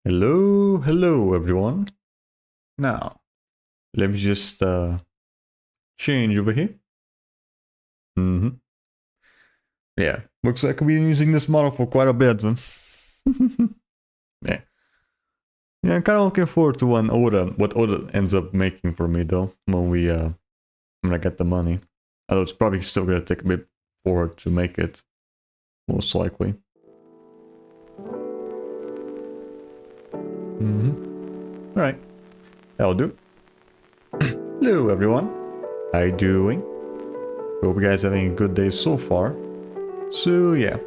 Hello everyone. Now, let me just change over here. Yeah, looks like we've been using this model for quite a bit. Huh? Yeah. Yeah, I'm kind of looking forward to what Oda ends up making for me though when I get the money. Although it's probably still gonna take a bit forward to make it, most likely. All right, that'll do. Hello everyone, how you doing? Hope you guys having a good day so far. So yeah,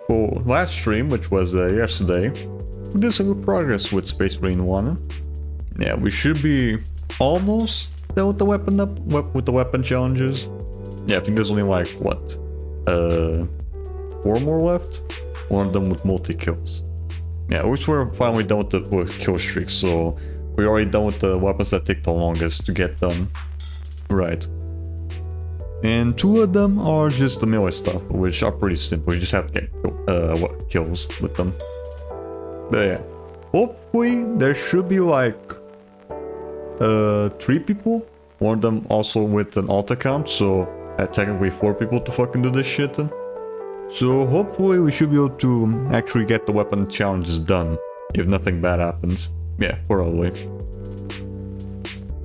for last stream, which was yesterday, we did some good progress with Space Marine 1. Yeah, we should be almost done with the weapon challenges. Yeah, I think there's only like what, 4 more left. One of them with multi-kills. Yeah, which we're finally done with the kill streak, so we're already done with the weapons that take the longest to get done. Right. And 2 of them are just the melee stuff, which are pretty simple. You just have to get kills with them. But yeah, hopefully there should be like 3 people. One of them also with an alt account, so technically 4 people to fucking do this shit. So hopefully we should be able to actually get the weapon challenges done, if nothing bad happens. Yeah, probably.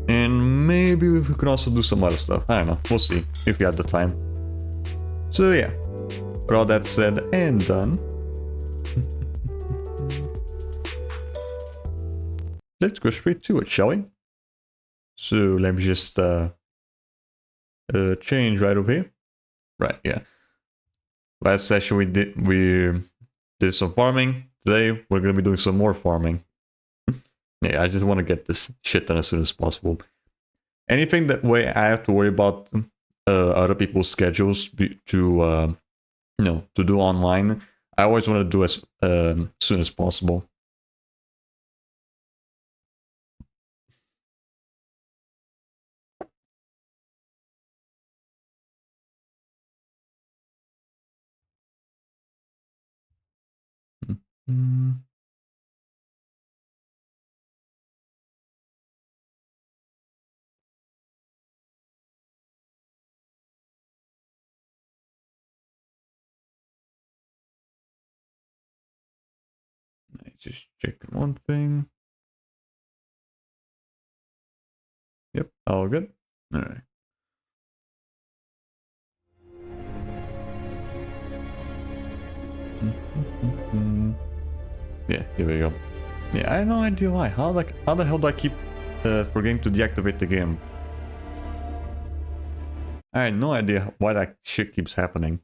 And maybe we could also do some other stuff. I don't know, we'll see, if we have the time. So yeah, with all that said and done, let's go straight to it, shall we? So let me just change right over here. Right, yeah. Last session we did some farming. Today we're gonna be doing some more farming. Yeah, I just want to get this shit done as soon as possible. Anything that way I have to worry about other people's schedules to do online, I always want to do as soon as possible. Just checking one thing. Yep, all good. All right. Yeah, here we go. Yeah, I have no idea why. How the hell do I keep forgetting to deactivate the game? I had no idea why that shit keeps happening.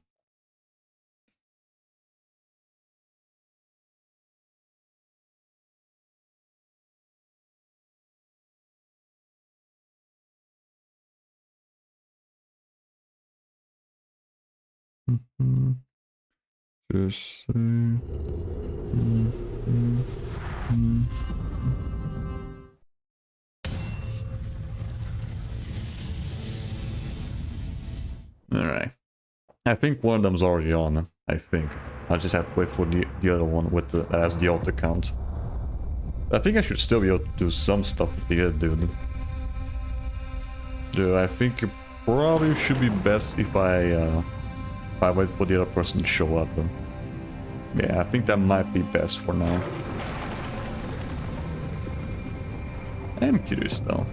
Just say... Alright. I think one of them's already on, I think. I just have to wait for the other one with that has the alt account. I think I should still be able to do some stuff with the other dude. Dude, I think it probably should be best if I wait for the other person to show up. Yeah, I think that might be best for now. I'm curious though.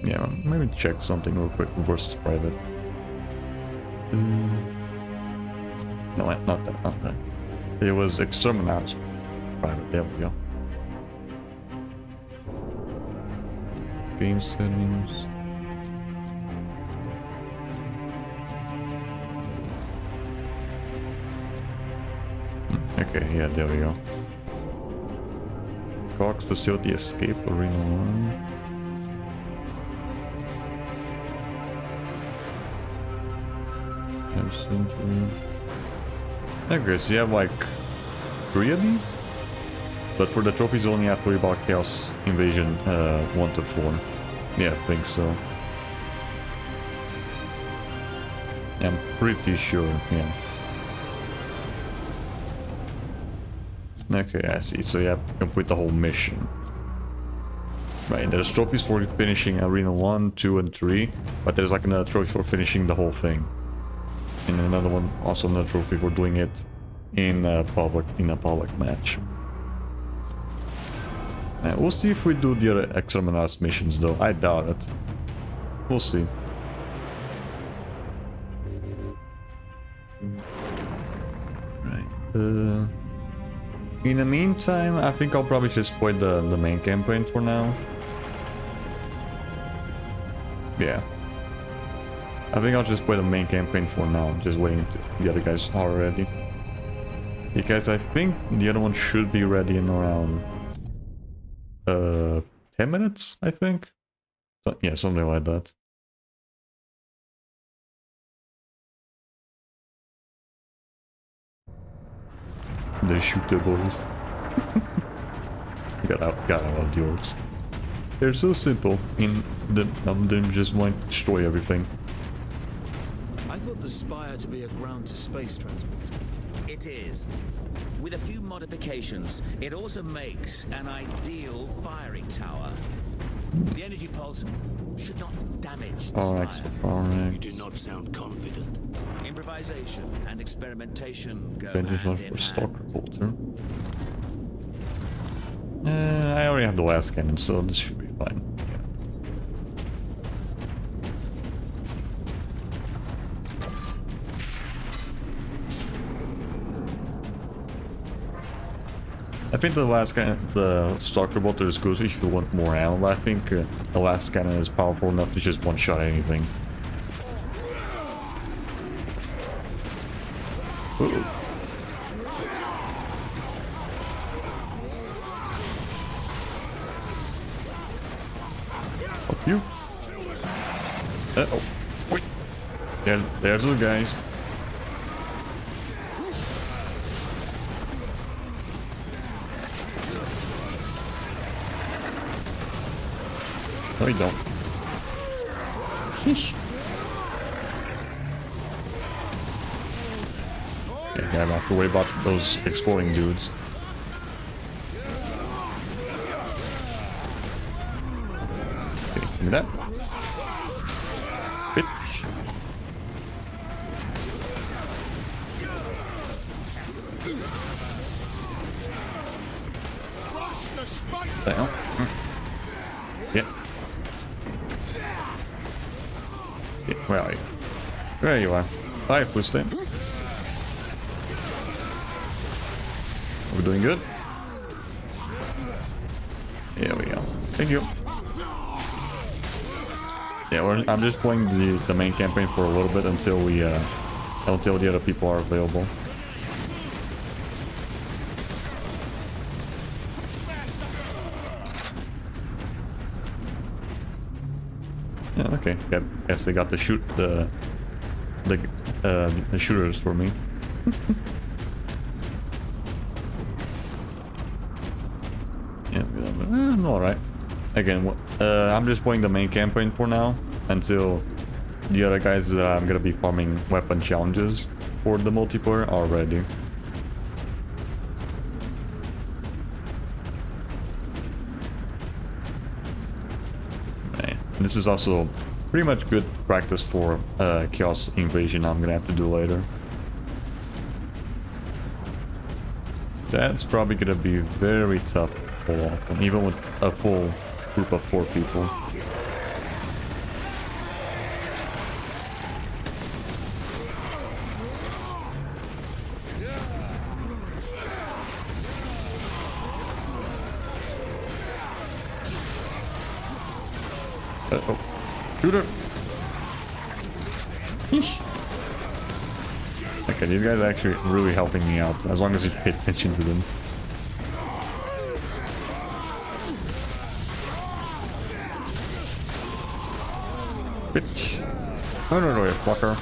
Yeah, maybe check something real quick versus private. No, not that. It was Exterminatus private, there we go. Game settings. Okay, yeah, there we go. Cox Facility Escape Arena 1. Okay, so you have like 3 of these? But for the trophies you only have to worry about Chaos Invasion 1 to 4. Yeah, I think so. I'm pretty sure, yeah. Okay, I see. So you have to complete the whole mission. Right, there's trophies for finishing Arena 1, 2, and 3, but there's like another trophy for finishing the whole thing. And another one, also another trophy for doing it in a public match. We'll see if we do the other Exterminatus missions though. I doubt it. We'll see. Right. In the meantime, I think I'll probably just play the main campaign for now. Yeah. I think I'll just play the main campaign for now, just waiting until the other guys are ready. Because I think the other one should be ready in around 10 minutes, I think. So, yeah, something like that. They shoot the boys. gotta love the orcs. They're so simple in them just want to destroy everything. I thought the Spire to be a ground-to-space transporter. It is. With a few modifications, it also makes an ideal firing tower. The energy pulse should not damage the Spire. Alright. You do not sound confident. Improvisation and experimentation go Vengeance hand for in Stalker hand. Bolter. I already have the last cannon, so this should be fine. I think the Stalker Bolter is good if you want more ammo, but I think the last cannon is powerful enough to just one-shot anything. Ooh. Fuck you. Uh-oh. Wait. There's the guys. No, you don't. Sheesh. Yeah, I don't have to worry about those exploding dudes. Okay, give me that. Bitch. Down. Yeah. Where are you? There you are. Hi, Pustin. We're doing good. Here we go. Thank you. Yeah, I'm just playing the main campaign for a little bit until until the other people are available. Yeah, okay. Guess they got to shoot the shooters for me. Yeah, I'm alright. Again, I'm just playing the main campaign for now until the other guys that I'm gonna be farming weapon challenges for the multiplayer are ready. This is also pretty much good practice for Chaos Invasion I'm gonna have to do later. That's probably gonna be very tough to pull off, even with a full group of 4 people. Uh-oh. Shooter! Yeesh. Okay, these guys are actually really helping me out, as long as you pay attention to them. Bitch. No, you fucker.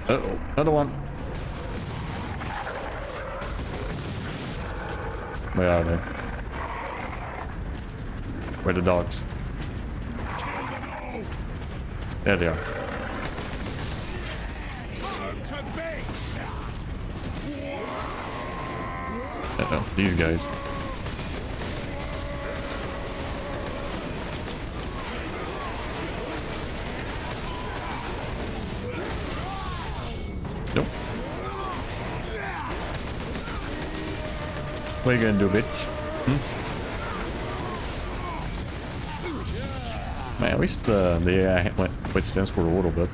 Uh-oh, another one. Where are they? Where are the dogs? There they are. Uh-oh, these guys. Nope. What are you gonna do, bitch? Man, at least the AI withstands for a little bit.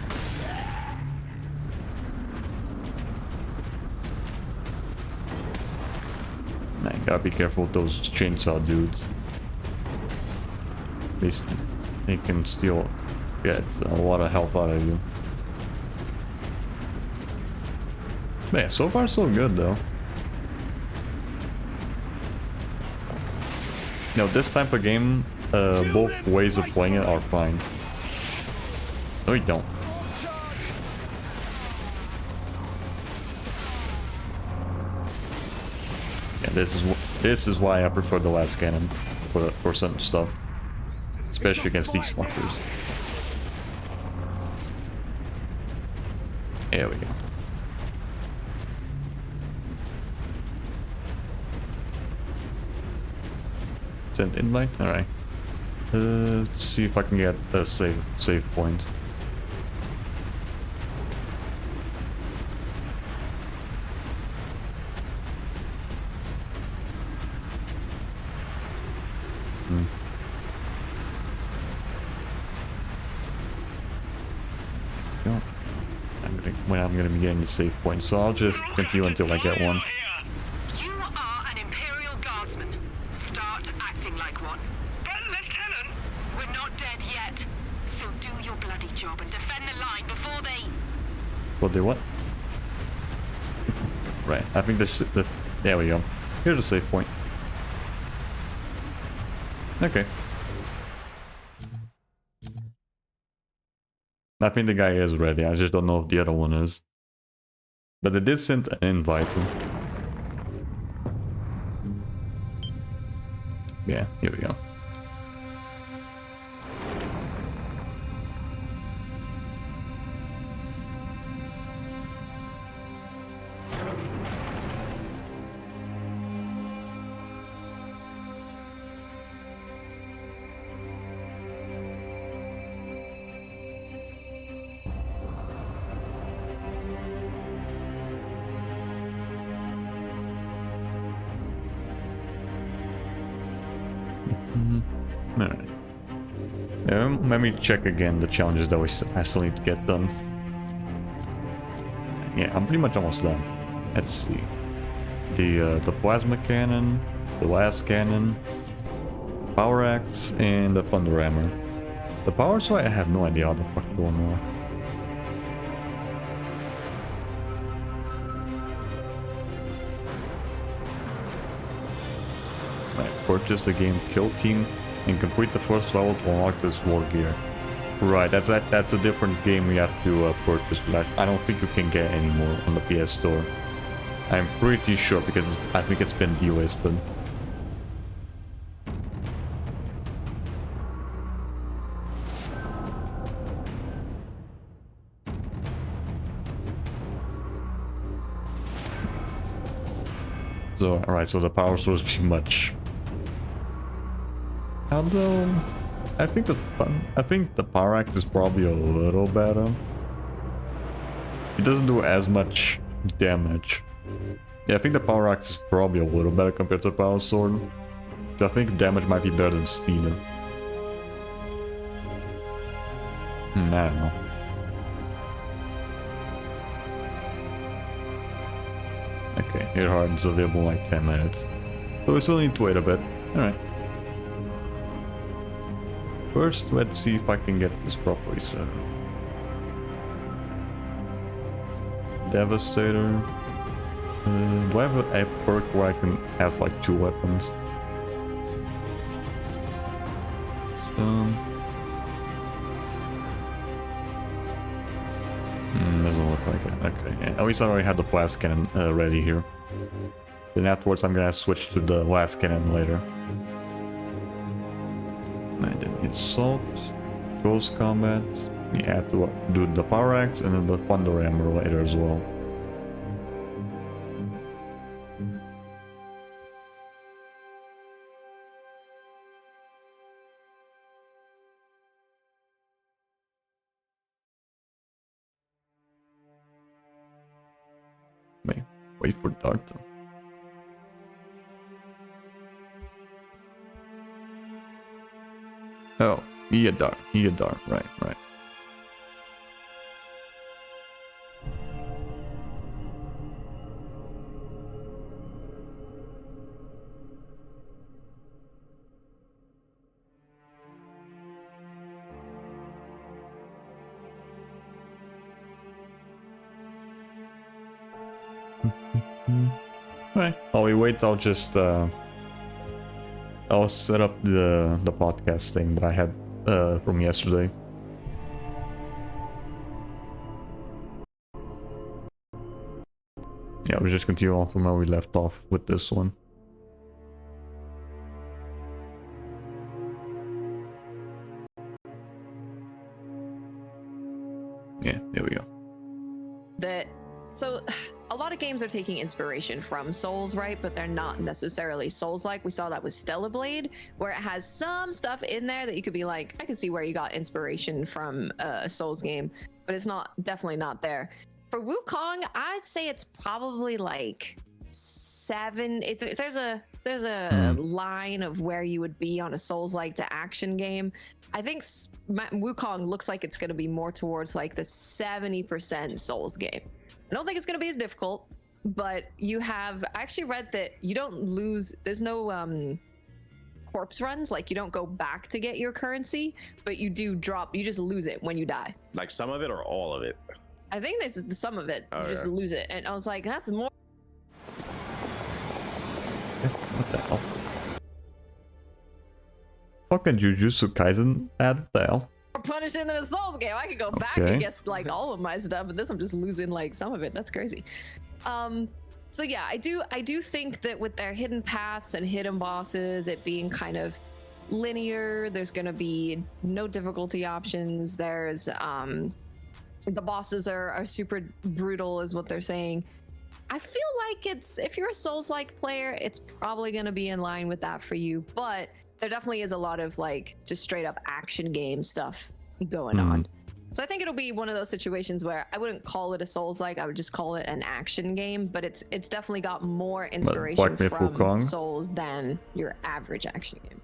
Man, gotta be careful with those chainsaw dudes. At least they can still get a lot of health out of you. Man, so far so good though. You know, this type of game, both ways of playing it are fine. No, you don't. Yeah, this is why I prefer the last cannon for some stuff, especially against these fuckers. There we go. Send invite. All right. Let's see if I can get a save point. No. I'm gonna be getting the save point, so I'll just continue until I get one. You are an Imperial Guardsman. Start acting like one. But, Lieutenant! We're not dead yet. So do your bloody job and defend the line before they... What they what? Right, I think there we go. Here's the save point. Okay. I think the guy is ready, I just don't know if the other one is. But they did send an invite. Yeah, here we go. Alright. Yeah, let me check again the challenges that I still need to get done. Yeah, I'm pretty much almost done. Let's see. The plasma cannon, the last cannon, power axe, and the thunder hammer. The power sword, I have no idea how the fuck to do more. Right, purchase the game kill team and complete the first level to unlock this war gear. Right, that's a different game we have to purchase. I don't think you can get anymore on the PS Store. I'm pretty sure because I think it's been delisted. So, alright, so the power source is pretty much... Although, I think the power axe is probably a little better. It doesn't do as much damage. Yeah, I think the power axe is probably a little better compared to the power sword. I think damage might be better than speed. I don't know. Okay, Air Harden's available in like 10 minutes. So we still need to wait a bit. Alright. First, let's see if I can get this properly set up. Devastator. Do I have a perk where I can have like 2 weapons? Doesn't look like it. Okay, yeah. At least I already had the blast cannon ready here. Then afterwards I'm gonna switch to the last cannon later. And then assault, close combat. We have to do the power axe and then the thunder hammer later as well. Wait for Darton. Oh, Iadar, right. Right. While we wait, I'll just I'll set up the podcast thing that I had from yesterday. Yeah, we'll just continue on from where we left off with this one. Yeah, there we go. So a lot of games are taking inspiration from Souls, right? But they're not necessarily Souls-like. We saw that with Stellar Blade, where it has some stuff in there that you could be like, I can see where you got inspiration from a Souls game, but it's definitely not there. For Wukong, I'd say it's probably like 7. If there's a line of where you would be on a Souls-like to action game, I think Wukong looks like it's going to be more towards like the 70% Souls game. I don't think it's going to be as difficult, but I actually read that you don't lose, there's no corpse runs, like you don't go back to get your currency, but you do drop, you just lose it when you die. Like some of it or all of it? I think this is some of it, you just lose it. And I was like, that's more. What the hell? Fucking Jujutsu Kaisen ad, the hell? Punishing in a Souls game. I could go back and get like all of my stuff, but this I'm just losing like some of it. That's crazy. So yeah, I do think that with their hidden paths and hidden bosses, it being kind of linear, there's gonna be no difficulty options. There's the bosses are super brutal is what they're saying. I feel like if you're a Souls-like player, it's probably gonna be in line with that for you, but there definitely is a lot of like just straight up action game stuff going on. So I think it'll be one of those situations where I wouldn't call it a Souls-like, I would just call it an action game, but it's definitely got more inspiration from Souls than your average action game.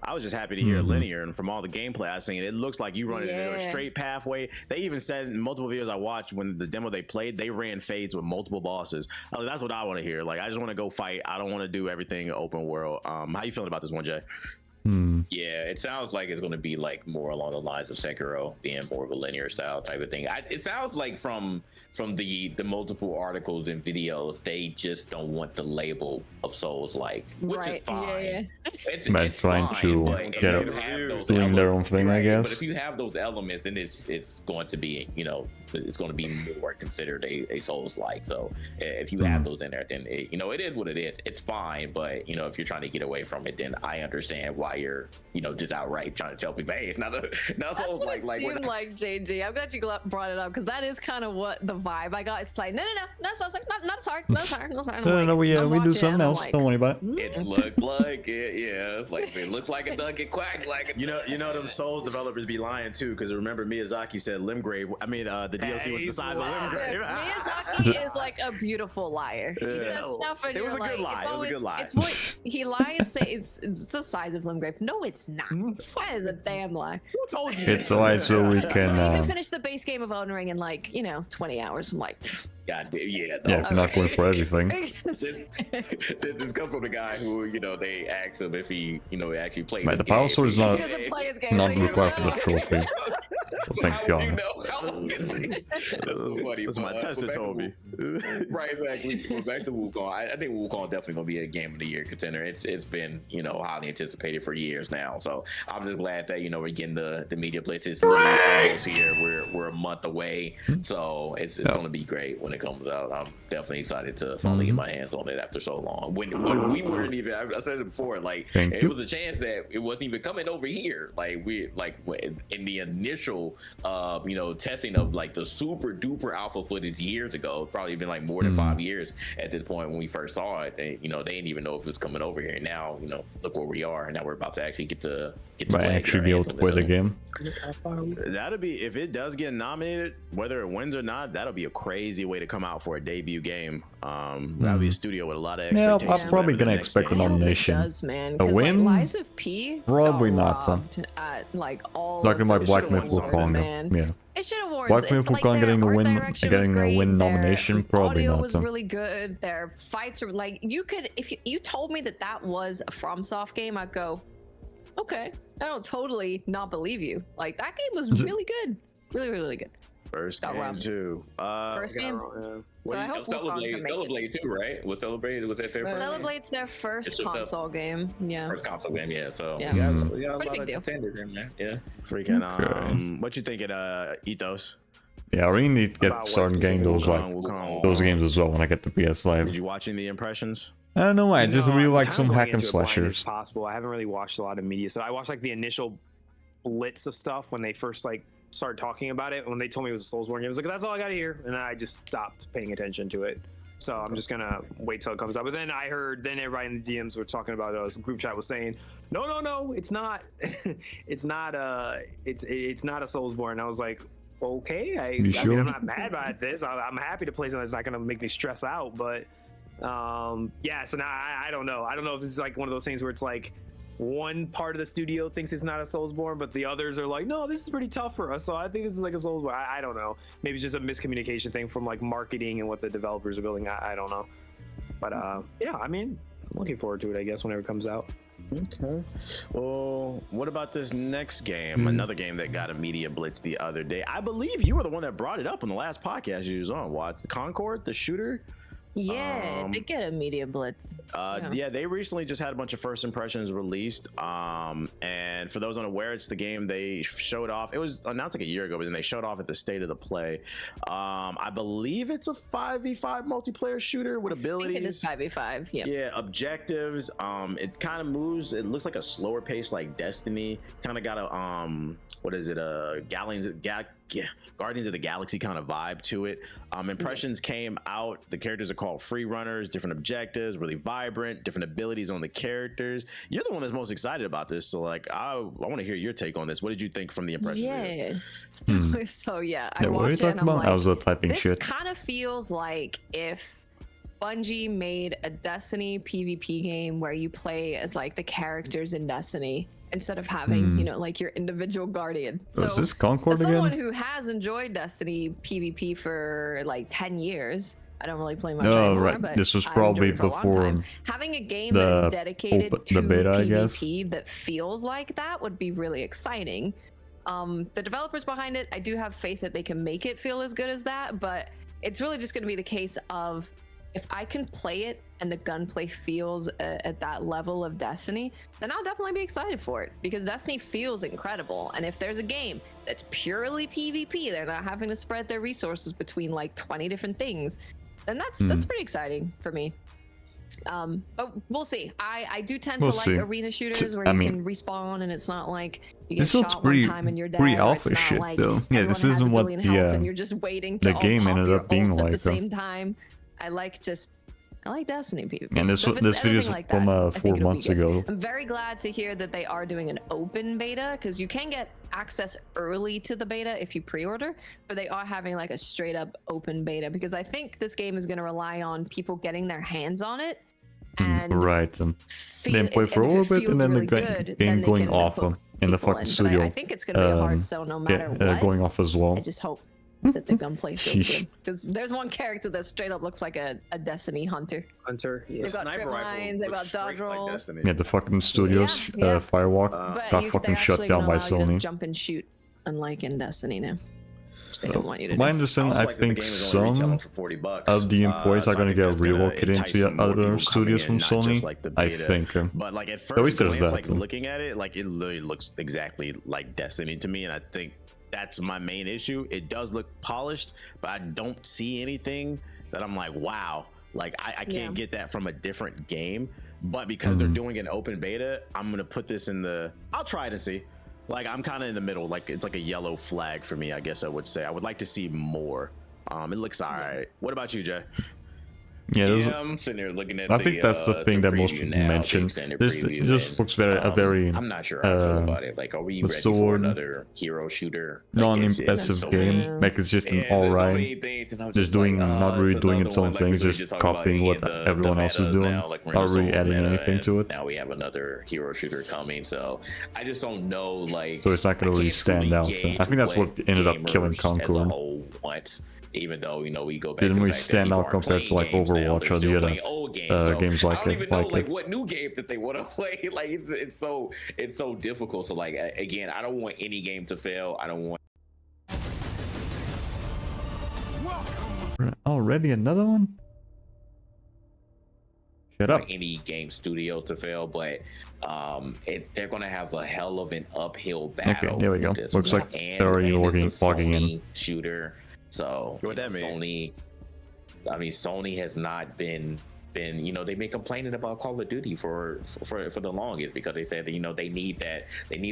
I was just happy to hear linear, and from all the gameplay I've seen, it looks like you run it in a straight pathway. They even said in multiple videos I watched when the demo they played, they ran fades with multiple bosses. That's what I want to hear. Like, I just want to go fight. I don't want to do everything open world. How you feeling about this one, Jay? Yeah, it sounds like it's going to be like more along the lines of Sekiro, being more of a linear style type of thing. It sounds like from the multiple articles and videos, they just don't want the label of Souls like, which is fine. It's trying fine, to doing their own thing, I guess. But if you have those elements, then it's going to be, it's going to be more considered a Souls like. So if you have those in there, then it is what it is. It's fine, but if you're trying to get away from it, then I understand why you're just outright trying to tell people, hey, it's not Souls like. Seemed like JG. I'm glad you brought it up, because that is kind of what the vibe I got. It's like no, Souls like not as hard, not as hard. No, we do something else. Like, don't worry about it. It looked like it, like it looks like a duck, it quacked like a them Souls developers be lying too, because remember Miyazaki said Limgrave. I mean, the DLC was the size of Limgrave. Miyazaki is like a beautiful liar. He says stuff and it was a good lie. It was a good lie. It's what he lies. Say it's the size of Limgrave. No, it's not. That is a damn lie. Who told you? It's why so we can. So you can finish the base game of Elden Ring in like 20 hours. I'm like. God damn, yeah, if you're not going for everything. This comes from the guy who, they asked him if he, actually played. The power sword is not required for the trophy. Thank God. That's my tester told me. Right, exactly. We're back to Wukong. I think Wukong definitely gonna be a game of the year contender. It's been highly anticipated for years now. So I'm just glad that we're getting the media blitz. It's really almost here. We're a month away, so it's gonna be great when it comes out. I'm definitely excited to finally get my hands on it after so long. When we weren't even, I said it before, like it was a chance that it wasn't even coming over here. Like in the initial testing of like the super duper alpha footage years ago. It's probably been like more than 5 years at this point when we first saw it. And, they didn't even know if it was coming over here. Now, look where we are. And now we're about to actually get to actually be able to play the game. That'll be, if it does get nominated, whether it wins or not, that'll be a crazy way to come out for a debut game. That'll be a studio with a lot of expectations. Yeah, I'm probably gonna expect a nomination. Does, man, A win? Like, Lies of P Probably got not. robbed at like all Talking about Black should've Myth won Wukong. man. Yeah. It should have won. Black Myth Wukong getting a win nomination, their probably audio not. was really good. Their fights were like, you could, if you told me that was a FromSoft game, I'd go, okay. I don't totally not believe you. Like, that game was really good. Really, really good. First Got game robbed. too. First game. So I hope Wukong can make it. Celeblate too, right? Was that their first? Celebrate's their first console game. Yeah. First console game, yeah. So Yeah. we got a Pretty lot big of deal. contenders in there. Yeah. Freaking what you thinking, Ethos? Yeah, I really need to get About started what getting those Wukong. those games as well when I get the PS5. Did you watch any of the impressions? I don't know. I just No, really I'm like kinda some going hack and into it blind as slashers. Possible. I haven't really watched a lot of media, so I watched like the initial blitz of stuff when they first like started talking about it. When they told me it was a Soulsborne game, I was like, "That's all I got to hear," and I just stopped paying attention to it. So I'm just gonna wait till it comes out. But then I heard, then everybody in the DMs were talking about it. Group chat was saying, "No, it's not. it's not a Soulsborne." And I was like, "Okay, I mean, I'm not mad about this. I'm happy to play something that's not gonna make me stress out." But yeah, so now I don't know. I don't know if this is like one of those things where it's like one part of the studio thinks it's not a Soulsborne, but the others are like, no, this is pretty tough for us. So I think this is like a Soulsborne. I don't know. Maybe it's just a miscommunication thing from like marketing and what the developers are building. I don't know. But yeah, I mean, I'm looking forward to it, I guess, whenever it comes out. Okay. Well, what about this next game? Another game that got a media blitz the other day. I believe you were the one that brought it up on the last podcast you was on. Watts, the Concord, the shooter. Yeah, they get a media blitz. Yeah, they recently just had a bunch of first impressions released. And for those unaware, it's the game they showed off. It was announced like a year ago, but then they showed off at the State of the Play. I believe it's a 5v5 multiplayer shooter with abilities. I think it is 5v5. Yeah. Yeah, objectives. It kind of moves. It looks like a slower pace, like Destiny. Kind of got a what is it? Guardians of the Galaxy kind of vibe to it. Impressions came out. The characters are called free runners, different objectives, really vibrant, different abilities on the characters. You're the one that's most excited about this, so like I want to hear your take on this. What did you think from the impression? Yeah. So yeah, I Yeah, what are you watched it and talking I'm about? like, I was typing this shit. kind of feels like if Bungie made a Destiny PvP game where you play as like the characters in Destiny instead of having, you know, like your individual guardian. So is this Concord as someone again? who has enjoyed Destiny PvP for like 10 years, I don't really play much Oh, anymore, right. but This was I've probably enjoyed it for a long before time. Having a game the that is dedicated to the beta, I guess. PvP that feels like that would be really exciting. The developers behind it, I do have faith that they can make it feel as good as that, but it's really just going to be the case of if I can play it and the gunplay feels at that level of Destiny, then I'll definitely be excited for it because Destiny feels incredible. And if there's a game that's purely PvP, they're not having to spread their resources between like 20 different things, then that's pretty exciting for me. But we'll see. I do tend to like arena shooters where you can respawn and it's not like you get shot one time and you're dead. Pretty or alpha it's not shit like though. Yeah, this isn't what and you're just waiting to the game ended up being like. at the same time. I like Destiny PvP. And this video is like from that, 4 months ago. I'm very glad to hear that they are doing an open beta because you can get access early to the beta if you pre-order, but they are having like a straight up open beta because I think this game is going to rely on people getting their hands on it and right, and then play for a little bit and then the game going off in the fucking studio. I think it's going to be a hard sell no matter what. Going off as well. I just hope that the gunplay feels good because there's one character that straight up looks like a Destiny hunter. Yeah. They've got trip lines, they've got dodge roll. Yeah, the fucking studio's firewalk got fucking shut down by Sony. Jump and shoot, unlike in Destiny now. They don't want you to my understanding, I think some of the employees are going to get relocated into other studios from Sony. I think. But like at at least first there's glance, that. like looking at it, like it literally looks exactly like Destiny to me, and I think that's my main issue. It does look polished, but I don't see anything that I'm like, wow, like I can't get that from a different game. But because they're doing an open beta, I'm gonna put this in the. I'll try it and see. Like I'm kind of in the middle. Like it's like a yellow flag for me, I guess I would say. I would like to see more. It looks alright. What about you, Jay? Yeah, I'm sitting there looking at. I think that's the thing that most people mention. This it just looks very I'm not sure how I feel about it. Like, are we ready for another hero shooter? Like, non-impressive game? Like it's just an alright, just doing not really doing its own things, just copying what everyone else is doing, not really adding anything to it. Now we have another hero shooter coming, so I just don't know. Like, so it's not going to really stand out. I think that's what ended up killing Conqueror. Even though we go back, didn't really stand out compared to like Overwatch or the other games like I don't even know like what new game that they want to play. Like it's so difficult. So like again, I don't want any game to fail. I don't want already another one. Shut up. Any game studio to fail, but they're gonna have a hell of an uphill battle. Okay, there we go. Looks like they're already logging in. Shooter. So what that mean? Sony has not been they've been complaining about Call of Duty for the longest because they said that they need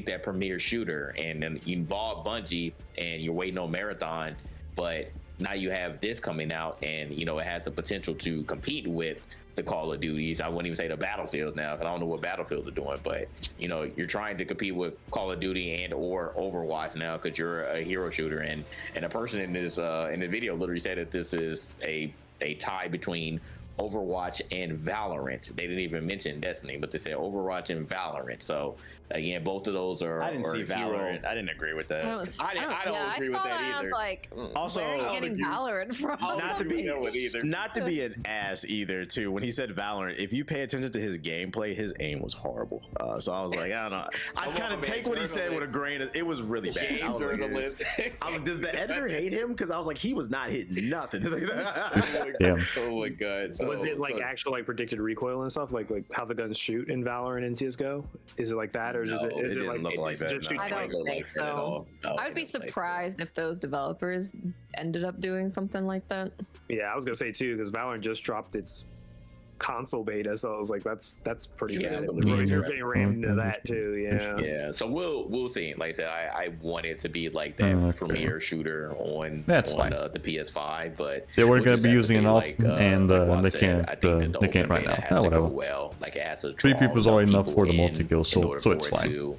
that premier shooter, and then you bought Bungie and you're waiting on Marathon, but now you have this coming out and it has the potential to compete with the Call of Duties. I wouldn't even say the Battlefield now, because I don't know what Battlefield are doing, but you're trying to compete with Call of Duty and or Overwatch now because you're a hero shooter, and a person in this in the video literally said that this is a tie between Overwatch and Valorant. They didn't even mention Destiny, but they said Overwatch and Valorant. So again, both of those are. I didn't see Valorant. I didn't agree with that. I don't agree I with saw that I either. was like, also, where are you getting Valorant from? Not to be an ass either. Too, when he said Valorant, if you pay attention to his gameplay, his aim was horrible. So I was like, I don't know. I kind of take what he said with a grain of. It was really bad. I was like, does the editor hate him? Because I was like, he was not hitting nothing. Damn. Oh my god. So, was it like actual like predicted recoil and stuff, like how the guns shoot in Valorant and CS:GO? Is it like that, or is it didn't look like that. Just shoots I don't like think so. I would be surprised if those developers ended up doing something like that. Yeah, I was gonna say too, because Valorant just dropped its console beta, so I was like, that's pretty bad. You're getting rammed into that too. Yeah. So we'll see. Like I said, I want it to be like that premier shooter on the PS5, but they were going to be using an alt, and they can't right now. Oh, whatever. Well, like it has to 3 people is already enough for the multi-kill, so it's fine.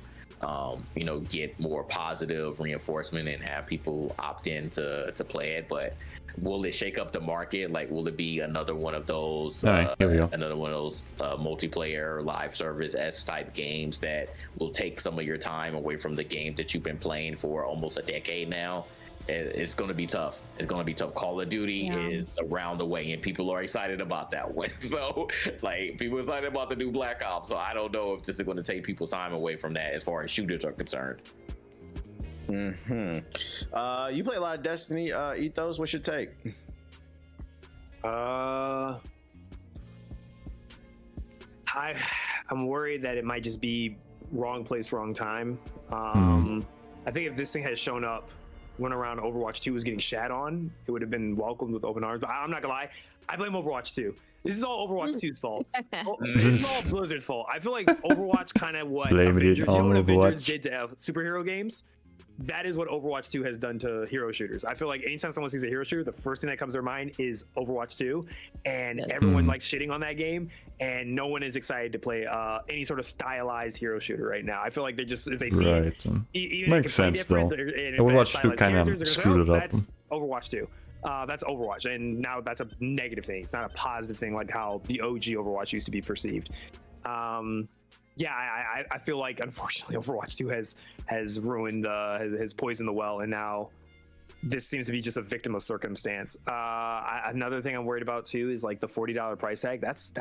Get more positive reinforcement and have people opt in to play it. But will it shake up the market? Like, will it be another one of those another one of those multiplayer live service S type games that will take some of your time away from the game that you've been playing for almost a decade now? It's going to be tough. It's going to be tough. Call of Duty is around the way, and people are excited about that one. So, like, people are excited about the new Black Ops. So I don't know if this is going to take people's time away from that as far as shooters are concerned. You play a lot of Destiny, Ethos. What's your take? I'm worried that it might just be wrong place, wrong time. I think if this thing had shown up when around Overwatch 2 was getting shat on, it would have been welcomed with open arms. But I'm not gonna lie, I blame Overwatch 2. This is all Overwatch 2's fault. This is all Blizzard's fault. I feel like Overwatch kind of what Avengers did to superhero games. That is what Overwatch 2 has done to hero shooters. I feel like anytime someone sees a hero shooter, the first thing that comes to their mind is Overwatch 2, and everyone likes shitting on that game, and no one is excited to play any sort of stylized hero shooter right now. I feel like they just, if they see it, even makes sense though. Overwatch 2 kind of screwed it up. That's Overwatch 2. That's Overwatch, and now that's a negative thing. It's not a positive thing like how the OG Overwatch used to be perceived. I feel like unfortunately Overwatch 2 has ruined, has poisoned the well, and now this seems to be just a victim of circumstance. Another thing I'm worried about too is like the $40 price tag. That's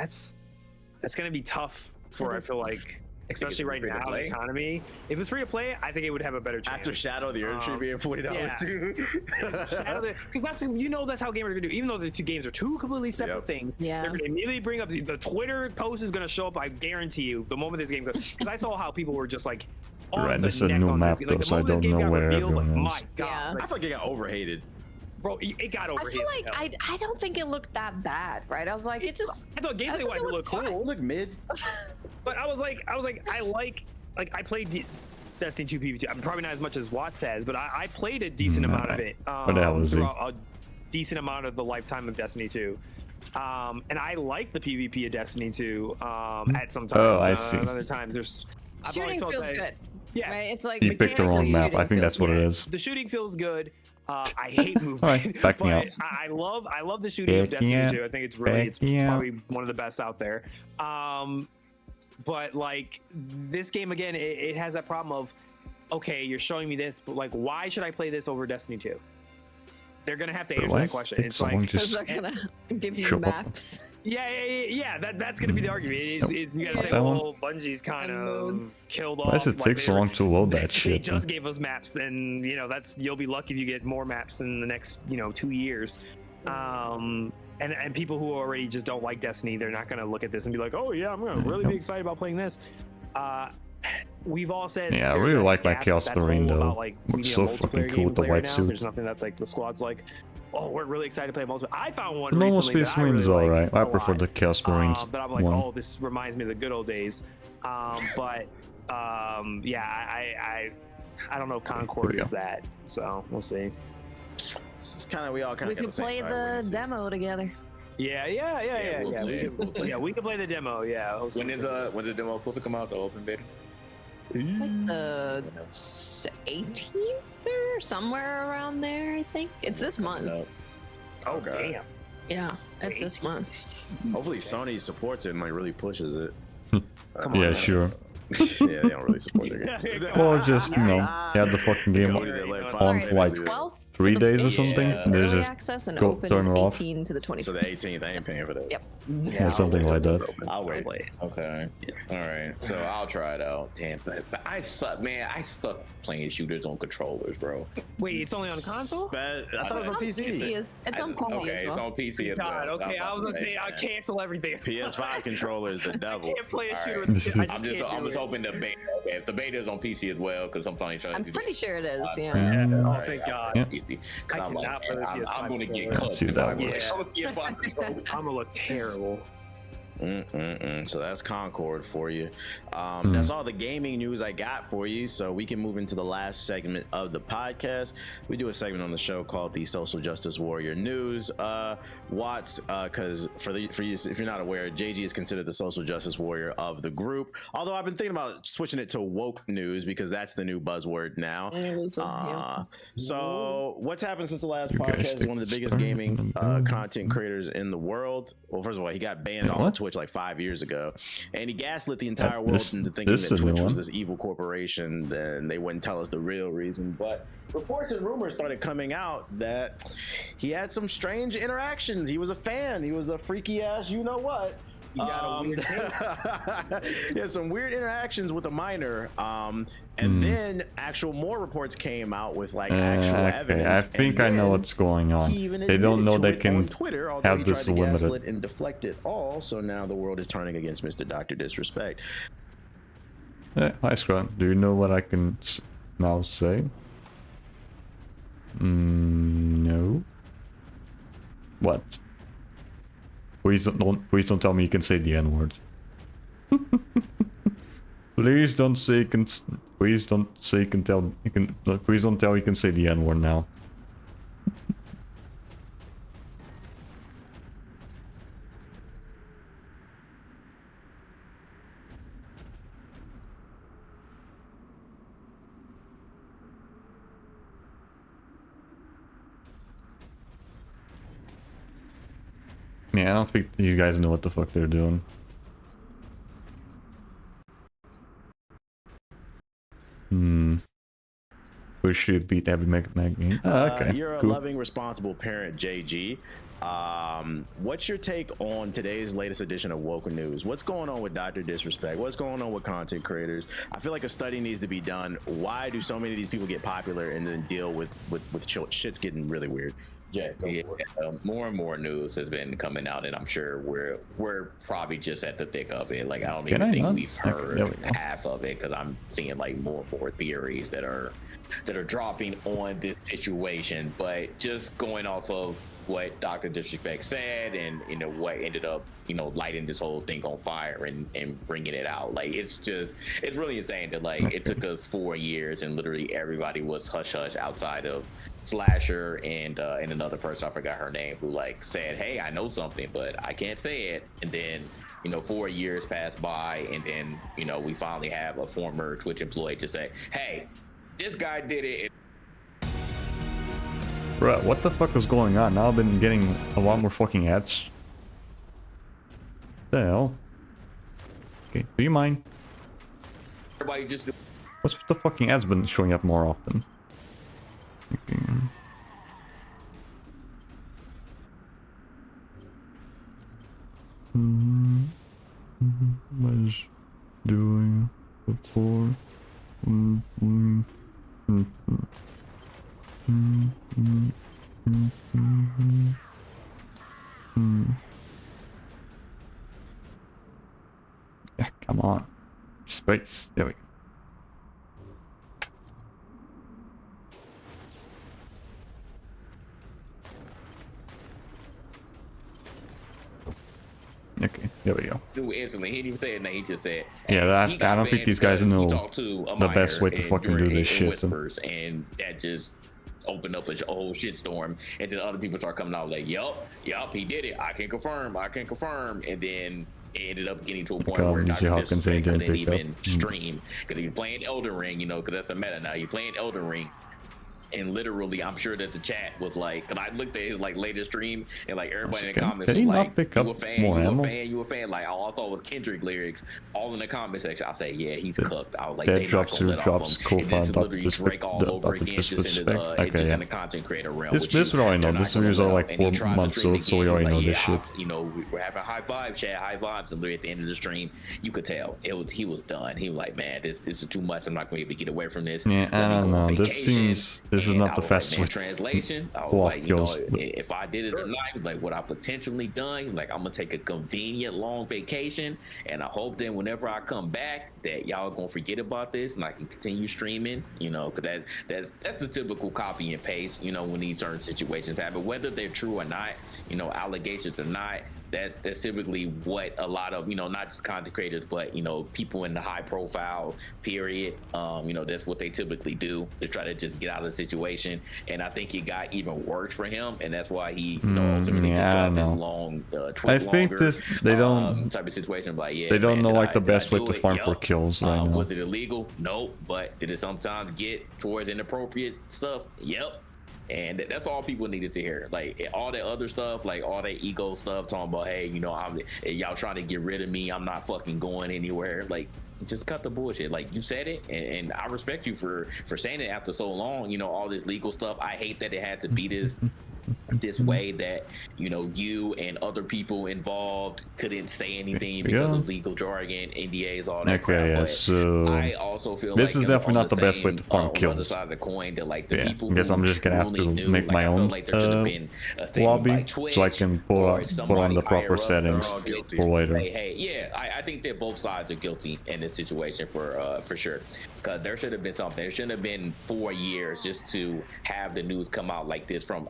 gonna be tough for, I feel like, especially right now in the economy. If it's free to play, I think it would have a better chance. After Shadow of the Earth Tree being $40 too. Because that's how gamers are gonna do. Even though the two games are two completely separate things, they're gonna immediately bring up the Twitter post is gonna show up. I guarantee you, the moment this game goes. Because I saw how people were just like, this is a new map though, so I don't know where everyone is. My God, I feel like it got overhated. Bro, it got overhated. I feel like I don't think it looked that bad, right? I was like, I thought gameplay wise it looked cool. It looked mid. But I was like, I played Destiny 2 PvP. I'm probably not as much as Watts has, but I played a decent amount of it. What the hell is it? Throughout a decent amount of the lifetime of Destiny 2. And I like the PvP of Destiny 2 at some times. Oh, I see. Other times there's Shooting feels good. Yeah, Right? It's like You picked the wrong map. I think that's what it is. the shooting feels good. I hate movement, Alright, back me but up. I love the shooting of Back me Destiny up. 2. I think it's Back me up. probably one of the best out there. But like this game again, it has that problem of, okay, you're showing me this, but like, why should I play this over Destiny 2? They're gonna have to answer that question. It's like, Because they're gonna give you show up. maps. yeah. That's gonna be the argument. Is you gotta say, That one? well, Bungie's kind of Modes. killed Why off. does it take so long to load that They shit? just gave us maps, and you know you'll be lucky if you get more maps in the next 2 years. And people who already just don't like Destiny, they're not gonna look at this and be like, oh yeah, I'm gonna really be excited about playing this. We've all said, Yeah, I there's really that like my gap, Chaos that Marine, hole though. about, like, we Looks need a so multiplayer fucking game cool with the to play white right now. suit. There's nothing that like the squad's like, oh, we're really excited to play multiplayer. I found one Normal recently Space that I Marine is really alright. like I a prefer lot. the Chaos Marines But I'm like, one. oh, this reminds me of the good old days. Yeah, I don't know if Concord Here we is that, so we'll see. It's kind of we all kind We of could play the demo together. Yeah. we'll play. Yeah, we can play the demo. Yeah. When's the demo supposed to come out? The open beta? It's like the 18th or somewhere around there, I think. It's this month. Okay. Damn. Yeah, it's this month. Hopefully Sony supports it and like really pushes it. Yeah, sure. Yeah, they don't really support their game. Or just, have the fucking game Cody that let on Sorry, for Final like the Fantasy- 12th 3 to the days or 5th something. is And there's early just access and go open turn is it off. 18 to the 25th. So the 18th, I ain't paying for that. Yep. Or something like that. I'll wait. Okay. All right. So I'll try it out. Damn, but I suck, man. I suck playing shooters on controllers, bro. Wait, it's only on console? I thought it was on PC. It's on PC Okay, as it's well. on PC as God, well. okay, I was gonna say I'll cancel everything. PS5 controller is the I devil. can't play a All shooter right. with I I'm just just hoping the beta. Okay, if the beta is on PC as well, because sometimes I'm pretty sure it is, yeah. Oh, Alright, thank God. Yeah. PC. I I'm like, cannot play the I'm PS5 gonna get controller. cut. See if that I get works. PS5 controller. I'm gonna look terrible. So that's Concord for you. That's all the gaming news I got for you. So we can move into the last segment of the podcast. We do a segment on the show called the Social Justice Warrior News. Watts, because for you, if you're not aware, JG is considered the social justice warrior of the group. Although I've been thinking about switching it to woke news because that's the new buzzword now. So what's happened since the last You guys podcast is take one of the the biggest start gaming and then- content creators in the world. Well, first of all, he got banned off of What? Twitch like 5 years ago, and he gaslit the entire world This- into thinking this that is a new Twitch was one. this evil corporation. Then they wouldn't tell us the real reason. But reports and rumors started coming out that he had some strange interactions. He was a fan. He was a freaky ass, you know what? He got a weird He had some weird interactions with a minor, and then more reports came out with like actual evidence. I think and I know then what's going on. he even They don't admitted know to they it can on Twitter, although have he this tried to limited. gaslit and deflect it all. So now the world is turning against Mr. Dr. Disrespect. Hi, Scott. Do you know what I can now say? No. What? Please don't tell me you can say the N-word. Please don't say please don't say please don't tell you can say the N-word now. Man, I don't think these guys know what the fuck they're doing. We should beat every Mega Man game. Okay, You're a cool. loving, responsible parent, JG. What's your take on today's latest edition of Woken News? What's going on with Dr. Disrespect? What's going on with content creators? I feel like a study needs to be done. Why do so many of these people get popular and then deal with shit's getting really weird? Yeah, more and more news has been coming out, and I'm sure we're probably just at the thick of it. Like I don't even think we've heard half of it, because I'm seeing like more and more theories that are dropping on this situation. But just going off of what Dr. Disrespect said, and what ended up lighting this whole thing on fire and bringing it out, like it's really insane that like it took us 4 years and literally everybody was hush hush outside of Slasher and another person, I forgot her name, who like said, hey, I know something but I can't say it. And then 4 years passed by, and then we finally have a former Twitch employee to say, hey, this guy did it. Bruh, what the fuck is going on? Now I've been getting a lot more fucking ads. The hell? Okay, do you mind? Everybody just What's the fucking ads been showing up more often? Okay. Was doing before. Yeah, come on. Space. There we go. Okay, there we go. do instantly. He didn't even say it. He just said, yeah, I don't think these guys know the best way to fucking do this shit. Whispers, and that just opened up a whole shitstorm. And then other people start coming out like, yup, he did it. I can confirm. And then it ended up getting to a point where Dr. Disrespect couldn't even stream because he was playing Elden Ring, because that's a meta now. You're playing Elden Ring. And literally, I'm sure that the chat was like, and I looked at his like latest stream, and like everybody in the comments was like, "You a fan? You a fan?" Like all I saw was Kendrick lyrics, all in the comment section. I say, "Yeah, he's cooked." I was like, "They not gonna let off him." And this is literally Drake all over again, just in the content creator realm. This we already know. This is like 4 months old, so we already know this shit. We're having high vibes, chat, high vibes, and literally at the end of the stream, you could tell he was done. He was like, "Man, this is too much. I'm not going to be able to get away from this." Yeah, I don't know. This is not the fastest way. Translation, I was like, if I did it tonight, like what I potentially done, like I'm gonna take a convenient long vacation, and I hope then whenever I come back that y'all gonna forget about this and I can continue streaming, because that's the typical copy and paste, when these certain situations happen, whether they're true or not, allegations or not. That's typically what a lot of not just content creators, but people in the high profile period, that's what they typically do to try to just get out of the situation. And I think it got even worse for him, and that's why he ultimately just got this long I think they don't type of situation. Like they don't know like the best way to farm for kills right now. Was it illegal? No. But did it sometimes get towards inappropriate stuff? Yep. And that's all people needed to hear. Like all that other stuff, like all that ego stuff, talking about, hey, y'all trying to get rid of me. I'm not fucking going anywhere. Like, just cut the bullshit. Like you said it, and I respect you for saying it after so long. All this legal stuff. I hate that it had to be this way, that you and other people involved couldn't say anything because of legal jargon, NDAs, all that crap. Yeah, but so I also feel this is definitely not the best way to farm kills. On the side of the coin, that like the people I guess I'm just gonna have to make my own lobby so I can put on the proper settings for later. I think that both sides are guilty in this situation for sure. Because there should have been something. There shouldn't have been 4 years just to have the news come out like this from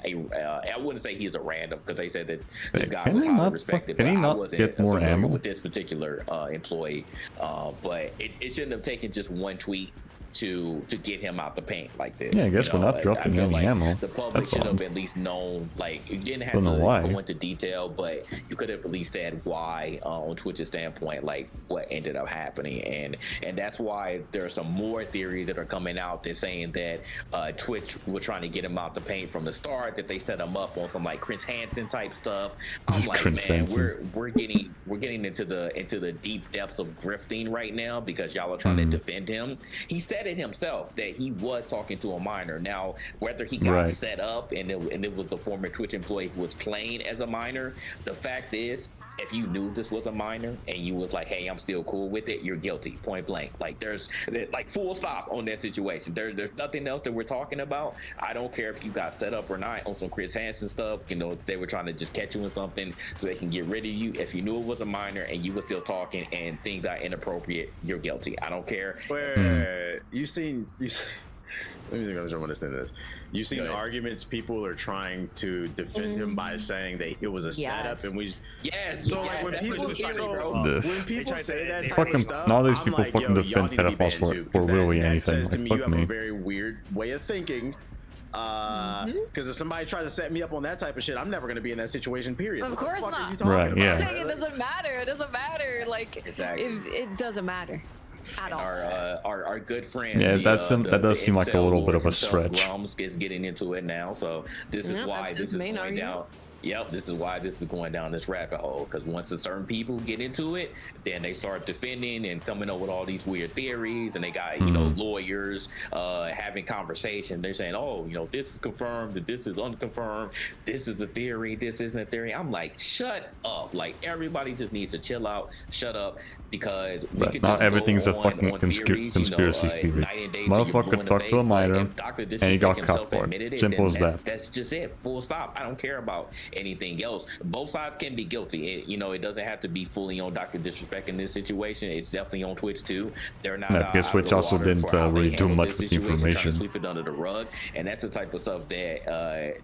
I wouldn't say he's a random, because they said that this guy was highly respected. Can he not get more ammo with this particular employee? But it shouldn't have taken just one tweet to get him out the paint like this. Yeah, I guess we're not dropping any ammo. The public should have at least known. Like, you didn't have to go into detail, but you could have at least said why on Twitch's standpoint, like what ended up happening, and that's why there are some more theories that are coming out. They're saying that Twitch was trying to get him out the paint from the start, that they set him up on some like Chris Hansen type stuff. I'm like, man, we're getting into the deep depths of grifting right now, because y'all are trying to defend him. He said it himself that he was talking to a minor. Now, whether he got set up and it was a former Twitch employee who was playing as a minor, the fact is, if you knew this was a minor and you was like, hey, I'm still cool with it, you're guilty, point blank. Like there's like full stop on that situation. There's nothing else that we're talking about. I don't care if you got set up or not on some Chris Hansen stuff. You know, they were trying to just catch you in something so they can get rid of you. If you knew it was a minor and you were still talking and things got inappropriate, you're guilty. I don't care. Wait, you seen let me think I'm sure I understand this. You've seen arguments people are trying to defend him by saying that it was a setup, and we so like when people say that type of stuff, none of these I'm people like, fucking yo, defend y'all need to be pedophiles banned too, for really that anything. says to Like, me fuck you have me. a very weird way of thinking. Because if somebody tries to set me up on that type of shit, I'm never going to be in that situation, period. Of course not. Are you talking Right, about? yeah. It doesn't matter. It doesn't matter. Like, Exactly. if it doesn't matter at all. Our good friend. Yeah, that does seem like a little bit of a stretch. Grums is getting into it now, so this is why that's this his is main going argument. down. Yep, this is why this is going down this rabbit hole, because once certain people get into it, then they start defending and coming up with all these weird theories, and they got you know lawyers having conversation. They're saying, oh, you know, this is confirmed, this is unconfirmed, this is a theory, this isn't a theory. I'm like, shut up! Like everybody just needs to chill out, shut up, because we could not just everything's go a fucking on theories, conspiracy you know, theory. night and day till you're blue Motherfucker in the talked face, to a but minor, if Dr. and he got Disrespect caught himself for admitted it. Simple as then that. that's just it. Full stop. I don't care about anything else. Both sides can be guilty. You know, it doesn't have to be fully on Dr. Disrespect in this situation. It's definitely on Twitch too. They're not. Yeah, because out of Twitch the also water didn't for how they really do handled much this with situation, trying to information. sweep it under the rug, and that's the type of stuff that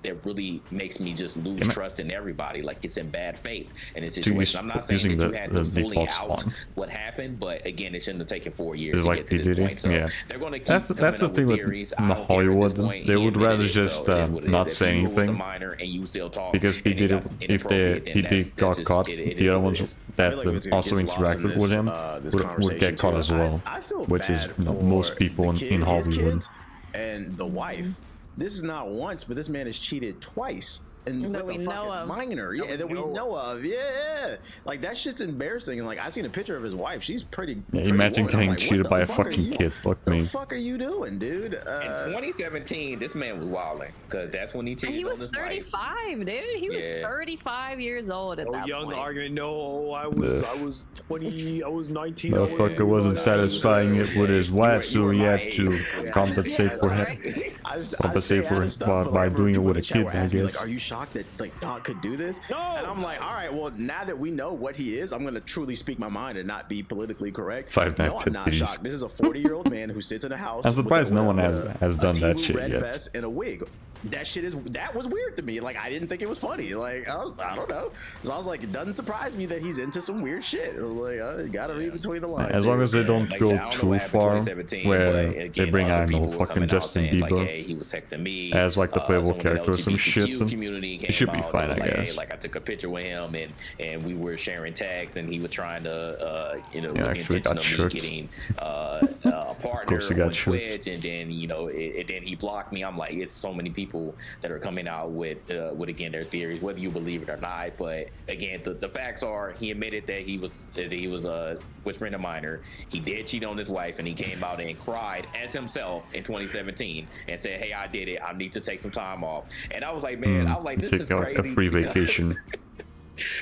that really makes me just lose trust in everybody. Like it's in bad faith in this situation. I'm not saying using that you the- had the to fully default out spawn. what happened, but again, it shouldn't have taken 4 years It's to like get to P. this Diddy, point. So yeah. they're going to keep That's the coming thing up with theories. in I the don't care at Hollywood. this point. They He would admitted rather it, so just it is what it not is. say If you knew it was a anything. minor and you still talk, Because and it got if inappropriate, then he that's got just- caught, it the is other what it ones is. that I feel like it's gonna also get lost in interacted this, with him this would conversation get caught too. as well, I feel which is bad most for people the in his Hollywood. kids and the wife. This is not once, but this man has cheated twice. And That with we a know fucking of. minor, yeah, that we know of, yeah. Like that shit's embarrassing. And like I seen a picture of his wife. She's pretty. Yeah, pretty imagine woman. I'm getting like, what cheated the by a fuck are fucking you- kid. Fuck the me. fuck are you doing, dude? In 2017, this man was wilding because that's when he cheated. And he was on his wife. 35, dude. He was Yeah. 35 years old at Oh, that young point. argument. No, I was 20. I was 19. I was- Motherfucker wasn't satisfying it with his wife, so he had to compensate for him. Compensate for it by doing it with a kid, I guess. Like, are you shocked that like Doc could do this? No. And I'm like, all right, well, now that we know what he is, I'm gonna truly speak my mind and not be politically correct. 5'9" No, I'm not titties. shocked. This is a 40-year-old man who sits in a house. I'm surprised with no one has a done that Temu shit red yet. vest and a wig. That was weird to me. Like I didn't think it was funny. Like I don't know. So I was like, it doesn't surprise me that he's into some weird shit. I was like, I gotta read between the lines. As long as they don't Like, go I don't know too what happened in far, 2017, where but they again, bring other I don't know people were fucking coming out Justin saying, like, Bieber hey, he was texting me as like the playable someone in the character or some LGBTQ shit. community It came should be out, fine, they I were like, hey, guess. like I took a picture with him and we were sharing tags and he was trying to Yeah, look actually got intentionally shirts. getting a partner he got on shirts. Twitch, and then then he blocked me. I'm like, it's so many people that are coming out with again their theories, whether you believe it or not. But again, the facts are he admitted that he was whispering a minor. He did cheat on his wife, and he came out and cried as himself in 2017 and said, hey, I did it, I need to take some time off. And I was like, man, I was like, this is Take out crazy a free because- vacation.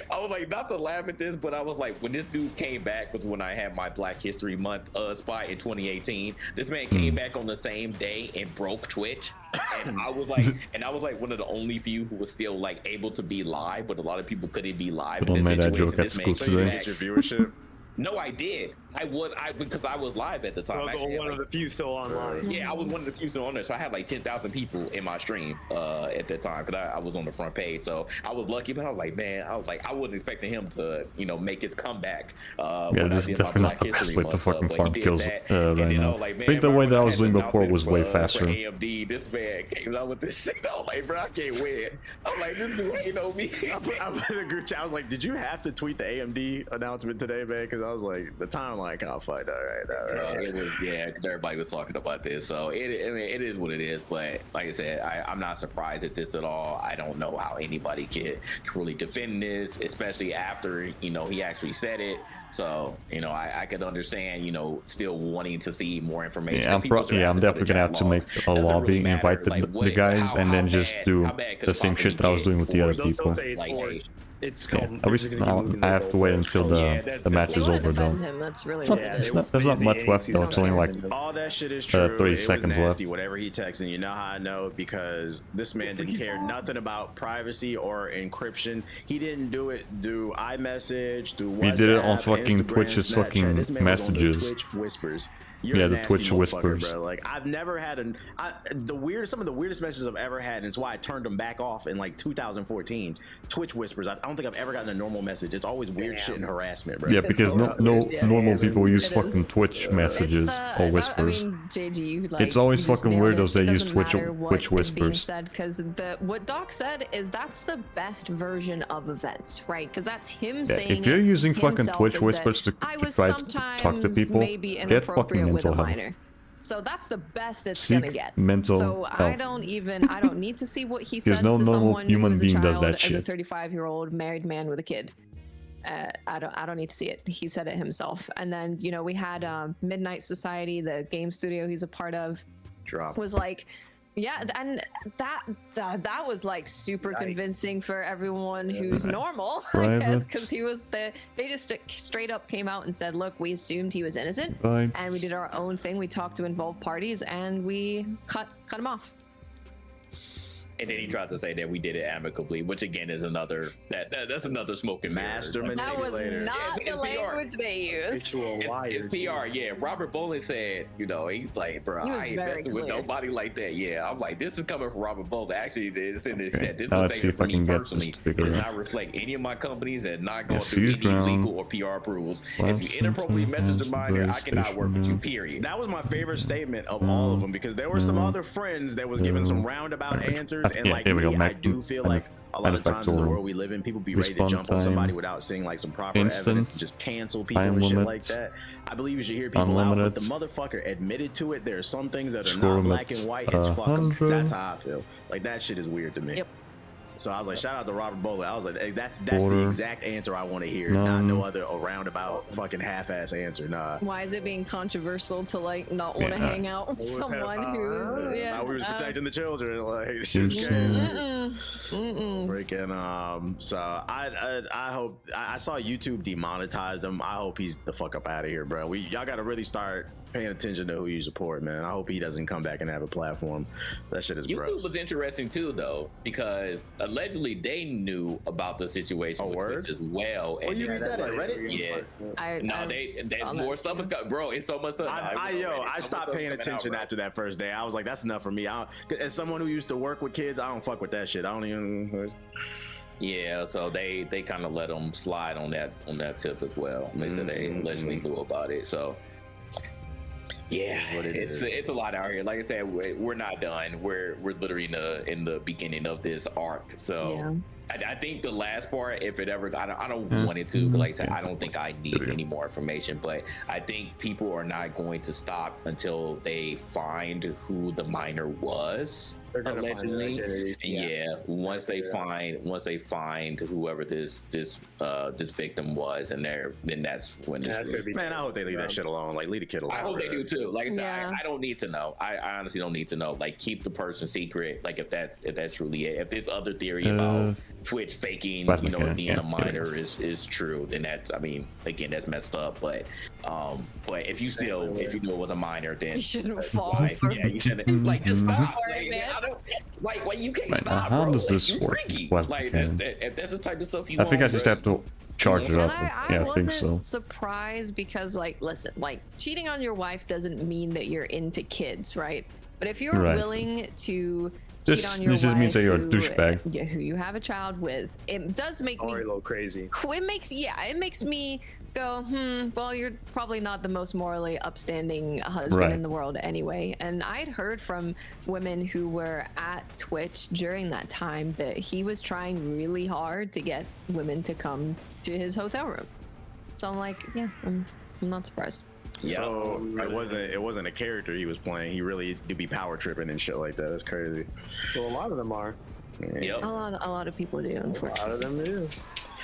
I was like, not to laugh at this, but I was like, when this dude came back was when I had my Black History Month spot in 2018. This man came back on the same day and broke Twitch, and I was like one of the only few who was still like able to be live, but a lot of people couldn't be live. People in this made that situation. joke at This man school came today. back- Get your viewership. No, I did. Because I was live at the time. Actually, one like, of the few still online. yeah, I was one of the few still on there, so I had like 10,000 people in my stream at that time because I was on the front page. So I was lucky, but I was like, man, I wasn't expecting him to, make his comeback. Yeah, when I this is did my definitely not Black the best History way to Month, fucking but he farm did kills that. right And then now. was like, I think the man, way that I was had doing this before was way announcement faster. for AMD. This man came out with this shit. I was like, bro, I can't win. I'm like, this dude ain't know me. I put in a group chat. I was like, did you have to tweet the AMD announcement today, man? Because I was like, the timeline kind of fucked. All right. It was, yeah, because everybody was talking about this. So it is what it is. But like I said, I'm not surprised at this at all. I don't know how anybody could truly defend this, especially after he actually said it. So I could understand still wanting to see more information. Yeah, I'm definitely gonna have to make a lobby, invite the guys, and then just do the same shit that I was doing with the other people. They'll say it's Like, hey, forged. It's Yeah, called. at least now I have to wait until the match They is want to over defend though. him. That's really Yeah, what it they is. want- There's not much left though. It's only like All that shit is true. 30 It was seconds nasty, left. whatever he texted. You know how I know? Because this man didn't care nothing about privacy or encryption. He didn't do it through iMessage, through WhatsApp. He did it on fucking Instagram, Twitch's Snapchat. fucking This man was on the messages. Twitch whispers. You're Yeah, a the nasty Twitch motherfucker, whispers. Bro. Like I've never had some of the weirdest messages I've ever had, and it's why I turned them back off in like 2014. Twitch whispers. I don't think I've ever gotten a normal message. It's always weird shit and harassment, bro. yeah, because no normal people use fucking Twitch messages or I whispers. mean, JG, you, like, It's always you just fucking nailed weirdos it. that It use doesn't Twitch matter what Twitch is being whispers. said, because what Doc said is that's the best version of events, right? Because that's him Yeah, saying. if you're it using fucking himself Twitch is that whispers to I was try to talk to sometimes people, maybe get fucking inappropriate with a mental health. minor. So that's the best it's Seek gonna get. mental So I health. don't need to see what he Because said no to normal someone human who was being a does child that as shit. a 35-year-old married man with a kid. I don't need to see it. He said it himself. And then, you know, we had Midnight Society, the game studio he's a part of, Drop. was like, yeah, and that was like super convincing for everyone who's normal, I guess, because he was they just straight up came out and said, look, we assumed he was innocent, Right. and we did our own thing. We talked to involved parties, and we cut him off. And then he tried to say that we did it amicably, which again is another that's another smoke and mirrors. Master That was manipulator. not It's the PR. language they used. It's PR, yeah. Robert Bowling said, you know, he's like, bro, He was I ain't very messing with clear. nobody like that. Yeah, I'm like, this is coming from Robert Bowling. Actually, it's in this chat. This Now is let's see a if I statement can for me get this personally. figured Does out. not reflect any of my companies and not going Yes, through he's any ground. legal or PR approvals. Last If you inappropriately sentence message a has minor, I raised cannot work with you, station period. That was my favorite statement of all of them, because there were some other friends that was giving some roundabout answers, and Yeah, like here we go. me, I do feel like a lot of times in the manufacturer, world we live in, people be ready to respawn jump on somebody time, without seeing like some proper instant, evidence and just cancel people time and shit limit, like that. I believe you should hear people out, unlimited, but the motherfucker admitted to it. There are some things that are score not limit, black and white. It's fuck 'em. 100. That's how I feel. Like that shit is weird to me. Yep. So I was like, shout out to Robert Bowler. I was like, hey, that's the Quarter. exact answer I want to hear, No. not no other roundabout fucking half-ass answer. Nah. Why is it being controversial to like not want to Yeah. hang out with someone who's Now we was protecting the children. Like shit's Shit's crazy. Freaking so I hope I saw YouTube demonetize him. I hope he's the fuck up out of here, bro. Y'all got to really start paying attention to who you support, man. I hope he doesn't come back and have a platform. That shit is YouTube gross. was interesting too, though, because allegedly they knew about the situation with word? Twitch as well. Where And you read that at Reddit? Yeah. No, they on more that, stuff is coming, bro. It's so much stuff. I stopped paying attention after that first day. I was like, that's enough for me. As someone who used to work with kids, I don't fuck with that shit. I don't even. Yeah, so they kind of let them slide on that tip as well. They said they allegedly knew about it. So yeah, it's a lot out here. Like I said, we're not done. We're literally in the beginning of this arc. So. Yeah. I think the last part, if it ever, I don't want it to, because like I said, I don't think I need any more information, but I think people are not going to stop until they find who the minor was, allegedly. Yeah, once they find whoever this victim was, and then that's when Man, I hope they leave that shit alone. Like, leave the kid alone. I hope they do too. Like I said, Yeah. I don't need to know. I honestly don't need to know. Like, keep the person secret. Like, if that's truly it. If this other theory about Twitch faking, Plasma you know, cannon, being yeah, a minor is true, then that's, I mean, again, that's messed up. But if you do it with a minor, then You shouldn't fall like, for yeah, you shouldn't. Like, just stop. Right, Like, man. I don't, like, well, you can't Right, stop, how bro. does Like, this you work? freaky. Plasma Like, cannon. if that's the type of stuff you I think I want, just bro. have to charge it And up. I Yeah, I wasn't think so. surprised because, like, listen, like, cheating on your wife doesn't mean that you're into kids, right? But if you're Right. willing to This- cheat on your this just wife, means that you're a douchebag. who you have a child with, it does make me. Or a little crazy. It makes me go, well, you're probably not the most morally upstanding husband Right. in the world anyway. And I'd heard from women who were at Twitch during that time that he was trying really hard to get women to come to his hotel room. So I'm like, yeah, I'm not surprised. Yeah. So it wasn't a character he was playing. He really do be power tripping and shit like that. That's crazy. Well, a lot of them are. Yep. A lot of people do, A lot of unfortunately. them do.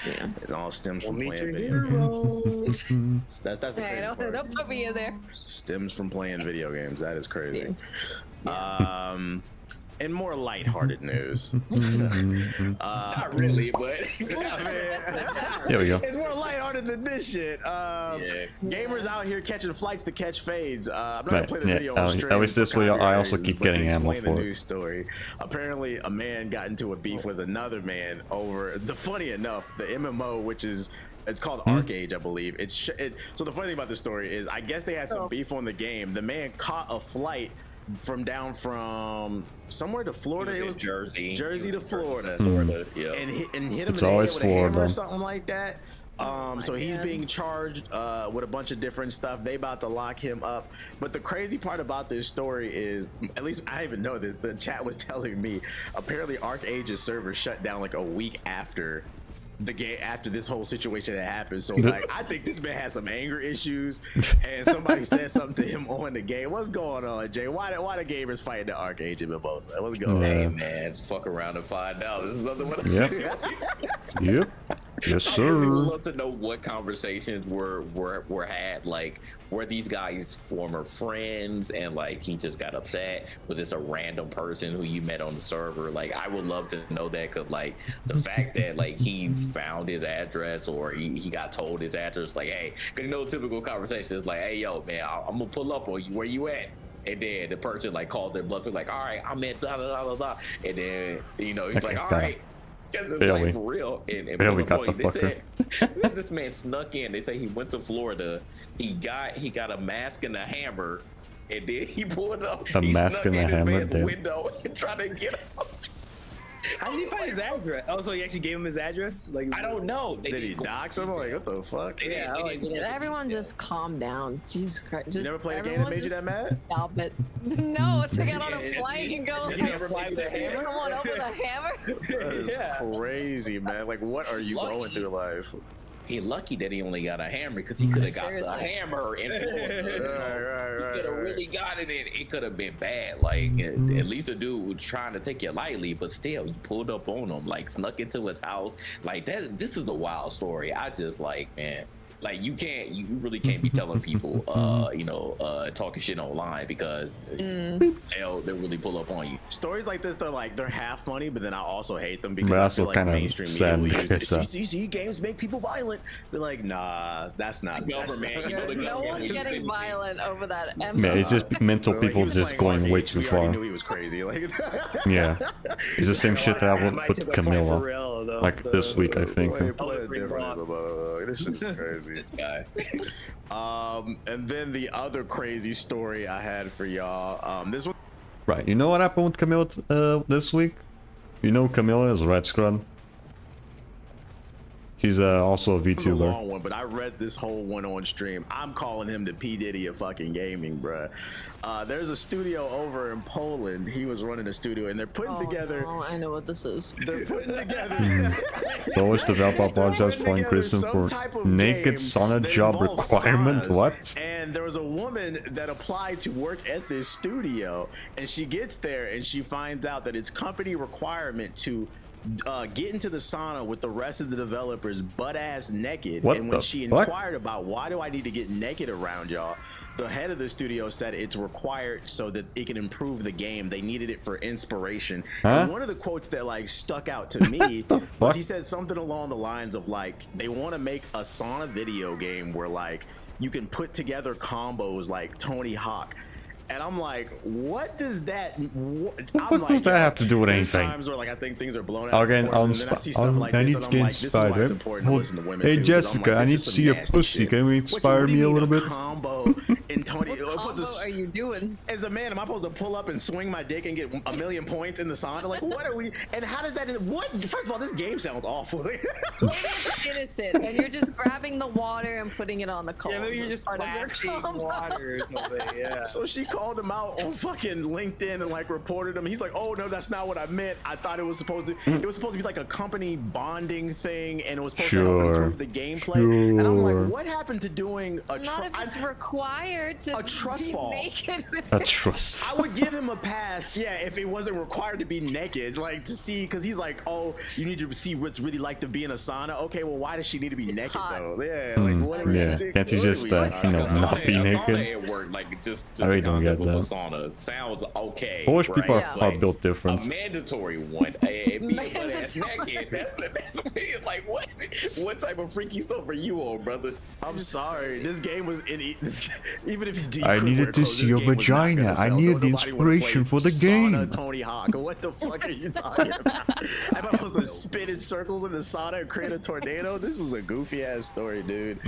Yeah. It all stems from We'll meet playing your video games. heroes. That's the Hey, crazy part. don't put me in there. Stems from playing video games. That is crazy. In more lighthearted news. Not really, but There we go. It's more lighthearted than this shit. Gamers out here catching flights to catch fades. I'm not gonna play the video on stream. At least this way, I also keep getting ammo the for news it. story. Apparently, a man got into a beef with another man over the. Funny enough, the MMO, which is. It's called Arcade, I believe. So the funny thing about this story is, I guess they had some beef on the game. The man caught a flight down from somewhere to Florida. It was Jersey to Florida, yeah. and hit him in It's the head always with a hammer or Florida. something like that. So he's being charged with a bunch of different stuff. They about to lock him up. But the crazy part about this story is, at least I even know this, the chat was telling me, apparently ArcAge's server shut down like a week after the game, after this whole situation had happened. So like, I think this man had some anger issues, and somebody said something to him on the game. What's going on, Jay? Why the gamers fighting the ArcAge MMOs, man? What's going on? Hey man, fuck around and find out. This is another one of those Yep. situations. Yep. Yes, I sir. would love to know what conversations were had. Like, were these guys former friends and like he just got upset? Was this a random person who you met on the server? Like, I would love to know that, because like the fact that like he found his address, or he got told his address, like, hey, because you know, typical conversation is like, hey yo man, I'm gonna pull up on you, where you at? And then the person like called their bluff, like, all right, I'm at blah blah blah blah, and then he's like, all right. Like, for real, and Barely got the they said this man snuck in. They say he went to Florida. He got a mask and a hammer, and then he pulled up. A mask and a hammer, the damn. window and tried to get him. How did he find his address? Oh, so he actually gave him his address? Like, I don't know. Did he dox him? Like, what the fuck? Yeah, Everyone just calm down. Jesus Christ. Just, You never played a game that made you that mad? Stop it. No, to get on a flight and go. You never played with a hammer? Someone up with a hammer? That is crazy, man. Like, what are you going through life? He lucky that he only got a hammer, because he could have got the Seriously. hammer in Florida. Right. He could have really got it in. It could have been bad. Like, at least a dude was trying to take you lightly, but still, you pulled up on him, like snuck into his house. Like, this is a wild story. I just like, man, like, you really can't be telling people, talking shit online, because they'll really pull up on you. Stories like this, they're half funny, but then I also hate them because But I also feel like kinda mainstream sad media will because, use CCC games make people violent. They're like, nah, that's not. Government. No one's getting violent over that. Yeah, it's just mental Like, he people was just playing going way RDH, too we already far. knew he was crazy. Like, Yeah. It's the same shit that I would might put take to a fight for Camilla. real, though. Like this week, I think. play it different. This shit is crazy. This guy. And then the other crazy story I had for y'all. This one. Right, you know what happened with Camilla this week? You know Camilla is Red Scrub. He's also a It was a VTuber. long one, but I read this whole one on stream. I'm calling him the P Diddy of fucking gaming, bruh. There's a studio over in Poland. He was running a studio, and they're putting together. Oh, I know what this is. They're putting together. Polish developer apologized for increasing for naked sauna job requirement. What? And there was a woman that applied to work at this studio, and she gets there and she finds out that it's company requirement to get into the sauna with the rest of the developers butt ass naked. What and when the she fuck? inquired about why do I need to get naked around y'all, the head of the studio said it's required so that it can improve the game. They needed it for inspiration. Huh? And one of the quotes that like stuck out to me The was fuck? he said something along the lines of like, they want to make a sauna video game where like you can put together combos like Tony Hawk. And I'm like, what does that? What does that have to do with there's anything? Times where like I think things are blown out. Again, of proportion, and then I see stuff like I this, need and to I'm get like, this is why it's inspired. important to listen to women Hey too, 'cause I'm Jessica, like, I this need is to some see your nasty pussy. shit. Can you What inspire do me you a mean little bit? Combo in Tony. What combo are you doing? As a man, am I supposed to pull up and swing my dick and get a million points in the sauna? Like, what are we? And how does that? What? First of all, this game sounds awful. It's innocent, and you're just grabbing the water and putting it on the cold. Yeah, maybe you're just Part of your splashing combo. water or something. Yeah. So she called him out on fucking LinkedIn and like reported him. He's like, "Oh no, that's not what I meant. I thought it was supposed to. It was supposed to be like a company bonding thing, and it was supposed to help Sure. improve the gameplay." And I'm Sure. like, "What happened to doing a?" Not if it's required. desire to A trust be fall. naked with A trust. I would give him a pass, yeah, if it wasn't required to be naked, like to see, because he's like, oh, you need to see what's really like to be in a sauna. Okay, well, why does she need to be naked hot. though? Yeah, like what? Yeah, can't you just not be naked? It worked like just I really don't get that. Sauna sounds okay. Polish people right? are built different. A mandatory one. That's naked. That's weird. Like what type of freaky stuff are you on, brother? I'm sorry, this game was even if you I could needed wear to clothes, see this your game was not vagina. gonna I sell. needed the Nobody wanna inspiration play for the sauna game. Tony Hawk, what the fuck are you talking about? I'm supposed to spin in circles in the sauna and create a tornado. This was a goofy ass story, dude.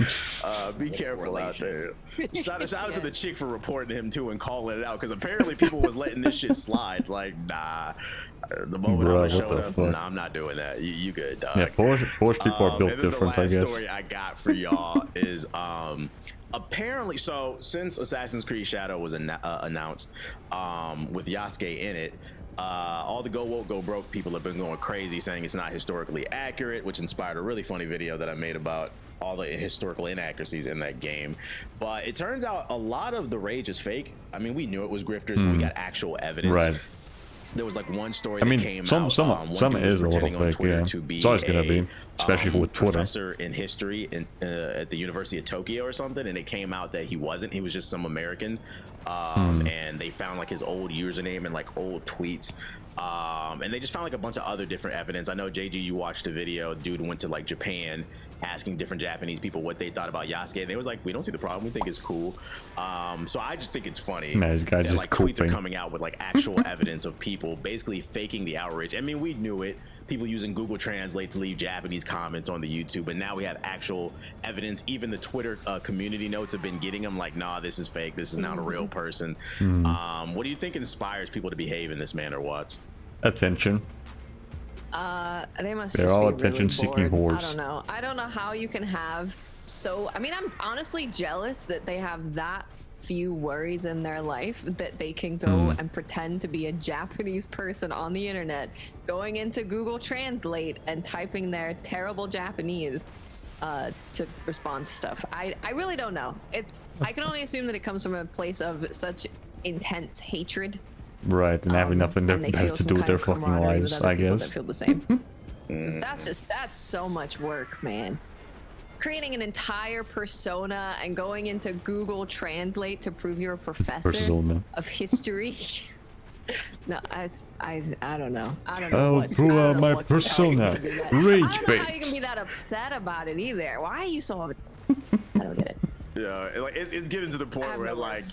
Be careful out there. Shout out to the chick for reporting him too and calling it out, because apparently people was letting this shit slide. Like, nah. The moment I was showing up, nah, I'm not doing that. You good, dog. Yeah, Polish people are built and then different, the I last guess. story I got for y'all is apparently, so since Assassin's Creed Shadow was announced with Yasuke in it, all the go woke go broke people have been going crazy saying it's not historically accurate, which inspired a really funny video that I made about all the historical inaccuracies in that game. But it turns out a lot of the rage is fake. I mean, we knew it was grifters, but we got actual evidence. Right. There was like one story I mean, that came some out. some is a little fake, yeah. To be It's always gonna be, especially with Twitter. Professor in history at the University of Tokyo or something, and it came out that he wasn't. He was just some American, and they found like his old username and like old tweets. And they just found like a bunch of other different evidence. I know JG, you watched the video. Dude went to like Japan, asking different Japanese people what they thought about Yasuke, and they was like, we don't see the problem, we think it's cool. So I just think it's funny that like tweets are coming out with like actual evidence of people basically faking the outrage. I mean, we knew it, people using Google Translate to leave Japanese comments on the YouTube, and now we have actual evidence. Even the Twitter community notes have been getting them like, nah, this is fake, this is not a real person. What do you think inspires people to behave in this manner, Watts? Attention. They must. They're just all be attention-seeking really whores. I don't know how you can have I mean, I'm honestly jealous that they have that few worries in their life that they can go and pretend to be a Japanese person on the internet, going into Google Translate and typing their terrible Japanese to respond to stuff. I really don't know. I can only assume that it comes from a place of such intense hatred. Right, and having nothing better to do with their fucking lives, I guess. That feel the same. That's so much work, man. Creating an entire persona and going into Google Translate to prove you're a professor of history. No, I don't know. I don't know. I'll prove out my persona. Rage I don't know how you bait. can be that upset about it either. Why are you so? I don't get it. Yeah, like it's getting to the point where like.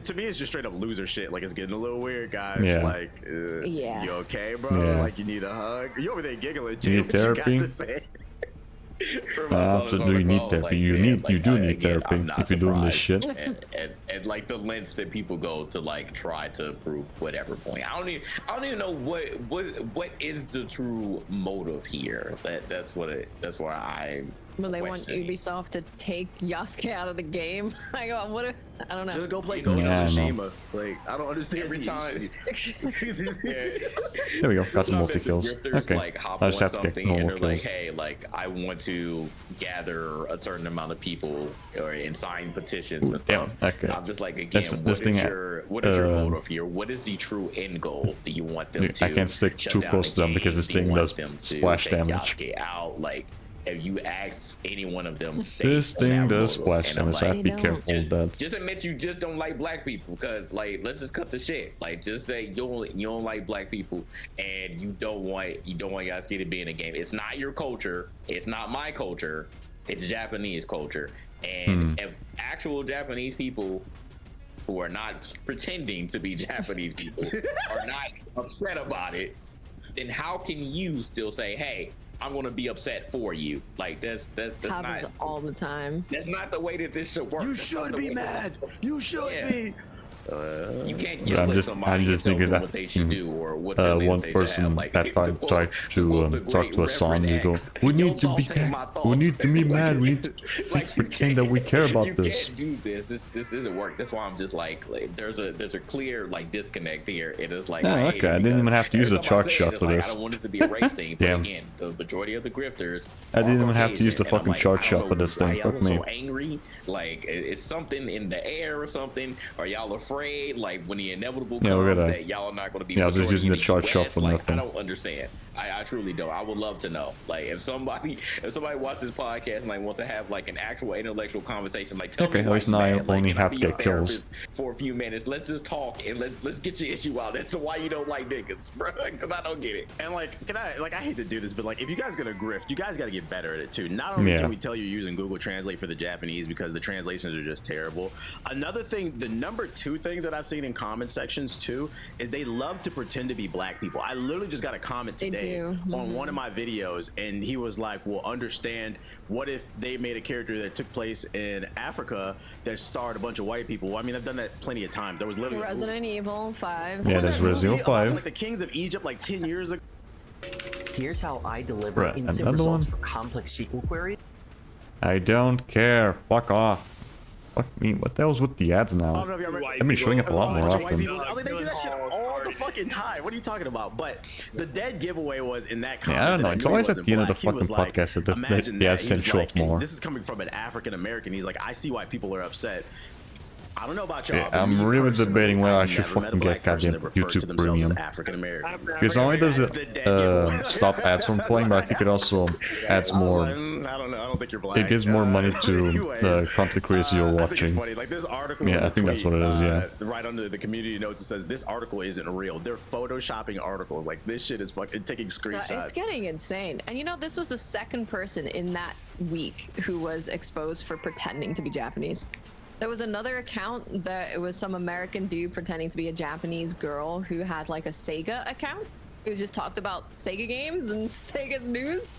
To me, it's just straight up loser shit. Like, it's getting a little weird, guys. Yeah. Like, yeah. You okay, bro? Yeah. Like, you need a hug? You over there giggling? You need therapy? You got to say? Absolutely, you need therapy. You do need therapy if you're doing this shit. And like the lengths that people go to like try to prove whatever point. I don't even know what is the true motive here. That's where I. Well, they want Ubisoft to take Yasuke out of the game. I don't know. Just go play Ghost of Tsushima. Like, I don't understand every time. There we go. Got some multi kills. Okay. Like hop I just on have to get something and normal they're kills. like, hey, like I want to gather a certain amount of people and sign petitions and stuff. Damn, okay. I'm just like, again, This what thing, is your motive here? What is the true end goal that you want them to? I can't stick shut too down close the to them because game? this Do you thing want does them to splash take damage. Yasuke out? Like, if you ask any one of them, This thing does splash and I'm damage. I have to be They careful with that. just admit you just don't like black people, because like let's just cut the shit. Like just say you don't like black people and you don't want Yasuke to be in a game. It's not your culture. It's not my culture. It's Japanese culture. And if actual Japanese people who are not pretending to be Japanese people are not upset about it, then how can you still say, hey, I'm gonna be upset for you? Like that's Happens not all the time. That's not the way that this should work. You That's not should the be way mad. You should be. You can't But I'm yell at just somebody and tell thinking them that what they should do or what one feelings they should person have. Like, that time quote- tried to quote the talk great to a son and go, Reverend X, we need to "Don't be take my mad. We thoughts." need to be mad. We need to Like, you pretend that we care about you this. can't do this. This isn't work. That's why I'm just like there's a clear like disconnect here. It is like Oh, I hate okay. it I didn't even because have to use every a time I chart say it, shot it's for like, this. I don't want this to be a race thing. But Damn. again, the majority of the grifters. I didn't are even have to use the Caucasian, and fucking I'm chart I shot don't for know this why thing. y'all Fuck are so me. angry. Like it's something in the air or something. Are y'all afraid? Like when the inevitable Yeah, comes, we're gonna- that y'all are not going to be. Yeah, I was just majority using in the chart US? shot for Like, nothing. I don't understand. I truly don't. I would love to know. Like if somebody watches this podcast and like wants to have like an actual intellectual conversation, like tell Okay, me at least why now you I mad. Like, only can I have be to your get kills. therapist for a few minutes? Let's just talk and let's get your issue out. That's why you don't like niggas, bro. Because I don't get it. And like, I hate to do this, but like, if you guys gonna grift, you guys got to get better at it too. Not only Yeah. can we tell you using Google Translate for the Japanese because the translations are just terrible. Another thing, the number 2 thing that I've seen in comment sections too, is they love to pretend to be black people. I literally just got a comment They today do. on one of my videos, and he was like, "Well, understand. What if they made a character that took place in Africa that starred a bunch of white people?" Well, I mean, I've done that plenty of times. There was literally Resident Evil 5. Yeah, What was there's that Resident movie Evil about, 5. like the Kings of Egypt, like 10 years ago. Here's how I deliver Right, instant another results one? for complex SQL queries. I don't care. Fuck off. Fuck me. What the hell's with the ads I now? don't know if you remember. I've been showing up a lot more Bunch of white often. people. I was like, they do that shit all the fucking time. What are you talking about? But the dead giveaway was in that comment. Yeah, I don't that know. I It's knew he always at wasn't the end of the black. He was fucking like, podcast that the imagine ads He tend was to show like, up more. This is coming from an African American. He's like, I see why people are upset. I don't know about y'all. Yeah, but I'm me really personally, debating whether I I've should never met a fucking black get person goddamn that refers to YouTube themselves as Premium. African American. Because not only does That's it the dead giveaway. stop ads from playing, but I think it also adds more. I don't know. I don't think you're black. It gives more money to anyways, the content creators you're I think watching. it's funny. Like this article. Yeah, in the I think that's tweet, what it is, yeah. Right under the community notes, it says this article isn't real. They're photoshopping articles. Like this shit is fucking taking It's screenshots. getting insane. And you know, this was the second person in that week who was exposed for pretending to be Japanese. There was another account that it was some American dude pretending to be a Japanese girl who had like a Sega account. Who just talked about Sega games and Sega news.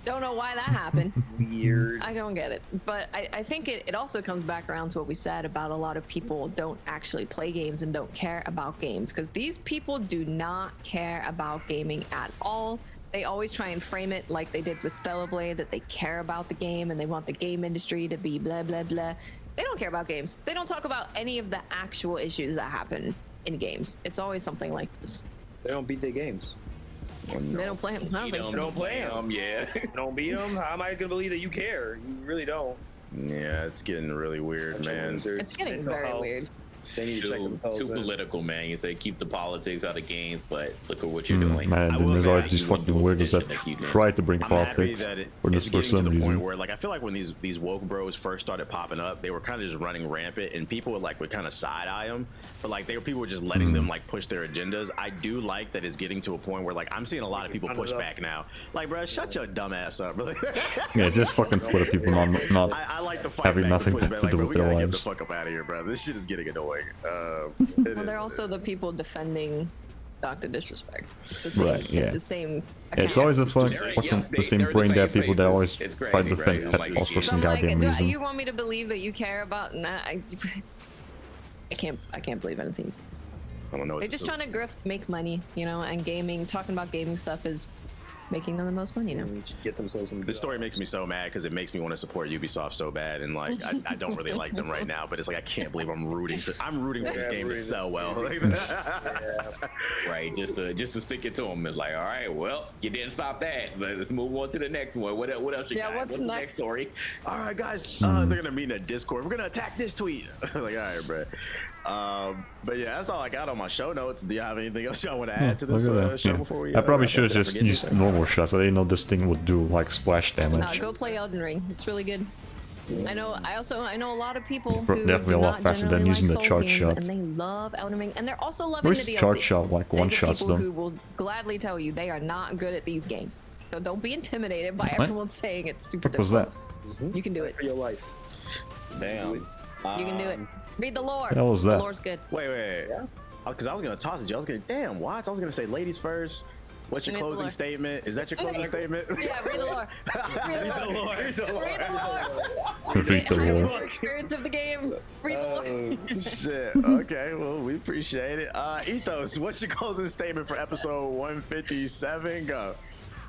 Don't know why that happened. Weird. I don't get it. But I think it also comes back around to what we said about a lot of people don't actually play games and don't care about games. Because these people do not care about gaming at all. They always try and frame it like they did with Stellar Blade, that they care about the game and they want the game industry to be blah, blah, blah. They don't care about games. They don't talk about any of the actual issues that happen in games. It's always something like this. They don't beat their games. They don't play them. I don't think don't play 'em. Yeah. Don't beat them. How am I gonna believe that you care? You really don't. Yeah, it's getting really weird, man. it's getting very weird. They need to check Too themselves in. political, man. You say keep the politics out of games, but look at what you're doing. Man, I then will there's say always I these you wouldn't fucking do a weirdos that petition if you did. try to bring I'm happy politics that for it's for getting to some the point reason. where, like, I feel like when these woke bros first started popping up, they were kind of just running rampant, and people would kind of side eye them, but like people were just letting them like push their agendas. I do like that it's getting to a point where like I'm seeing a lot of people push back now. Like, bro, shut your dumb ass up, bro. Yeah, it's just fucking Twitter people not I like the fight having back nothing and push to back. Like, do bro, with we their gotta get the lives. fuck up out of here, bro. This shit is getting annoying. Well, they're also the people defending Dr. Disrespect. It's the same, Right, yeah. It's the same. It's account. always the fun, They're- fucking yeah, the same they're the brain dead same people that faces. always It's try crazy, to right? defend It's at like all you for some So I'm like, goddamn reason. you want me to believe that you care about? Nah, I can't believe anything you say. I don't know. They're just trying to grift, make money, you know, and gaming, talking about gaming stuff is making them the most money now. Get themselves in. This story makes me so mad because it makes me want to support Ubisoft so bad, and like I don't really like them right now, but it's like I can't believe I'm rooting for this game to sell well. Like, Right, just to stick it to them. It's like, all right, well, you didn't stop that. Let's move on to the next one. What else you Yeah, got? what's the next? next story? all right, guys, they're gonna meet in a Discord. We're gonna attack this tweet. Like, all right, bro. But yeah, that's all I got on my show notes. Do you have anything else y'all want to add to this Look at that, show yeah. before we? I probably should have did I just forget used anything? normal shots. I didn't know this thing would do like splash damage. Go play Elden Ring. It's really good. I know a lot of people Bro, who definitely do a lot not faster than generally using like the Souls charge games, shot. and they love Elden Ring, and they're also loving Where's the DLC. charge shot like one These are shots people them? who will gladly tell you they are not good at these games. So don't be intimidated by What? everyone saying it's super What was that? difficult. You can do it. For your life. Damn. You can do it. Read the lore. What was The that? lore's good. Wait. Because I was gonna toss it. I was gonna watch. I was gonna say ladies first. What's your Read the closing lore. statement? Is that your closing statement? Yeah, read the lore. Read the lore. Read the lore. Read the lore. Read the Highlight lore. your experience of the game. Read the lore. Shit. Okay, well, we appreciate it. Ethos, what's your closing statement for episode 157? Go.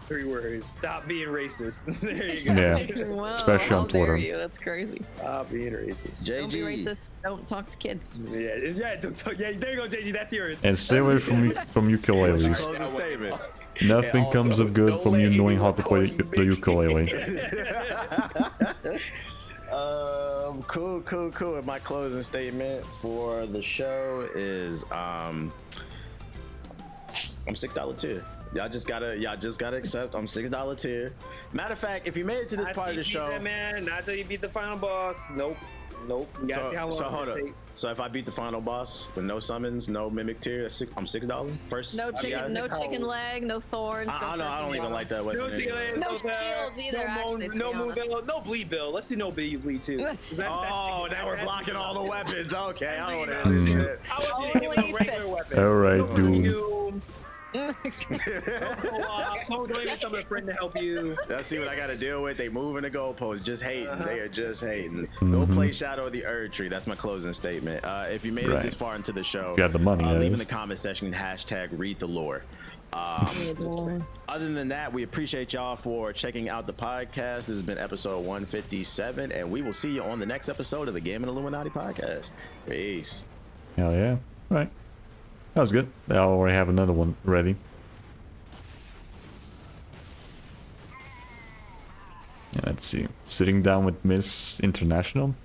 3 words. Stop being racist. There you go. Yeah. Wow, Especially on how dare Twitter. you? That's crazy. Stop being racist. Don't be JG. racist. Don't talk to kids. Yeah, don't talk, yeah. There you go, JG. That's yours. And stay away from ukuleles. Closing statement. Nothing And comes also, of good don't from let you knowing anyone how to call play you the bitch. ukulele. Cool. And my closing statement for the show is I'm $6 tier. Y'all just gotta accept I'm $6 tier. Matter of fact, if you made it to this part of the show, Man, not till you beat the final boss. Nope. You gotta see how long so it's hold gonna up. take. So if I beat the final boss with no summons, no mimic tier, I'm $6. First, No chicken, no yeah. chicken leg, no thorns. I don't even like that No weapon. anyway. shields, No shields either, actually, to be honest. no bleed bill. Let's see no bleed too. Oh, now we're blocking all the weapons. Okay, I don't want to Mm. do this shit. I want you to hit with a regular Holy weapon. Alright, dude. You- Don't even summon a friend to help you. Let's see what I gotta deal with. They moving the goalposts, just hating. They are just hating. Go Mhm. play Shadow of the Erd Tree. That's my closing statement. If you made it Right. this far into the show, If you had the money, that leave in is. the comment section hashtag read the lore. Other than that, we appreciate y'all for checking out the podcast. This has been episode 157, and we will see you on the next episode of the Game and Illuminati podcast. Peace. Hell yeah. Right. That was good. I already have another one ready. Yeah, let's see. Sitting down with Miss International.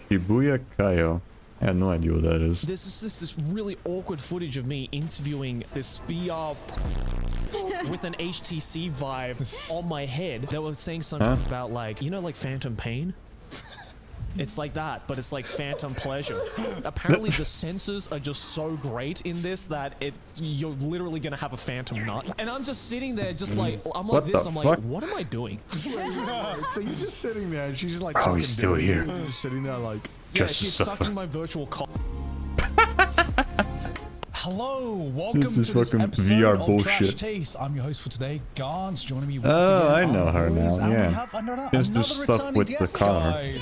Shibuya Kayo. I have no idea what that is. This is this really awkward footage of me interviewing this VR with an HTC vibe on my head. They were saying something about like, you know, like phantom pain? It's like that, but it's like phantom pleasure. Apparently the sensors are just so great in this that you're literally gonna have a phantom nut. And I'm just sitting there just like, I'm like What this, the I'm fuck? like, what am I doing? So you're just sitting there and she's like, Oh, he's still here. You're just sitting there like, Yeah, Just to she's suffer. sucking my virtual cock. hello, welcome This is to this fucking episode VR of bullshit. Trash Taste. I'm your host for today, Gans. Joining me once Oh, again I know are her boys, now, and yeah. we have another Just the stuff returning with the guest, car. guys.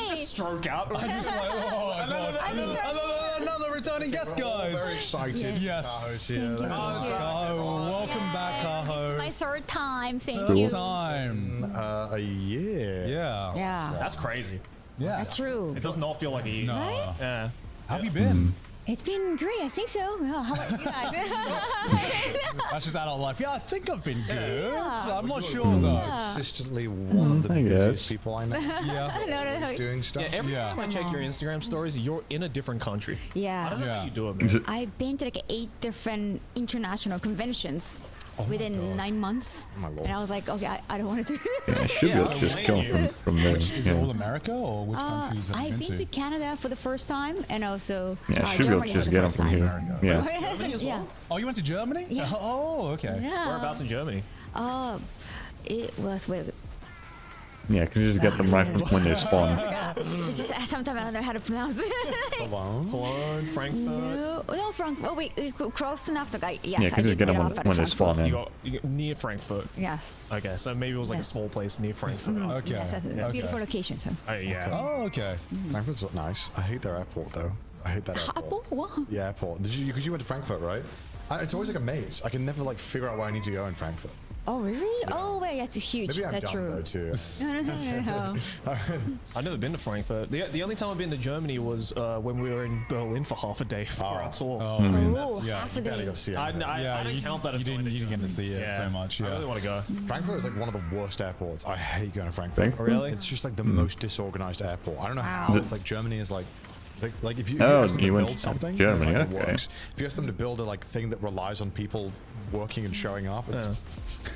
Just stroke out. I'm just like, oh my god. Another returning guest, guys. Very excited. Yes. Thank you. Oh, welcome back, Kaho. My third time. Thank Third you. time. A year. Yeah. Yeah. That's crazy. Yeah. That's true. It does not feel like a year. No. Yeah. How have you been? It's been great. I think so. Well, how about you guys? That's just adult life. Yeah, I think I've been good. Yeah. I'm not sure though. Consistently one of the I busiest guess. people I know Yeah. no. doing stuff. Yeah, every Yeah. time I check your Instagram stories, you're in a different country. I don't Yeah. know Yeah. how you do it, man. I've been to like 8 different international conventions within God. 9 months. my lord. And I was like, okay, I don't want to do Yeah, I should Yeah, be just so come when from there. Is it all Yeah, America or which countries have you I've been been to Canada for the first time and also yeah I should be able to Germany for just the get them first from time. here. Yeah. Germany as well? Oh, you went to Germany? Yes. Oh, okay. Yeah. Whereabouts in Germany? It was with. Yeah, can you just get them right when they spawn? It's just sometimes I don't know how to pronounce it. Cologne, Frankfurt. No, Frank. Oh wait, close enough to guy. Yes, Yeah, I can you did just get them off at when they Frankfurt. spawn in? You got near Frankfurt. Yes. Okay, so maybe it was like a Yeah. small place near Frankfurt. Okay. Yes, that's a Okay. beautiful location. So. Oh yeah. Oh, okay. Frankfurt's not nice. I hate their airport though. I hate that airport. Apple? What? Yeah, airport. Because you went to Frankfurt, right? It's always like a maze. I can never like figure out where I need to go in Frankfurt. Oh really? Oh wait, that's huge. Maybe I'm That's dumb true. though too. No. I've never been to Frankfurt. The only time I've been to Germany was when we were in Berlin for half a day for our tour. Oh, man, Oh, that's, yeah. half a Gotta day. go see it. I Yeah, don't you- count that as you going didn't- to you didn't get to Germany. see it so much, yeah. I really want to go. Frankfurt is like one of the worst airports. I hate going to Frankfurt. Frankfurt? Really? It's just like the most disorganized airport. I don't know how. Wow. It's like Germany is like if you Oh, ask them you to went build to something, it's Germany, like it okay. works. If you ask them to build a like thing that relies on people working and showing up, it's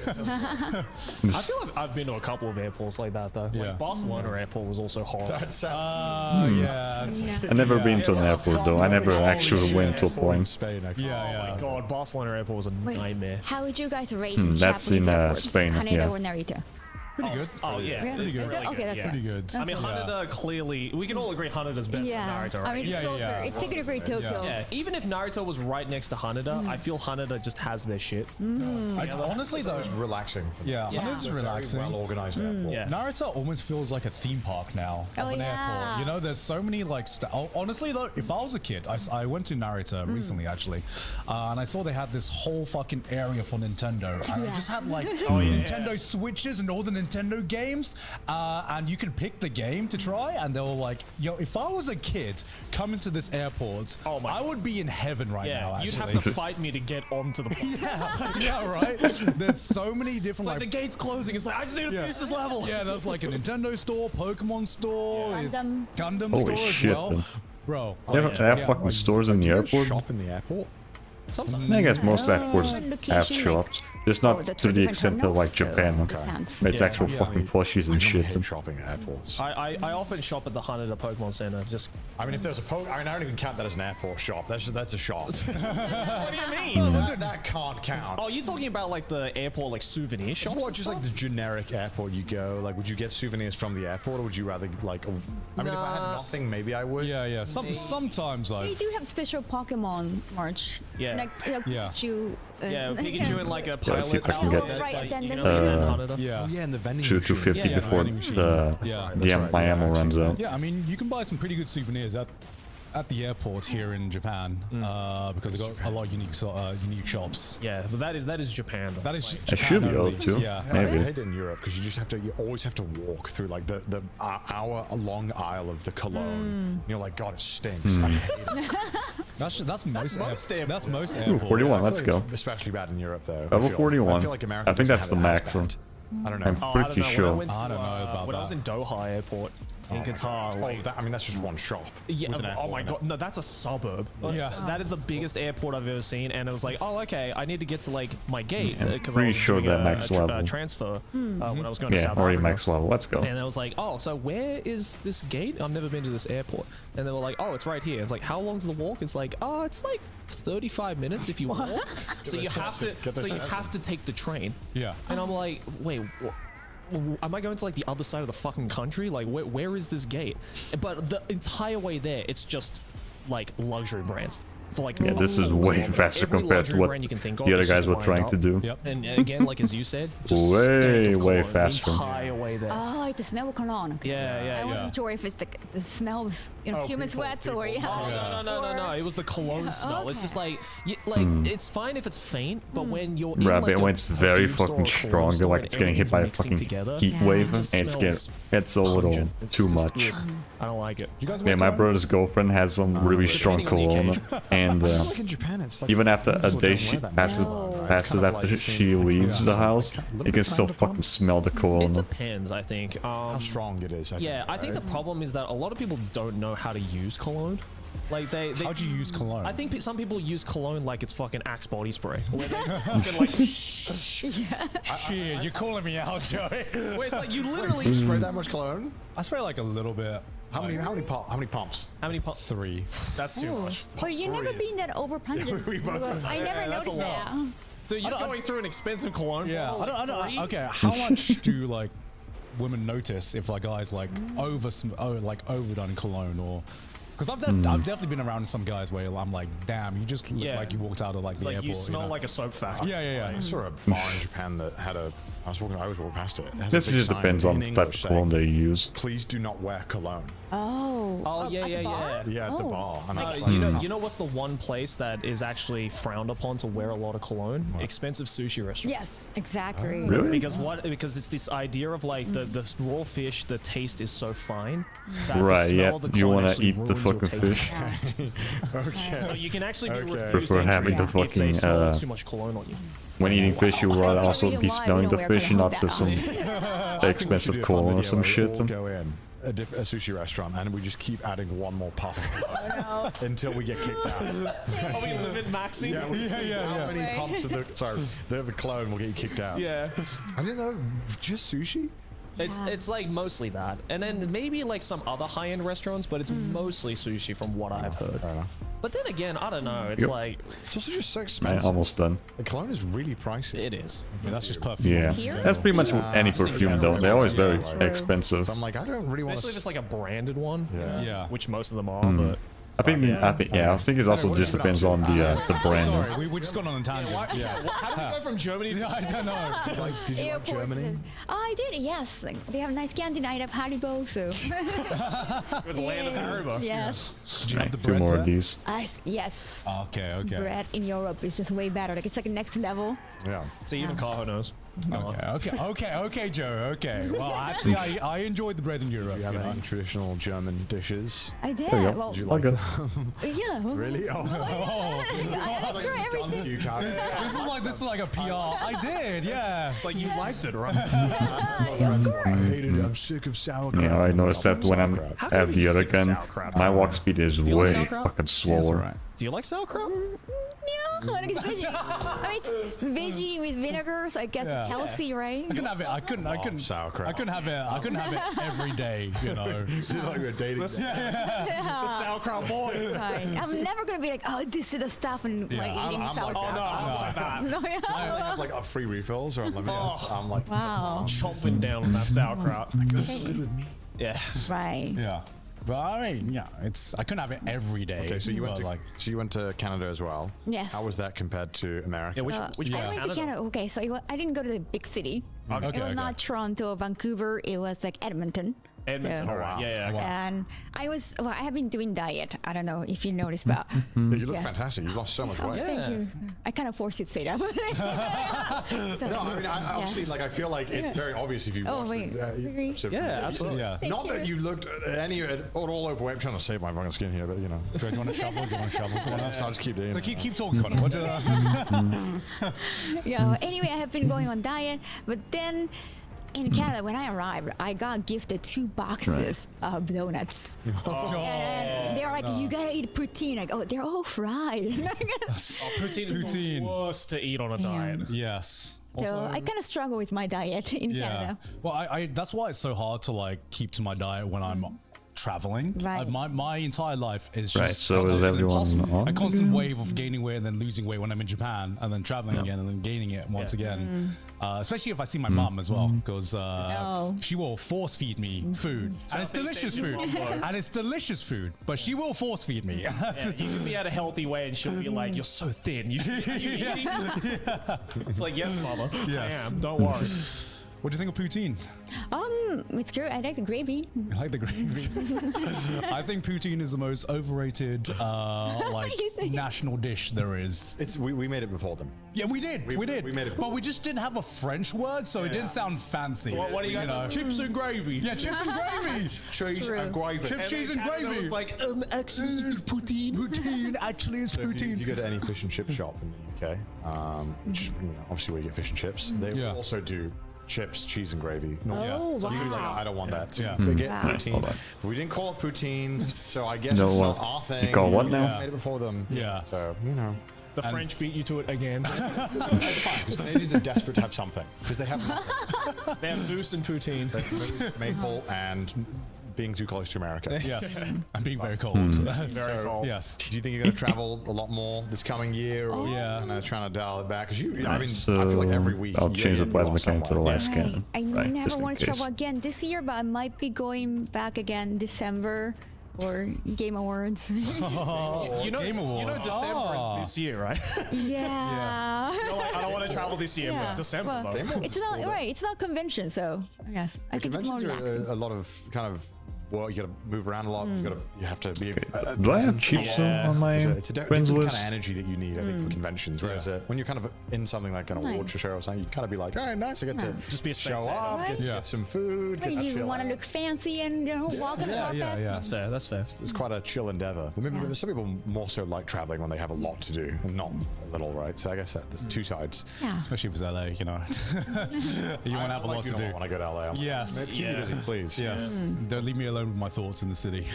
I feel like I've been to a couple of airports like that though. Yeah. Like Barcelona airport was also horrible. that's yeah. I never been to an Yeah, airport though. I never actually went to a in point. Spain. I Yeah, Oh yeah. my god, Barcelona airport was a Wait, nightmare. how would you guys rate That's Japanese in, airports? Spain, Haneda yeah. or Narita? Pretty good. Oh yeah, Pretty good. Really Okay, good, that's yeah. Pretty good. I mean, Haneda clearly, we can all agree Haneda's better than Naruto, right? I mean, it's closer. It's technically Tokyo. Yeah, even if Naruto was right next to Haneda, I feel Haneda just has their shit. Honestly, though, It's relaxing. For me. yeah, Yeah. Haneda's Very relaxing. well organized airport. Yeah. Naruto almost feels like a theme park now of Oh, an yeah. airport. You know, there's so many like. Honestly, though, if I was a kid, I went to Naruto recently actually, and I saw they had this whole fucking area for Nintendo, and it just had like Nintendo Switches and all the Nintendo games, and you could pick the game to try, and they were like, "Yo, if I was a kid coming to this airport, I would be in heaven right now." Actually. You'd have to fight me to get onto the plane. yeah, right. There's so many different It's like the gate's closing. It's like, I just need to finish this level. Yeah, there's like a Nintendo store, Pokemon store, Gundam Holy store shit, as well. then. Bro, They have fucking stores in the airport. Shop in the airport. Sometimes. I guess most airports have location, shops. Just not the to the different extent of like terminals, Japan. so Okay. depends. It's Yeah. actual fucking plushies I and normally shit. hate shopping at airports. I often shop at the Haneda Pokemon Center. Just I mean, if there's I don't even count that as an airport shop. That's a shop. what do you mean? that can't count. Oh, you're talking about like the airport like souvenir shops? What, just like the generic airport you go? Like, would you get souvenirs from the airport, or would you rather like? I mean, if I had nothing, maybe I would. yeah. Sometimes They I. do have special Pokemon merch. Yeah. Like Yeah. Pikachu. Yeah, Pikachu and like a pilot. let's see if I can outfit get- that, Right, like, then you the- know, in Haneda. Yeah. Oh, yeah, and the vending 250 Yeah, before vending machine. my ammo runs out. Yeah, I mean, you can buy some pretty good souvenirs at the airport here in Japan because they got a lot of unique shops. Yeah, but that is Japan. Though. That is It Japan should be only. able to. Yeah. I Maybe. hate it in Europe because you always have to walk through like the hour-long aisle of the cologne. You're like, God, it stinks. I hate it. That's most most airports. That's most Ooh, airports. 41, I let's feel go. like it's especially bad in Europe, though. Level I feel 41. like America I think that's the doesn't have it max. as bad. I don't know. I'm Oh, I pretty don't know. sure. When I went to, I don't know about when I was that. in Doha Airport in Qatar. Like, I mean, that's just one shop. yeah, with an oh airport my in it. god, no, that's a suburb. Yeah. That is the biggest airport I've ever seen, and it was like, oh, okay, I need to get to like my gate Yeah, because I pretty was sure doing that a max level. transfer when I was going to Yeah, South already Africa. max level. Let's go. And I was like, oh, so where is this gate? I've never been to this airport. And they were like, oh, it's right here. It's like, how long's the walk? It's like, oh, it's like 35 minutes if you walk. So you have to take the train. Yeah. And I'm like, wait, am I going to like the other side of the fucking country? Like, where is this gate? But the entire way there, it's just like luxury brands. For like Yeah, this is way faster every compared to luxury what brand you can think of, the other it's guys just were lined trying up. to do. Yep. And again, like as you said, just Way, stank of way cologne faster. The entire way there. Oh, it's the smell of cologne. Okay. Yeah. I wasn't sure if it's the smell of human sweat or No. It was the cologne smell. It's just like, it's fine if it's faint, but when you're in, Right, like, but when it's very perfume store fucking or strong, cologne they're store like and it's getting hit by a everything's mixing fucking together, heat Yeah. wave, it just and smells it's a little pungent. It's too just- much. ugh, I don't like it. You guys Yeah, went my to- brother's girlfriend has some really strong Depending on the cologne, and I feel like in Japan, it's like even after a people day don't she wear that passes much. It's passes kind of after like she leaves the house, you can still fucking smell the It cologne. depends, I think. how strong it is. I think the problem is that a lot of people don't know how to use cologne. Like they How'd you use cologne? I think some people use cologne like it's fucking Axe body spray. Where they fucking like, Shit, you're calling me out, Joey. where it's like you literally You spray that much cologne? I spray like a little bit. How many pumps? how many 3. That's too much. But you never been that over pungent. I never that's a noticed lot. that. So you're going through an expensive cologne. Yeah, bottle, I don't. three? Okay, how much do like women notice if like guys like overdone cologne or? Because I've definitely been around some guys where I'm like, damn, you just look like you walked out of like It's the like airport. you smell know? like a soap factory. Yeah. I saw a bar in Japan that had a. I always walked past it. It has a This big just sign depends on in the type of English cologne saying, they use. Please do not wear cologne. Oh. Yeah. Yeah, at the bar. And I was like, You know what's the one place that is actually frowned upon to wear a lot of cologne? Expensive sushi restaurants. Yes, exactly. Really? Because it's this idea of like the raw fish, the taste is so fine that the Right, smell yeah. of the You cologne wanna actually eat the ruins your fucking taste fish? buds. okay. So you can actually be Okay. refused Prefer having the entry if they fucking, smell too much cologne on you. When eating fish, you will I don't also know be why we smelling don't the wear fish, cologne not to that some often. expensive cologne or some shit. We'll go in a sushi restaurant and we just keep adding one more puff until we get kicked out. Are we limit maxing? How many pumps of the clone will get you kicked out? Yeah. I didn't know. Just sushi? It's like mostly that, and then maybe like some other high-end restaurants, but it's mostly sushi from what I've heard. Fair enough. But then again, I don't know. It's like It's also just so Man, expensive. almost done. The cologne is really pricey. it is. I mean, that's just perfume. Yeah, Here? that's pretty much any perfume though. They're always very expensive. So I'm like, I don't really want Especially if to. it's like a branded one. Yeah. Yeah. Which most of them are, but I think it also just depends on the brand. Sorry, we just got on a tangent. how did we go from Germany to I don't know. Like, did you like Airport. Germany? I did, yes. Like, they have nice candy night at Haribo, so. with the land of Haribo? Yes. Did you have the Two bread more there? of these. Yes. Okay, okay. Bread in Europe is just way better. Like, it's like next level. Yeah. See, even Kaho knows. Okay, Joe. Okay. Well, actually, I enjoyed the bread in Europe. Do you have any traditional German dishes? I did. There you go. Well, Did you like Okay. yeah. Really? Oh, I try everything. This is like a PR. I did, yes. Like you liked it, right? I hated it. I'm sick of sauerkraut. Yeah, I noticed that when I'm at the other gun, my walk speed is you like way sauerkraut? fucking slower. Do you like sauerkraut? Yeah, like it's veggie. I mean, it's veggie with vinegar, so I guess it's healthy, right? I couldn't have it. I couldn't sauerkraut. I couldn't have it. I couldn't have it every day. You know. Like we're dating. The sauerkraut boy. Right. I'm never gonna be like, oh, this is the stuff and like eating I'm like sauerkraut. that. No, yeah. I have like free refills or I'm like, Wow. Chomping down on that sauerkraut. good with me. Yeah. Right. Yeah. But I mean, yeah, I couldn't have it every day. Okay, so you went but, to went to Canada as well. Yes. How was that compared to America? Yeah, which I went to Canada. Okay, so I didn't go to the big city. It was not Toronto, Vancouver. It was like Edmonton. Edmonton. So- All right. Yeah. Okay. And I have been doing diet. I don't know if you noticed, but You look fantastic. You've lost so much Oh, weight. thank you. I kind of forced you to say that. So- No, I mean, I obviously, like, I feel like it's very obvious if you Oh, watched wait. it. Yeah, absolutely. Yeah. Thank Not that you looked all overweight. I'm trying to save my fucking skin here, but you know. Do you want to shovel? Do you want to shovel? Go on, I'll just keep doing So it. keep talking, Connor. What do you Yeah. Anyway, I have been going on diet, but then in Canada, when I arrived, I got gifted 2 boxes of donuts. And they're like, you gotta eat poutine. Like, oh, they're all fried. Poutine is the worst to eat on a diet. Yes. So I kind of struggle with my diet in Canada. Well, I that's why it's so hard to like keep to my diet when I'm traveling. Right. My entire life is just Right, so is everyone on? a constant wave of gaining weight and then losing weight when I'm in Japan and then traveling again and then gaining it once again. Especially if I see my mum as well, because she will force feed me food. And it's delicious food. And it's delicious food, but she will force feed me. Yeah, you can be at a healthy weight and she'll be like, you're so thin. You eating? It's like, yes, mama. Yes. I am. Don't worry. What do you think of poutine? It's good. I like the gravy. I like the gravy. I think poutine is the most overrated You think? national dish there is. We made it before them. Yeah, we did. We did. We made it. But we just didn't have a French word, so it didn't sound fancy. What do you guys like? Chips and gravy. Yeah, chips and gravy. Cheese and gravy. Chips, cheese, and gravy. It was like, actually, it's poutine. Poutine actually is So if poutine. you go to any fish and chip shop in the UK, which, you know, obviously where you get fish and chips, they also do chips, cheese, and gravy. Oh, So you can be like, wow. I don't want that. So Yeah. you get Wow. poutine. But we didn't call it poutine, so I guess No, it's well, not our thing. you call what now? We made it before them. Yeah. So, you know. The French beat you to it again. It's fine, because Canadians are desperate to have something. Because they have nothing. They have moose and poutine. Maple and being too close to America. Yes, and being very cold. Very cold. Yes. Do you think you're going to travel a lot more this coming year? Or Yeah. trying to dial it back? Because I mean, So I feel like every week. I'll change the you plasma lost can to the someone. last scan. I right, never just in want to case. travel again this year, but I might be going back again December or Game Awards. You know, Game Awards. December is this year, right? Yeah. You're like, I don't want to travel this year, Yeah. but December, Well, though. Game Awards It's is not cool, though. right. It's not convention, so yes, I think it's more Conventions relaxing. are a lot of kind of work. You got to move around a lot. You have to be. Do I have chips on my It's a friends different list? kind of energy that you need, I think, for conventions. Whereas when you're kind of in something like an award show or something, you kind of be like, all right, nice. I get to Just be a show spectator. up, get to Right. get some food. Right, Get to you chill want to out. look fancy and walk on the carpet. Yeah. That's fair. That's fair. It's quite a chill endeavor. Maybe some people more so like traveling when they have a lot to do and not a little, right? So I guess there's two sides. Yeah. Especially if it's LA, you know. You want to have a lot to do. When I go to LA, I'm like, Yes. keep me busy, please. Yes. Don't leave me alone alone with my thoughts in the city.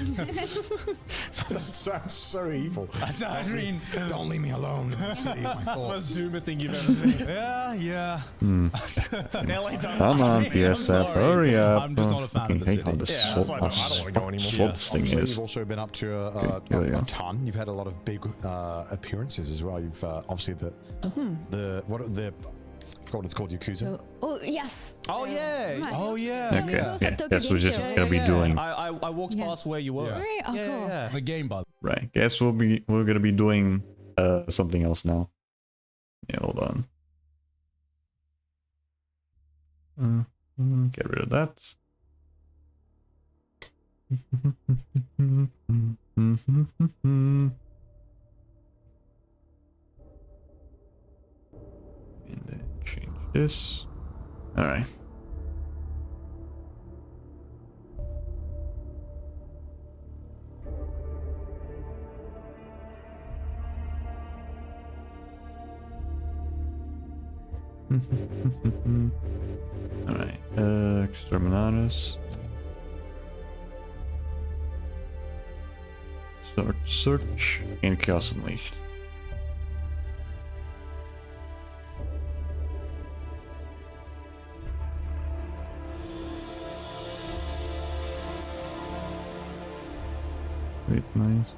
That sounds so evil. I mean, don't leave me alone in the city. My That's the most thoughts. doomer thing you've ever seen. yeah. LA don't Come on, PSF, hurry up. I'm just not a fan of the Hey, city. how the Yeah, that's why I don't swap wanna go anymore. thing Obviously, is. you've also been up to yeah. a ton. You've had a lot of big appearances as well. You've obviously the I forgot what it's called, Yakuza. Oh yes. Oh yeah. Right. Oh yeah. Yeah, Okay, we both yeah, at Tokyo that's what Game just Show. gonna be doing. I walked Yeah. past where you were. Yeah. Right? Oh, cool. Yeah. The game, by Right. Guess we're gonna be doing something else now. Yeah, hold on. Get rid of that. And then change this. All right. All right. Exterminatus. Start search and Chaos Unleashed. Wait, nice.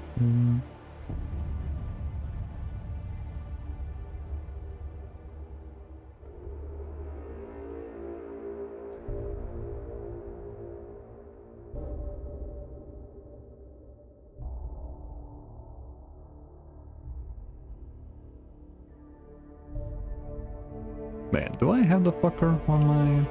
Man, do I have the fucker on my...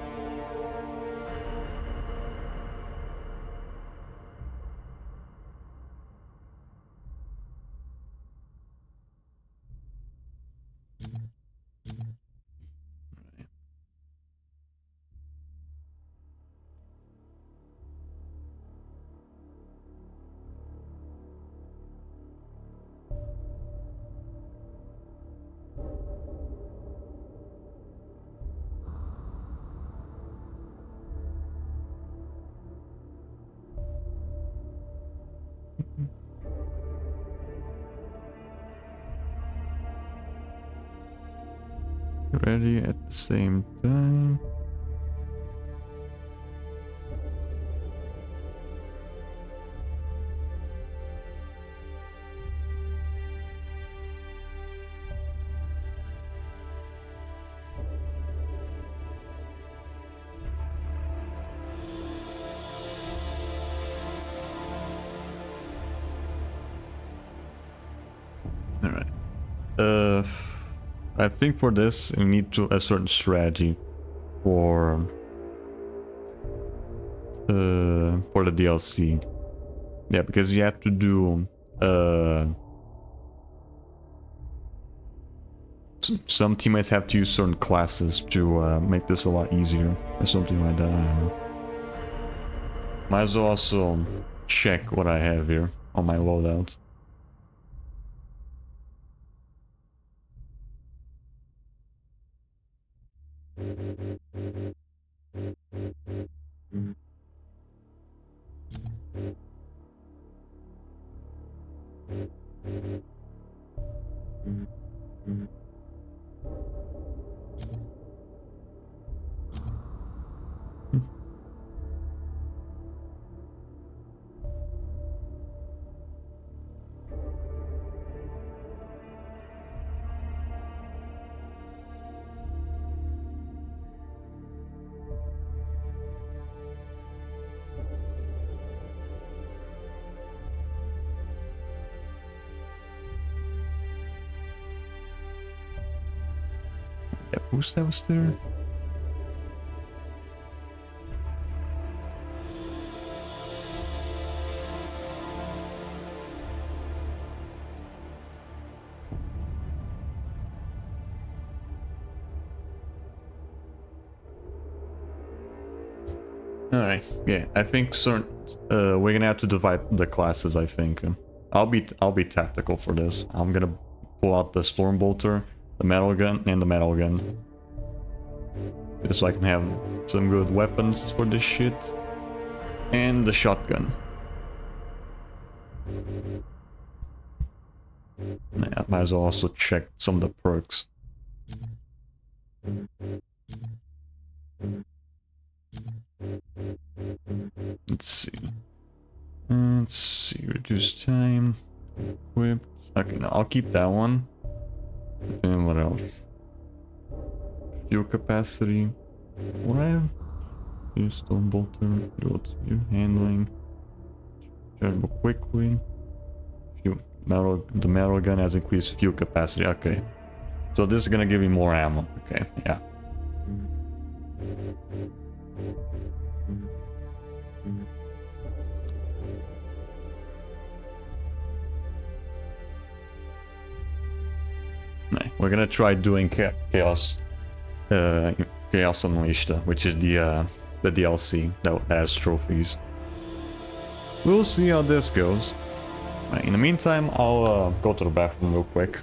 Ready at the same time. All right. I think for this you need a certain strategy for the DLC. Yeah, because you have to do some teammates have to use certain classes to make this a lot easier or something like that. I don't know. Might as well also check what I have here on my loadout. That boost that was there. Alright, yeah, I think we're gonna have to divide the classes, I think. I'll be tactical for this. I'm gonna pull out the Storm Bolter, the metal gun, and the metal gun. Just so I can have some good weapons for this shit. And the shotgun. I might as well also check some of the perks. Let's see. Let's see. Reduce time. Equipped. Okay, no, I'll keep that one. And what else? Fuel capacity. What I have? Use stone bolter. Your handling. Chargeable quickly. Fuel. The metal gun has increased fuel capacity. Okay. So this is gonna give me more ammo. Okay, yeah. We're gonna try doing Chaos Unleashed, which is the DLC that has trophies. We'll see how this goes. Right, in the meantime, I'll go to the bathroom real quick.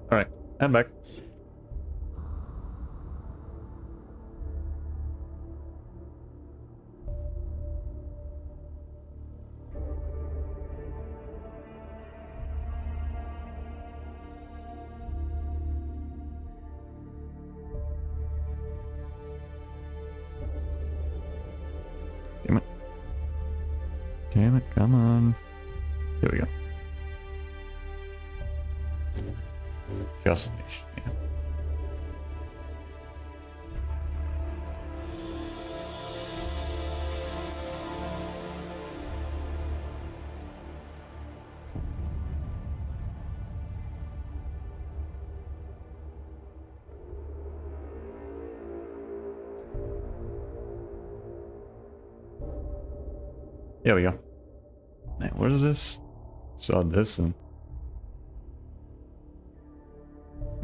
Alright, I'm back. Damn it. Damn it, come on. There we go. Chaos Unleashed, yeah. There we go. Hey, what is this? Saw this and...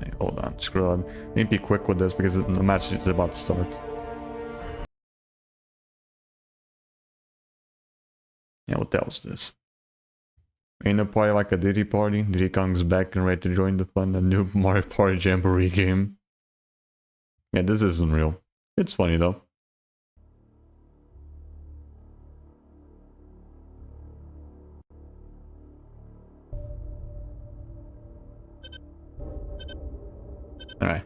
Hey, hold on, screw on. Need to be quick with this because the match is about to start. Yeah, what the hell is this? Ain't a party like a Diddy party. Diddy Kong's back and ready to join the fun. A new Mario Party Jamboree game. Yeah, this isn't real. It's funny though. Alright.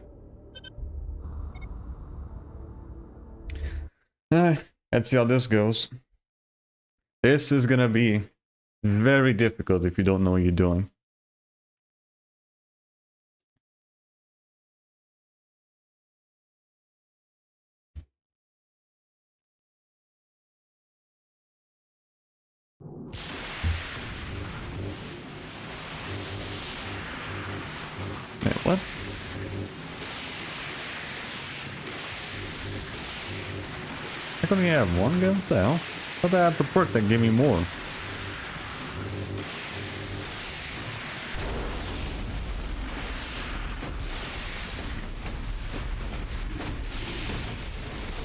Alright, let's see how this goes. This is gonna be very difficult if you don't know what you're doing. Wait, what? How come you have one gun? What the hell? I thought I had the perk that gave me more.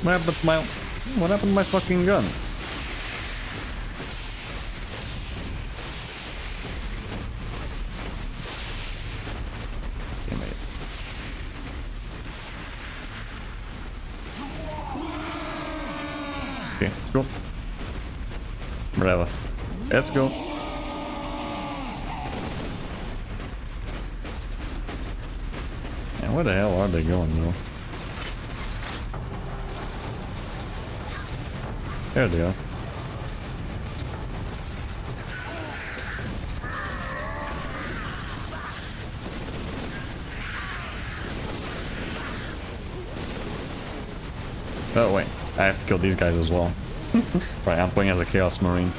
What happened to my fucking gun? Damn it. Okay, let's go. Whatever. Let's go. And where the hell are they going though? There they are. Oh wait, I have to kill these guys as well. Right, I'm playing as a Chaos Marine.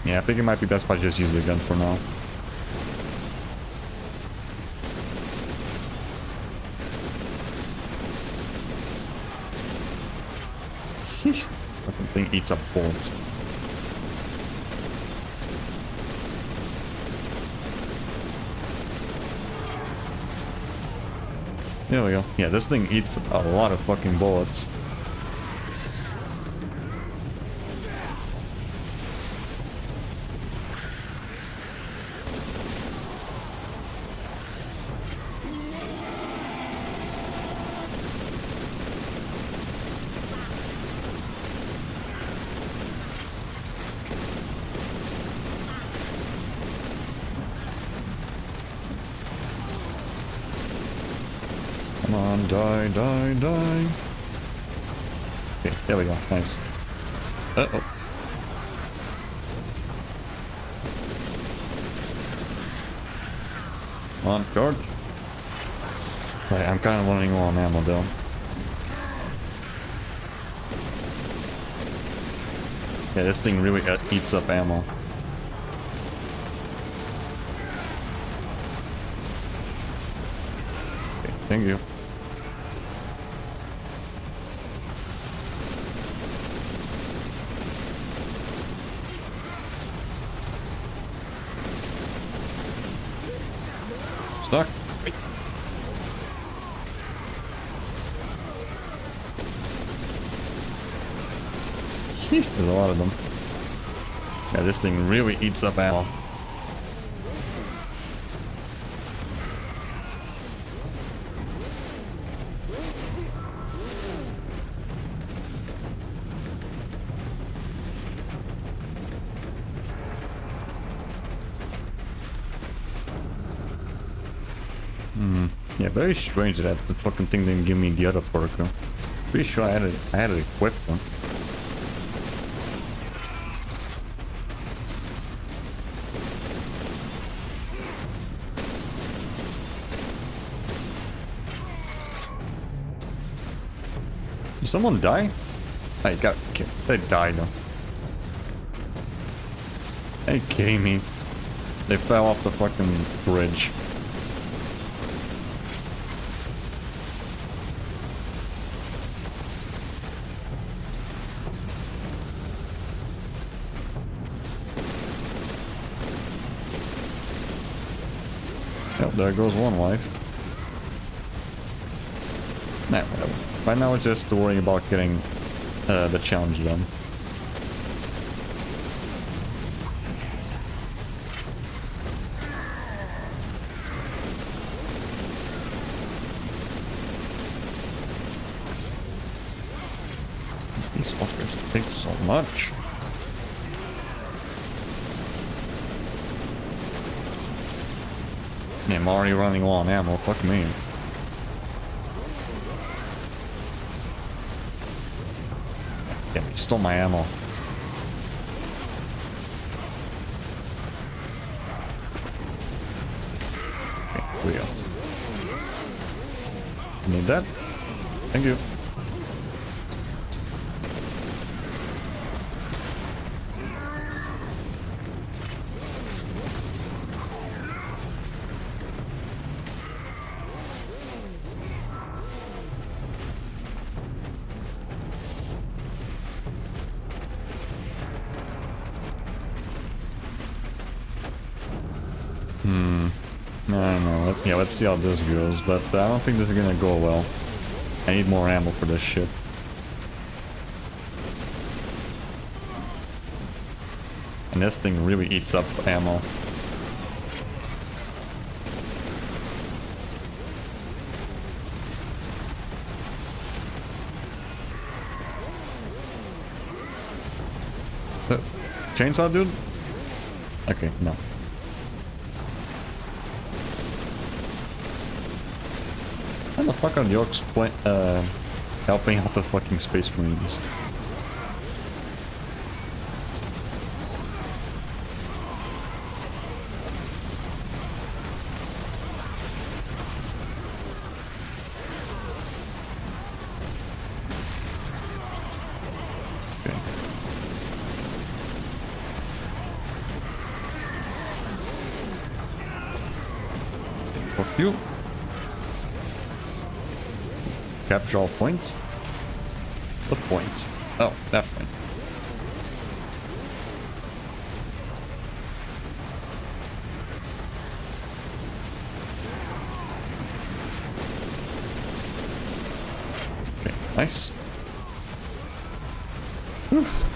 Yeah, I think it might be best if I just use the gun for now. Sheesh. Fucking thing eats up bullets. There we go. Yeah, this thing eats a lot of fucking bullets. Come on, die, die, die. Okay, there we go. Nice. Uh-oh. Come on, charge. Right, I'm kind of running low on ammo though. Yeah, this thing really eats up ammo. Okay, thank you. Stuck. Sheesh, there's a lot of them. Yeah, this thing really eats up ammo. Yeah, very strange that the fucking thing didn't give me the other perk. Pretty sure I had it equipped. Huh? Did someone die? I got killed. They died though. Are you kidding me? They fell off the fucking bridge. Yep, there goes one life. Nah, whatever. Right now it's just worrying about getting the challenge done. These fuckers take so much. Yeah, I'm already running low on ammo, fuck me. Yeah, he stole my ammo. Okay, here we go. Need that? Thank you. I don't know. Yeah, let's see how this goes, but I don't think this is gonna go well. I need more ammo for this shit. And this thing really eats up ammo. Chainsaw dude? Okay, no. How the fuck are the orcs helping out the fucking space marines? Fuck you. Capture all points? What points? Oh, that point. Okay, nice. Oof.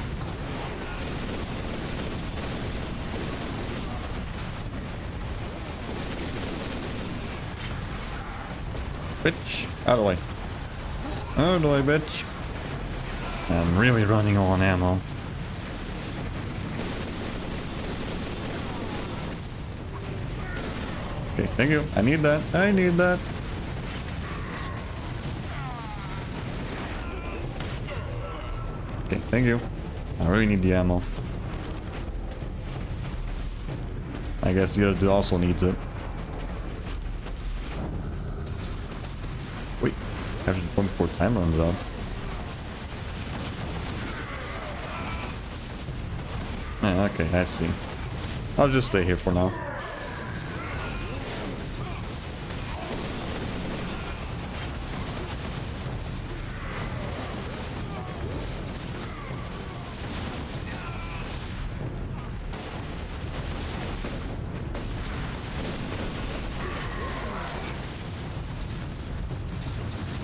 Bitch, out of the way. Out of the way, bitch. I'm really running low on ammo. Okay, thank you. I need that. I need that. Okay, thank you. I really need the ammo. I guess the other dude also needs it. Wait, I have to jump before time runs out. Yeah, okay, I see. I'll just stay here for now.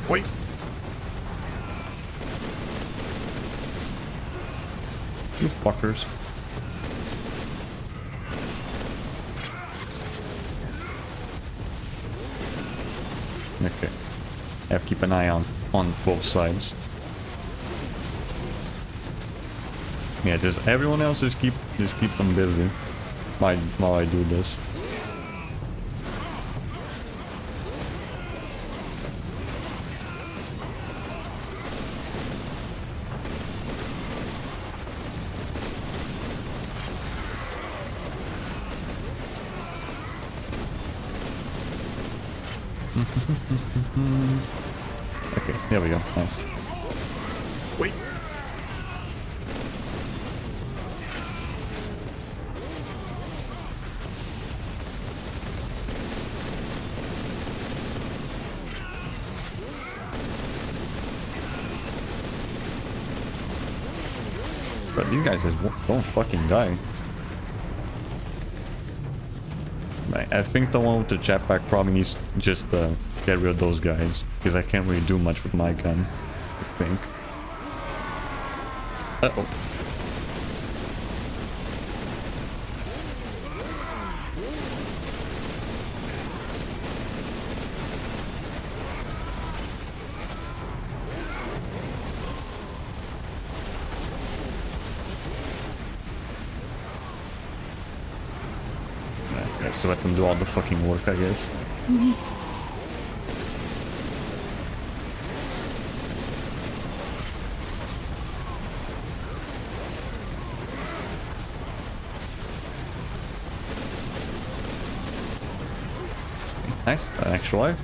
Wait. You fuckers. Okay. I have to keep an eye on both sides. Yeah, just everyone else just keep them busy while I do this. Okay, there we go. Nice. Wait. But these guys just don't fucking die. Right, I think the one with the jetpack probably needs just get rid of those guys, because I can't really do much with my gun, I think. Uh-oh. Yeah, so let them do all the fucking work, I guess. Nice, an extra life.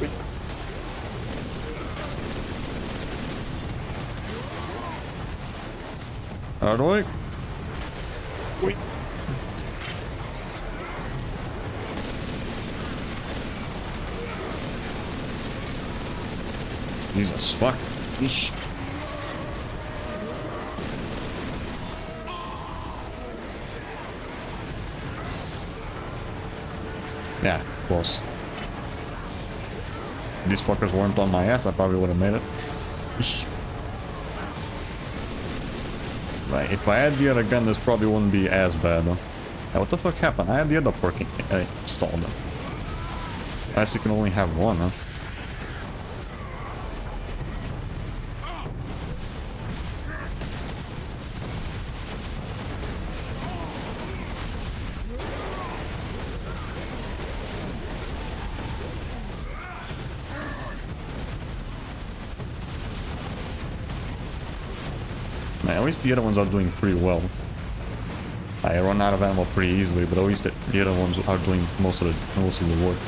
Wait. How do I? Wait. Jesus fuck. Eesh. Yeah, close. These fuckers weren't on my ass, I probably would have made it. Eesh. Right, if I had the other gun, this probably wouldn't be as bad though. Yeah, what the fuck happened? I had the other working. I installed them. I guess you can only have one, huh? At least the other ones are doing pretty well. I run out of ammo pretty easily, but at least the other ones are doing most of the work.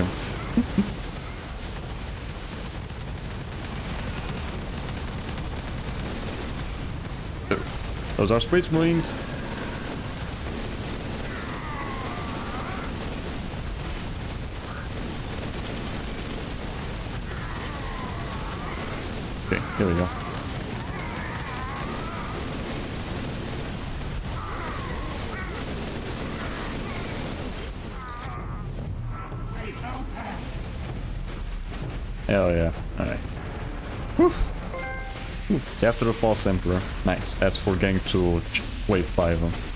Those are Space Marines. Okay, here we go. Hell yeah. Alright. Whew. After the False Emperor. Nice. That's for getting to wave 5.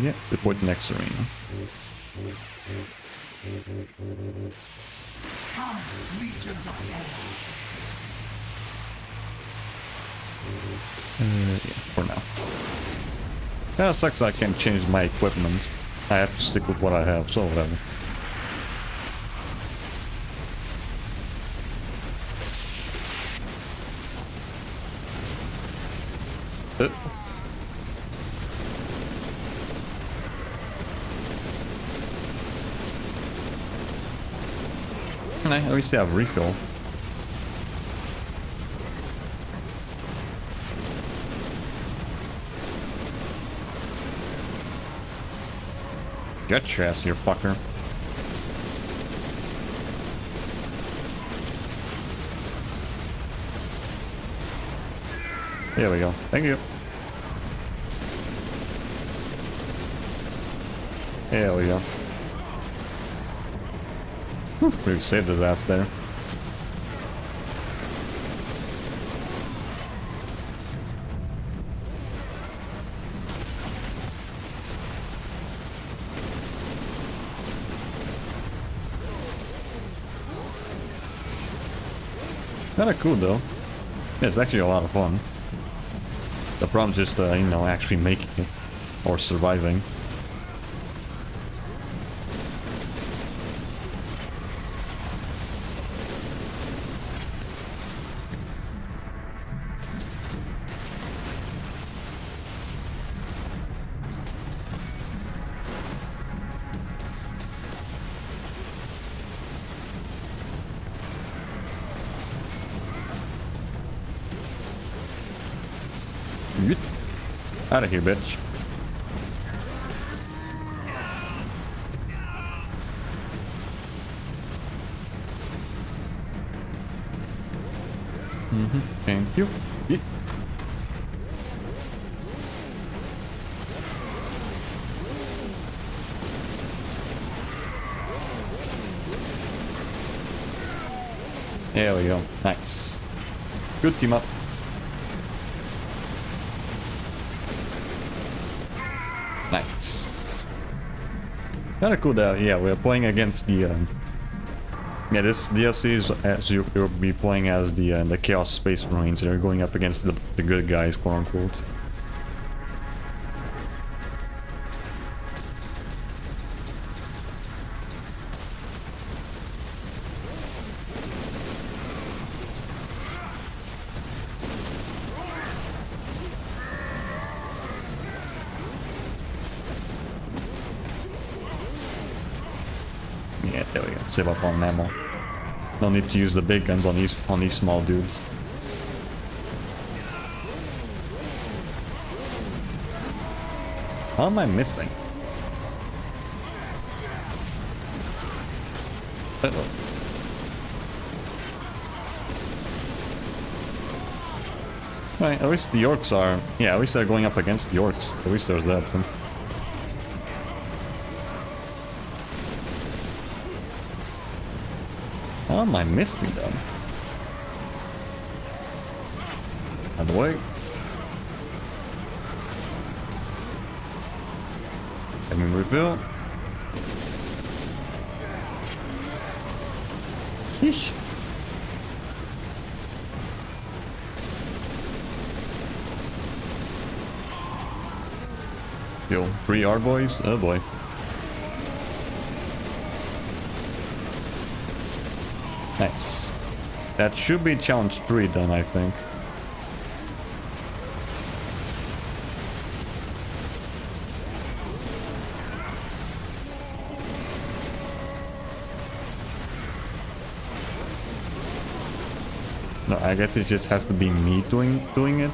Yeah, report next arena. Come, legions of chaos. Yeah, for now. Kinda sucks I can't change my equipment. I have to stick with what I have, so whatever. At least they have refill. Get your ass here, fucker. There we go. Thank you. There we go. We saved his ass there. Kinda cool though. Yeah, it's actually a lot of fun. The problem's just, you know, actually making it. Or surviving. Out of here, bitch. Thank you. Yeet. There we go. Nice. Good team up. Nice. Kinda cool that, yeah, we're playing against the, yeah, this DLC is as you'll be playing as the Chaos Space Marines. They're going up against the good guys, quote unquote. Yeah, there we go. Save up on ammo. No need to use the big guns on these small dudes. How am I missing? Uh-oh. Right, at least the orcs are... Yeah, at least they're going up against the orcs. At least there's that. So. How am I missing them? Out of the way. Let me refill. Sheesh. Yo, 3 R boys? Oh boy. Nice. That should be challenge 3 then, I think. No, I guess it just has to be me doing it.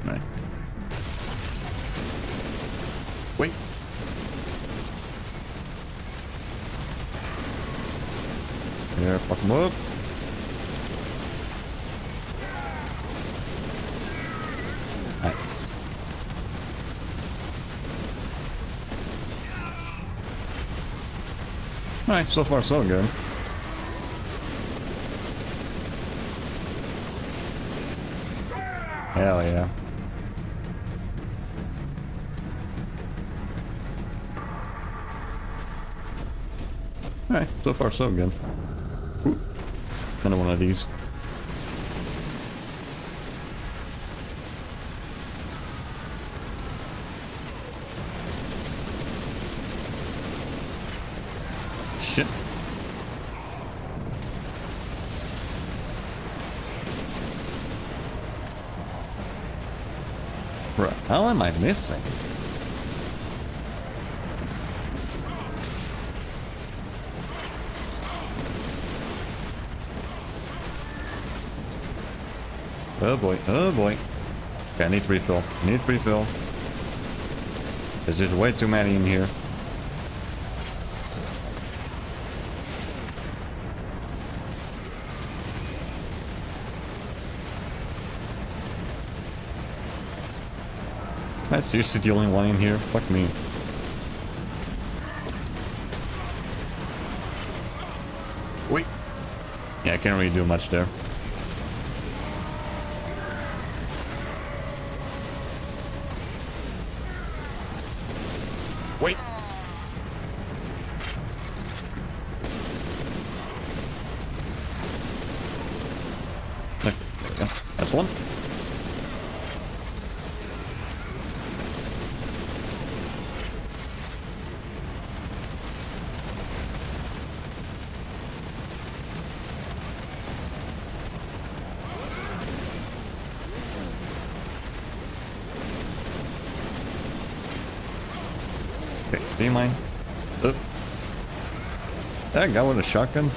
Right. Wait. Yeah, fuck him up. Nice. Alright, so far so good. Hell yeah. Alright, so far so good. Ooh, another one of these. Shit. Bro, how am I missing? Oh boy, oh boy. Okay, I need refill. I need refill. There's just way too many in here. Am I seriously the only one in here? Fuck me. Wait. Yeah, I can't really do much there. Wait. Okay, there we go. That's one. Okay, do you mind? Oh. That guy with a shotgun?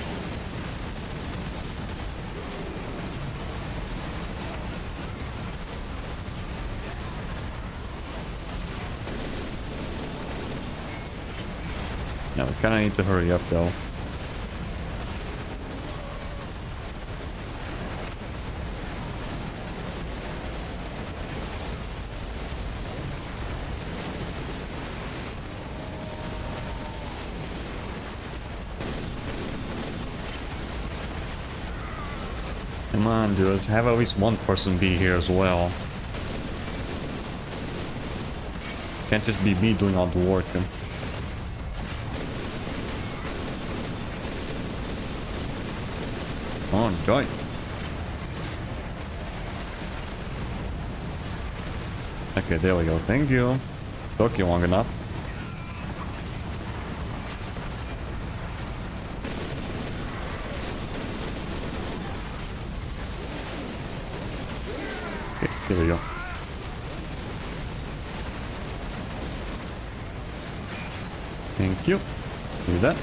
Now we kinda need to hurry up though. Come on, dudes. Have at least one person be here as well. Can't just be me doing all the work. Oh, joy. Okay, there we go. Thank you. Took you long enough. Okay, here we go. Thank you. Do that.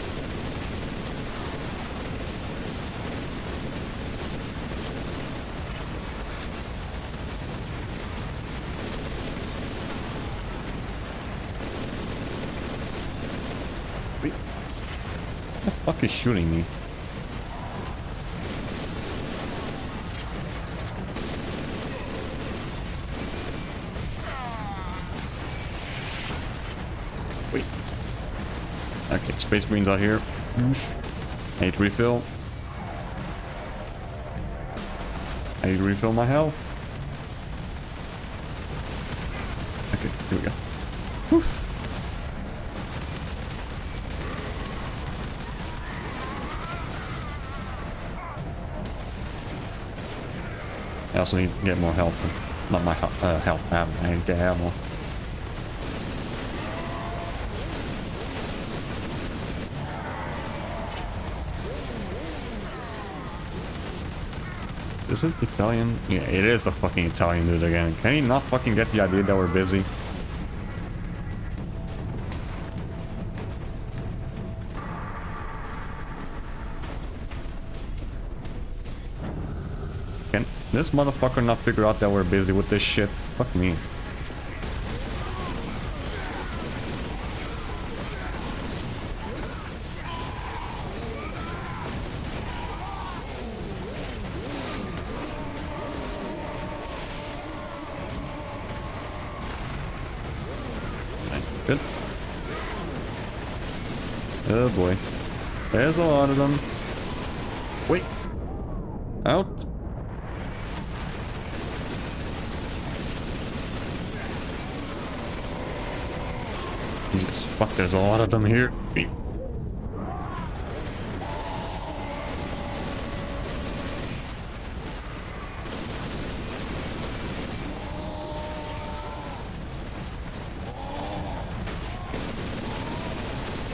Wait. What the fuck is shooting me? Wait. Okay, Space Marines out here. I need to refill. I need to refill my health. Okay, here we go. Woof. I also need to get more health. Not my health, I need to get ammo. Is it Italian? Yeah, it is the fucking Italian dude again. Can he not fucking get the idea that we're busy? Can this motherfucker not figure out that we're busy with this shit? Fuck me. Good. Oh boy. There's a lot of them. Wait. Out. Jesus fuck, there's a lot of them here.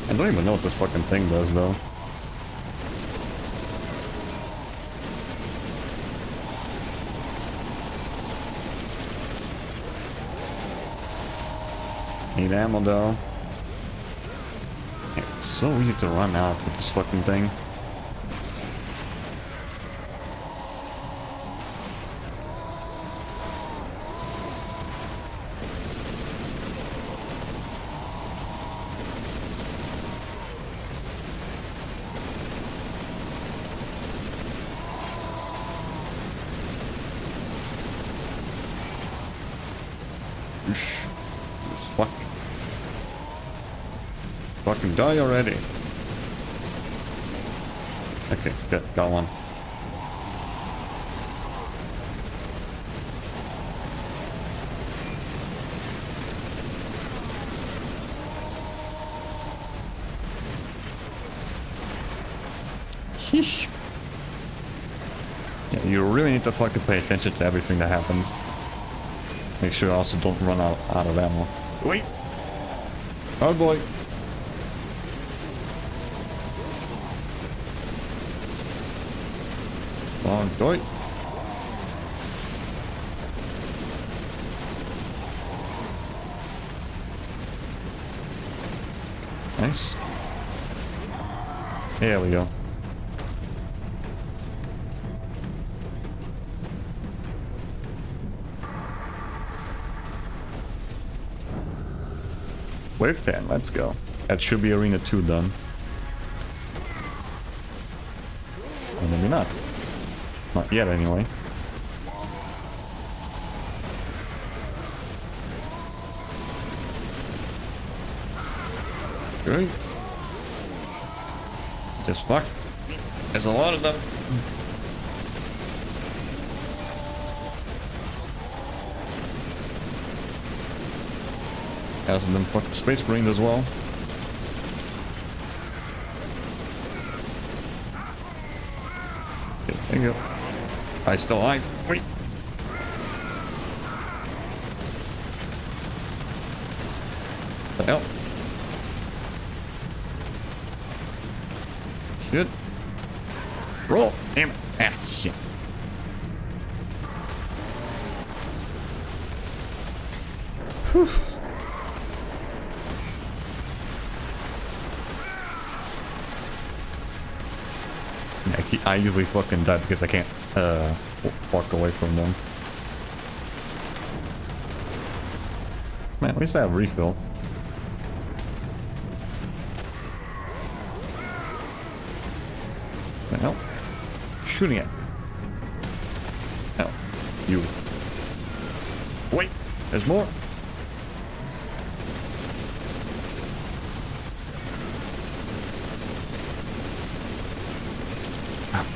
I don't even know what this fucking thing does, though. Need ammo, though. Yeah, it's so easy to run out with this fucking thing. Fuck. Fucking die already. Okay, good. Got one. Sheesh. Yeah, you really need to fucking pay attention to everything that happens. Make sure I also don't run out of ammo. Wait! Oh boy! Long boy! Nice. There we go. Wave 10, let's go. That should be Arena 2 done. Or maybe not. Not yet, anyway. Good. Just fuck. There's a lot of them. Has them fucking space marine as well. Okay, there you go. I still alive. Wait. The hell? Shit. Roll. Damn it. Ah, shit. Whew. I usually fucking die because I can't walk away from them. Man, at least I have refill. The hell? Shooting at. Hell. You. Wait! There's more!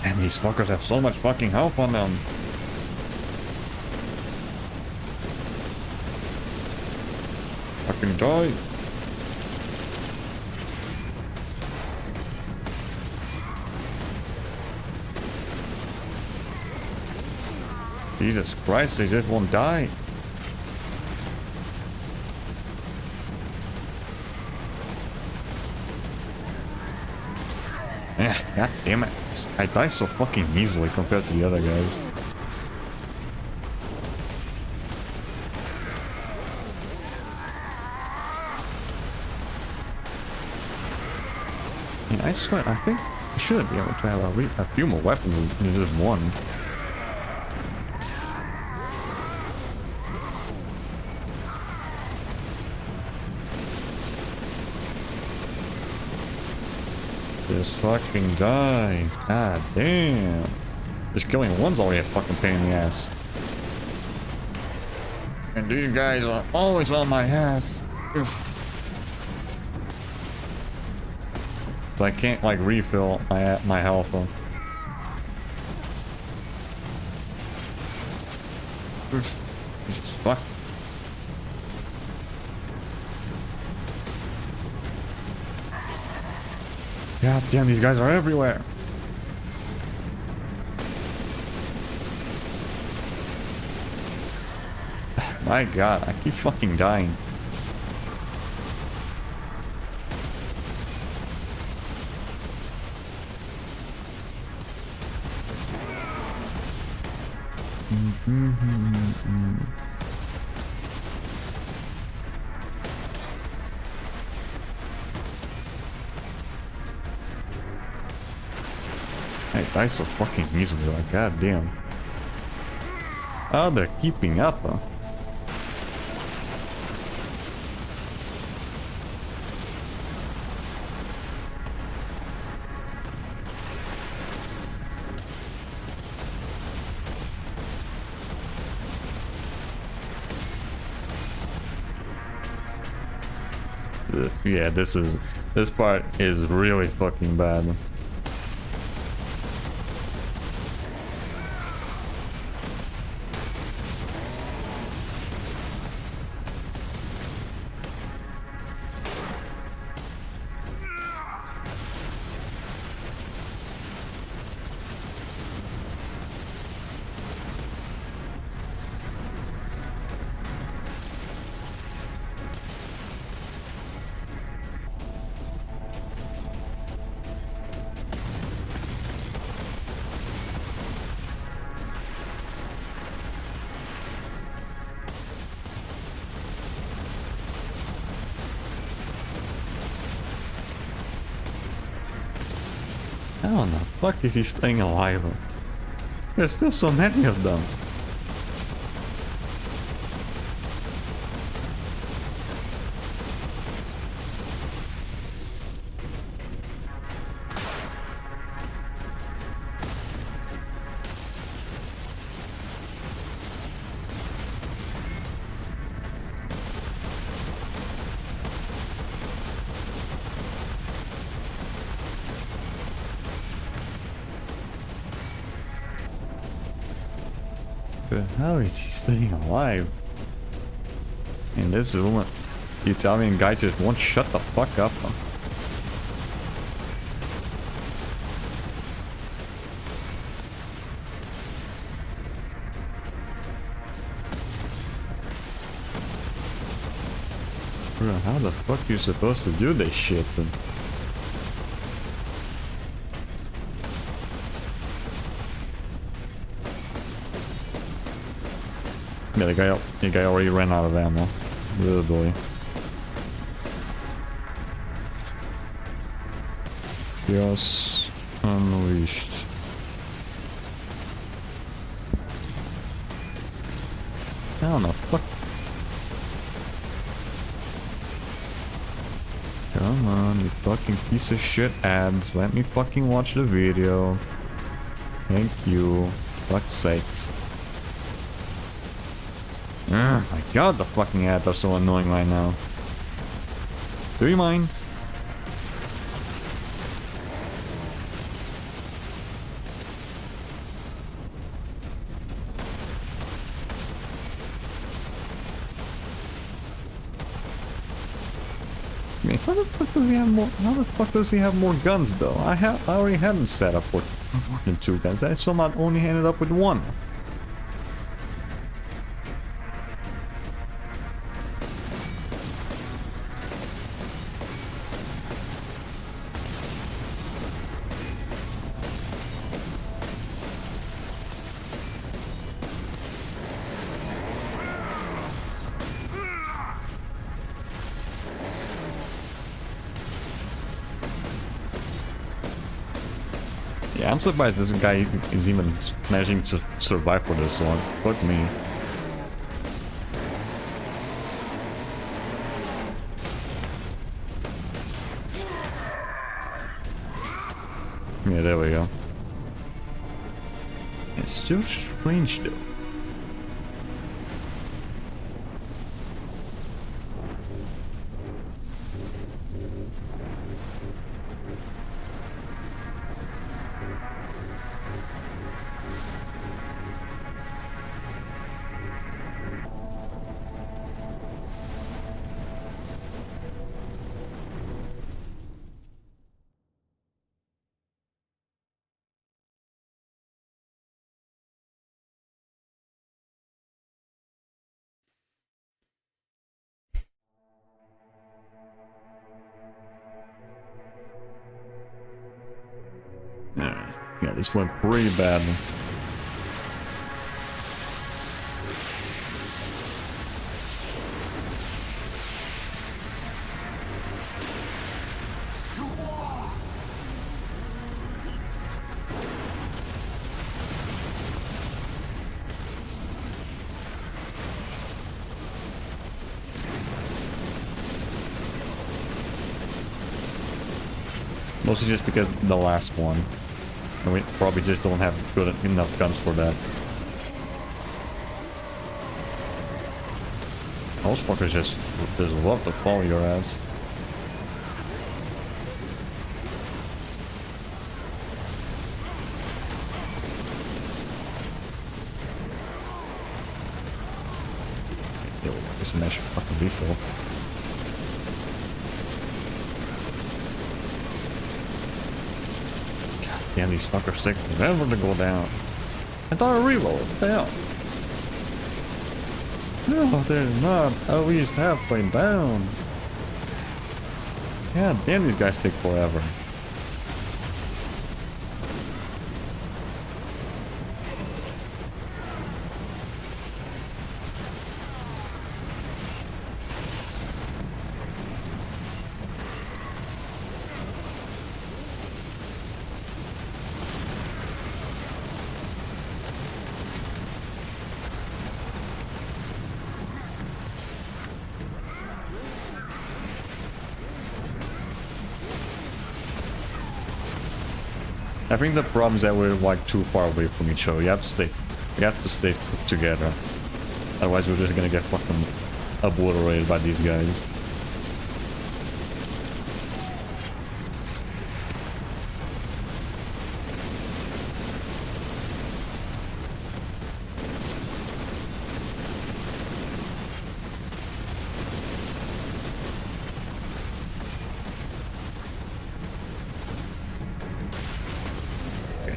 And these fuckers have so much fucking health on them. Fucking die. Jesus Christ, they just won't die. God damn it. I die so fucking easily compared to the other guys. Yeah, I swear, I think I should be able to have a few more weapons than just one. Just fucking die. God damn. Just killing one's already a fucking pain in the ass. And these guys are always on my ass. Oof. But I can't like refill my health. Oof. Jesus fuck. God damn, these guys are everywhere. My God, I keep fucking dying. I die so fucking easily, like goddamn. Oh, they're keeping up, huh? Yeah, this part is really fucking bad. How in the fuck is he staying alive? There's still so many of them. How is he staying alive? And this is one. You tell me guys just won't shut the fuck up. Huh? Bro, how the fuck are you supposed to do this shit then? Yeah, the guy already ran out of ammo. Little boy. Chaos unleashed. How the fuck? Come on, you fucking piece of shit ads. Let me fucking watch the video. Thank you. Fuck's sakes. Oh my god, the fucking ads are so annoying right now. Do you mind? I mean, how the fuck does he have more? How the fuck does he have more guns though? I already had him set up with more than 2 guns. I somehow only ended up with 1. Yeah, I'm surprised this guy is even managing to survive for this long. Fuck me. Yeah, there we go. It's still strange though. Yeah, this went pretty bad. Mostly just because the last one. And we probably just don't have good enough guns for that. Those fuckers just love to follow your ass. Yo, this is an extra fucking refill. Yeah, these fuckers take forever to go down. I thought a reload. What the hell? No, they're not at least halfway down. God damn, these guys take forever. I think the problem is that we're like too far away from each other. We have to stay together. Otherwise we're just gonna get fucking obliterated by these guys.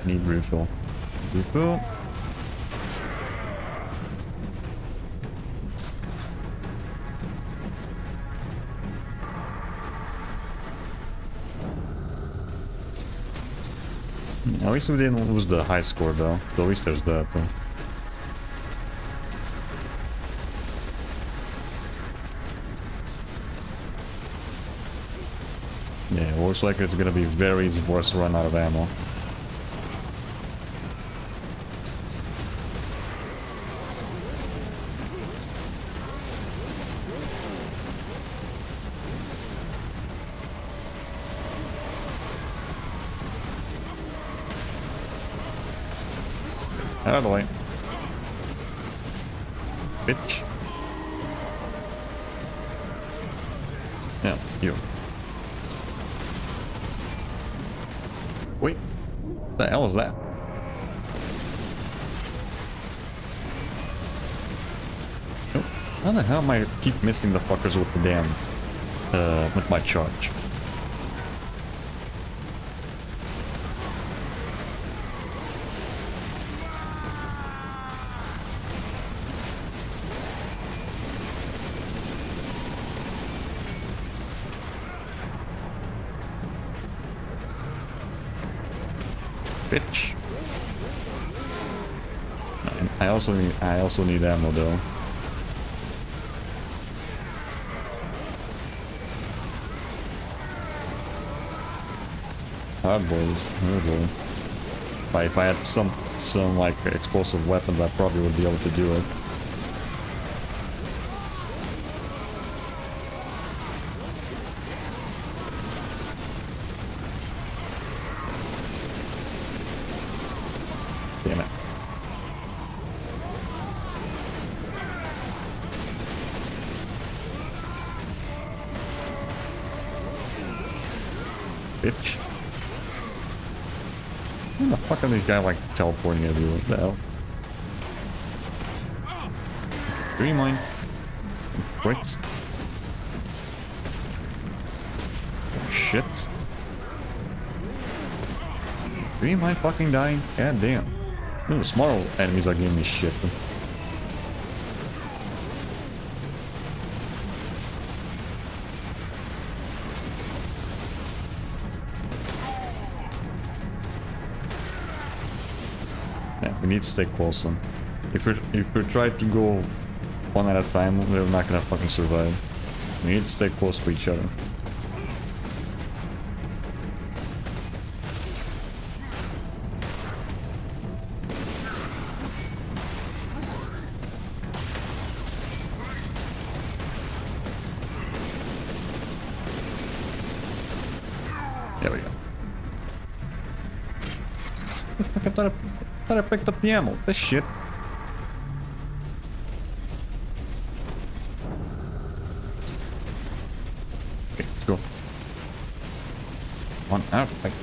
Need refill. Refill. At least we didn't lose the high score though. At least there's that though. Yeah, it looks like it's gonna be very worse to run out of ammo. Out of the way. Bitch. Yeah, you. Wait. What the hell is that? Oh, how the hell am I keep missing the fuckers with the damn with my charge? Bitch. I also need ammo though. Hard boys. Oh boy. If I had some like explosive weapons, I probably would be able to do it. Damn it. Bitch. Who the fuck are these guys like teleporting everywhere? What the hell? Do you mind? Bricks? Oh, shit. Do you mind fucking dying? God damn. Even the smaller enemies are giving me shit. Yeah, we need to stay close then. If we try to go one at a time, we're not gonna fucking survive. We need to stay close to each other. There we go. I thought I picked up the ammo. This shit. Okay, let's go. One out. Like.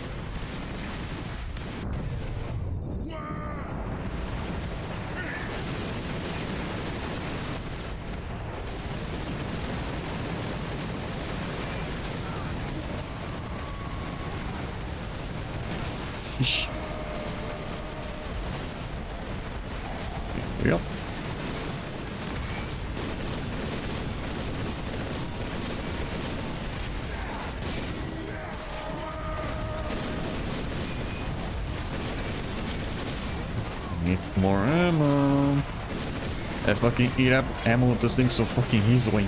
Sheesh. Yep. Need more ammo. I fucking eat up ammo with this thing so fucking easily.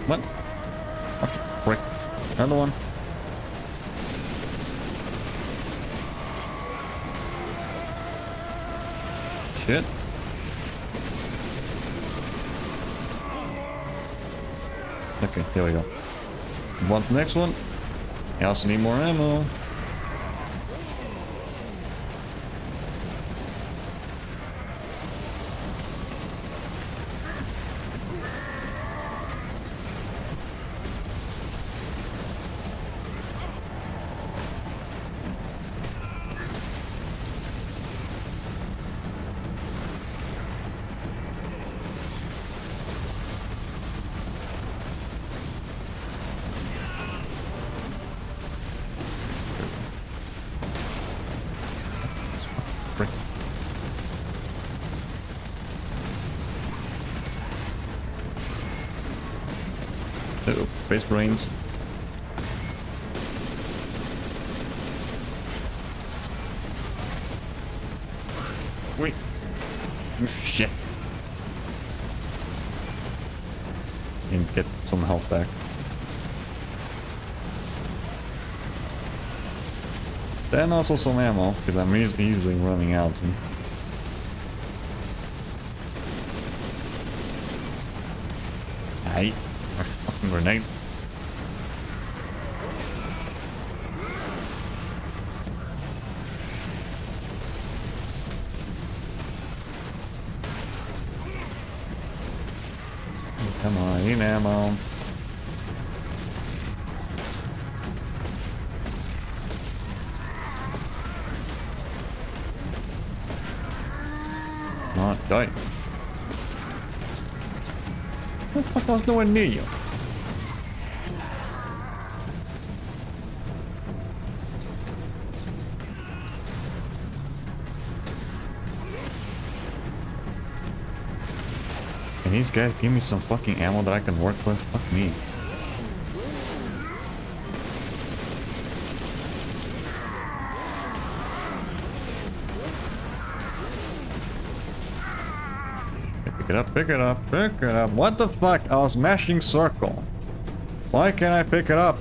What? Okay, quick. Another one. Shit. Okay, here we go. Want the next one? I also need more ammo. Uh-oh, base brains. Wait. Shit. And get some health back. Then also some ammo, because I'm usually running out. Hey. Fucking grenade. Come on, need ammo. Not die. What the fuck was nowhere near you? Can these guys give me some fucking ammo that I can work with? Fuck me. Pick it up, pick it up, pick it up. What the fuck? I was mashing circle. Why can't I pick it up?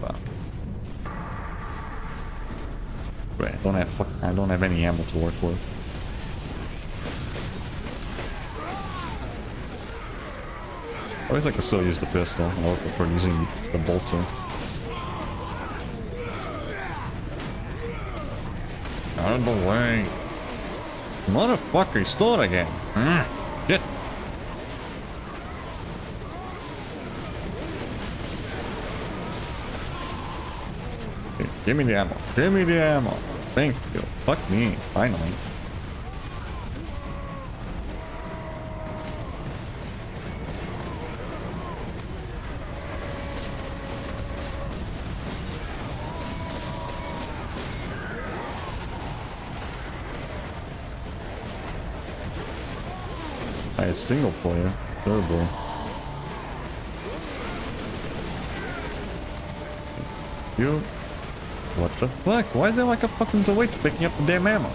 Wait, I don't have any ammo to work with. I always like to still use the pistol. I would prefer using the bolter. Out of the way. Motherfucker, he stole it again. Shit. Okay, give me the ammo. Give me the ammo. Thank you. Fuck me. Finally. Single player. Terrible. You. What the fuck? Why is there like a fucking delay to picking up the damn ammo?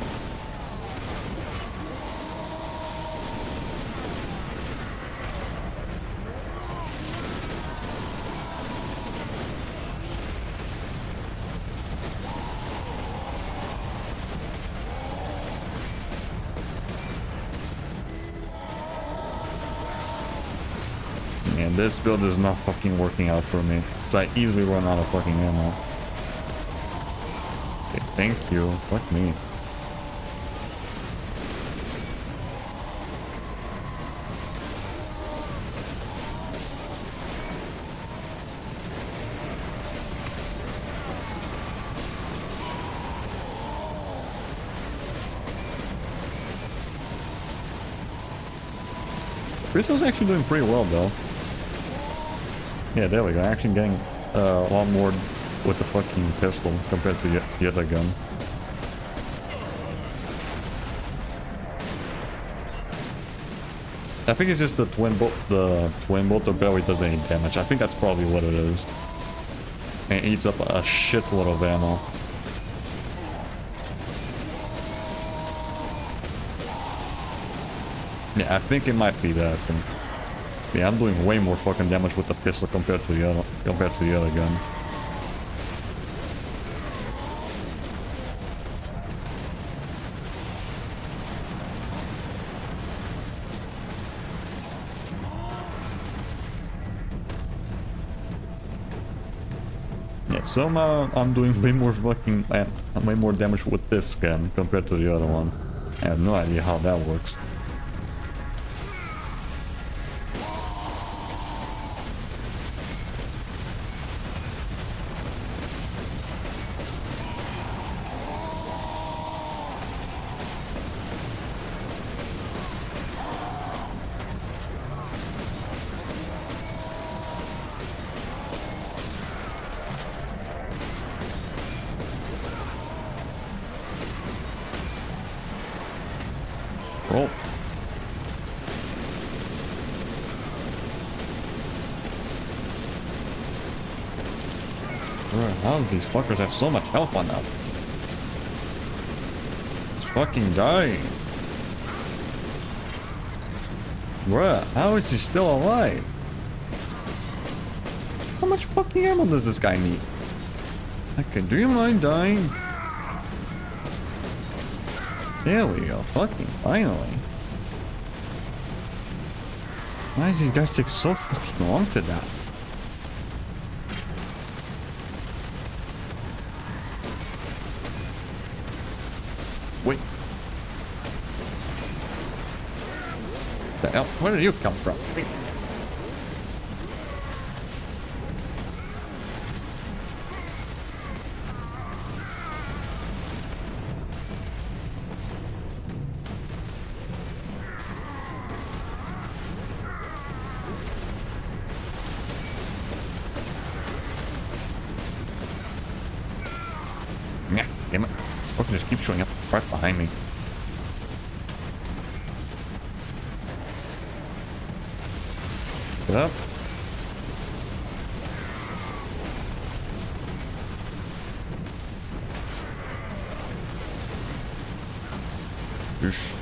This build is not fucking working out for me. So I easily run out of fucking ammo. Okay, thank you. Fuck me. Pistol's actually doing pretty well though. Yeah, there we go. Actually getting a lot more with the fucking pistol compared to the other gun. I think it's just the twin bolter barely does any damage. I think that's probably what it is. And it eats up a shitload of ammo. Yeah, I think it might be that. And yeah, I'm doing way more fucking damage with the pistol compared to the other gun. Yeah, somehow I'm doing way more damage with this gun compared to the other one. I have no idea how that works. Roll. Bro, how does these fuckers have so much health on them? It's fucking dying. Bruh, how is he still alive? How much fucking ammo does this guy need? Okay, do you mind dying? There we go, fucking finally. Why does these guys take so fucking long to die? Wait. The hell? Where did you come from? Yeah, damn it. Fucking just keep showing up right behind me. Get up. Oosh.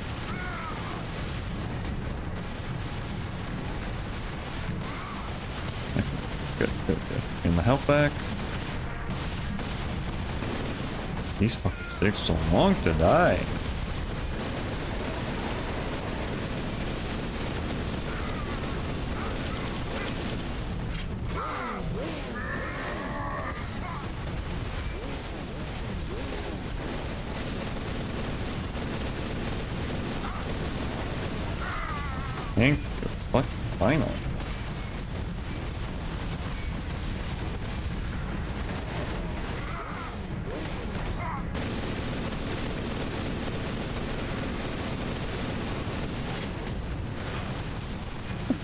Good, good, good. Get my health back. These fuckers take so long to die. Thank you. What? Finally.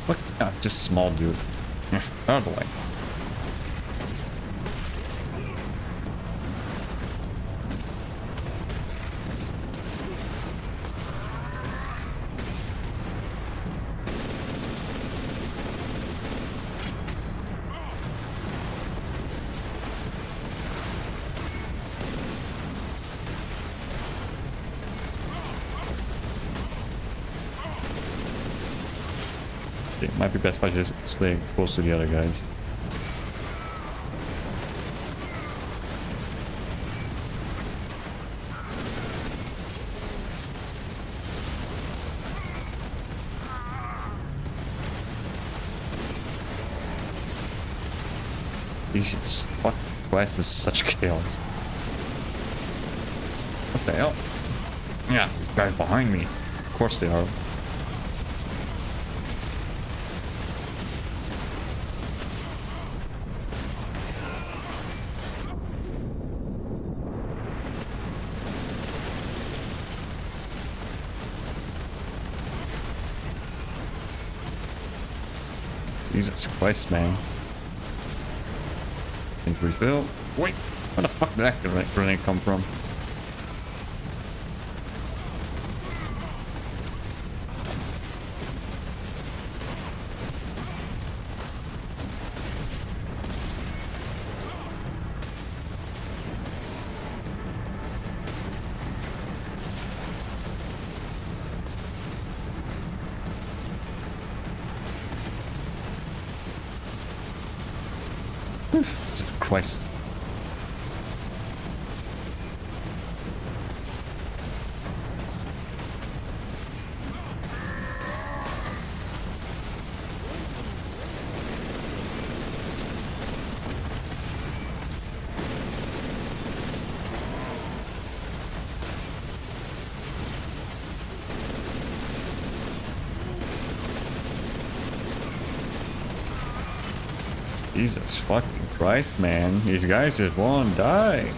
What? Ah, just small dude. Out of the way. It might be best if I just stay close to the other guys. Jesus fuck Christ, this is such chaos. What the hell? Yeah, these guys behind me. Of course they are. Jesus Christ, man. Things refill. Wait, where the fuck did that grenade come from? Jesus Christ. Jesus fucking Christ, man. These guys just won't die.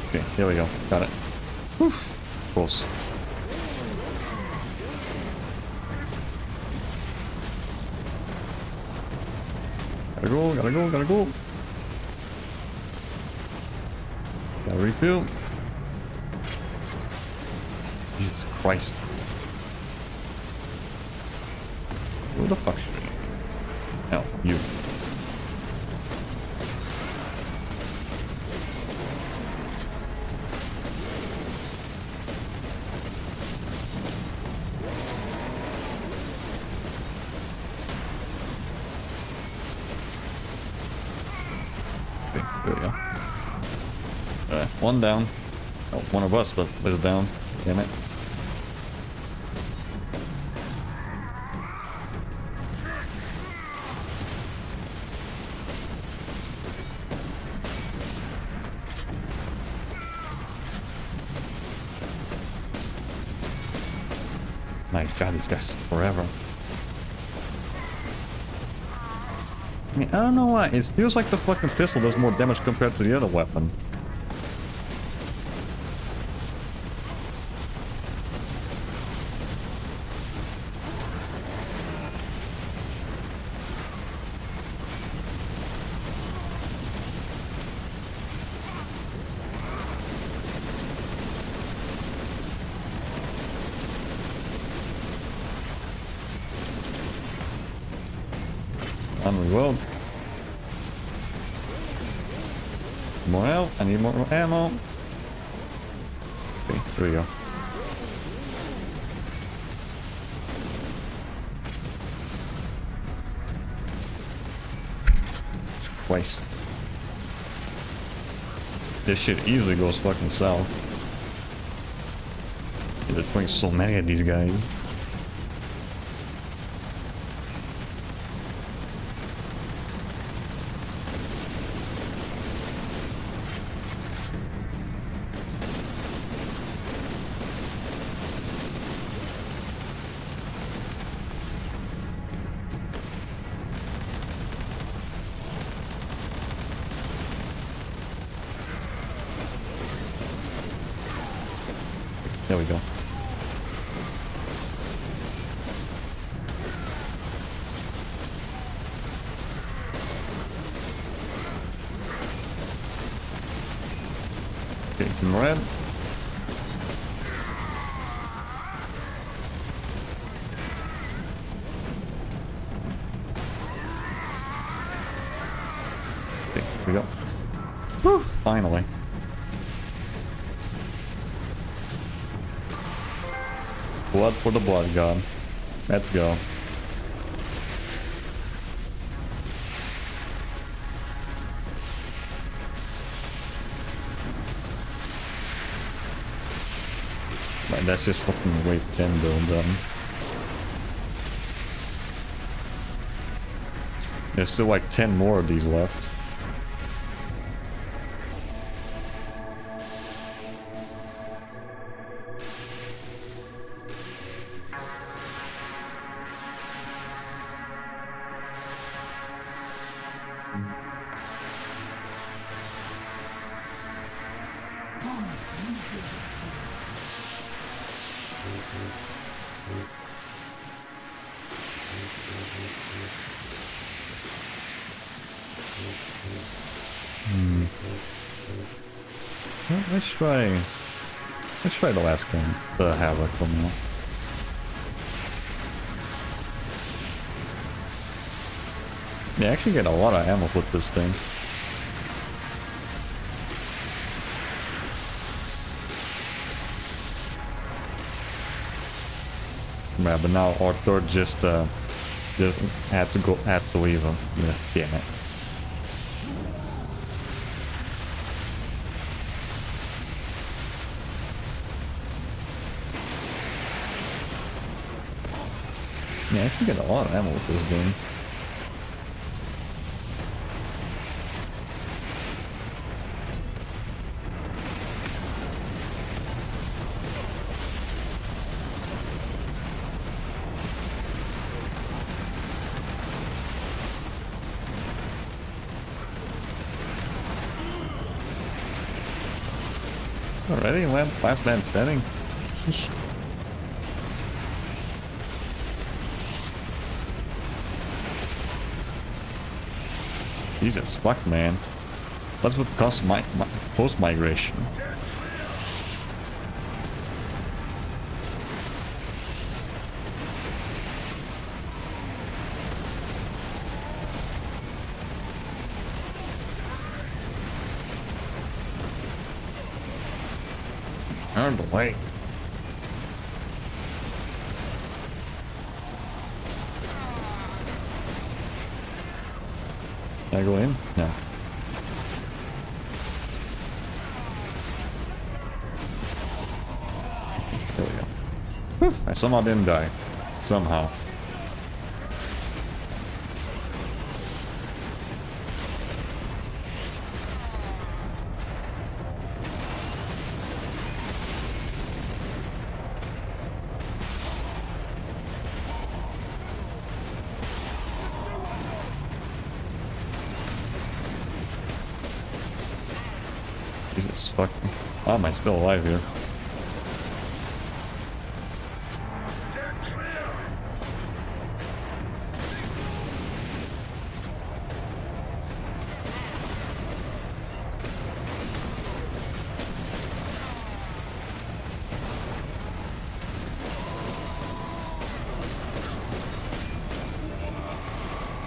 Okay, here we go. Got it. Whew. Close. Gotta go, gotta go, gotta go. Gotta refill. Jesus Christ. Who the fuck should I? Hell, you. Okay, there we go. One down. Oh, one of us was down. Damn it. My God, these guys take forever. I mean, I don't know why. It feels like the fucking pistol does more damage compared to the other weapon. Unreload. More health. I need more ammo. Okay, here we go. Christ. This shit easily goes fucking south. There's playing so many of these guys. There we go. Okay, some red. Okay, here we go. Whew, finally. Blood for the blood god. Let's go. Right, that's just fucking wave 10 though, done. There's still like 10 more of these left. Well, let's try the last game, the Havoc one now. Yeah, I actually get a lot of ammo with this thing. Yeah, but now Arthur just had to leave him. Yeah, damn it. Yeah, I actually get a lot of ammo with this game. Already? Last man standing? Jesus, fuck, man. That's what caused my post-migration. Out of the way. Can I go in? No. There we go. Whew, I somehow didn't die. Somehow. Jesus fuck. How am I still alive here?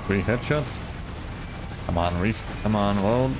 Three headshots? Come on, Reef. Come on, load.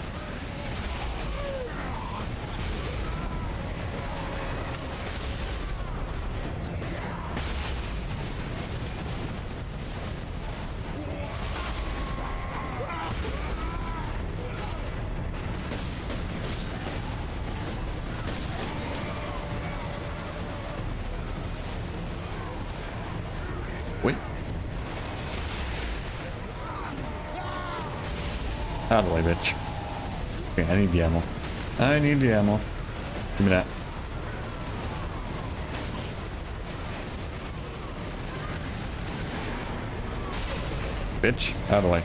Out of the way, bitch. Okay, I need the ammo. I need the ammo. Give me that. Bitch, out of the way.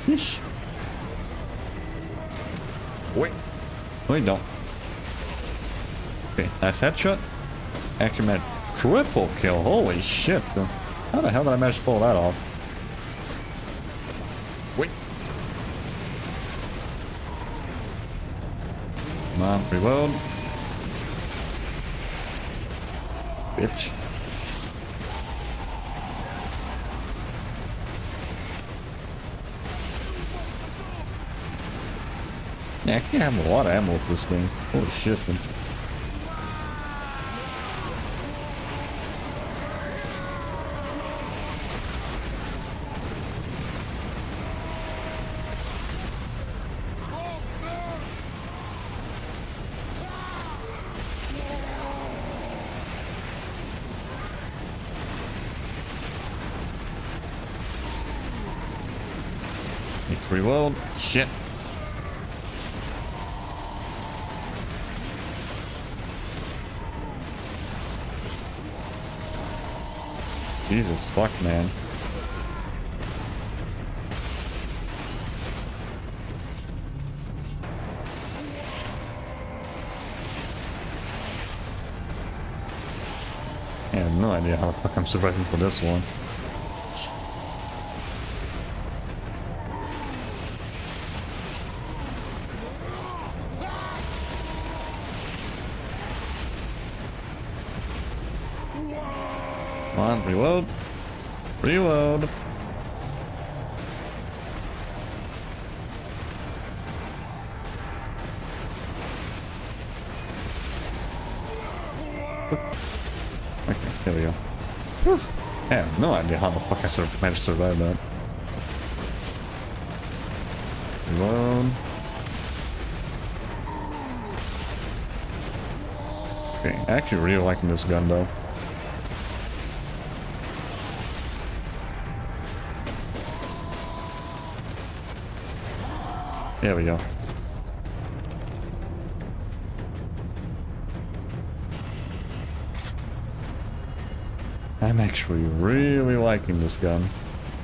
Yeesh. Wait. Wait, don't. Okay, nice headshot. Actually, man, triple kill. Holy shit. How the hell did I manage to pull that off? Wait. Come on, reload. Bitch. Yeah, I can't have a lot of ammo with this thing. Holy shit. Need to reload. Shit. Jesus fuck, man. I have no idea how the fuck I'm surviving for this one. Come on, reload. Reload. Okay, here we go. Whew. I have no idea how the fuck I managed to survive that. Reload. Okay, I actually really liking this gun though. There we go. I'm actually really liking this gun.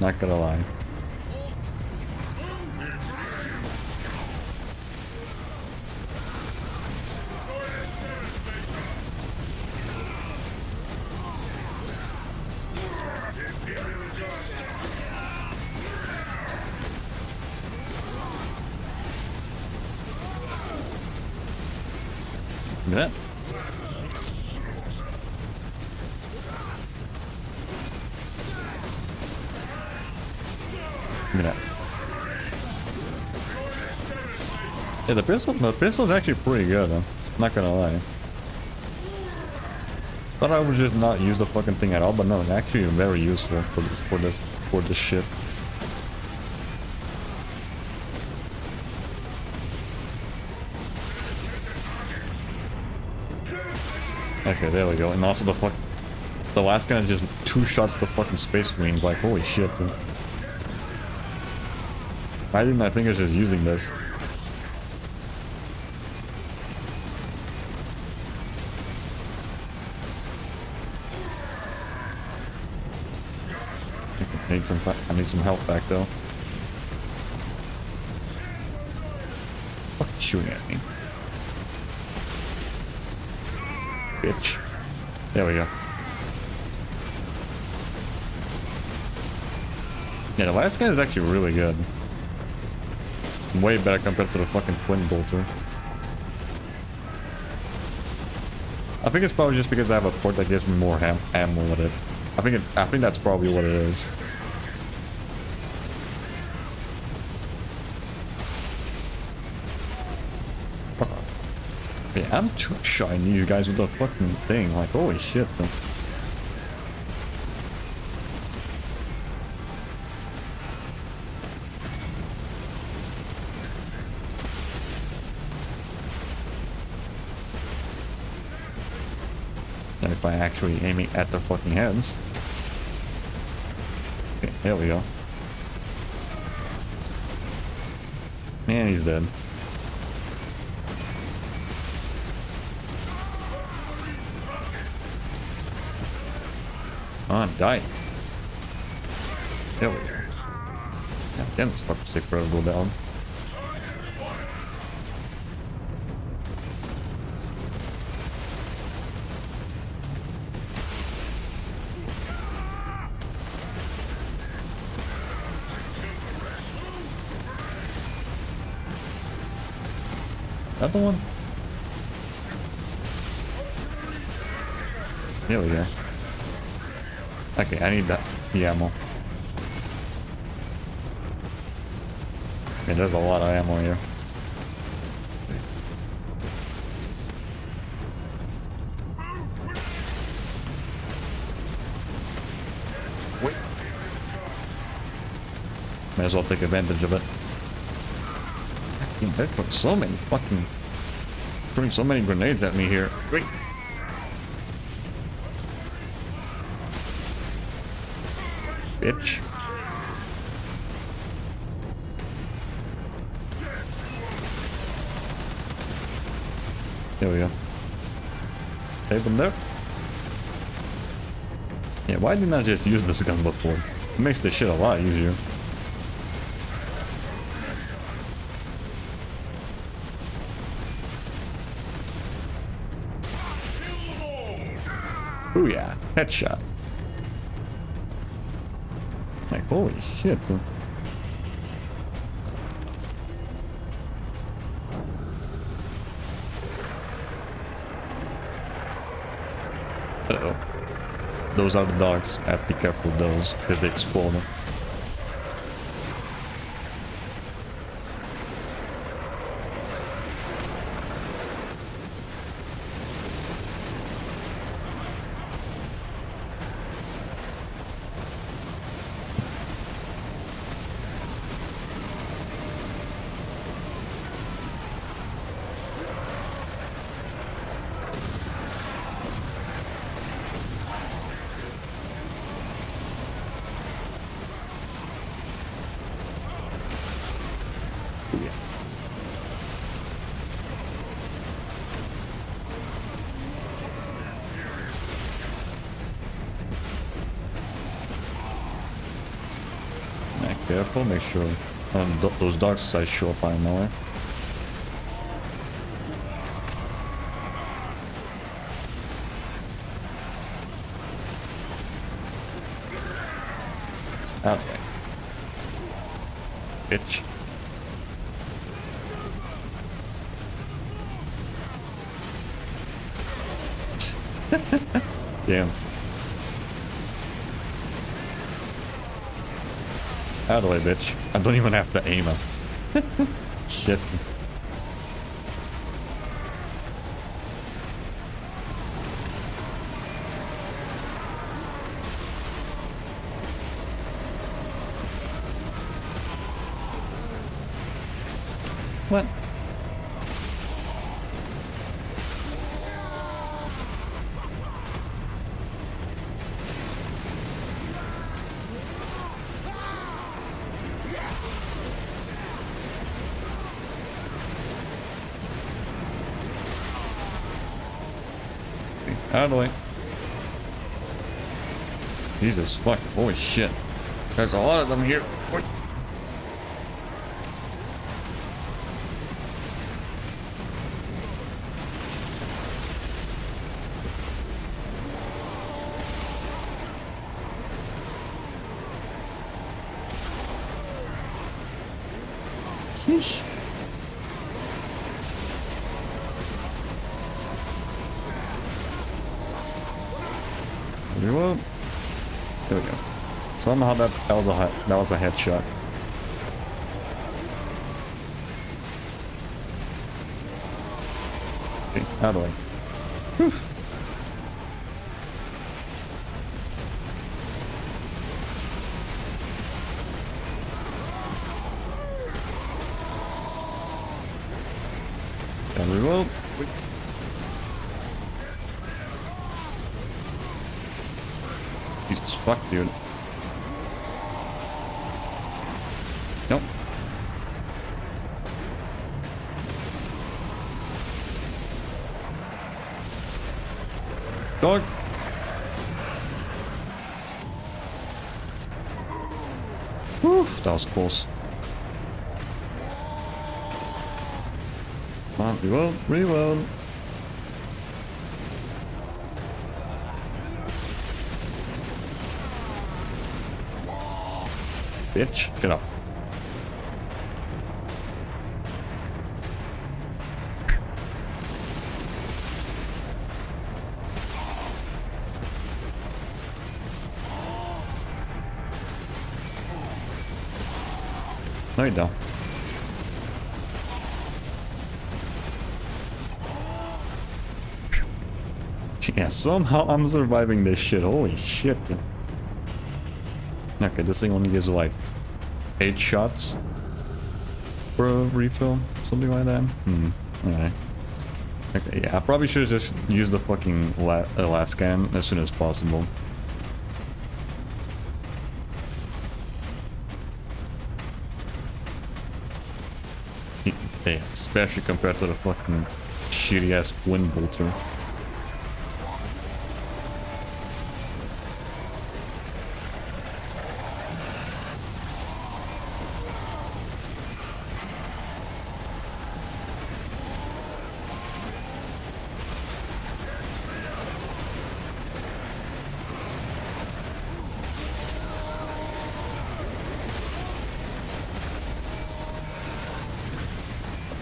Not gonna lie. That. Give me that. Yeah, the pistol's actually pretty good, I'm not gonna lie. Thought I would just not use the fucking thing at all, but no, it's actually very useful for this shit. Okay, there we go. And also the last guy just 2 shots to fucking Space Marines. Like, holy shit, dude. I think my fingers just using this. I need some help back though. Fuck shooting at me. Bitch. There we go. Yeah, the last guy is actually really good. Way better compared to the fucking twin bolter. I think it's probably just because I have a port that gives me more ammo with it. I think that's probably what it is. Yeah, I'm too shiny these guys with the fucking thing. Like, holy shit. Yeah, than if I actually aiming at the fucking heads. Okay, there we go. Man, he's dead. Come on, die. There we go. God damn, this fuckers take forever to go down. That the one? There we go. Okay, I need that. The ammo. Okay, there's a lot of ammo here. Wait. May as well take advantage of it. They're throwing so many fucking... throwing so many grenades at me here. Wait. Bitch. There we go. Save them there. Yeah, why didn't I just use this gun before? It makes this shit a lot easier. Ooh yeah, headshot. Like, holy shit. Uh-oh. Those are the dogs. I have to be careful with those, because they explode. Careful, make sure those dark sides show up out of nowhere. Okay. Bitch. Damn. Out of the way, bitch. I don't even have to aim it. Shit. What? Out of the way. Jesus fuck. Holy shit. There's a lot of them here. Wait. Sheesh. Reload. There we go. Somehow that was a headshot. Okay, out of the way. Whew. And reload. fuck, dude. Nope. Dog. Oof, that was close. Come on, reload, reload. Bitch, shut up. No, you don't. Yeah, somehow I'm surviving this shit. Holy shit. Okay, this thing only gives like 8 shots for a refill, something like that. Alright. Okay, yeah, I probably should have just used the fucking last scan as soon as possible. Yeah, especially compared to the fucking shitty ass wind bolter.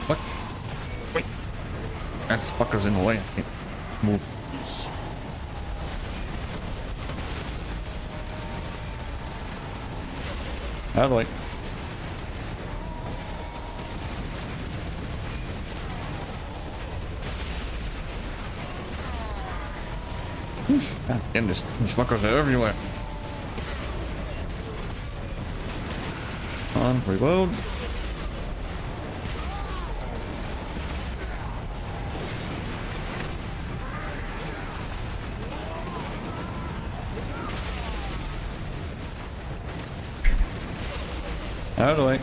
What? Wait. That fucker's in the way. I can't move. Out of the way. God damn, these fuckers are everywhere. Come on, reload. Out of the way.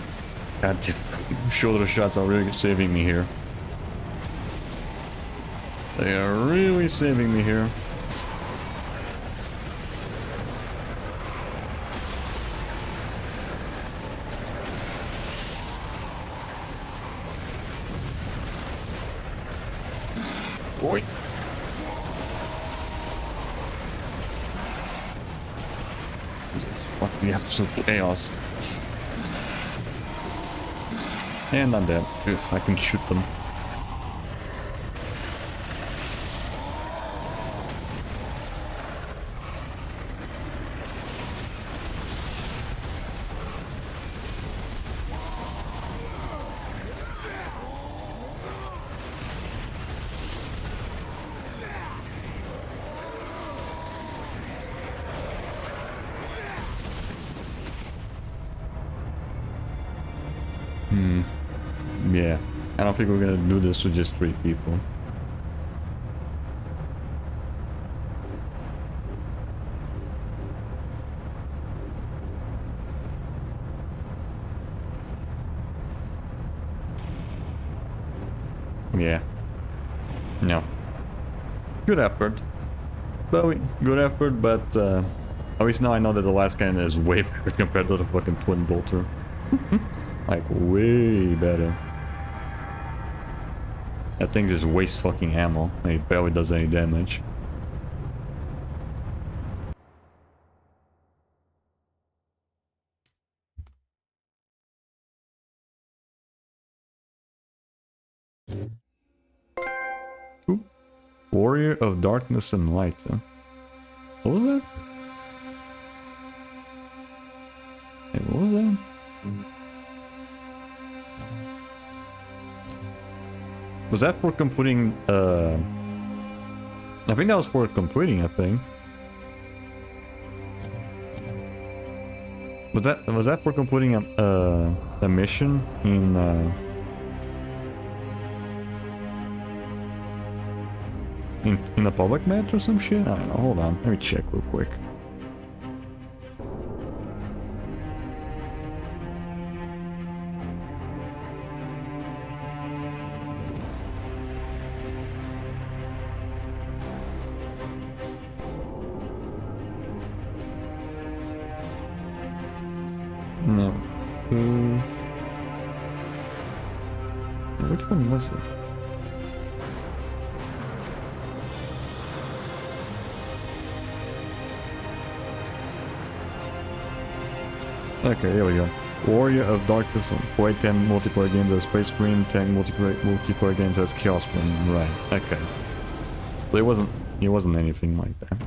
God damn, shoulder shots are really saving me here. They are really saving me here. Boy. Fucking absolute chaos. And I'm dead. If I can shoot them. Yeah, I don't think we're gonna do this with just 3 people. Yeah. No. Good effort. Good effort, but at least now I know that the last cannon is way better compared to the fucking twin bolter. Like, way better. That thing just wastes fucking ammo, and it barely does any damage. Ooh. Warrior of Darkness and Light, huh? What was that? Hey, what was that? Was that for completing, I think that was for completing, I think. Was that for completing a mission in, in a public match or some shit? I don't know, hold on, let me check real quick. No. Which one was it? Okay, here we go. Warrior of Darkness on White 10 multiplayer games as Space Marine, 10 multiplayer games as Chaos Marine. Right, okay. So it wasn't anything like that.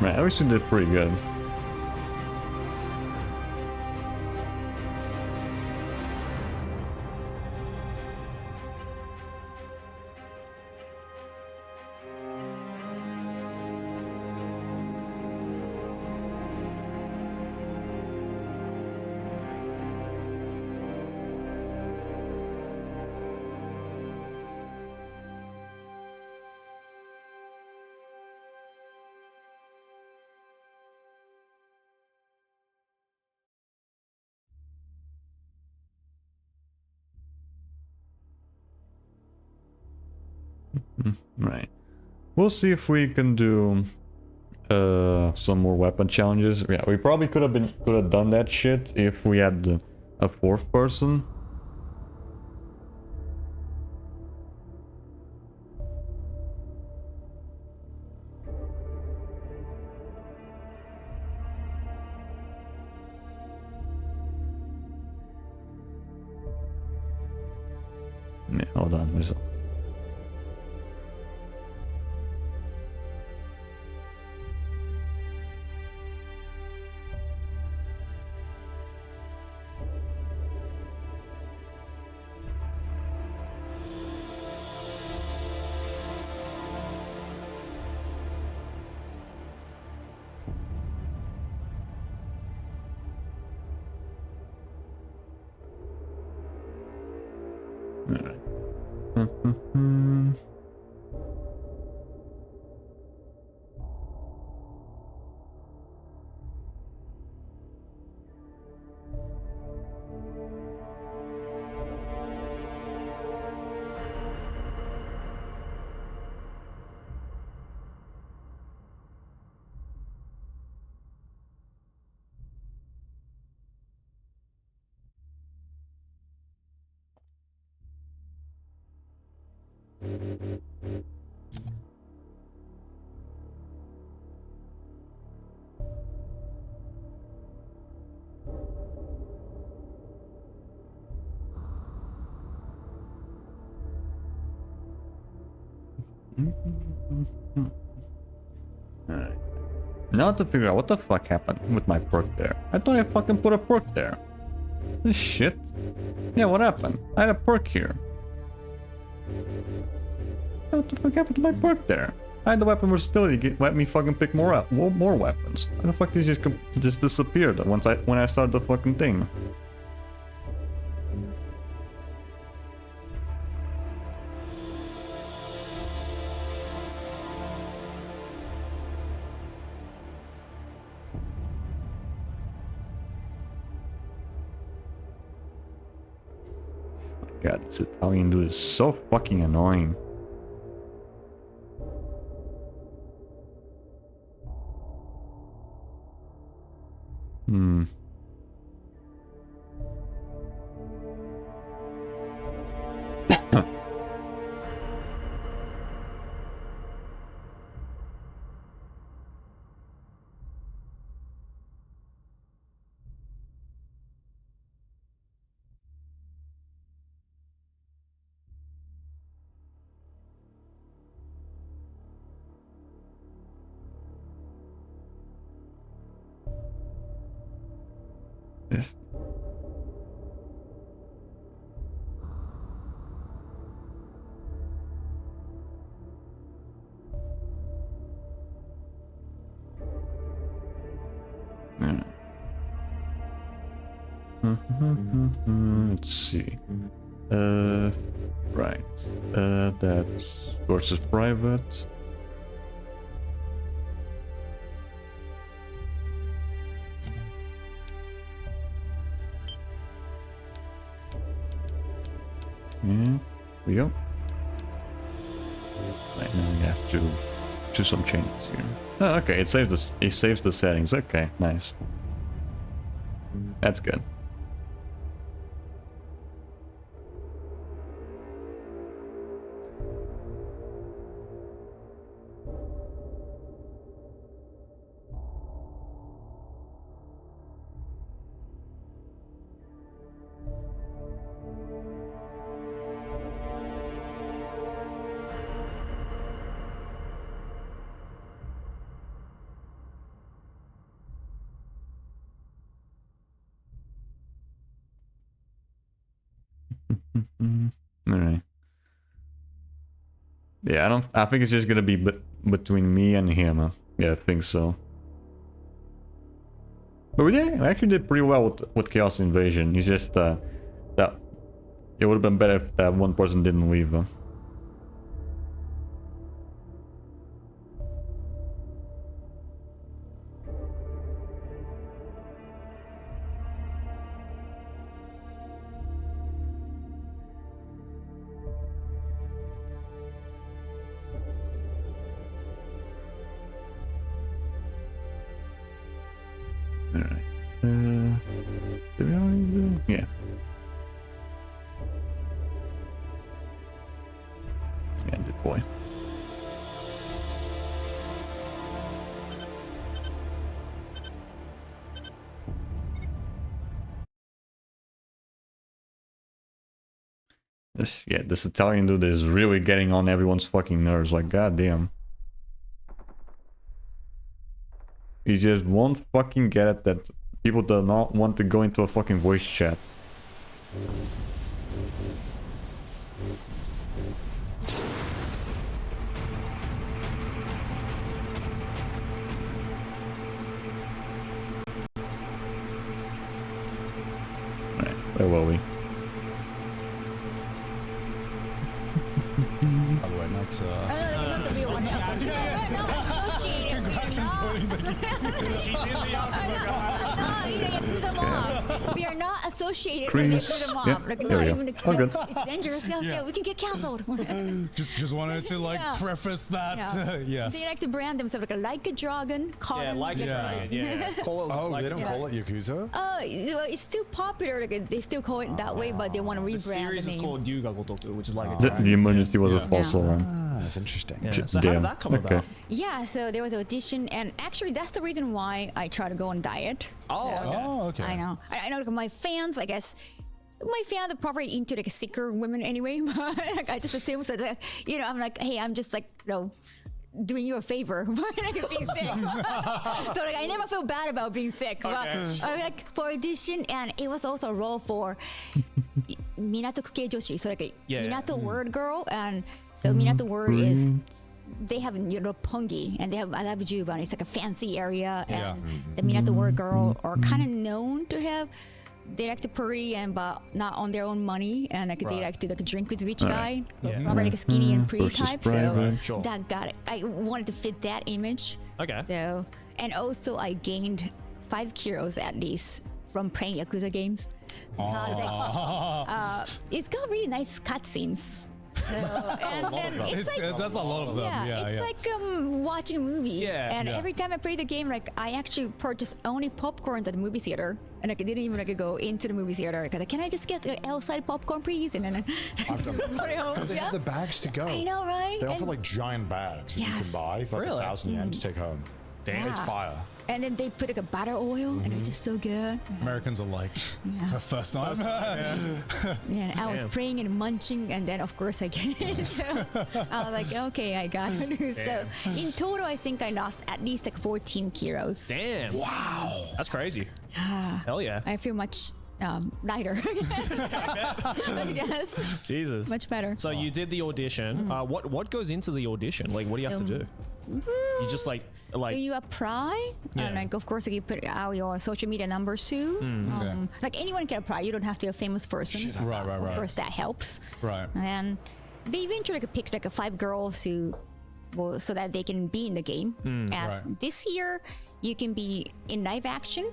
Right, I wish we did pretty good. Right. We'll see if we can do some more weapon challenges. Yeah, we probably could have done that shit if we had a fourth person. Yeah, hold on, there's a... Alright. Alright. Now to figure out what the fuck happened with my perk there. I thought I fucking put a perk there. This shit. Yeah, what happened? I had a perk here. What the fuck happened to my perk there? I had the weapon versatility, let me fucking pick more weapons. Why the fuck did these just disappeared when I started the fucking thing? God, this Italian dude is so fucking annoying. Yes. Yeah. Let's see. Right. That course is private. Yeah, we go. Right, now we have to do some changes here. Oh, okay, it saves the settings. Okay, nice. That's good. Alright. Yeah, I think it's just gonna be between me and him. Yeah, I think so. But yeah, we actually did pretty well with Chaos Invasion. It's just that it would have been better if that one person didn't leave. Alright. Did we already do? Yeah. Yeah, good boy. This Italian dude is really getting on everyone's fucking nerves. Like, goddamn. You just won't fucking get it that people do not want to go into a fucking voice chat. Right, where were we? By the way, not not the real one. We are not associated with Yakuza Mob. Yep. Like, There not we go. even All good. It's dangerous. Yeah, we can get cancelled. just wanted to like preface that. Yes. They like to brand themselves like a dragon. Yeah, like a dragon. Yeah. They don't call it Yakuza? It's still popular. Like, they still call it that way, but they want to rebrand The series the is name. called Yuga Gotoku, which is like a The dragon. emergency was a false alarm. That's interesting. Yeah. So how did that come about? Yeah, so there was an audition, and actually that's the reason why I try to go on diet. Okay. I know. I know. Like, my fans, I guess, my fans are probably into like sicker women anyway. But like, I just assume so. That, I'm like, hey, I'm just like, doing you a favor by like being sick. So like, I never feel bad about being sick. But like for audition, and it was also a role for Minato Kuke Joshi, so like Minato word girl, and so Minato word is. They have Roppongi and they have Arabujuba, and it's like a fancy area. And the Minato word girl are kind of known to have they like to party but not on their own money, and like they like to drink with rich guy, probably like a skinny and pretty type. So that got it. I wanted to fit that image. Okay. So, and also I gained 5 kilos at least from playing Yakuza games. Because it's got really nice cutscenes. And it's like that's a lot of them. It's like watching a movie. And every time I play the game, like I actually purchase only popcorn at the movie theater, and I didn't even like go into the movie theater because can I just get outside popcorn, please? And then they have the bags to go. I know, right? They offer like giant bags that you can buy for like 1,000 yen to take home. Damn. It's fire. And then they put like a butter oil, and it's just so good. Americans are like, first time. Yeah, I was praying and munching, and then of course I get it. So I was like, okay, I got it. So in total, I think I lost at least like 14 kilos. Damn. Wow. That's crazy. Hell yeah. I feel much lighter. I guess. Jesus. Much better. So you did the audition. What goes into the audition? Like, what do you have to do? You just like you apply, and like of course you put out your social media numbers too. Like anyone can apply. You don't have to be a famous person. Right. Of course that helps. Right. And they eventually picked like 5 girls who, well, so that they can be in the game. As this year, you can be in live action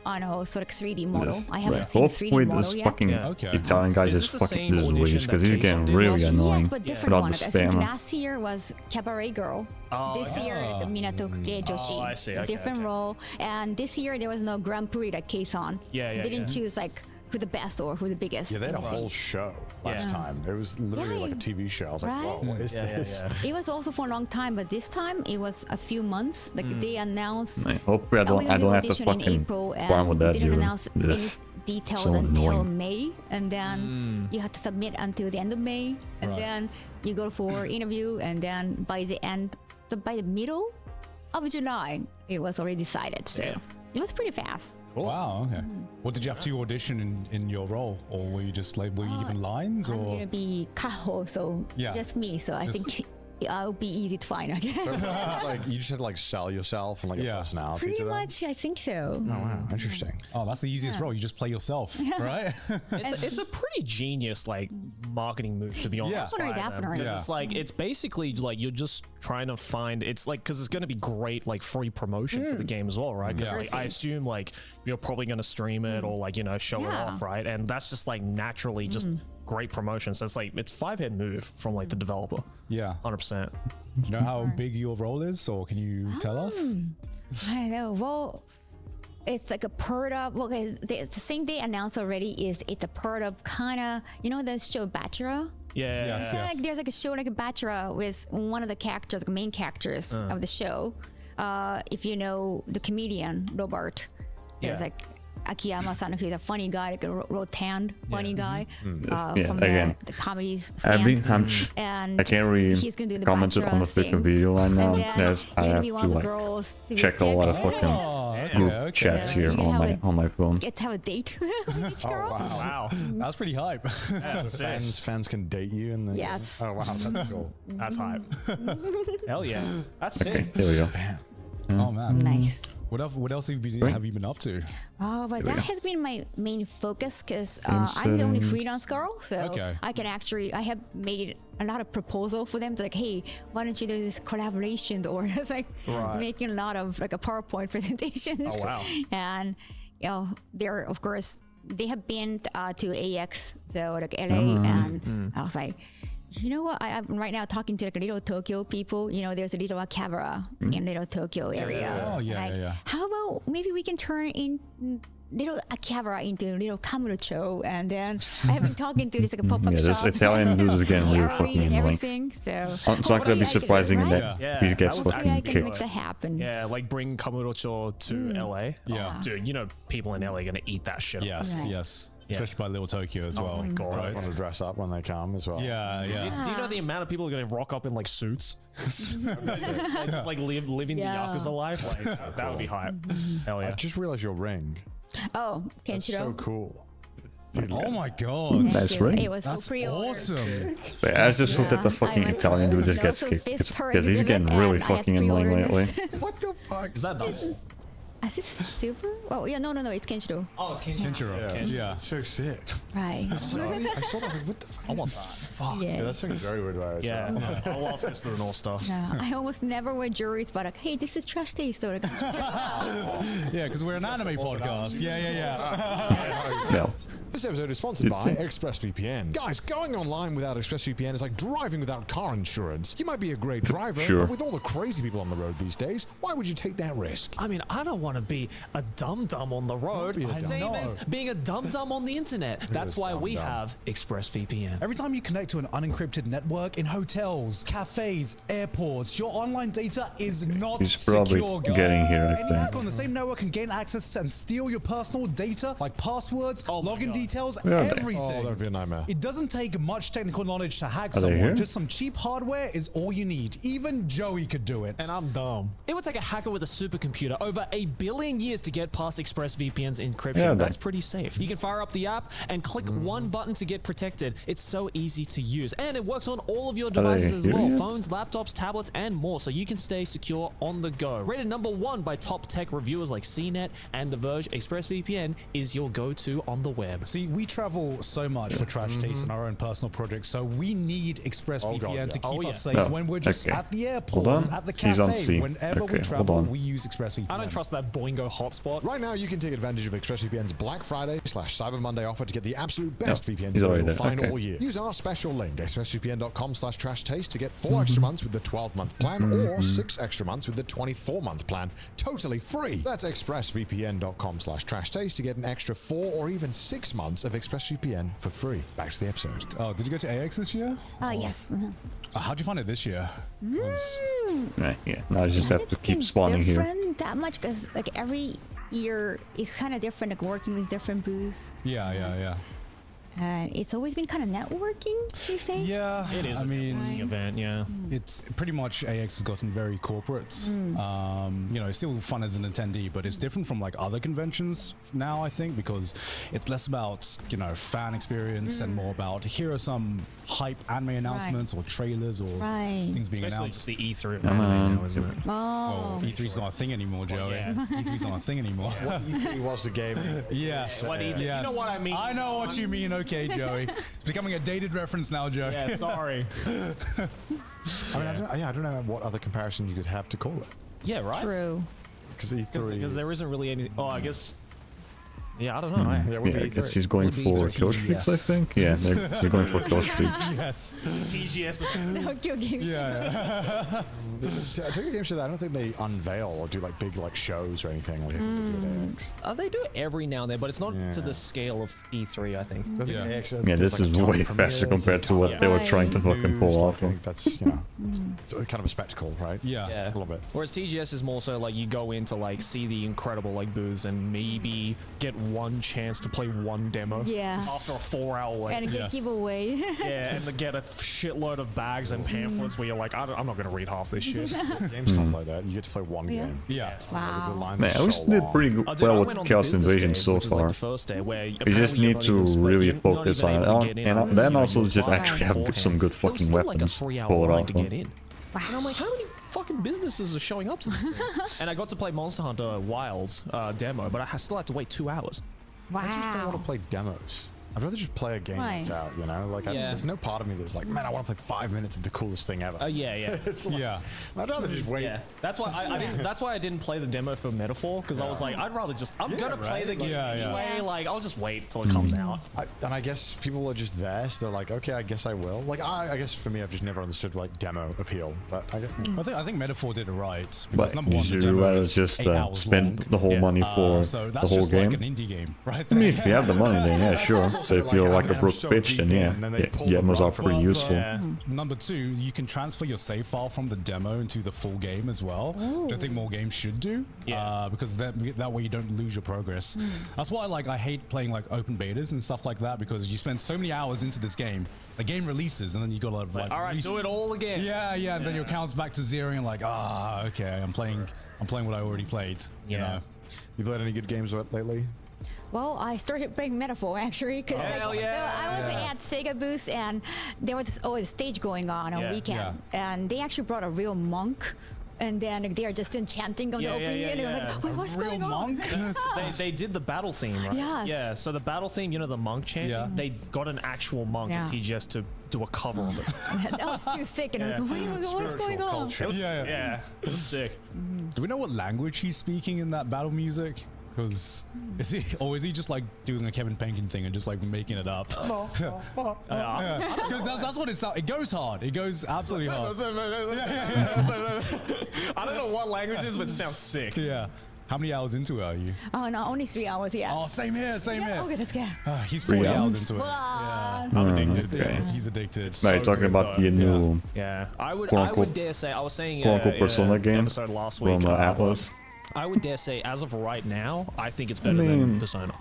on a sort of 3D model. I haven't seen 3D Hopefully model this yet. fucking Italian guy just fucking just because he's getting really Yes, annoying but different without one. the I think spam. last year was Cabaret Girl. This year, the Minatokuge Joshi. I see. Okay, different role. And this year, there was no Grand Prix like Kei-san. They didn't choose like who the best or who the biggest. Yeah, they had a whole show last time. It was literally like a TV show. I was like, whoa, what is this? It was also for a long time, but this time it was a few months. Like they announced. Hopefully I don't have to fucking farm with that didn't dude. announce any This details so until annoying. May, and then you have to submit until the end of May, and then you go for interview, and then by the middle of July, it was already decided. So it was pretty fast. Cool. Wow. Okay. What did you have to audition in your role, or were you just like were you given lines? I'm Or gonna be Kaho, so just me. So I think I'll be easy to find again. It's like you just had to like sell yourself and like a personality Pretty to them. much, I think so. Oh wow, interesting. Oh, that's the easiest role. You just play yourself, right? It's a pretty genius like marketing move, to be honest. Definitely. Because it's like it's basically like you're just trying to find. It's like because it's going to be great like free promotion for the game as well, right? Because like, I assume like you're probably going to stream it or like show it off, right? And that's just like naturally just great promotion. So it's like it's 5-head move from like the developer. Yeah, 100%. You know how big your role is, or can you tell us? I don't know. Well, it's like a part of. Okay, the thing they announced already is it's a part of kind of the show Bachelor. Yes. Like there's like a show like a Bachelor with one of the characters, like main characters of the show. If you know the comedian Robert, there's like Akiyama-san, who's a funny guy, like a rotund funny guy from the comedy stand. And I can't really he's gonna do the comment on the freaking video right now. Yes, I have to like check a lot of fucking group chats here on my phone. Get to have a date with each girl. Wow, that's pretty hype. Fans can date you and then oh wow, that's cool. That's hype. Hell yeah, that's sick. Okay, here we go. Damn. Oh man, nice. What else have you been up to? Oh, but that has been my main focus because I'm the only freelance girl, so I can I have made a lot of proposal for them to like, hey, why don't you do this collaboration? Or it's like making a lot of like a PowerPoint presentations. Oh wow! And they're of course they have been to AX, so like LA, and I was like, you know what? I'm right now talking to like Little Tokyo people. There's a little Akihabara in Little Tokyo area. Oh yeah. How about maybe we can turn in Little Akihabara into Little Kamurocho, and then I have been talking to this like a pop-up shop. This Italian dude is getting really fucking annoying. Everything, so it's not gonna be surprising that he gets fucking I can kicked. make that happen. Yeah, like bring Kamurocho to LA. Yeah. Dude, people in LA are gonna eat that shit. Yes. Especially by Little Tokyo as well. Oh my god! I want to dress up when they come as well. Yeah. Do you know the amount of people are going to rock up in like suits? Just like living the Yakuza life? Like that would be hype. Hell yeah! I just realized your ring. Oh, That's so cool. Dude, oh my god! Nice ring. It was That's pre-order. awesome. But I just hope that the fucking Italian dude just gets kicked because he's getting really fucking annoying lately. What the fuck? Is that double? Is this silver? Oh yeah, no, it's Kenshiro. Oh, it's Kenshiro. Yeah. So sick. Right. I saw that. I was like, what the fuck? I want that. Fuck. Yeah. Yeah, that's very weird. Yeah. I love Fist of the North Star. I almost never wear jewelry, but like, hey, this is trash taste. So like, Yeah, because we're an anime podcast. Yeah. No. This episode is sponsored by ExpressVPN. Guys, going online without ExpressVPN is like driving without car insurance. You might be a great driver, but with all the crazy people on the road these days, why would you take that risk? I mean, I don't want to be a dum-dum on the road. Same as being a dum-dum on the internet. That's why we have ExpressVPN. Every time you connect to an unencrypted network in hotels, cafes, airports, your online data is not secure, guys. Getting here, I Any think. hacker on the same network can gain access and steal your personal data, like passwords, login details, everything. Oh, that would be a nightmare. It doesn't take much technical knowledge to hack Are they here? someone. Just some cheap hardware is all you need. Even Joey could do it. And I'm dumb. It would take a hacker with a supercomputer over 1 billion years to get past ExpressVPN's encryption. Yeah, That's pretty safe. You can fire up the app and click one button to get protected. It's so easy to use. And it works on all of your devices as well. yet? Phones, laptops, tablets, and more. So you can stay secure on the go. Rated #1 by top tech reviewers like CNET and The Verge, ExpressVPN is your go-to on the web. See, we travel so much for Trash Taste and our own personal projects, so we need ExpressVPN to keep us safe when we're just at the airport, at the cafe, whenever we travel, we use ExpressVPN. I don't trust that Boingo hotspot. Right now, you can take advantage of ExpressVPN's Black Friday/Cyber Monday offer to get the absolute best VPN he's deal already you'll there. find Okay. all year. Use our special link, expressvpn.com/trashtaste, to get 4 extra months with the 12-month plan or 6 extra months with the 24-month plan. Totally free. That's expressvpn.com/trashtaste to get an extra 4 or even 6 months of ExpressVPN for free. Back to the episode. Oh, did you go to AX this year? Yes. How'd you find it this year? Right, yeah. Now I just have to keep spawning here. Different that much because like every year is kind of different, like working with different booths. Yeah. It's always been kind of networking, you say? Yeah, It is I mean, an event, yeah. It's pretty much AX has gotten very corporate. You know, it's still fun as an attendee, but it's different from like other conventions now, I think, because it's less about, you know, fan experience and more about here are some hype anime announcements or trailers or things being Basically announced. it's the E3 of anime now, isn't it? Oh. Well, E3's not a thing anymore, Joey. E3's not a thing anymore. E3 was the game. Yes. What E3? You know what I mean. I know what you mean. Okay, Joey. It's becoming a dated reference now, Joey. Yeah, sorry. I mean, I don't know what other comparison you could have to call it. Yeah, right? True. Because E3... Because there isn't really any... Oh, I guess... Yeah, I don't know. Yeah, Yeah, I guess he's going for kill streaks, I think. Yeah, they're going for kill streaks. Yes. TGS. Tokyo Game Show. Yeah. Tokyo Game Show, I don't think they unveil or do like big like shows or anything like they do at AX. They do it every now and then, but it's not to the scale of E3, I think. I think AX, Yeah, this is way faster compared to what they were trying to fucking pull off. I think that's, you know, it's kind of a spectacle, right? Yeah. A little bit. Whereas TGS is more so like you go in to like see the incredible like booths and maybe get one chance to play one demo. Yeah. After a 4-hour wait. And get giveaway. Yeah, and to get a shitload of bags and pamphlets where you're like, I'm not going to read half this shit. Games comes like that. You get to play one game. Yeah. Wow. The lines Man, are I so wish they did long. pretty good, Oh, dude, I well went on with the Chaos business Invasion day, so which was, like, far. the first day where You just apparently you're need not to even supposed- really you're not focus even on able to it. get in And unless then you also just buy actually have beforehand. some good It was fucking still like a weapons. 3-hour Pull it line off. to get in. And I'm like, how many fucking businesses are showing up to this thing? And I got to play Monster Hunter Wilds demo, but I still had to wait 2 hours. Wow. I just don't want to play demos. I'd rather just play a game that's out, you know? Like, there's no part of me that's like, man, I want to play 5 minutes of the coolest thing ever. Yeah. It's like, I'd rather just wait. Yeah, that's why I didn't. That's why I didn't play the demo for Metaphor because I was like, I'd rather just. I'm gonna play the game anyway. Like, I'll just wait till it comes out. And I guess people are just there, so they're like, okay, I guess I will. Like, I guess for me, I've just never understood like demo appeal. But I think Metaphor did it right. Because But number one, the you demo rather is just 8 hours spend long. the whole money for So the that's whole just game. like an indie game, right? I mean, if you have the money, then yeah, sure. So if you're like a broke bitch, then yeah, demos are pretty useful. Number 2, you can transfer your save file from the demo into the full game as well, which I think more games should do. Because that way you don't lose your progress. That's why I hate playing like open betas and stuff like that, because you spend so many hours into this game. The game releases and then you gotta like all right, do it all again. Yeah, and then your account's back to 0 and you're like, okay, I'm playing what I already played. You know. You played any good games lately? Well, I started playing Metaphor actually because I was at Sega booth and there was always a stage going on weekend, and they actually brought a real monk. And then they are just enchanting on the opening, and it was like, wait, what's going on? They did the battle theme, right? Yes. Yeah. So the battle theme, you know, the monk chanting. They got an actual monk at TGS to do a cover of it. That was too sick, and I was like, what's going on? It was, it was sick. Do we know what language he's speaking in that battle music? Because is he just like doing a Kevin Bacon thing and just like making it up? Because that's what it sounds. It goes hard. It goes absolutely hard. I don't know what language it is, but it sounds sick. Yeah. How many hours into it are you? Oh no, only 3 hours. Yeah. Oh, same here. Same here. Okay, let's go. He's 40 hours into it. Wow. Yeah. I'm addicted. Okay. Yeah, he's addicted. Right, talking about the new Yeah, I would dare say, I was saying Persona game episode last week from Atlas. I would dare say, as of right now, I think it's better than Persona.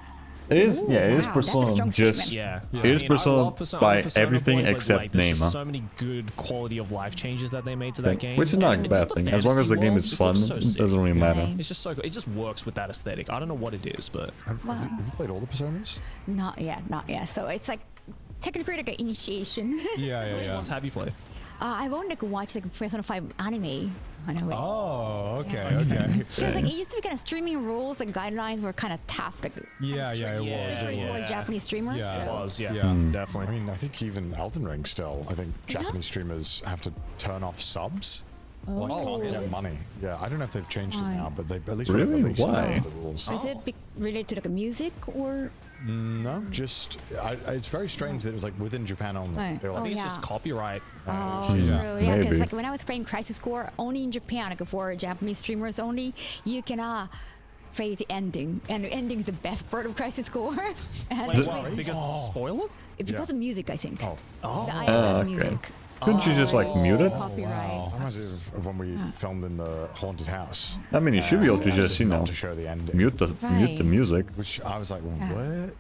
It is, yeah, it is wow, that's a Persona. strong Just statement. it is Persona by everything except name. There's so many good quality of life changes that they made to that game, Which is not a and bad just thing. the As long as the fantasy game world is just fun, looks so it sick. doesn't really matter. It's just so good. It just works with that aesthetic. I don't know what it is, but Have you played all the Personas? Not yet. So it's like technically like an initiation. Which ones have you played? I've only watched like Persona 5 anime. Oh, okay. Because like it used to be kind of streaming rules and guidelines were kind of tough. Like, it was. especially towards Japanese streamers. Yeah, so. It was, I definitely. mean, I think even Elden Ring still, I think Japanese streamers have to turn off subs. Like, can't get money. Yeah, I don't know if they've changed it now, but they at least Really? released Why? the rules. Is it related to like music or? No, just it's very strange that it was like within Japan only. Right. They were I like, think it's just copyright. Oh, true. Yeah, maybe. because like when I was playing Crisis Core, only in Japan, like for Japanese streamers only, you cannot play the ending, and the ending is the best part of Crisis Core. And Because spoiler? because of music, I think. Oh. The item has music. Couldn't you just like mute it? Copyright. reminds me of when we filmed in the haunted house. I mean, you should be able to just, you know, not to show the ending. mute the music. Which I was like, what? They're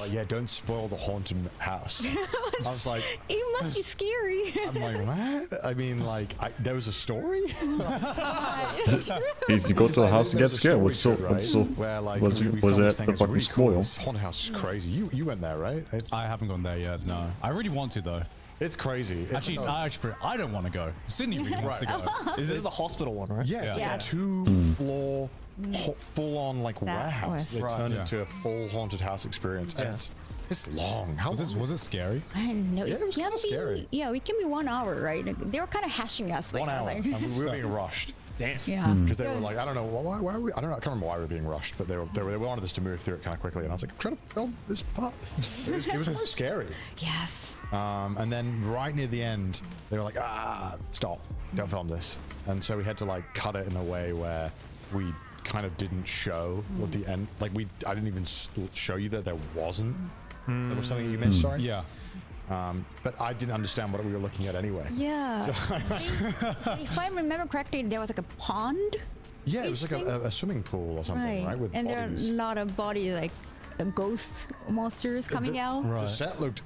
like, yeah, don't spoil the haunted house. I was like, it must be scary. I'm like, what? I mean, like, there was a story. You go to the house and get scared. What's so where like was we that filmed this thing, the it's fucking really cool. spoil? This haunted house is crazy. You went there, right? I haven't gone there yet. No, I really want to though. It's crazy. Actually, I don't want to go. Sydney really wants to go. Is this the hospital one, right? Yeah, it's like a 2-floor, full-on like warehouse. They turned into a full haunted house experience, and it's long. How was it scary? I don't know. Yeah, it was kind of scary. Yeah, it can be 1 hour, right? Like, they were kind of hashing us. Like, 1 hour. Like, And we were being rushed. Damn. Yeah. Because they were like, I don't know why are we? I don't know. I can't remember why we were being rushed, but they wanted us to move through it kind of quickly, and I was like, I'm trying to film this part. It was quite scary. Yes. And then right near the end, they were like, stop, don't film this. And so we had to like cut it in a way where we kind of didn't show what the end, like I didn't even show you that there wasn't. There was something that you missed, sorry? Yeah. But I didn't understand what we were looking at anyway. Yeah. So if I remember correctly, there was like a pond. Yeah, it was like a swimming pool or something, right? With and bodies. there are a lot of bodies, like ghost monsters coming out. The set looked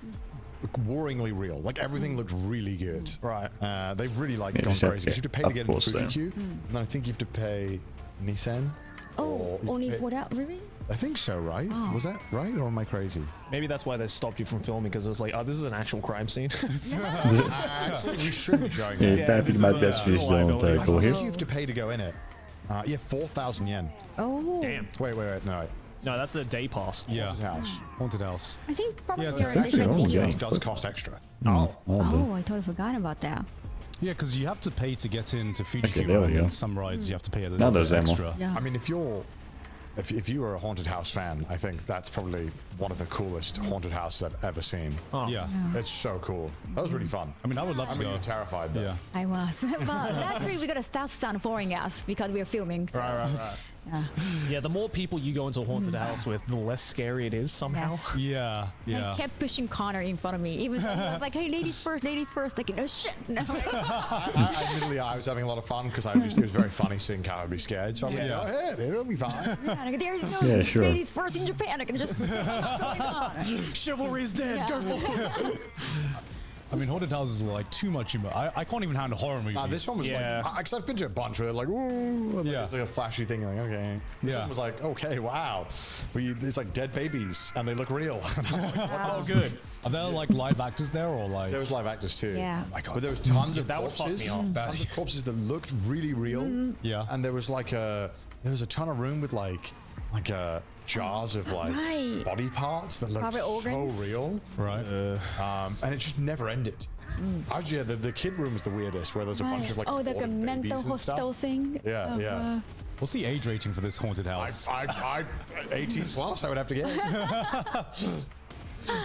warringly real. Like everything looked really good. Right. They really like gone crazy. You have to pay to get into Fujikyu, and I think you have to pay Nissan. Oh, only for that, really? I think so, right? Oh. Was that right, or am I crazy? Maybe that's why they stopped you from filming, because it was like, oh, this is an actual crime scene. Actually, we should be showing Yeah, that. that'd be my best fish don't I go think here. you have to pay to go in it. Yeah, 4,000 yen. Oh. Damn. Wait, no. No, that's the day pass. Yeah. Haunted house. Haunted house. I think probably Yeah, there are actually, different oh, things. yeah. It does cost extra. Oh, I totally forgot about that. Yeah, because you have to pay to get into Okay, Fujikyu, there we go. and some rides you have to pay a Now little there's bit ammo. extra. Yeah. I mean, if you are a haunted house fan, I think that's probably one of the coolest haunted houses I've ever seen. Yeah. It's so cool. That was really fun. I mean, I would love I to mean, go. you're terrified though. Yeah. I was. But luckily, we got a staff son following us because we were filming. So. Right. Yeah. Yeah, the more people you go into a haunted house with, the less scary it is somehow. Yes. Yeah. Yeah. I kept pushing Connor in front of me. Even though he was like, hey, ladies first. Like, no shit. No. I was having a lot of fun because it was very funny seeing Kyle be scared. So I was like, go ahead, it'll be fine. Yeah, like, there's no Yeah, sure. ladies first in Japan. I can just. What's going on? Chivalry's dead. Yeah. I mean, haunted houses are like too much humor. I can't even handle horror movies. This one was like, because I've been to a bunch where they're like, ooh, and it's like a flashy thing. Like, okay. This one was like, okay, wow. It's like dead babies and they look real. Oh, good. Are there like live actors there or like? There was live actors too. Yeah. Oh my god. But there was tons of That would fuck corpses. me up. Tons of corpses that looked really real. Yeah. And there was like there was a ton of room with like jars of like body parts that looked Probably so organs. real. Right. And it just never ended. Actually, the kid room was the weirdest, where there's a bunch of like like a aborted mental babies and hospital stuff. thing. Yeah, yeah. What's the age rating for this haunted house? 18 plus, I would have to get.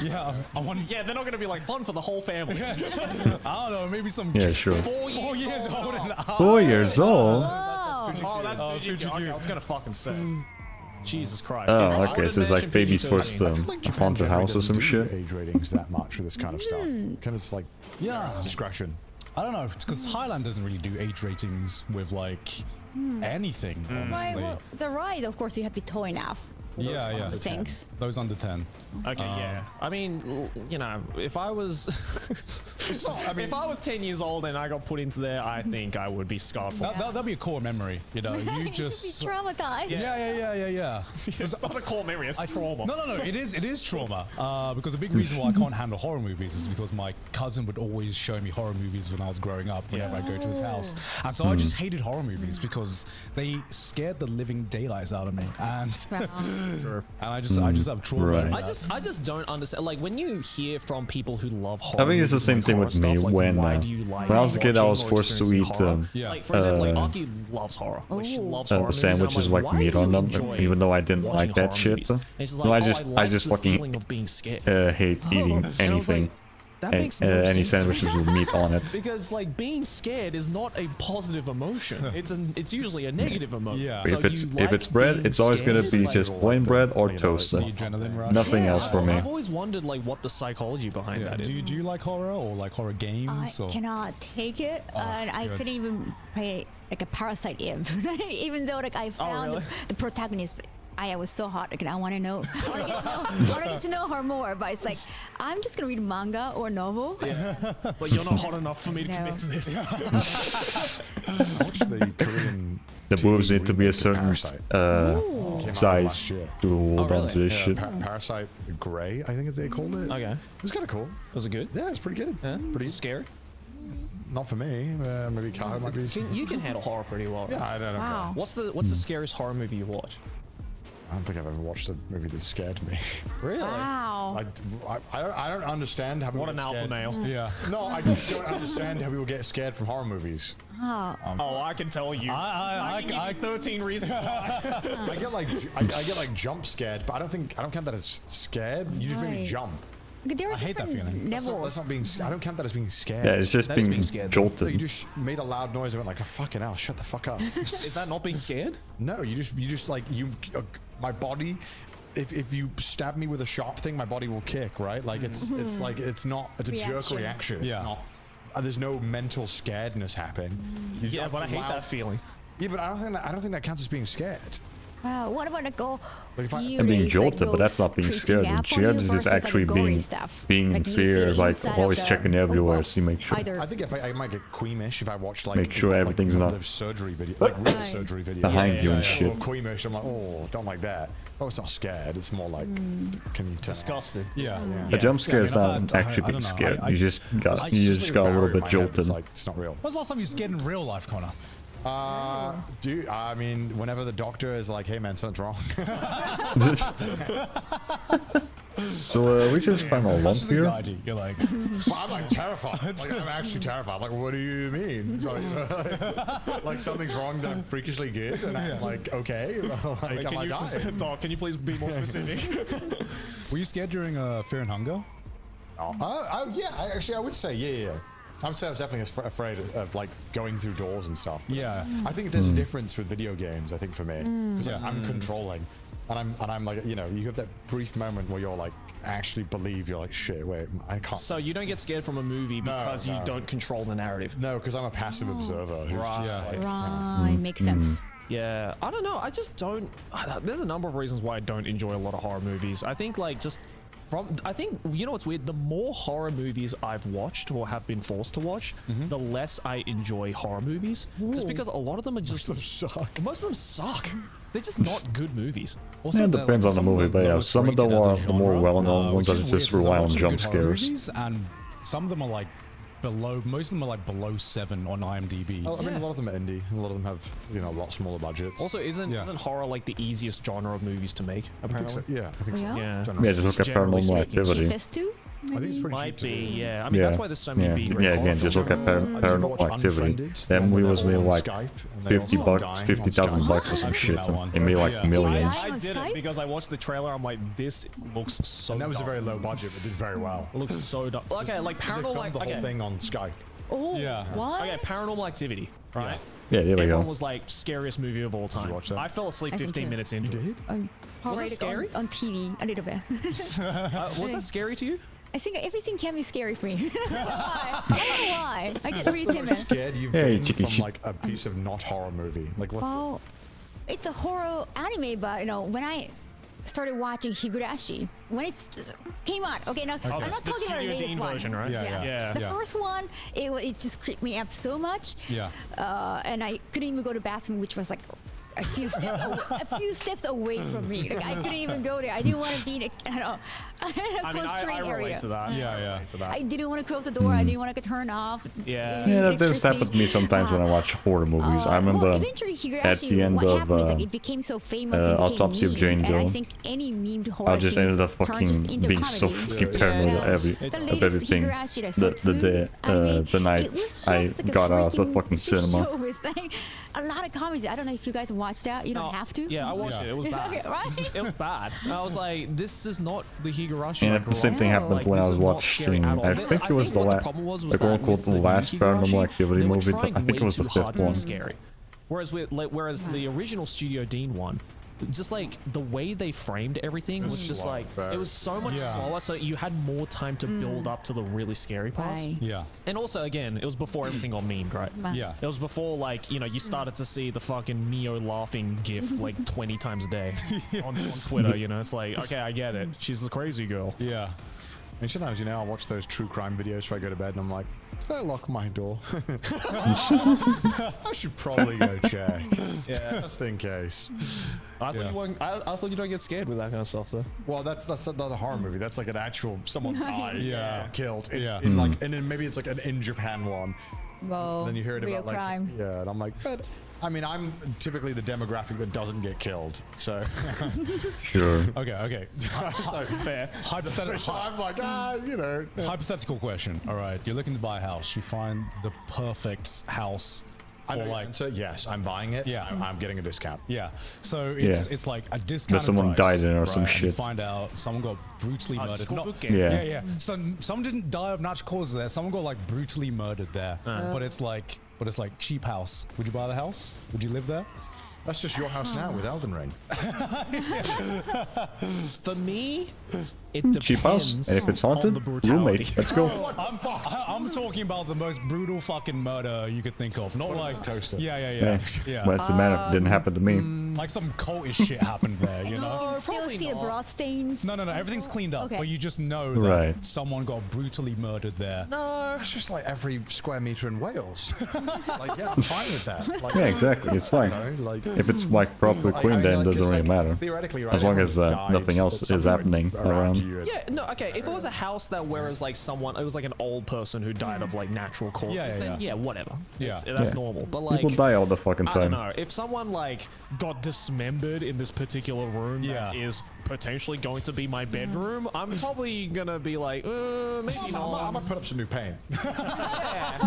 Yeah, I want. Yeah, they're not going to be like fun for the whole family. I don't know, maybe some. Yeah, sure. 4 years old and up. 4 years old? Oh, that's Fiji. Okay, I was going to fucking say. Jesus Christ. Oh, okay, so it's like baby's first haunted house or some shit. Age ratings that much for this kind of stuff. Kind of just like Yeah, discretion. I don't know, because Highland doesn't really do age ratings with like anything. Honestly. Right, well, the ride, of course, you have to be tall enough. Yeah. Things. Those under 10. Okay, yeah. I mean, you know, if I was if I was 10 years old and I got put into there, I think I would be scarred for That'll be a core memory, you know. You just be traumatized. Yeah. It's not a core memory, it's trauma. No. It is trauma. Because a big reason why I can't handle horror movies is because my cousin would always show me horror movies when I was growing up. Whenever I go to his house, and so I just hated horror movies because they scared the living daylights out of me. And Sure. And I just have trauma. Right. I just don't understand. Like when you hear from people who love horror, I think it's the same thing with me when I was a kid. I was forced to eat like for example, like Aki loves horror. Like she loves horror movies, sandwiches and I'm with like, meat why on do you them, enjoy even though I didn't watching like that horror shit. movies? And she's So like, I like just the fucking feeling of being scared. hate eating anything. That makes no any sense to me. sandwiches with meat on it. Because like being scared is not a positive emotion. It's usually a negative emotion. Yeah. So If it's bread, it's always gonna be just plain bread or toasted. Nothing else for me. I've always wondered like what the psychology behind that is. Do you like horror or like horror games? I or? cannot take it, and I couldn't even play like a Parasite Eve, even though like I found really? the protagonist. I was so hot, like I want to know. I want to get to know her more, but it's like I'm just gonna read manga or novel. Yeah. It's like you're not hot enough for me to commit to this. I watched the Korean. The boobs need to be a certain size to hold on to this shit. Parasite the Grey, I think is they called it. Okay. It was kind of cool. Was it good? Yeah, it's pretty good. Yeah. Pretty scary. Not for me. Maybe Kyle might be. You can handle horror pretty well. Yeah, I don't know. Wow. What's the scariest horror movie you watched? I don't think I've ever watched a movie that scared me. Really? Wow. I don't understand how people What an get alpha scared. male. Yeah. No, I just don't understand how people get scared from horror movies. Oh, I can tell you. I can give you 13 reasons why. I get like jump scared, but I don't count that as scared. You just made me Right. jump. There are I hate that different feeling. levels. That's not being. I don't count that as being scared. Yeah, it's just That is being being scared. No, you jolted. just made a loud noise and went like, oh, fucking hell, shut the fuck up. Is that not being scared? No, you just like my body. If you stab me with a sharp thing, my body will kick, right? Like it's like it's a jerk reaction. It's Yeah. not. There's no mental scaredness happening. Yeah, but I hate that feeling. Yeah, but I don't think that counts as being scared. Wow, what about like And being jolted, but that's not being scared. And scared is just actually being in fear, like always checking everywhere to make sure. I think if I might get queamish if I watch like Make sure everything's not the surgery video, like real surgery video behind you and shit. Queamish, I'm like, oh, don't like that. Oh, it's not scared. It's more like, can you tell? Disgusted. Yeah. A jump scare is I mean, I've not had- actually I being don't know, scared. I You just got a little bit jolted. It's like it's not real. When's the last time you were scared in real life, Connor? Dude, I mean, whenever the doctor is like, hey man, something's wrong. So we just find our lunch here. Anxiety. You're like, I'm like terrified. Like, I'm actually terrified. Like, what do you mean? It's like something's wrong that I'm freakishly good, and I'm like, okay, like, am I dying? Doc, can you please be more specific? were you scared during Fear and Hunger? Yeah, I would say, yeah. I would say I was definitely afraid of like going through doors and stuff. But Yeah. I think there's a difference with video games. I think for me, because I'm controlling, and I'm like, you have that brief moment where you're like actually believe you're like, shit, wait, I can't. So you don't get scared from a movie because you don't control the narrative. No, because I'm a passive observer. Who's just like, Right, makes sense. Yeah, I don't know. I just don't. There's a number of reasons why I don't enjoy a lot of horror movies. I think like just. I think, you know what's weird? The more horror movies I've watched or have been forced to watch, the less I enjoy horror movies. Just because a lot of them are just... Most of them suck. They're just not good movies. Yeah, it depends on the movie, but yeah, some of them are the more well-known ones that just rely on jump scares. And some of them are like most of them are like below 7 on IMDb. I mean, a lot of them are indie. A lot of them have, a lot smaller budgets. Also, isn't horror like the easiest genre of movies to make, apparently? I think so. Yeah, I think so. Yeah? Yeah, just look at Paranormal Activity. Cheapest too? I think it's pretty Might cheap to be, do. yeah. I mean, that's why there's so many B. Yeah, again, just look at Paranormal Activity. That movie was made like 50 bucks, 50,000 bucks or some shit. It made like millions. I did it because I watched the trailer. I'm like, this looks so. And that was a very low budget, but did very well. It looks so dumb. Okay, like Paranormal. They filmed the whole thing on Skype. Oh, Yeah. what? Okay, Paranormal Activity, right? Yeah, there we Everyone go. was like, scariest movie of all time. watch that? I fell asleep I think 15 so. minutes into it. Was it scary? On TV a little bit. Was that scary to you? I think everything can be scary for me. I don't know why. I don't know why. I get really timid. Scared you've Hey, been chicky from shit. like a piece of not horror movie. Like what's Well, it's a horror anime, but you know, when I started watching Higurashi, when it came out, okay, now I'm not the talking about the Studio latest Dean one. version, right? Yeah. The first one, it just creeped me up so much. Yeah. And I couldn't even go to the bathroom, which was like a few steps away from me. Like I couldn't even go there. I didn't want to be in a, I mean, I constrained relate area. to that. Yeah. I didn't want to close the door. I didn't want to turn off. Yeah. Yeah, that does happen to me sometimes when I watch horror movies. I remember well, eventually Higurashi, at the end what of happened is like it became so famous and became Autopsy of meme, Jane and I Doe, think any memed horror I just ended up scenes turned just fucking into being so comedy. fucking paranoid of The latest everything. Higurashi, like The night I got out of the fucking cinema. Show with, like, a lot of comedy. I don't know if you guys watched that. You don't have to. Yeah, I watched it. It was bad. Right? It was bad. I was like, this is not the Higurashi. And I the grew same up thing with. happened Like, when this I was is not scary watching, at all. I think it was the what last, problem was the that quote-unquote with the last new Paranormal Higurashi, Activity they were movie, trying I think it way was the too hard fifth to be one. scary. Whereas the original Studio Dean one, just like the way they framed everything was just slow, like but- it was so much slower, so you had more time to build up to the really scary parts. Right. Yeah. And also, again, it was before everything got memed, right? Yeah. It was before, like, you know, you started to see the fucking Mio laughing gif like 20 times a day on Twitter, you know? It's like, okay, I get it. She's the crazy girl. Yeah. I mean, sometimes, I watch those true crime videos before I go to bed and I'm like, did I lock my door? I should probably go check. Yeah. Just in case. I thought you weren't, I thought you don't get scared with that kind of stuff, though. Well, that's not a horror movie. That's like an actual someone died, Yeah. killed. Yeah. In like, and then maybe it's like an in Japan one. Well, Then you hear it real about like, crime. yeah, and I'm like, but I mean, I'm typically the demographic that doesn't get killed, so. Sure. Okay. So Fair. so I'm like, Hypothetical question. All right, you're looking to buy a house. You find the perfect house. I know For your like, answer. Yes, I'm buying it. Yeah. I'm getting a discount. yeah. So it's like a discount. someone died in it or some And you shit. find out someone got brutally murdered. just called Not- book game. Yeah. yeah. So some didn't die of natural causes there. Someone got like brutally murdered there. But it's like cheap house. Would you buy the house? Would you live there? That's just your house now with Elden Ring. For me, it depends. Cheap house, and if it's on haunted, the brutality. roommate. Let's go. I'm talking about the most brutal fucking murder you could think of. Not like toaster? Yeah. What's the matter? Didn't happen to me. Like some cultish shit happened there, you You know? can still probably see the not. blood stains. No, everything's cleaned up, Okay. but you just know that Right. someone got brutally murdered there. That's just like every square meter in Wales. Like, yeah, I'm fine with that. Like, Yeah, exactly. It's fine. like, If it's like properly like, clean, then it like, doesn't it's really like, matter. Theoretically, right, As long as everyone died nothing else at is some happening point around. you. Yeah, no, okay. If it was a house that whereas like someone, it was like an old person who died of like natural causes, then whatever. Yeah. That's Yeah. normal. But like, People die all the fucking I don't time. know. If someone like got dismembered in this particular room that is potentially going to be my bedroom, I'm probably gonna be like, maybe I'm not. gonna put up some new paint.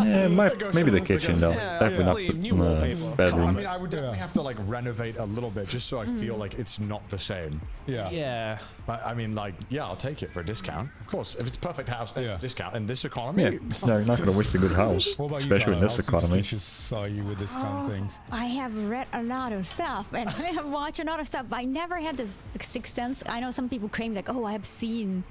Yeah, maybe the kitchen though. Definitely not new the wallpaper. I bedroom. mean, I would definitely have to like renovate a little bit just so I feel like it's not the same. Yeah. Yeah. But I mean, like, yeah, I'll take it for a discount. Of course, if it's perfect house and it's a discount in this economy. Yeah, no, you're not gonna waste a good house, What about especially you, in this Kyle? How economy. superstitious are you with this kind of things? I have read a lot of stuff and I have watched a lot of stuff, but I never had this like, sixth sense. I know some people claim like, oh, I have seen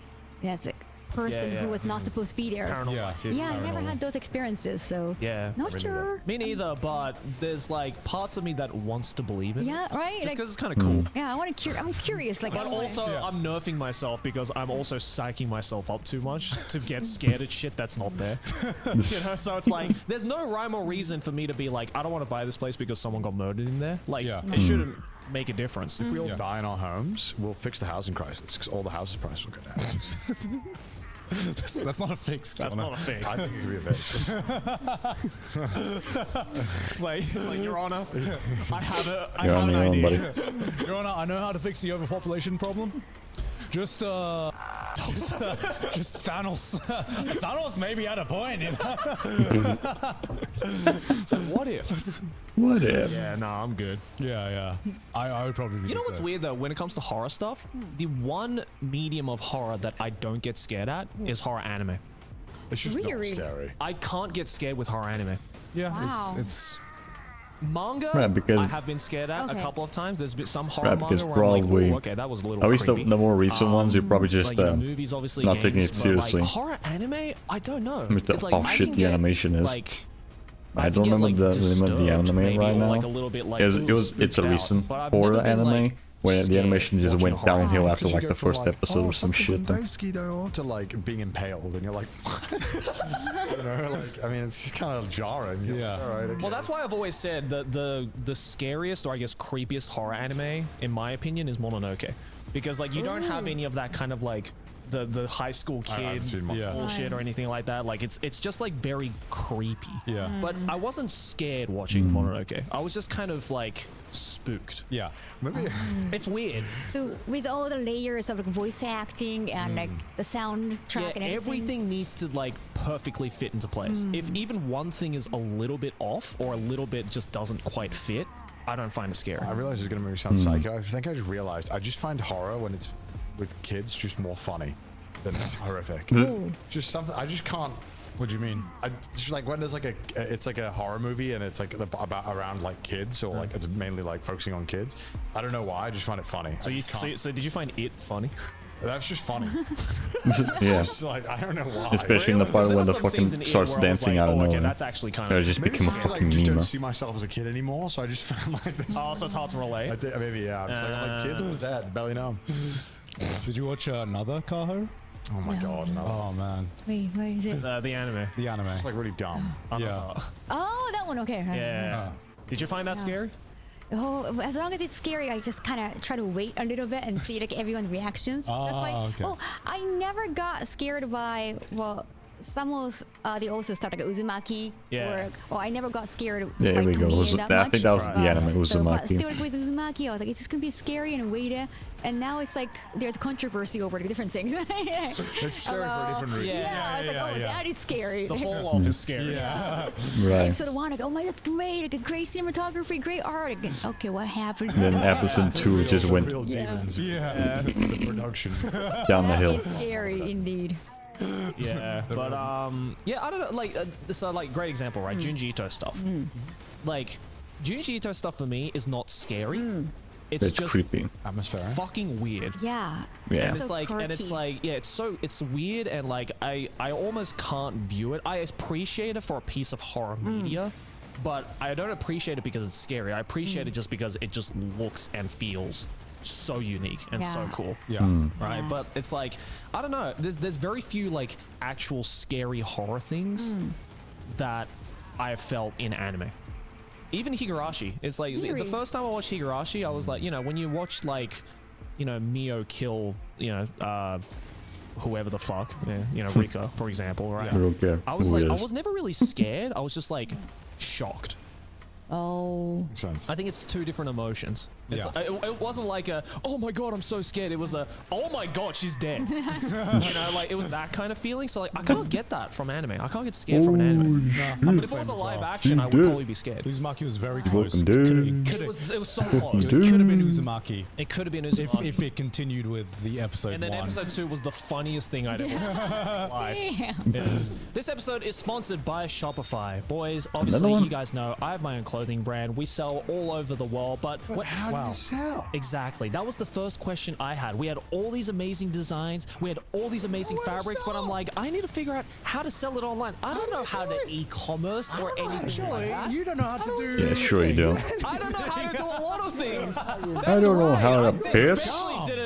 that's a person who was not supposed to be there. Paranormal Yeah. activity. Yeah, I never had those experiences, so Yeah. not sure. Me neither, but there's like parts of me that wants to believe it. Yeah, right. Just Like, because it's kind of cool. yeah, I'm curious. Like, But also, I'm nerfing myself because I'm also psyching myself up too much to get scared at shit that's not there. You know, so it's like there's no rhyme or reason for me to be like, I don't want to buy this place because someone got murdered in there. Like, it shouldn't make a difference. If we all die in our homes, we'll fix the housing crisis because all the houses prices will go down. That's not a fix. That's not a fix. I think it would be a fix. It's like Your Honor, I have You're on an your own, idea. buddy. Your Honor, I know how to fix the overpopulation problem. Just Just Thanos. Thanos maybe had a point. You know? So what if? What if? Yeah, no, I'm good. Yeah. I would probably. You know what's weird though? When it comes to horror stuff, the one medium of horror that I don't get scared at is horror anime. It's just Really? not scary. I can't get scared with horror anime. Yeah, Wow. it's Manga, Right, because- I have been scared at a Okay. couple of times. There's been some horror Right, manga because where I'm like, probably- "Ooh, okay, that was a little At least the creepy." more recent ones, you're probably just like, you know, movies, obviously, not taking it games, but, like, seriously. horror anime, I don't know. With the It's like, how I shit can the get, animation is. Like, I can don't get, remember like, the name of the disturbed anime maybe, right or, now. like, a little bit, like, it's ooh, a spooked out, recent but I've horror never been, anime like, where the scared animation just watching went horror. downhill Because after you like go the from, first like, episode or some fucking shit. Daisuke though, to like being impaled, and you're like, what? You know, like I mean, it's just kind of jarring. You're Yeah. like, all right, okay. Well, that's why I've always said that the scariest, or I guess creepiest horror anime, in my opinion, is Mononoke, because like you don't have any of that kind of like the high school I haven't kid seen Mononoke. bullshit or anything like that. Like it's just like very creepy. Yeah. But I wasn't scared watching Mononoke. I was just kind of like spooked. Yeah. Maybe. It's weird. So with all the layers of like, voice acting and like the soundtrack Yeah, and everything. everything needs to like perfectly fit into place. If even one thing is a little bit off or a little bit just doesn't quite fit, I don't find it scary. I realize it's gonna make me sound psycho. I think I just realized I just find horror when it's with kids just more funny than it's horrific. Just something I just can't. What do you mean? I just like when there's like it's like a horror movie and it's like about around like kids or like it's mainly like focusing on kids. I don't know why. I just find it funny. So so did you find it funny? That's just funny. Yeah. Just like I don't know why. Especially in the part There when were the some scenes fucking in it starts where I was dancing like, out of oh, okay, nowhere. that's actually kind I of. just Maybe became a it's because I fucking just don't meme. see myself as a kid anymore, so I just found like this. Oh, so it's hard to relate. Maybe yeah. I'm just like kids. What was that? Belly numb. Did you watch another Kaho? Oh my god. No. Oh man, Wait, what is it? The anime. the anime. It's like really dumb. Yeah. Oh, that one. Okay. Yeah. Did you find that scary? Oh, as long as it's scary, I just kind of try to wait a little bit and see like everyone's reactions. That's why. okay. Oh, I never got scared by some of they also start like Uzumaki. Yeah. Or I never got scared. Yeah, here by we go. Tomie that I much. think that was the anime, But Uzumaki. still like, with Uzumaki, I was like, it's just gonna be scary and wait. And now it's like there's controversy over the different things. It's scary for a different reason. Yeah, I was like, oh, that is scary. The fall off is scary. Yeah. Right. Episode 1, like, oh my, that's great, like, great cinematography, great art. Okay, what happened? Then episode 2 just went Real demons. Yeah. The production. down the That hill. is scary indeed. Yeah, but yeah, I don't know. Like, so like, great example, right? Junji Ito stuff. Like, Junji Ito stuff for me is not scary. It's just creepy. Atmosphere. Fucking weird. Yeah. Yeah. And it's like, yeah, it's weird, and like, I almost can't view it. I appreciate it for a piece of horror media, but I don't appreciate it because it's scary. I appreciate it just because it just looks and feels so unique and so cool. Yeah. Right. But it's like, I don't know. There's very few like actual scary horror things that I have felt in anime. Even Higurashi. It's like the first time I watched Higurashi, I was like, you know, when you watch like, you know, Mio kill, you know, whoever the fuck, you know, Rika, for example, right? Yeah. I was like, I was never really scared. I was just like shocked. Oh. Makes sense. I think it's two different emotions. It's Yeah. it wasn't like a, oh my god, I'm so scared. It was a, oh my god, she's dead. You know, like it was that kind of feeling. So like, I can't get that from anime. I can't get scared from an anime. I mean, if it was a live action, I would probably be scared. Uzumaki was very close. It was so close. It could have been Uzumaki. It could have been Uzumaki. If it continued with the episode And then 1. episode 2 was the funniest thing I'd ever watched in my life. This episode is sponsored by Shopify. Boys, obviously you guys know I have my own clothing brand. We sell all over the world, but how do you sell? Exactly. That was the first question I had. We had all these amazing designs. We had all these amazing fabrics, but I'm like, I need to figure out how to sell it online. I don't know how to e-commerce or anything like that. You don't know how to do. Yeah, sure you do. I don't know how to do a lot of things. I don't know how to piss,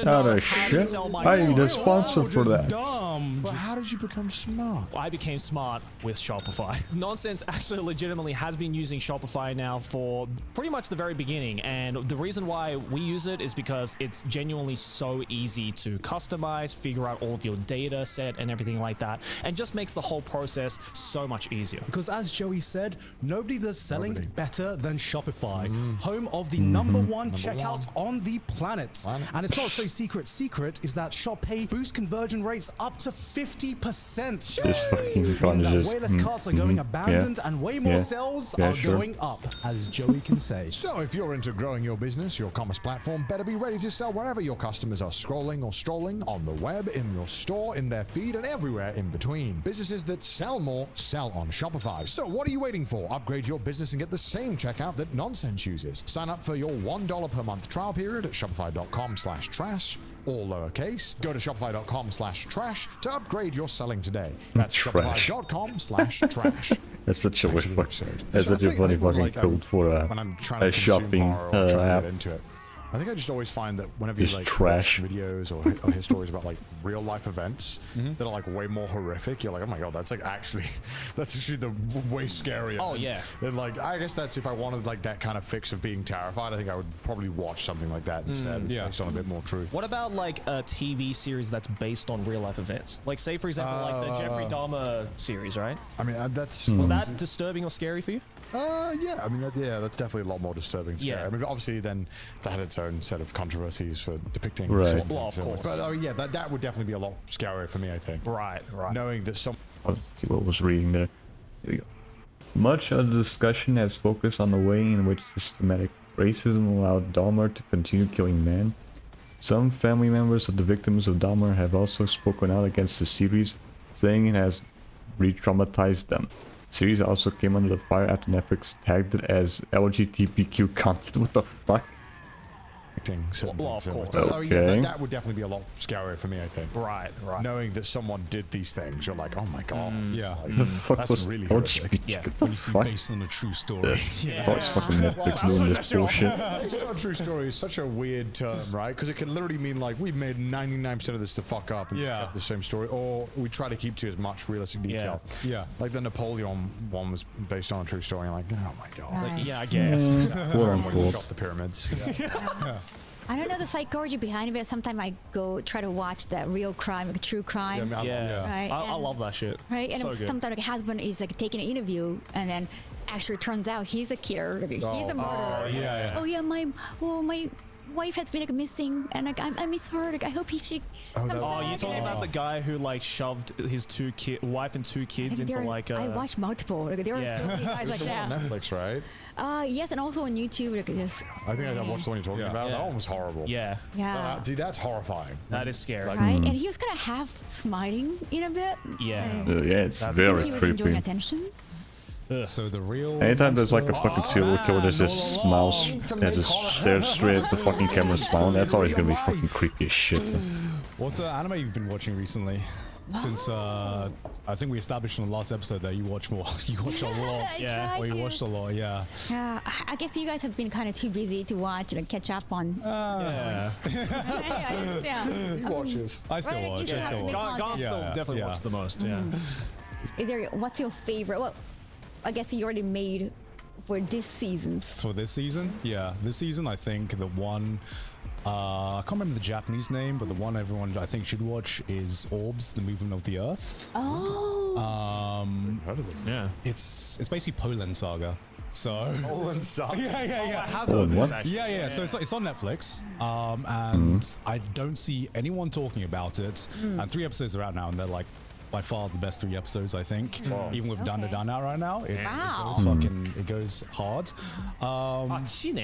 how to shit. I need a sponsor for that. Dumb. But how did you become smart? I became smart with Shopify. Nonsense actually legitimately has been using Shopify now for pretty much the very beginning, and the reason why we use it is because it's genuinely so easy to customize, figure out all of your data set and everything like that, and just makes the whole process so much easier. Because as Joey said, nobody does selling better than Shopify, home of the #1 checkout on the planet. And it's not so secret. Secret is that Shop Pay boosts conversion rates up to 50%. This fucking gun is just... Way less carts are going abandoned and way more sales are going up, as Joey can say. So if you're into growing your business, your commerce platform better be ready to sell wherever your customers are scrolling or strolling, on the web, in your store, in their feed, and everywhere in between. Businesses that sell more sell on Shopify. So what are you waiting for? Upgrade your business and get the same checkout that Nonsense uses. Sign up for your $1 per month trial period at shopify.com/trash, all lowercase. Go to shopify.com/trash to upgrade your selling today. That's shopify.com/trash. That's such a weird fucking... That's such a funny fucking code for a shopping app. Into it. I think I just always find that whenever you like trash watch videos or hear stories about like real life events that are like way more horrific, you're like, oh my god, that's like actually the way scarier. Oh yeah. And like I guess that's if I wanted like that kind of fix of being terrified, I think I would probably watch something like that instead. It's based on a bit more truth. What about like a TV series that's based on real life events? Like say for example like the Jeffrey Dahmer series, right? I mean that's was that disturbing or scary for you? Yeah, I mean, that's definitely a lot more disturbing and scary. I mean, obviously, then that had its own set of controversies for depicting. Right. Well, of course. But yeah, that would definitely be a lot scarier for me, I think. Right. Knowing that some... Let's see what was reading there. Here we go. Much of the discussion has focused on the way in which systematic racism allowed Dahmer to continue killing men. Some family members of the victims of Dahmer have also spoken out against the series, saying it has re-traumatized them. The series also came under the fire after Netflix tagged it as LGBTQ content. What the fuck? Well, of course. Okay. That would definitely be a lot scarier for me, I think. Right. Knowing that someone did these things, you're like, oh my god. Like, the fuck was really LGBT? What the fuck? Based on a true story. Fuck's fucking Netflix doing this bullshit. It's not a true story. It's such a weird term, right? Because it can literally mean like we made 99% of this to fuck up and just kept the same story, or we try to keep to as much realistic detail. Yeah. Like the Napoleon one was based on a true story. Like, oh my god. It's like, yeah, I guess. Quote unquote. Got the pyramids. I don't know the psychology behind it. Sometimes I go try to watch that real crime, like true crime. Right? I love that shit. Right, and so sometimes like a husband is like taking an interview, and then actually turns out he's a killer. Like, he's a murderer. Oh yeah, my wife has been like missing, and like I miss her. Like I hope she comes back. Oh, you're talking about the guy who like shoved his wife and two kids into like a... I watched multiple. Like there are so many guys like that. On Netflix, right? Yes, and also on YouTube. Like just. I think I watched the one you're talking about. That one was horrible. Yeah. Dude, that's horrifying. That is scary. Right, and he was kind of half smiling in a bit. Yeah, it's very he was creepy. enjoying attention. So the real... Anytime there's like a fucking serial killer that just smiles and just stares straight at the fucking camera smiling, that's always gonna be fucking creepy as shit. What's an anime you've been watching recently? Since I think we established in the last episode that you watch more. You watch a lot. Or you watched a lot, yeah. I guess you guys have been kind of too busy to watch and catch up on. He watches. I still watch. Gon still definitely watches the most, Is there, what's your favorite? Well, I guess you already made for this season. For this season? Yeah. This season, I think the one... I can't remember the Japanese name, but the one everyone I think should watch is Orbs, the Movement of the Earth. Oh. Heard of it? Yeah. It's basically Poland Saga. So Poland Saga. Yeah. I have heard this actually. Yeah. So it's on Netflix, and I don't see anyone talking about it. And 3 episodes are out now, and they're like by far the best 3 episodes, I think. Even with Dan out right now, it goes hard. Yeah, I should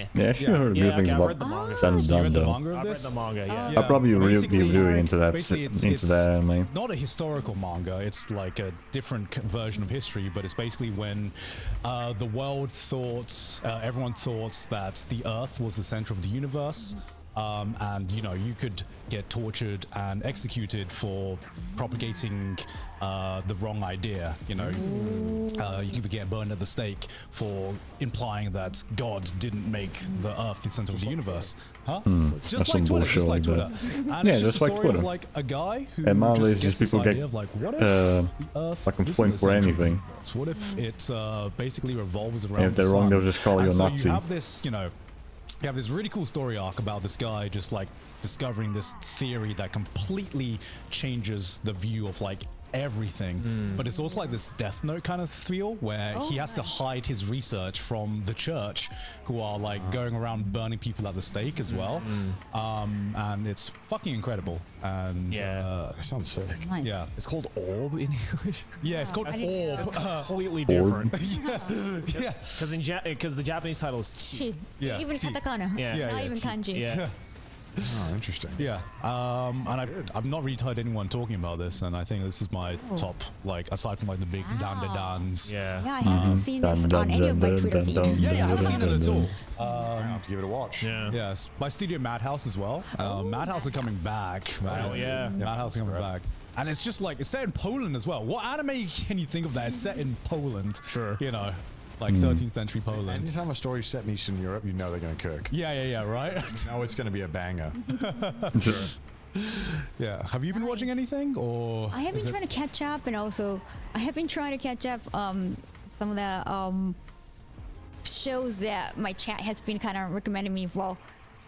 have heard good things about Dan. I've read the manga, yeah. I'll probably be really into that anime. Not a historical manga, it's like a different version of history, but it's basically when the world thought, everyone thought that the Earth was the center of the universe, and you know you could get tortured and executed for propagating the wrong idea. You know, you could get burned at the stake for implying that God didn't make the Earth the center of the universe. Huh? It's just like Twitter, just like Twitter. And Yeah, it's just a like story of Twitter. like a guy who And nowadays just gets just people this idea get of like, what if the Earth fucking isn't flamed the for center of the anything. universe? What if it basically revolves around if they're the wrong, sun? they'll just call you And a so Nazi. you have this, you know, you have this really cool story arc about this guy just like discovering this theory that completely changes the view of like everything, but it's also like this Death Note kind of feel where he has to hide his research from the church, who are like going around burning people at the stake as well. And it's fucking incredible. And Yeah. That sounds sick. Nice. yeah, It's called Orb in English. yeah, it's called I didn't Orb. It's completely different. Yeah, Because the Japanese title is Chi. Chi. Yeah, Even chi. katakana. Yeah. Yeah, Not yeah, even chi. kanji. Yeah. Oh, interesting. yeah. And I've not really heard anyone talking about this, and I think this is my top, like aside from like the big dan-da-dans. Yeah. Yeah, I haven't seen this on any of my Twitter feed. Yeah, I haven't seen it at all. I have to give it a watch. Yeah. Yes, by Studio Madhouse as well. Madhouse are coming back. Oh, yeah. Madhouse are coming back. And it's just like, it's set in Poland as well. What anime can you think of that is set in Poland? Sure. You know, like 13th century Poland. Anytime a story's set in Eastern Europe, you know they're going to cook. Yeah, right? You know it's going to be a banger. Yeah. Have you been watching anything, or? I have been trying to catch up, and also I have been trying to catch up some of the shows that my chat has been kind of recommending me. Well,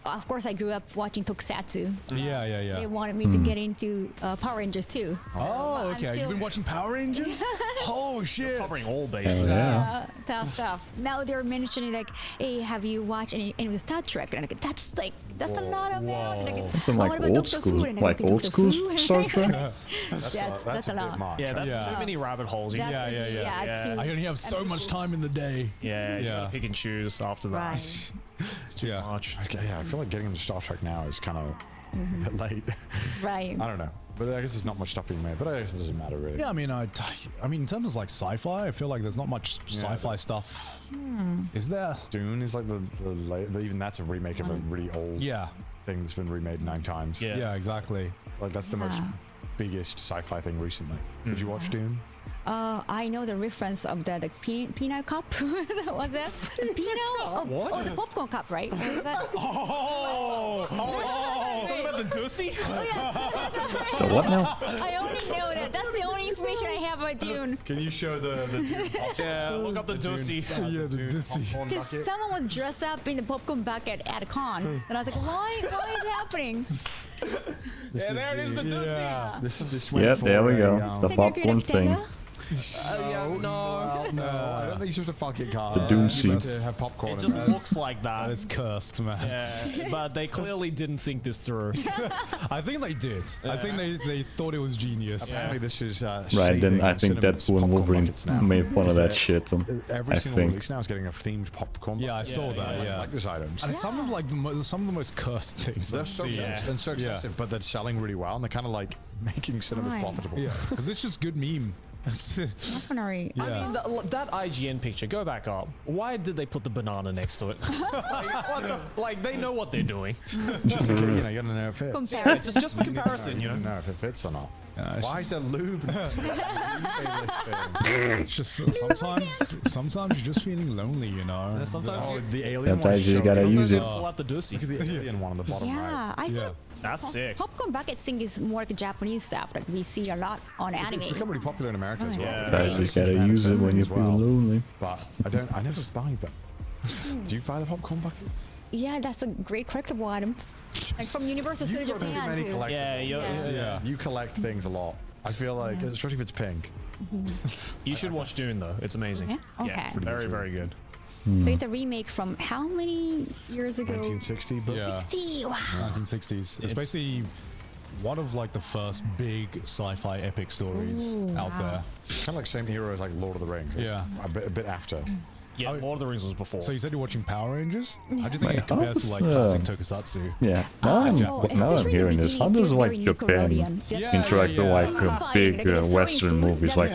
of course, I grew up watching Tokusatsu. Yeah. They wanted me to get into Power Rangers too. Oh, I'm okay. You've still- been watching Power Rangers? Oh shit! Covering all bases. Tough stuff. Now they're mentioning like, hey, have you watched any of the Star Trek? And I'm like, that's a lot about. And I'm like, Some "Oh, like what about old Doctor school, Who?" And I'm like "Okay, old Doctor school Who?" Star Trek. That's a a bit lot. much. Yeah, that's Yeah. too many rabbit holes. That's Yeah. too- I only have so much time in the day. Yeah, you Yeah. gotta pick and choose after that. Right. It's too much. Okay, yeah, I feel like getting into Star Trek now is kind of a bit late. Right. I don't know. But I guess there's not much stuff being made. But I guess it doesn't matter really. Yeah, I mean, I mean, in terms of like sci-fi, I feel like there's not much sci-fi stuff. Is there? Dune is like the late, but even that's a remake of a really old thing that's been remade 9 times. Yeah, exactly. Like that's the most biggest sci-fi thing recently. Did you watch Dune? I know the reference of the peanut cup. What's that? Peanut? What? Oh, the popcorn cup, right? What is that? Talking about the Ducey? The what now? I only know that. That's the only information I have about Dune. Can you show the Dune? Yeah, look up the Ducey. Yeah, the Dune. Because someone was dressed up in the popcorn bucket at a con, and I was like, why is it happening? Yeah, there it is, the Ducey. Yeah. This Yeah, there we go. The Take your popcorn thing. No. No, I don't think you're supposed to fucking card. The Dune You meant seats. to have popcorn. It in just there. looks like that. That is cursed, man. Yeah, but they clearly didn't think this through. I think they did. I think they thought it was genius. Apparently this is Right, then I think Deadpool and Wolverine made fun of that shit. Every I single think. release now is getting a themed popcorn. Yeah, I saw that. Yeah, like these items. and it's some of like some of the most cursed things They're I've so seen. good and so expensive, but they're selling really well, and they're kind of like making cinemas Right. profitable. Yeah, because it's just good meme. Definitely. Yeah. I mean, that IGN picture, go back up. Why did they put the banana next to it? like, they know what they're doing. Just to, you gotta know if it fits. Comparison. Just for comparison, you You know. don't know if it fits or not. It's Why is there lube? It's just sometimes you're just feeling lonely, you know. Yeah, sometimes Oh, you, the alien one. Sometimes you gotta sometimes use you it. pull out the Ducey. Look at the alien one on the bottom Yeah, right. I Yeah. thought That's sick. popcorn bucket thing is more like Japanese stuff. Like we see a lot on anime. It's become really popular in America as well. Yeah. Guys, you gotta use it when you feel lonely. But I never buy them. Do you buy the popcorn buckets? Yeah, that's a great collectible item. Like from Universal You've Studio got too Japan. many too. collectibles. Yeah. You collect things a lot. I feel like, especially if it's pink. You should watch Dune, though. It's amazing. Yeah? Okay. Very, very good. So it's a remake from how many years ago? 1960, but Yeah. 60. Wow. 1960s. It's basically one of like the first big sci-fi epic stories Ooh, out wow. there. kind of like same era as like Lord of the Rings. Yeah. A bit after. Yeah, Lord of the Rings was before. So you said you're watching Power Rangers? How do you think Wait, it compares to like classic tokusatsu? Yeah, now I'm hearing this. How does like Japan interact with like big Western movies? Like,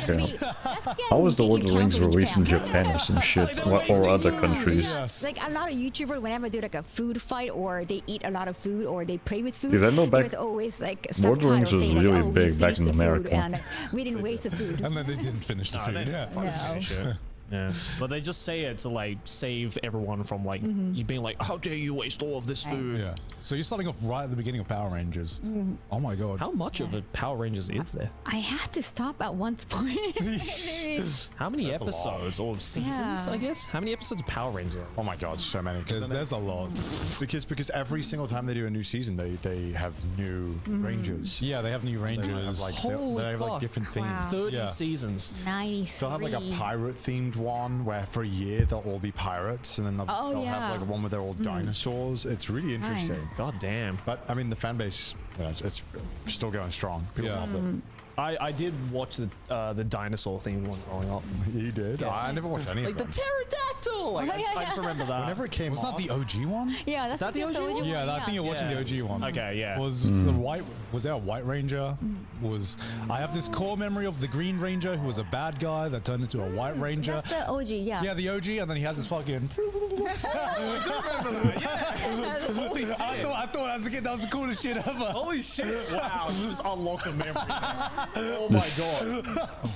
how was the Lord of the Rings released in Japan or some shit, or other countries? Like a lot of YouTubers, whenever they do like a food fight or they eat a lot of food or they play with food, Because I know back, there's always like Lord of the Rings was saying, really like, oh, big back in America. And we didn't waste the food. And then they didn't finish the food. Yeah. Yeah, but they just say it to like save everyone from like you being like, how dare you waste all of this food? Yeah. So you're starting off right at the beginning of Power Rangers. Oh my god. How much of a Power Rangers is there? I had to stop at one point. How many episodes or seasons? I guess. How many episodes of Power Rangers? Oh my god, so many. There's a lot. Because every single time they do a new season, they have new Rangers. Yeah, they have new Rangers. They have, like, Holy they have like fuck. different themes. Wow. 30 seasons. 93. They'll have like a pirate themed one where for a year they'll all be pirates, and then they'll have like one where they're all dinosaurs. It's really interesting. God damn. But I mean, the fan base, you know, it's still going strong. People love it. I did watch the dinosaur themed one growing up. You did? Yeah. I never watched any like of them. the pterodactyl. Like I just remember that. Whenever it came Wasn't on, that the OG one? Yeah, Is that the OG one? Yeah, I think you're watching the OG one. Okay, yeah. Was there a White Ranger? I have this core memory of the Green Ranger who was a bad guy that turned into a White Ranger. That's the OG, yeah. Yeah, the OG, and then he had this fucking. I thought as a kid that was the coolest shit ever. Holy shit! Wow, you just unlocked a memory. Oh my god.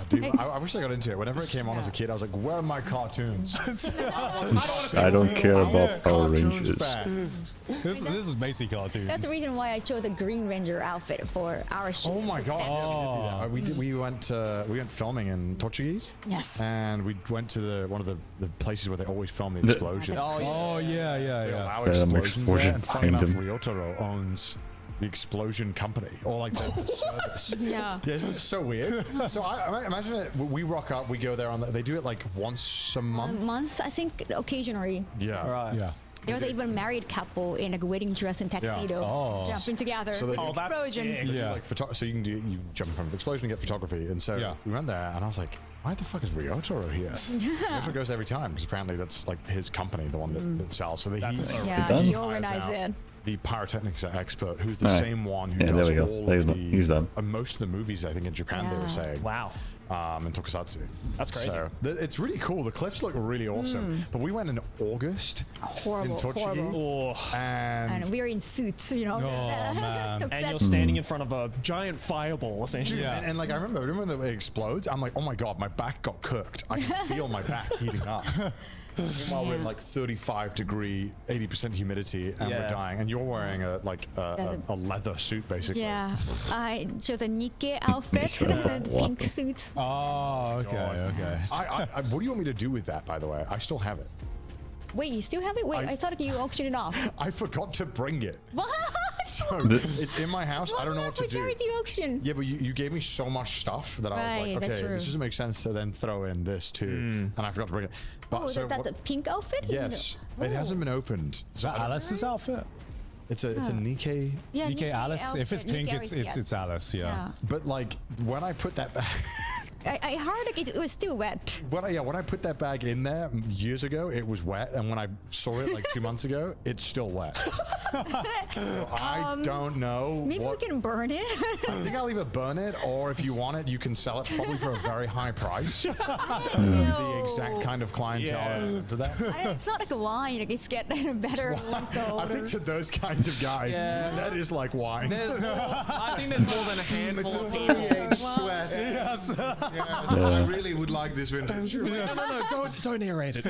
Dude, I wish I got into it. Whenever it came on as a kid, I was like, where are my cartoons? I don't care about Power Rangers. This is basic cartoons. That's the reason why I chose the Green Ranger outfit for our show. Oh my god! We went filming in Tochigi. Yes. And we went to one of the places where they always film the explosions. Oh yeah. They allow explosions there, and funny enough, Ryotaro owns the explosion company, or like the service. Yeah. Yeah, isn't it so weird? So I imagine it. We rock up, we go there they do it like once a month. Months, I think, occasionally. Yeah. Right. Yeah. There was even a married couple in like a wedding dress and tuxedo jumping together. So with an explosion. Yeah. Like so you jump in front of the explosion and get photography. And so we went there, and I was like, why the fuck is Ryotaro here? Ryotaro goes every time because apparently that's like his company, the one that sells. So he organized it. The pyrotechnics expert, who's the same one who does all of most of the movies, I think, in Japan. They were saying, wow. In Tokusatsu. That's crazy. So, it's really cool. The cliffs look really awesome. But we went in August horrible, in Tochigi, and we were in suits, you know. Oh man! And you're standing in front of a giant fireball, essentially. Yeah. And like I remember when it explodes, I'm like, oh my god, my back got cooked. I can feel my back heating up. Meanwhile, we're in like 35-degree, 80% humidity, and we're dying. And you're wearing a leather suit, basically. Yeah, I chose a Nikkei outfit, the pink suit. Oh, okay. What do you want me to do with that, by the way? I still have it. Wait, you still have it? Wait, I thought you auctioned it off. I forgot to bring it. What? So it's in my house. I don't know what to do. Charity auction. Yeah, but you gave me so much stuff that I was like, okay, this doesn't make sense to then throw in this too. And I forgot to bring it. But is that the pink outfit? Yes. It hasn't been opened. Is that Alice's outfit? It's a Nikkei. Yeah, Nikkei Alice. outfit. If it's pink, Nikkei it's Alice. Yeah. But like when I put that back. I heard like it was still wet. When I put that bag in there years ago, it was wet, and when I saw it like 2 months ago, it's still wet. I don't know. Maybe we can burn it. I think I'll either burn it, or if you want it, you can sell it probably for a very high price. The exact kind of clientele into that. It's not like a wine. Like it's getting better. I think to those kinds of guys, that is like wine. I think there's more than a handful of people. Sweat. Yes. I really would like this vintage. No, don't narrate it.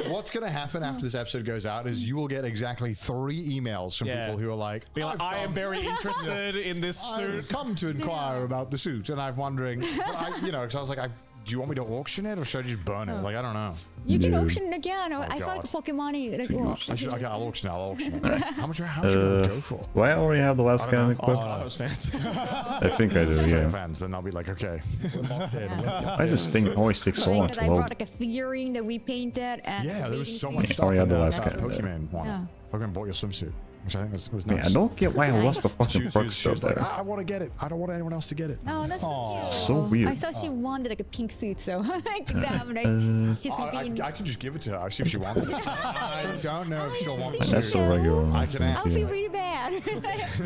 What's going to happen after this episode goes out is you will get exactly 3 emails from people who are like, I am very interested in this suit. I've come to inquire about the suit, and I'm wondering, because I was like, do you want me to auction it, or should I just burn it? Like, I don't know. You can auction it again. I saw like Pokemon. Like, I'll auction it. How much are you going to go for? Do I already have the last kind of equipped? That was fancy. I think I do, yeah. Fans, then I'll be like, okay, we're locked in. I just think always takes so long to I load. brought like a figurine that we painted. And there was so much Yeah, stuff oh, yeah, in the the last guy. Pokemon one. Pokemon bought your swimsuit. which I think was Yeah, nice. I don't get why I lost the fucking perk She stuff was like, there. I want to get it. I don't want anyone else to get it. No, that's so cute. So weird. I thought she wanted like a pink suit, so I think that like, she's gonna be I can just give it to her. See if she wants it. I don't know if she'll want the That's suit. a regular one. I can ask. I'll feel really bad.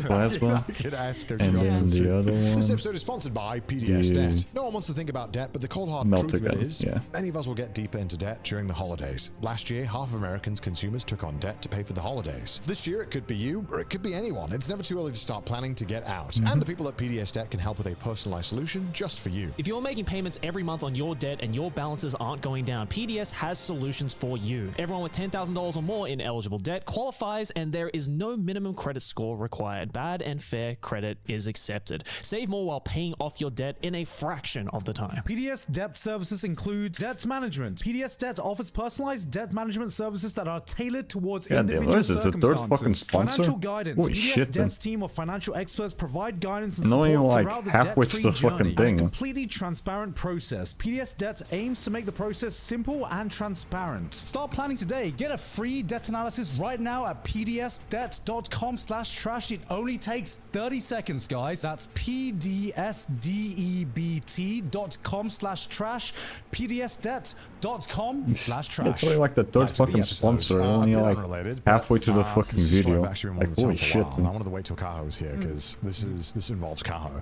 Plasma. I can ask her if And she then wants the other one. This episode is sponsored by PDS Debt. No one wants to think about debt, but the cold hard truth of it Melted is, yeah. many of us will get deeper into debt during the holidays. Last year, half of Americans' consumers took on debt to pay for the holidays. This year, it could be you, or it could be anyone. It's never too early to start planning to get out. And the people at PDS Debt can help with a personalized solution just for you. If you're making payments every month on your debt and your balances aren't going down, PDS has solutions for you. Everyone with $10,000 or more in eligible debt qualifies, and there is no minimum credit score required. Bad and fair credit is accepted. Save more while paying off your debt in a fraction of the time. PDS Debt services include debt management. PDS Debt offers personalized debt management services that are tailored towards God damn, individual what is this, the third circumstances. fucking sponsor? Financial guidance. Holy PDS shit, Debt's then. team of financial experts provide guidance and I'm not support even, like, throughout the halfway to debt-free the fucking journey. thing. A completely transparent process. PDS Debt aims to make the process simple and transparent. Start planning today. Get a free debt analysis right now at pdsdebt.com/trash. It only takes 30 seconds, guys. That's pdsdebt.com/trash. pdsdebt.com/trash. It's only like the third fucking sponsor. Only like halfway to the fucking video. Like holy shit. I wanted to wait till Kaho was here because this involves Kaho.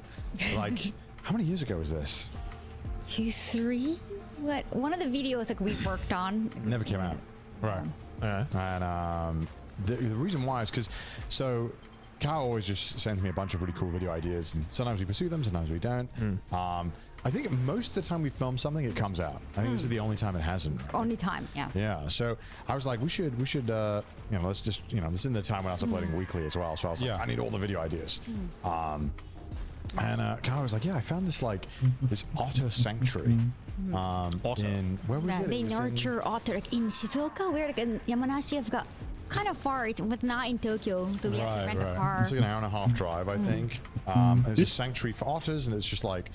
Like, how many years ago was this? 2, 3. What? One of the videos like we worked on. It never came out. Right. And the reason why is because Kaho always just sends me a bunch of really cool video ideas, and sometimes we pursue them, sometimes we don't. I think most of the time we film something, it comes out. I think this is the only time it hasn't. Right? Only time, yeah. Yeah, so I was like, we should, let's just, this is in the time when I was uploading weekly as well. So I was like, I need all the video ideas. And Kaho was like, yeah, I found this this otter sanctuary. In where was it? They nurture otter like in Shizuoka, where like in Yamanashi. I've got kind of far, but not in Tokyo. So we have to rent a car. It's like an hour and a half drive, I think. There's a sanctuary for otters, and it's just like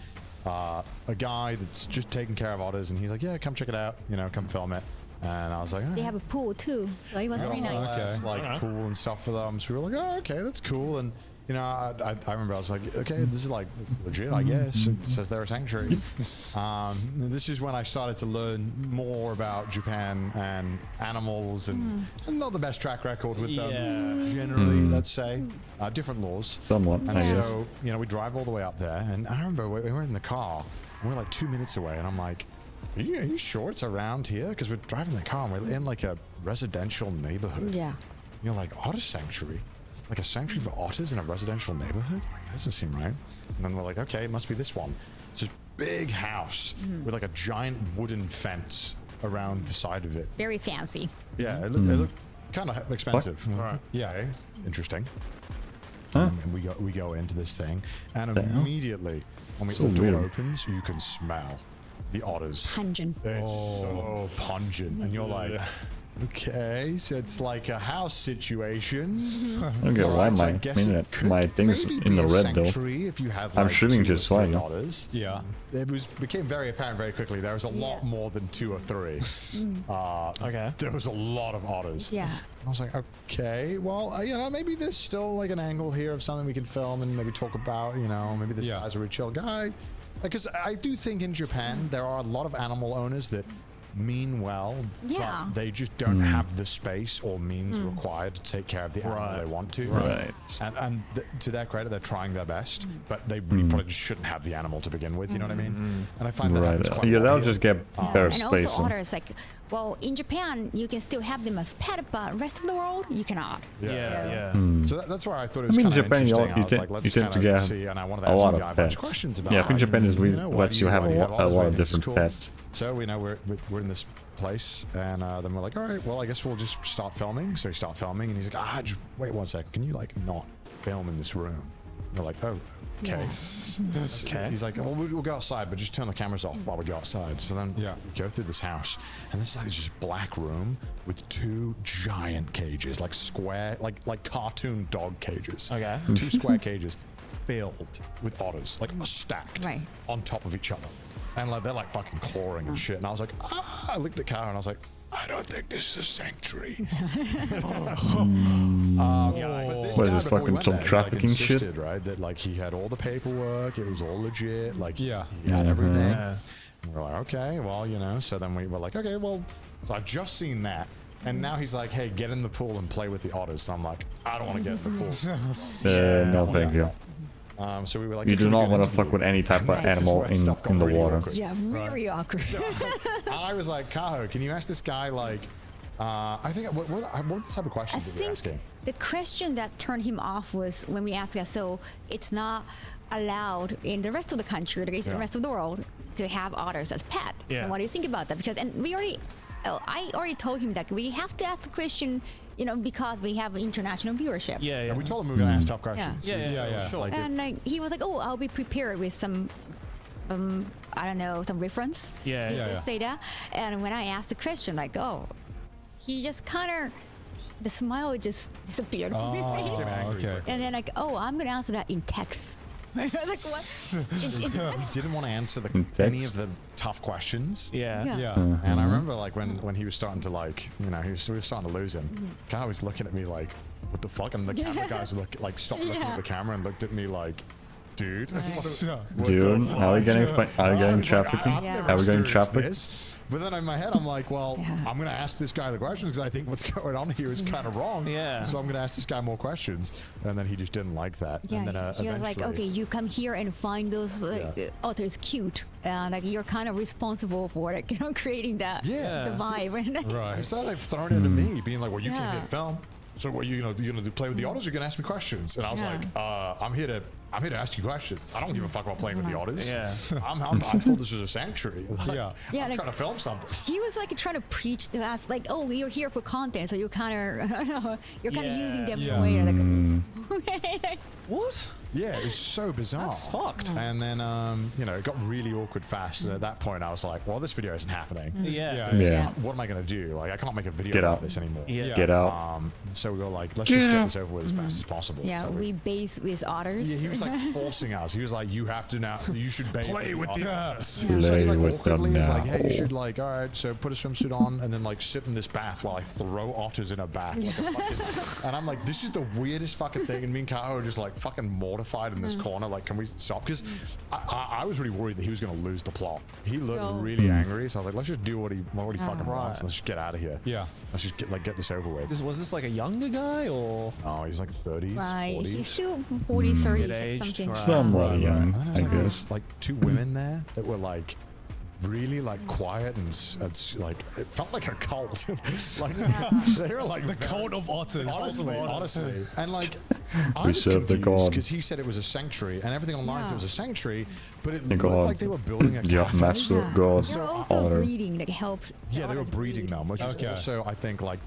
a guy that's just taking care of otters, and he's like, yeah, come check it out, come film it. And I was like, they have a pool too, so it was very nice. Like pool and stuff for them. So we were like, oh, okay, that's cool. And I remember I was like, okay, this is it's legit, I guess. It says they're a sanctuary. This is when I started to learn more about Japan and animals, and not the best track record with them generally, let's say. Different laws. Somewhat, I guess. So, we drive all the way up there, and I remember we were in the car, and we're like 2 minutes away, and I'm like, are you sure it's around here? Because we're driving the car, and we're in like a residential neighborhood. Yeah. You're like, otter sanctuary? Like a sanctuary for otters in a residential neighborhood? That doesn't seem right. And then we're like, okay, it must be this one. It's this big house with like a giant wooden fence around the side of it. Very fancy. Yeah, it looked kind of expensive. Right. Yeah, okay. Interesting. And we go into this thing, and immediately when the door opens, you can smell the otters. Pungent. It's so pungent, and you're like, okay, so it's like a house situation. I don't get why my thing's in the red though. If you had, I'm shooting just fine. Otters. Yeah. It became very apparent very quickly. There was a lot more than 2 or 3. Okay. There was a lot of otters. Yeah. I was like, okay, well, maybe there's still like an angle here of something we can film and maybe talk about. Maybe this guy's a really chill guy. Because I do think in Japan there are a lot of animal owners that mean well, but they just don't have the space or means required to take care of the animal they want to. Right. And to their credit, they're trying their best, but they really probably just shouldn't have the animal to begin with. You know what I mean? And I find that happens quite a lot they'll here. just get better And space. also otters, well, in Japan, you can still have them as pet, but rest of the world, you cannot. Yeah. So that's why I thought it was kind of Japan, interesting. you I was tend, like, you let's tend to kind of get see, and I wanted to a ask lot you guys of a bunch pets. of questions about Yeah, I think Japan is lets you have a lot of different pets. So we're in this place, and then we're like, all right, well, I guess we'll just start filming. So we start filming, and he's like, just wait 1 second. Can you not film in this room? And we're like, oh, okay. Okay. He's like, well, we'll go outside, but just turn the cameras off while we go outside. So then we go through this house, and this is just black room with 2 giant cages, like square, like cartoon dog cages. Okay. 2 square cages filled with otters, like stacked on top of each other. And they're fucking clawing and shit. And I was like, I looked at Kara and I was like, I don't think this is a sanctuary. What is this, fucking some trafficking shit? Right, that like he had all the paperwork, it was all legit, like he had Mhm. everything. Yeah. And we're like, okay, well, you know, so then we were like, okay, well, so I've just seen that. And now he's like, hey, get in the pool and play with the otters. And I'm like, I don't want to get in the pool. No, thank you. So we were like, You okay, do not good want to interview. fuck with any type And of this is animal where stuff got in the really water. awkward. Yeah, very awkward. I was like, Kaho, can you ask this guy like, I think what type of questions I did we ask think him? the question that turned him off was when we asked us, so it's not allowed in the rest of the country, the rest of the world, to have otters as pet. Yeah. And what do you think about that? Because I already told him that we have to ask the question, you know, because we have international viewership. Yeah, yeah. And we told him we were gonna ask tough questions. Yeah, sure. Like, And like he was like, "Oh, I'll be prepared with some, I don't know, some reference." Yeah, He yeah, said, yeah. Say that. And when I asked the question, like, "Oh," he just kind of, the smile just disappeared from his face. okay. And then like, "Oh, I'm gonna answer that in text." I was like, what? In text? He didn't want to answer any of the tough questions. Yeah. Yeah. And I remember like when he was starting to like, you know, we were starting to lose him. Guy was looking at me like, what the fuck? And the camera guys stopped looking at the camera and looked at me like, dude. Dude, how are we getting trafficking? How are we getting trafficked? But then in my head, I'm like, well, I'm going to ask this guy the questions because I think what's going on here is kind of wrong. Yeah. So I'm going to ask this guy more questions. And then he just didn't like that. Yeah, And then he was like, eventually- okay, you come here and find those otters cute, and like you're kind of responsible for like, you know, creating that the vibe. Right. So they've thrown it to me, Hmm. being like, well, you came here to film. So what you gonna play with the otters? Or you're gonna ask me questions? And I was like, I'm here to ask you questions. I don't give a fuck about playing with the otters. Yeah. I thought this was a sanctuary. Like, Yeah, I'm like- trying to film something. He was like trying to preach to us, like, oh, you're here for content, so you're kind of using them in a way. Like, what? Yeah, it was so bizarre. That's fucked. And then, you know, it got really awkward fast. And at that point, I was like, well, this video isn't happening. Yeah. What am I going to do? Like, I can't make a video Get about out. this anymore. Yeah. Get out. So we were like, let's Get just get out. this over with as fast as possible. yeah, So we base with otters. Yeah, he was like forcing us. He was like, "You have to now. You should Play with the otters." otters. So he Play like with them awkwardly is like, "Hey, now. you should like, all right. So put a swimsuit on and then like sit in this bath while I throw otters in a bath." Like a fucking, and I'm like, "This is the weirdest fucking thing." And me and Kao are just like fucking mortified in this corner. Like, can we stop? Because I was really worried that he was going to lose the plot. He looked really angry. So I was like, "Let's just do what he fucking wants. And let's just get out of here. Yeah. Let's just get this over with." Was this like a younger guy or? Oh, he's like 30s, Right, 40s. he's still 40s, 30s, Mid-aged, something. right. Somewhat young, And then I there was guess. like two women there that were like really like quiet and like it felt like a cult. Like they were like The cult of otters. honestly, and like I We was serve the god. because he said it was a sanctuary and everything online said it was a sanctuary, but it The looked god. like they were building a Yeah, cafe. master god. They're also Otter. breeding, like help. Yeah, they were otters breeding breed. them, which is Okay. also I think like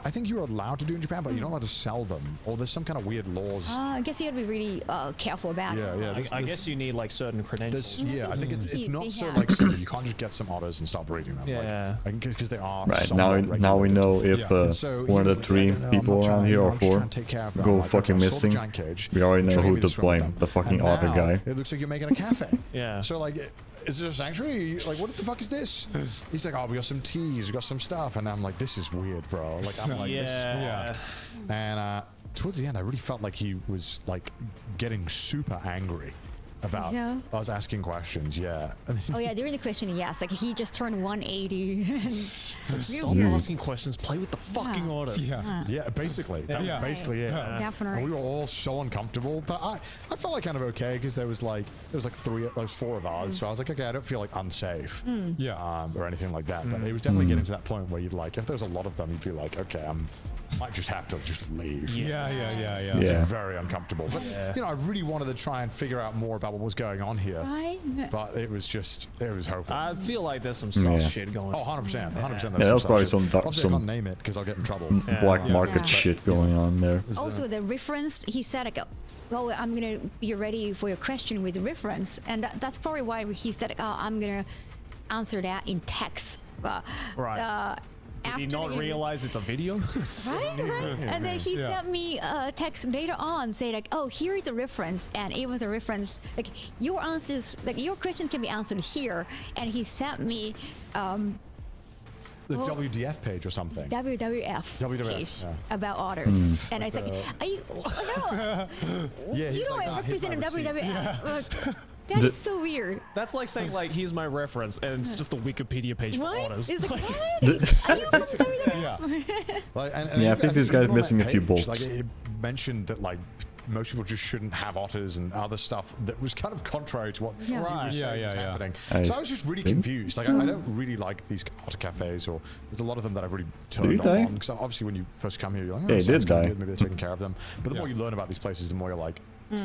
I think you're allowed to do in Japan, but you're not allowed to sell them, or there's some kind of weird laws. I guess you have to be really careful about it. Yeah. I guess you need like certain credentials. Yeah, I think it's They not so have. like simple. You can't just get some otters and start breeding them. Yeah. Because they are Right, somewhat now we regulated. know if Yeah. And so he one of was the like, three "No, I'm people not around trying- here or I'm just four trying to take care of them." go Like, fucking I saw the missing. giant cage. We already know Try to who give me to this one with blame. them. The fucking And otter now guy. It looks like you're making a cafe. Yeah. So like, is this a sanctuary? Like, what the fuck is this? He's like, oh, we got some teas, we got some stuff, and I'm like, this is weird, bro. Like, I'm like, this is weird. And towards the end, I really felt like he was like getting super angry about Yeah. us asking questions. Yeah. And then Oh yeah, during the question, yes, like he just turned 180. and Stop weird. asking questions. Play with the fucking otters. Yeah, basically. That was basically it. Definitely. And we were all so uncomfortable. But I felt like kind of okay because there was like four of ours. So I was like, okay, I don't feel like unsafe. Or anything like that. But it was definitely getting to that point where you'd like, if there was a lot of them, you'd be like, okay, I might just have to just leave. Yeah. It's very uncomfortable. But you know, I really wanted to try and figure out more about what was going on here. Right? But it was hopeless. I feel like there's some sus shit going on. Oh, 100%. 100%. Yeah, that's probably some Obviously, I can't name it because I'll get in trouble. black market shit going on there. Also, the reference, he said, like, oh, I'm going to be ready for your question with the reference. And that's probably why he said, like, oh, I'm going to answer that in text. Right. Did he not realize it's a video? Right. And then he sent me a text later on saying like, oh, here is a reference. And it was a reference, like your answers, like your question can be answered here. And he sent me the WDF page or something. WWF page yeah. about otters, and it's like, are you? No, Yeah, you he's don't like, represent "Here's my receipt." WWF. That is so weird. That's like saying like, here's my reference, and it's just the Wikipedia page for What? otters. It's like, what? Are you from WWF? Like, Yeah, I think this guy's even on missing that a few page, bolts. Like it mentioned that like most people just shouldn't have otters and other stuff that was kind of contrary to what he was saying was happening. So I was just really confused. Like I don't really like these otter cafes, or there's a lot of them that I've really turned off on. Because obviously when you first come here, you're like, oh, Yeah, he sounds did kinda die. good, maybe they're taking care of them. But the more you learn about these places, the more you're like, I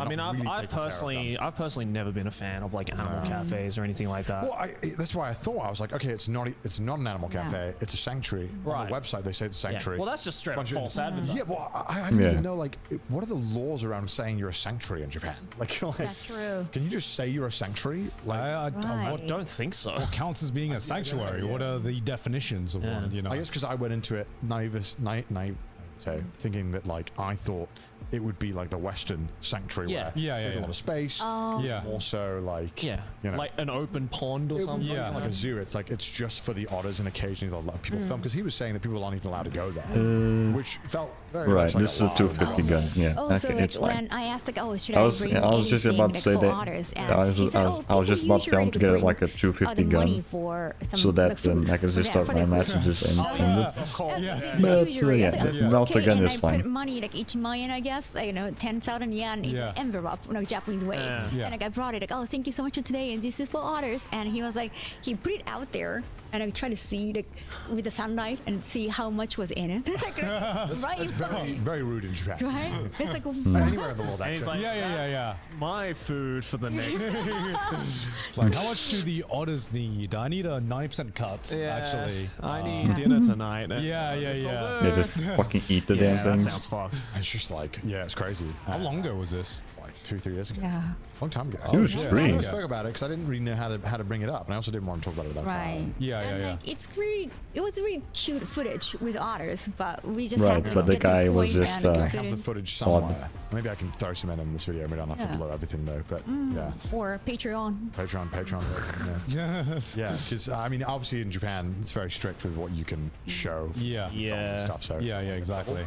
mean, I've personally never been a fan of like animal cafes or anything like that. Well, that's why I thought I was like, okay, it's not an animal cafe, it's a sanctuary. On the website they say it's a sanctuary. Well, that's just straight up false advertising. Yeah, well, I didn't even know like what are the laws around saying you're a sanctuary in Japan? Like, That's true. Can you just say you're a sanctuary? Like, I don't think so. What counts as being a sanctuary? What are the definitions of one? You know, I guess because I went into it naive, thinking that like I thought it would be like the Western sanctuary where there's a lot of space. Also like you know, like an open pond or something. Yeah, like a zoo. It's like it's just for the otters, and occasionally they'll let people film because he was saying that people aren't even allowed to go there, which felt very right. much like This is a 250 gun. Yeah, Oh, so okay, like it's fine. when I asked like, oh, should I I was bring just anything, about to say like, for that. otters? And I was he said, oh, just people about to tell him to usually get like a 250 money gun, for some, so that like, food. I can just start For my their food. messages and this. of course. But Usually, yeah, I said, the melt okay, again and is I fine. put money like each million, I guess, like, 10,000 yen in the envelope, Japanese way. And like I brought it, like, oh, thank you so much for today, and this is for otters. And he was like, he put it out there, and I tried to see like with the sunlight and see how much was in it. Like, right in front of me. Very rude in Japan. Right? It's like Anywhere in the world, And he's actually. like, yeah. My food for the next. It's like, how much do the otters need? I need a 9% cut. Actually, I need dinner tonight. Yeah, just fucking eat the damn That things. sounds fucked. It's just like, yeah, it's crazy. How long ago was this? Like 2-3 years ago. Yeah. Long time ago. Huge I screen. never spoke about it because I didn't really know how to bring it up, and I also didn't want to talk about it that Right. Yeah. Like, it was really cute footage with otters, but we just Right, had to but the get to guy the was point just, and I we have the couldn't- footage somewhere. Maybe I can throw some in this video. Maybe I don't have to Yeah. blow everything though, but yeah. Or Patreon. Patreon. Yeah, because I mean, obviously in Japan, it's very strict with what you can show. Yeah. Film and stuff. So Yeah, exactly.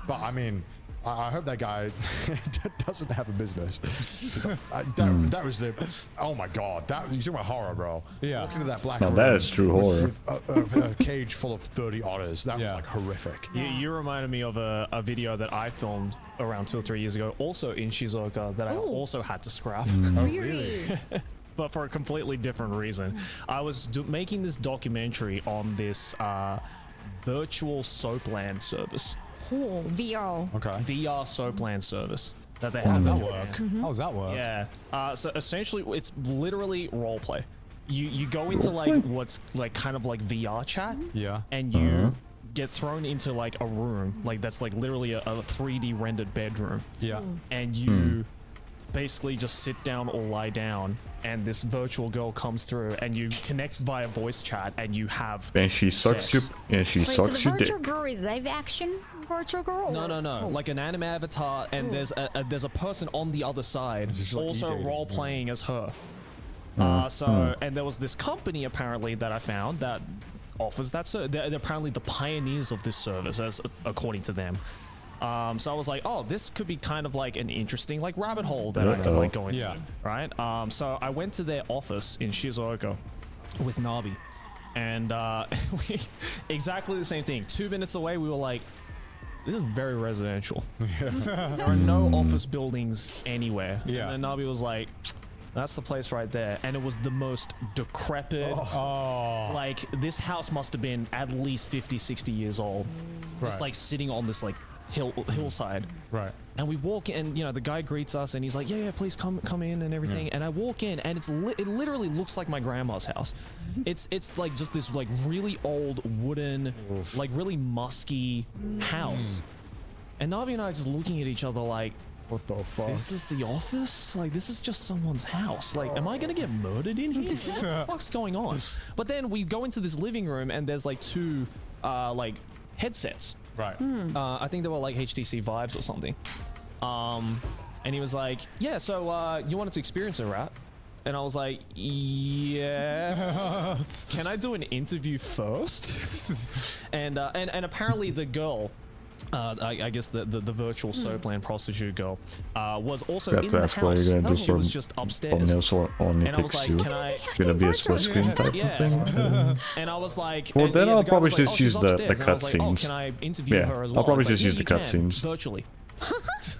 But I mean, I hope that guy doesn't have a business. That was the, oh my god, you're talking about horror, bro. Yeah. Walk into that black Now room that is true horror. with a cage full of 30 otters. That was like horrific. You reminded me of a video that I filmed around 2 or 3 years ago, also in Shizuoka, that I also had to scrap. Really? But for a completely different reason. I was making this documentary on this virtual soapland service. Oh, VR. Okay. VR soapland service that they How have. does that work? How does that work? Yeah. So essentially, it's literally role play. You go into like what's like kind of like VR chat. Yeah. And you get thrown into like a room like that's like literally a 3D rendered bedroom. Yeah. And you basically just sit down or lie down, and this virtual girl comes through, and you connect via voice chat, and you have. And she sucks you. And she Wait, so sucks the your dick. virtual girl is live action virtual girl? No. Like an anime avatar, and there's a person on the other side like also e-dating. role playing as her. And there was this company apparently that I found that offers that service. They're apparently the pioneers of this service, as according to them. So I was like, oh, this could be kind of like an interesting like rabbit hole that I could like go into, right? So I went to their office in Shizuoka with Nabi, and we exactly the same thing. 2 minutes away, we were like, this is very residential. There are no office buildings anywhere. Yeah. And then Nabi was like, that's the place right there. And it was the most decrepit. Like, this house must have been at least 50, 60 years old. Just like sitting on this like hillside. Right. And we walk in, and the guy greets us, and he's like, yeah, please come in and everything. And I walk in, and it literally looks like my grandma's house. It's like just this like really old wooden, like really musky house. And Navi and I are just looking at each other like, what the fuck? This is the office? Like, this is just someone's house. Like, am I gonna get murdered in here? What the fuck's going on? But then we go into this living room, and there's like 2 like headsets. Right. I think they were like HTC Vives or something. And he was like, yeah, so you wanted to experience it, right? And I was like, yeah. can I do an interview first? and apparently the girl, I guess the virtual Soapland prostitute girl, was also in the house. She was just upstairs. And I was like, can I? Gonna be a split screen type of thing. And I was like, well, then I'll probably just just use the cutscenes. Can I interview her as well? I'll probably just use the cutscenes virtually.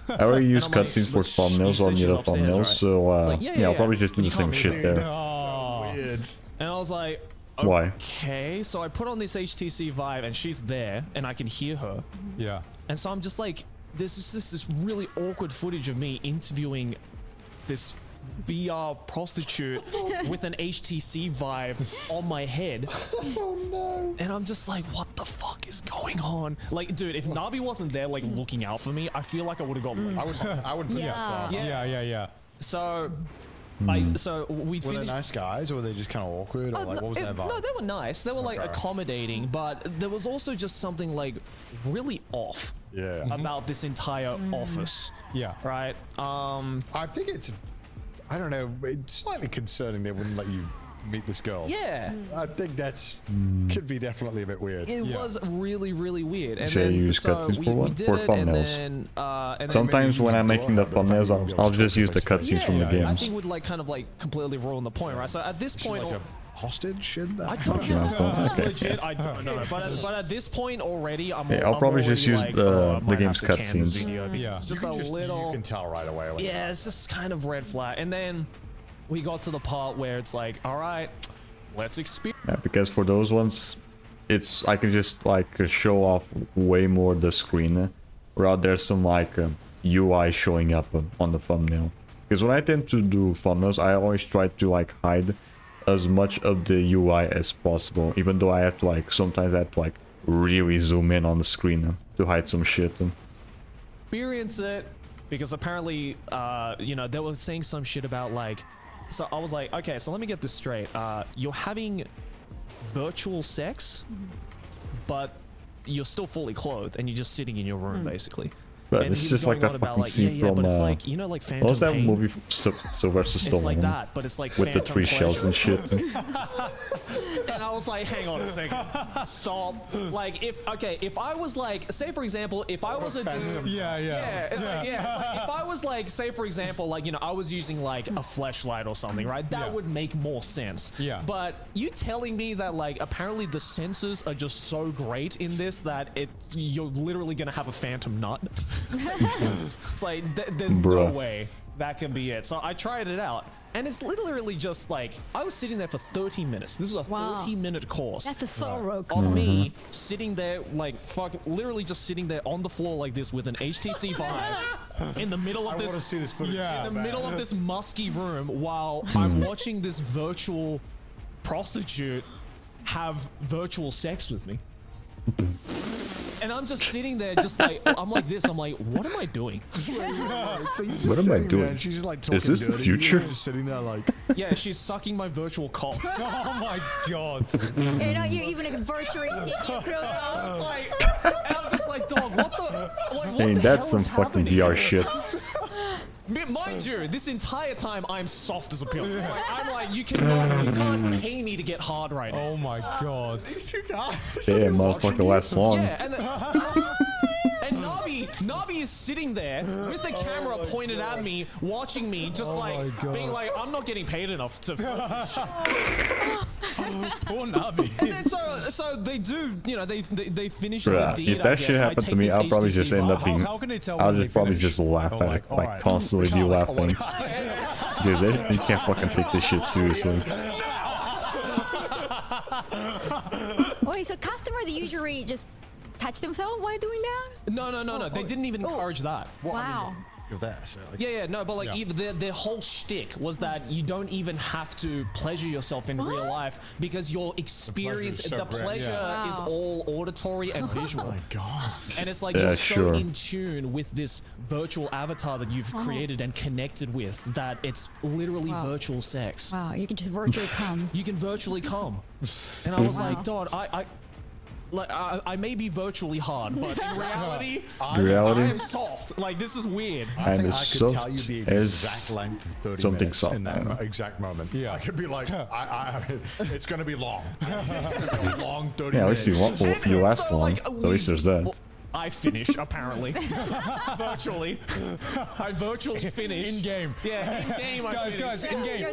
I already use cutscenes for thumbnails on the other thumbnails, so yeah, I'll probably just do the same shit there. Weird. And I was like, why? Okay, so I put on this HTC Vive and she's there and I can hear her. Yeah. And so I'm just like, this is this really awkward footage of me interviewing this VR prostitute with an HTC Vive on my head. Oh no. And I'm just like, what the fuck is going on? Like, dude, if Nabi wasn't there, like, looking out for me, I feel like I would have got I would yeah. So we were they nice guys, or were they just kind of awkward, or like what was their vibe? No, they were nice. They were like accommodating, but there was also just something like really off about this entire office. Yeah. Right. I think it's, I don't know, it's slightly concerning they wouldn't let you meet this girl. Yeah. I think that's could be definitely a bit weird. It was really, really weird. And Say then you use so cutscenes we for what? did For it, and thumbnails. then Sometimes when I'm making the thumbnails, I'll just use the cutscenes from the I games. think would like kind of like completely ruin the point, right? So at this point, like a hostage in that? I don't know. Okay. Legit, I don't know. But at this point already, I'll probably just use the game's cutscenes. It's just a little. You can tell right away. Yeah, it's just kind of red flag. And then we got to the part where it's like, all right, let's experience. Yeah, because for those ones, I can just like show off way more the screen, rather there's some like UI showing up on the thumbnail. Because when I tend to do thumbnails, I always try to like hide as much of the UI as possible, even though I have to like sometimes I have to like really zoom in on the screen to hide some shit. Experience it, because apparently, you know, they were saying some shit about like. So I was like, okay, so let me get this straight. You're having virtual sex, but you're still fully clothed and you're just sitting in your room, basically. But And it's he was just like going that on about, fucking like, scene from but it's like, you know, like Phantom what was that Pain? movie from Sylvester Stallone? It's like that, but it's like with the Phantom 3 shells and shit. And I was like, hang on a second, stop. Like, if I was like, say for example, if I was a dude, it's like, if I was like, say for example, like, you know, I was using like a fleshlight or something, right? That would make more sense. Yeah. But you telling me that like apparently the sensors are just so great in this that you're literally gonna have a phantom nut. It's like there's no way that can be it. So I tried it out, and it's literally just like I was sitting there for 30 minutes. This was a 30-minute course. That's a sorrow of me sitting there, like literally just sitting there on the floor like this with an HTC Vive in the middle of this. I want to see this footage. In the middle of this musky room while I'm watching this virtual prostitute have virtual sex with me. And I'm just sitting there, just like, I'm like this. I'm like, what am I doing? What am I doing? She's just like Is this the dirty, future? just sitting there like. Yeah, she's sucking my virtual cock. Oh my god. You're not even a virtual and I'm just like, dog, what the? Like, what Hey, the that's hell some is fucking happening? VR shit. Mind you, this entire time I'm soft as a pillow. Like, I'm like, you can't pay me to get hard right now. Oh my god. These two guys. Yeah, motherfucker, last long. Yeah, and Nabi is sitting there with the camera pointed at me, watching me, just being like, I'm not getting paid enough to. Poor Nabi. And then so they do, you know, they finish the Bruh, deed. if that shit happened to me, I'll probably just end up being. How can they tell I'll when they just probably finish? just laugh Oh, at like, it, like alright. constantly be laughing. Dude, you can't fucking take this shit seriously. Wait, so customers usually just touch themselves while doing that? No. They didn't even encourage that. Wow. You're there, so like, Yeah, no, but like even their whole shtick was that you don't even have to pleasure yourself in real life because your experience, so the great, pleasure is all auditory and visual. oh my god. And it's like Yeah, you're so sure. in tune with this virtual avatar that you've created and connected with that it's literally virtual sex. Wow, you can just virtually come. You can virtually come. And I was like, Dad, like I may be virtually hard, but in reality, In reality? I am soft. Like this is weird. I think I'm I as could tell soft you the as exact length of 30 something minutes soft. in that exact moment. Yeah, I could be like, it's gonna be long. Long 30 Yeah, at minutes. least you last long. At least there's that. I finish apparently. Virtually. I virtually finish. In game. Yeah, in game I finish. Guys, in game.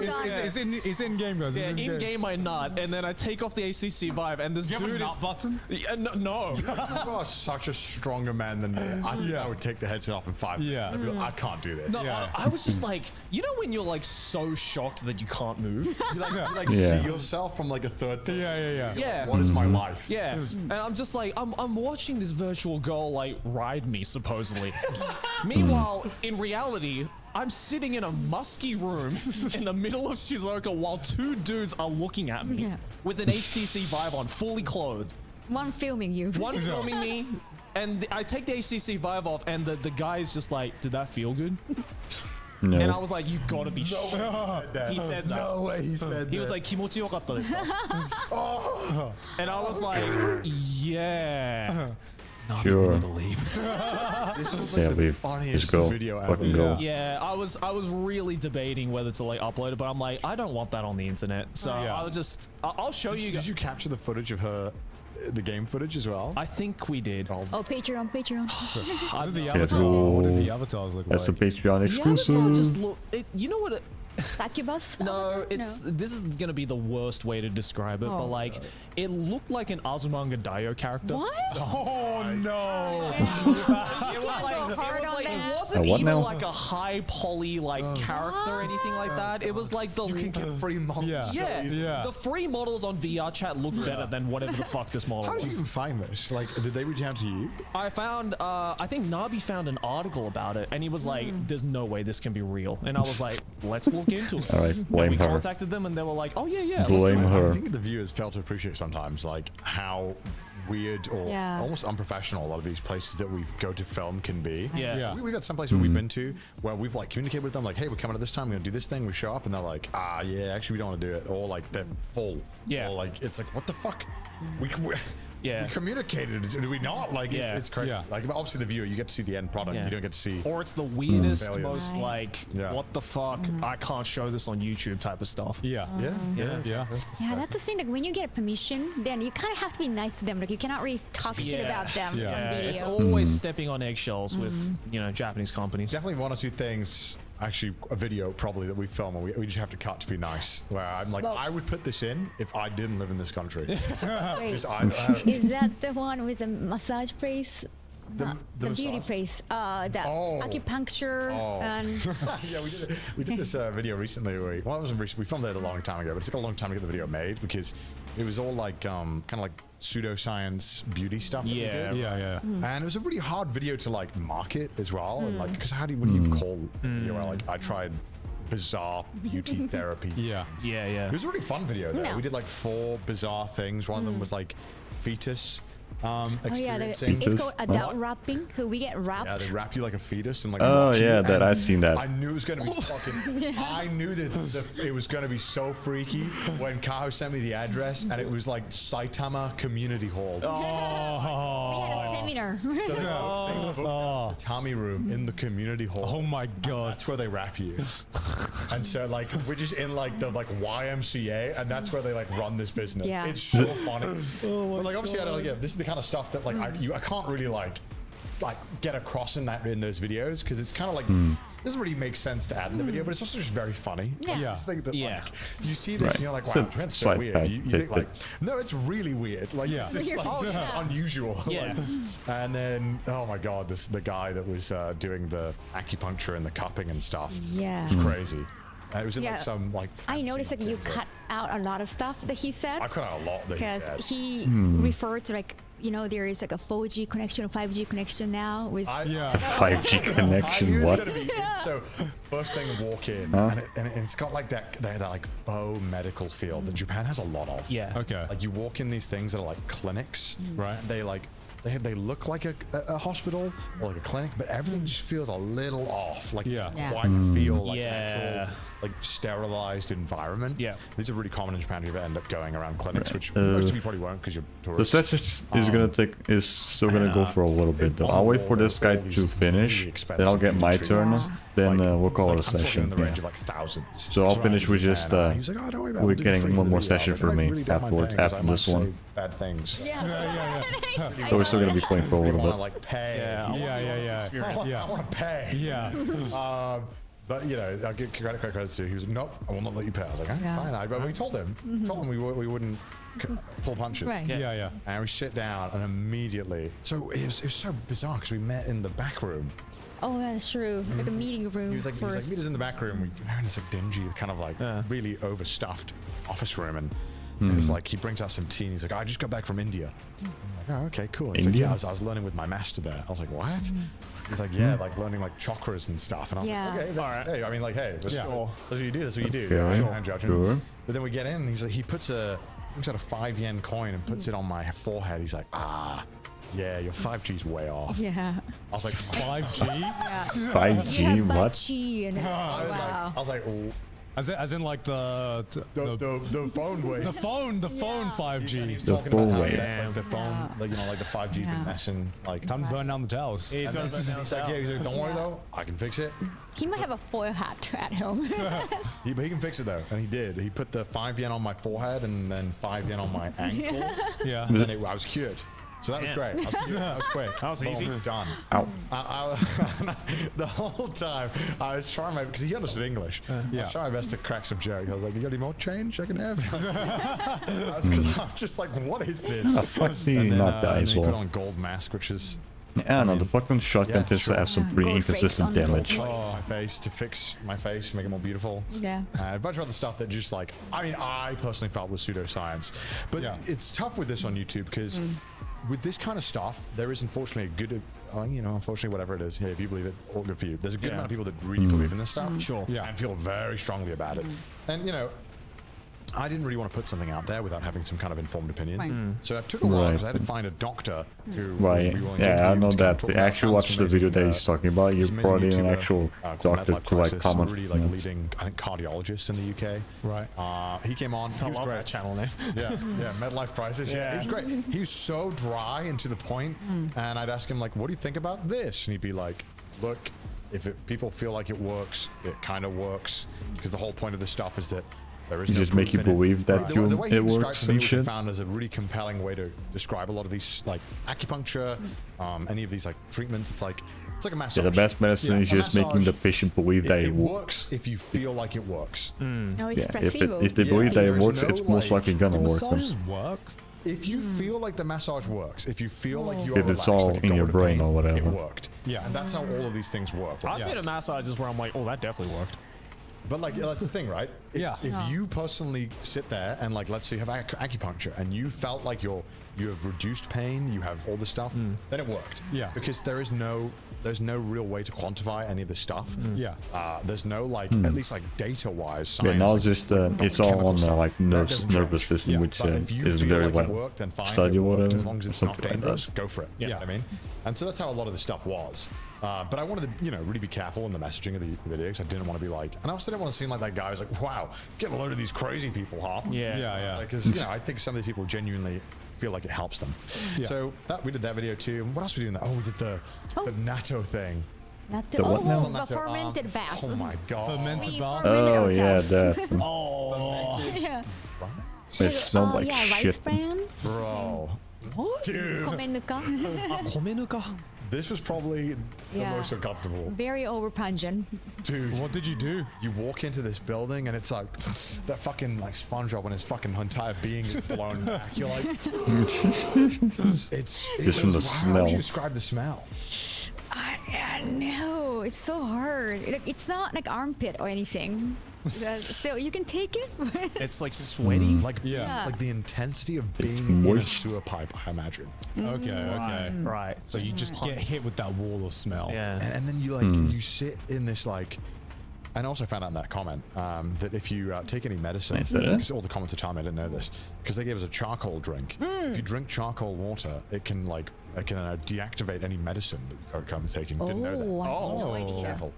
It's in game, guys. Yeah, in game I nut, and then I take off the HTC Vive, and this Do you have dude a is nut button? Yeah, no. You are such a stronger man than me. I think I would take the headset off in 5 minutes. Yeah. I'd be like, I can't do this. No, I was just like, you know when you're like so shocked that you can't move? You like Yeah. see yourself from like a third person. Yeah. Yeah. What is my life? Yeah, and I'm just like, I'm watching this virtual girl like ride me supposedly. Meanwhile, in reality, I'm sitting in a musky room in the middle of Shizuoka while two dudes are looking at me with an HTC Vive on, fully clothed. One filming you. One filming me, and I take the HTC Vive off, and the guy is just like, "Did that feel good?" No. And I was like, "You gotta be No way he said that. He said that. No way he said that. He was like, "Kimochi yokatta desu ka?" And I was like, "Yeah." Not Sure. even believe. This was Yeah, like the leave. funniest Just go. video ever. Fucking go. Yeah, I was really debating whether to like upload it, but I'm like, I don't want that on the internet. So I was just, I'll show you guys. Did you capture the footage of her, the game footage as well? I think we did. Oh, Patreon. What did the Let's avatar? go. What did the avatars look That's a like? Patreon The avatar exclusive. just look. You know what? Succubus? No, this is gonna be the worst way to describe it, but like it looked like an Azumanga Daioh character. What? Oh no! It wasn't what even now? like a high poly like character or anything like that. It was like the You can get free models. yeah, the free models on VR chat looked better than whatever the fuck this model How did was. you even find this? Like, did they reach out to you? I found, I think Nabi found an article about it, and he was like, "There's no way this can be real." And I was like, "Let's look into it." All right, blame and we her. contacted them, and they were like, "Oh yeah, let's Blame do it." her. I think the viewers fail to appreciate sometimes, like how weird or almost unprofessional a lot of these places that we go to film can be. Yeah. We've had some places where we've been to where we've like communicated with them, like, hey, we're coming at this time, we're gonna do this thing. We show up and they're like, yeah, actually we don't want to do it, or like they're full. Yeah. Or like it's like, what the fuck? We Yeah. communicated, do we not? Like it's crazy. Yeah. Like obviously the viewer, you get to see the end product. Yeah. You don't get to see. Or it's the weirdest, failures. most like, what the fuck? I can't show this on YouTube type of stuff. Yeah. Yeah, that's the thing. Like when you get permission, then you kind of have to be nice to them. Like you cannot really talk shit about them on video. It's always stepping on eggshells with Japanese companies. Definitely one or two things. Actually, a video probably that we film and we just have to cut to be nice. Where I'm like, I would put this in if I didn't live in this country. Wait, Because is that the one with the massage place? The beauty massage? place, that acupuncture and yeah, we did this video recently. Where we filmed it a long time ago, but it took a long time to get the video made because it was all like kind of like pseudoscience beauty stuff. That we did. And it was a really hard video to like market as well, and like because what do you call a video where like I tried bizarre beauty therapy? It was a really fun video though. We did like 4 bizarre things. One of them was like fetus. Experiencing. it's called adult wrapping. So we get wrapped. Yeah, they wrap you like a fetus and like. Oh watch you, yeah, that and I've seen that. I knew it was gonna be fucking. I knew that it was gonna be so freaky when Kaho sent me the address and it was like Saitama Community Hall. We had a seminar. So they booked a tatami room in the community hall. Oh my god, that's where they wrap you. And so like we're just in like the YMCA, and that's where they like run this business. Yeah. It's so funny. But like obviously, this is the kind of stuff that like I can't really like get across in those videos because it's kind of like doesn't really make sense to add in the video, but it's also just very funny. I just think that like you see this and you're like, wow, Japan's so weird. You think like, no, it's really weird. Like it's just like unusual. Like, and then oh my god, the guy that was doing the acupuncture and the cupping and stuff. Yeah. It was crazy. It was in like some like. I noticed that you cut out a lot of stuff that he said. I cut out a lot that he said. Because he referred to like, you know, there is like a 4G connection or 5G connection now with 5G connection. What? So first thing to walk in, and it's got like that like faux medical field that Japan has a lot of. Yeah. Okay. Like you walk in these things that are like clinics, right? They like they look like a hospital or like a clinic, but everything just feels a little off. Like quite feel like an actual like sterilized environment. Yeah, these are really common in Japan. You end up going around clinics, which most of you probably won't because you're tourists. The session is still gonna go for a little bit though. I'll wait for this guy to finish, then I'll get my turn, then we'll call it a session. In the range of like thousands. So I'll finish with just we're getting one more session for me afterwards after this one. Bad things. So we're still gonna be playing for a little bit. Like pay. Yeah. I want to pay. Yeah. But you know, I'll give credit to. He was nope, I will not let you pay. I was like, fine. But we told him, we wouldn't pull punches. Right. Yeah. And we sit down, and immediately, so it was so bizarre because we met in the back room. Oh, that's true. Like a meeting room. He was like, meet us in the back room. We're in this like dingy, kind of like really overstuffed office room, and it's like he brings out some tea. And he's like, I just got back from India. I'm like, oh, okay, cool. He's like, yeah, I was learning with my master there. I was like, what? He's like, yeah, like learning like chakras and stuff. And I'm like, okay, that's, hey, I mean, like, hey, that's what you do. That's what you do. Sure. But then we get in, and he's like, he brings out a 5 yen coin and puts it on my forehead. He's like, yeah, your 5G's way off. Yeah. I was like, 5G? Yeah. 5G? What? I was like, oh. As in like the phone way. The phone 5G. He's talking about like the phone, like you know, like the 5G been messing. Like time to burn down the towers. He's like, don't worry though, I can fix it. He might have a foil hat at home. He can fix it though, and he did. He put the 5 yen on my forehead and then 5 yen on my ankle. Yeah. And then I was cured. So that was great. That was quick. That was easy. Done. Ow. The whole time I was trying because he understood English. I was trying my best to crack some joke. I was like, "You got any more change I can have?" Because I'm just like, "What is this?" And then, not die as he well. put on gold mask, which is. Yeah, no, the fucking shotgun tends to have some pretty inconsistent damage. My face to fix my face, make it more beautiful. Yeah. A bunch of other stuff that just like, I mean, I personally felt was pseudoscience. But it's tough with this on YouTube because with this kind of stuff, there is unfortunately a good, unfortunately, whatever it is, hey, if you believe it, all good for you. There's a good amount of people that really believe in this stuff. Sure. Yeah. And feel very strongly about it. And, you know, I didn't really want to put something out there without having some kind of informed opinion. Right. So it took a while because I had to find a doctor who Right. Yeah, I know that. I actually watched the video that he's talking about. You brought in an actual doctor to like comment. Really like leading, I think, cardiologist in the UK. Right. He came on. He was great. That channel name. Yeah. Midlife crisis. Yeah. He was great. He was so dry and to the point. And I'd ask him like, "What do you think about this?" And he'd be like, "Look, if people feel like it works, it kind of works. Because the whole point of this stuff is that." There is just make you believe that the way he it works and me, shit. I found as a really compelling way to describe a lot of these, like acupuncture, any of these like treatments. It's like a massage. Yeah, the best medicine is just making the patient believe that it works. If you feel like it works. No, it's placebo. If they believe that it works, it's most likely gonna work. Massages work. If you feel like the massage works, if you feel like you are if it's all like in your brain or whatever, it worked. Yeah, and that's how all of these things work. I've been to massages where I'm like, oh, that definitely worked. But like that's the thing, right? Yeah. If you personally sit there and like, let's say you have acupuncture and you felt like you have reduced pain, you have all this stuff, then it worked. Yeah. Because there's no real way to quantify any of this stuff. Yeah. There's no like at least like data wise. Science, yeah, now it's just it's all on the like nervous system, which if you is feel very like well it worked, then fine, studied it or worked, whatever. as long as it's not Something like dangerous, that. go for it. You know what I mean? And so that's how a lot of this stuff was. But I wanted to, really be careful in the messaging of the video because I didn't want to be like, and I also didn't want to seem like that guy who's like, wow, get a load of these crazy people, huh? Yeah. Because I think some of the people genuinely feel like it helps them. Yeah. So we did that video too. What else we doing? We did the natto thing. Natto. The what now? The fermented bath. Oh my god. Fermented bath. Oh yeah, that. Yeah. It smelled like rice shit. bran. Bro. What? Dude. Komenuka. Komenuka. This was probably the most uncomfortable. Very overpungent. Dude. What did you do? You walk into this building and it's like that fucking like SpongeBob when his fucking entire being is blown back. You're like, it's just from the smell. How would you describe the smell? No, it's so hard. It's not like armpit or anything. Still, you can take it. It's like sweaty. Like like the intensity of being in a sewer pipe, I imagine. Okay. Right. So you just get hit with that wall of smell. Yeah. And then you like you sit in this like and also found out in that comment that if you take any medicine, Nice, that because all the comments are time, I didn't know this, because they gave us a charcoal drink. If you drink charcoal water, it can deactivate any medicine that you're currently taking. Didn't know that. No idea. Careful.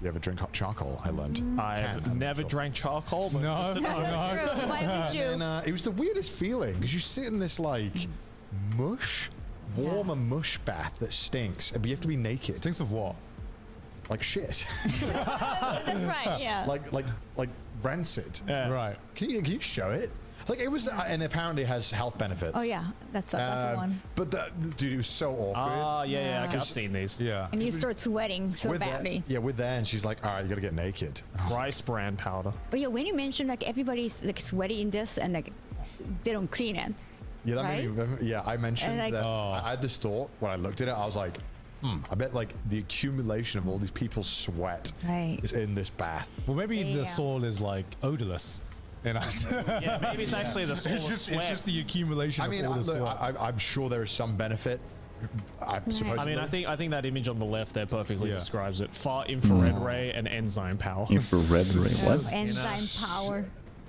You ever drink hot charcoal? I learned. I've never drank charcoal. But No, it's good to know. True. Why would you? And it was the weirdest feeling because you sit in this like mush, warmer mush bath that stinks, but you have to be naked. Stinks of what? Like shit. That's right. Yeah. like rancid. Yeah. Right. Can you show it? Like it was, and apparently it has health benefits. Oh yeah, that's the one. But dude, it was so awkward. Yeah, I've seen these. Yeah. And you start sweating so With badly. with that, and she's like, "All right, you gotta get naked." And I was like, Rice bran powder. But yeah, when you mentioned like everybody's like sweaty in this and like they don't clean it. yeah, that made me, yeah. I mentioned And, like- that I had this thought when I looked at it. I was like, I bet like the accumulation of all these people's sweat Right. is in this bath. Well, maybe Yeah. the soil is like odorless. Yeah, maybe it's actually the soil of It's sweat. just the accumulation I mean, of all this sweat. I'm sure there is some benefit. I mean, I think that image on the left there perfectly Yeah. describes it. Far infrared ray and enzyme power. Infrared ray. What? Enzyme power.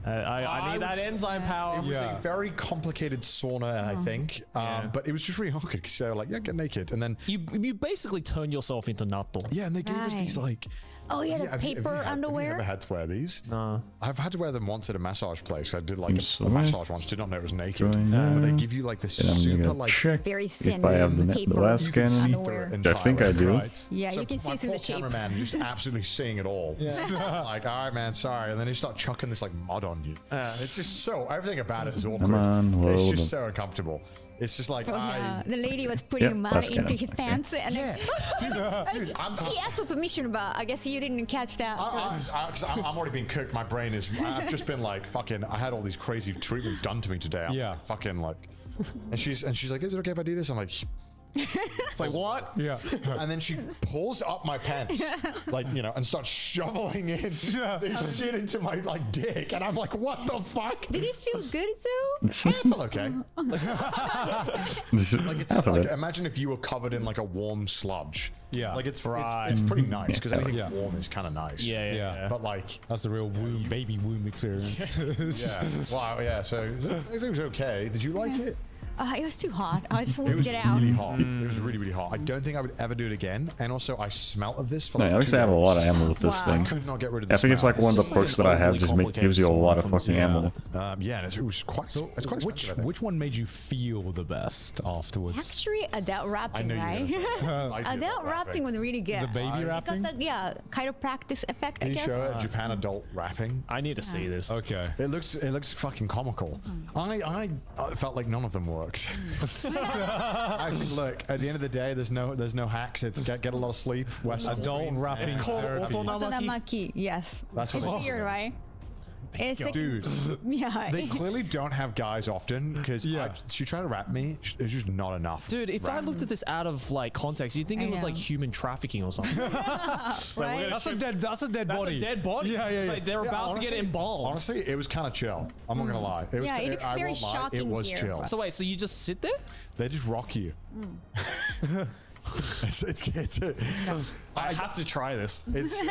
I need that enzyme power. It was a very complicated sauna, I think. But it was just really awkward because so like, yeah, get naked, and then You basically turn yourself into Natto. yeah, and they gave us these like. Oh yeah, the Have you paper had- Have you underwear. ever had to wear these? No. I've had to wear them once at a massage place. I did like a sorry. massage once. Did not know it was naked. Join But they now. give you like this And I'm super gonna like check Very if thin I have the paper last you can scan. see underwear. through it Which I think I do. Right. Yeah, So you can see my through the poor shape. cameraman just absolutely seeing it all. Like, all right, man, sorry. And then they start chucking this like mud on you. It's just so everything about it is awkward. Come on, it's load just them. so uncomfortable. It's just like Oh, I. yeah. The lady was putting Yep, mud that's into kinda- his pants, and Yeah, dude, she asked for permission, but I guess you didn't catch that. Because I'm already being cooked. My brain is. I've just been like fucking. I had all these crazy treatments done to me today. I'm Yeah. like, fucking like. And she's like, "Is it okay if I do this?" I'm like. It's like what? Yeah. And then she pulls up my pants, like, you know, and starts shoveling in this shit into my like dick, and I'm like, "What the fuck?" Did it feel good though? I feel okay. Like it's Half of like it. imagine if you were covered in like a warm sludge. Yeah. Like it's Right. it's pretty nice because anything Yeah. warm is kind of nice. Yeah. But like, That's the real baby womb experience. yeah, wow, yeah. So it was okay. Did you like it? It was too hot. I just It wanted to was get out. really hot. It was really, really hot. I don't think I would ever do it again. And also, I smelt of this for No, like I always 2 have a days. lot of ammo with this Wow. thing. Could not get rid of the I think it's smell. like one of the just like perks an that I have, overly just complicated gives you a lot of sword from fucking the ammo. Yeah, and it was quite. It's quite expensive, which I think. which one made you feel the best afterwards? Actually, adult I rapping, knew you were right? gonna say that. I did Adult rapping was really good. The baby It rapping? got the chiropractic effect, Can I you guess. show it? Japan adult rapping. I need to see this. Okay. It looks fucking comical. I felt like none of them worked. I think, look, at the end of the day, there's no hacks. It's get a lot of sleep. Adult rapping. It's called therapy. Otonamaki, yes. That's It's what weird, right? It's like, Dude, yeah. they clearly don't have guys often because she tried to rap me. It's just not enough. Dude, if I rap. looked at this out of like context, you'd think I it was know. like human trafficking or something. It's like, we're Right? gonna That's a shoot- dead. That's a dead That's body. a dead body. Yeah, It's like they're Yeah, about to get honestly- embalmed. Honestly, it was kind of chill. I'm not gonna lie. It was, Yeah, it looks I very won't lie, shocking It was here. chill. So wait, so you just sit there? They just rock you. it's I have to try this.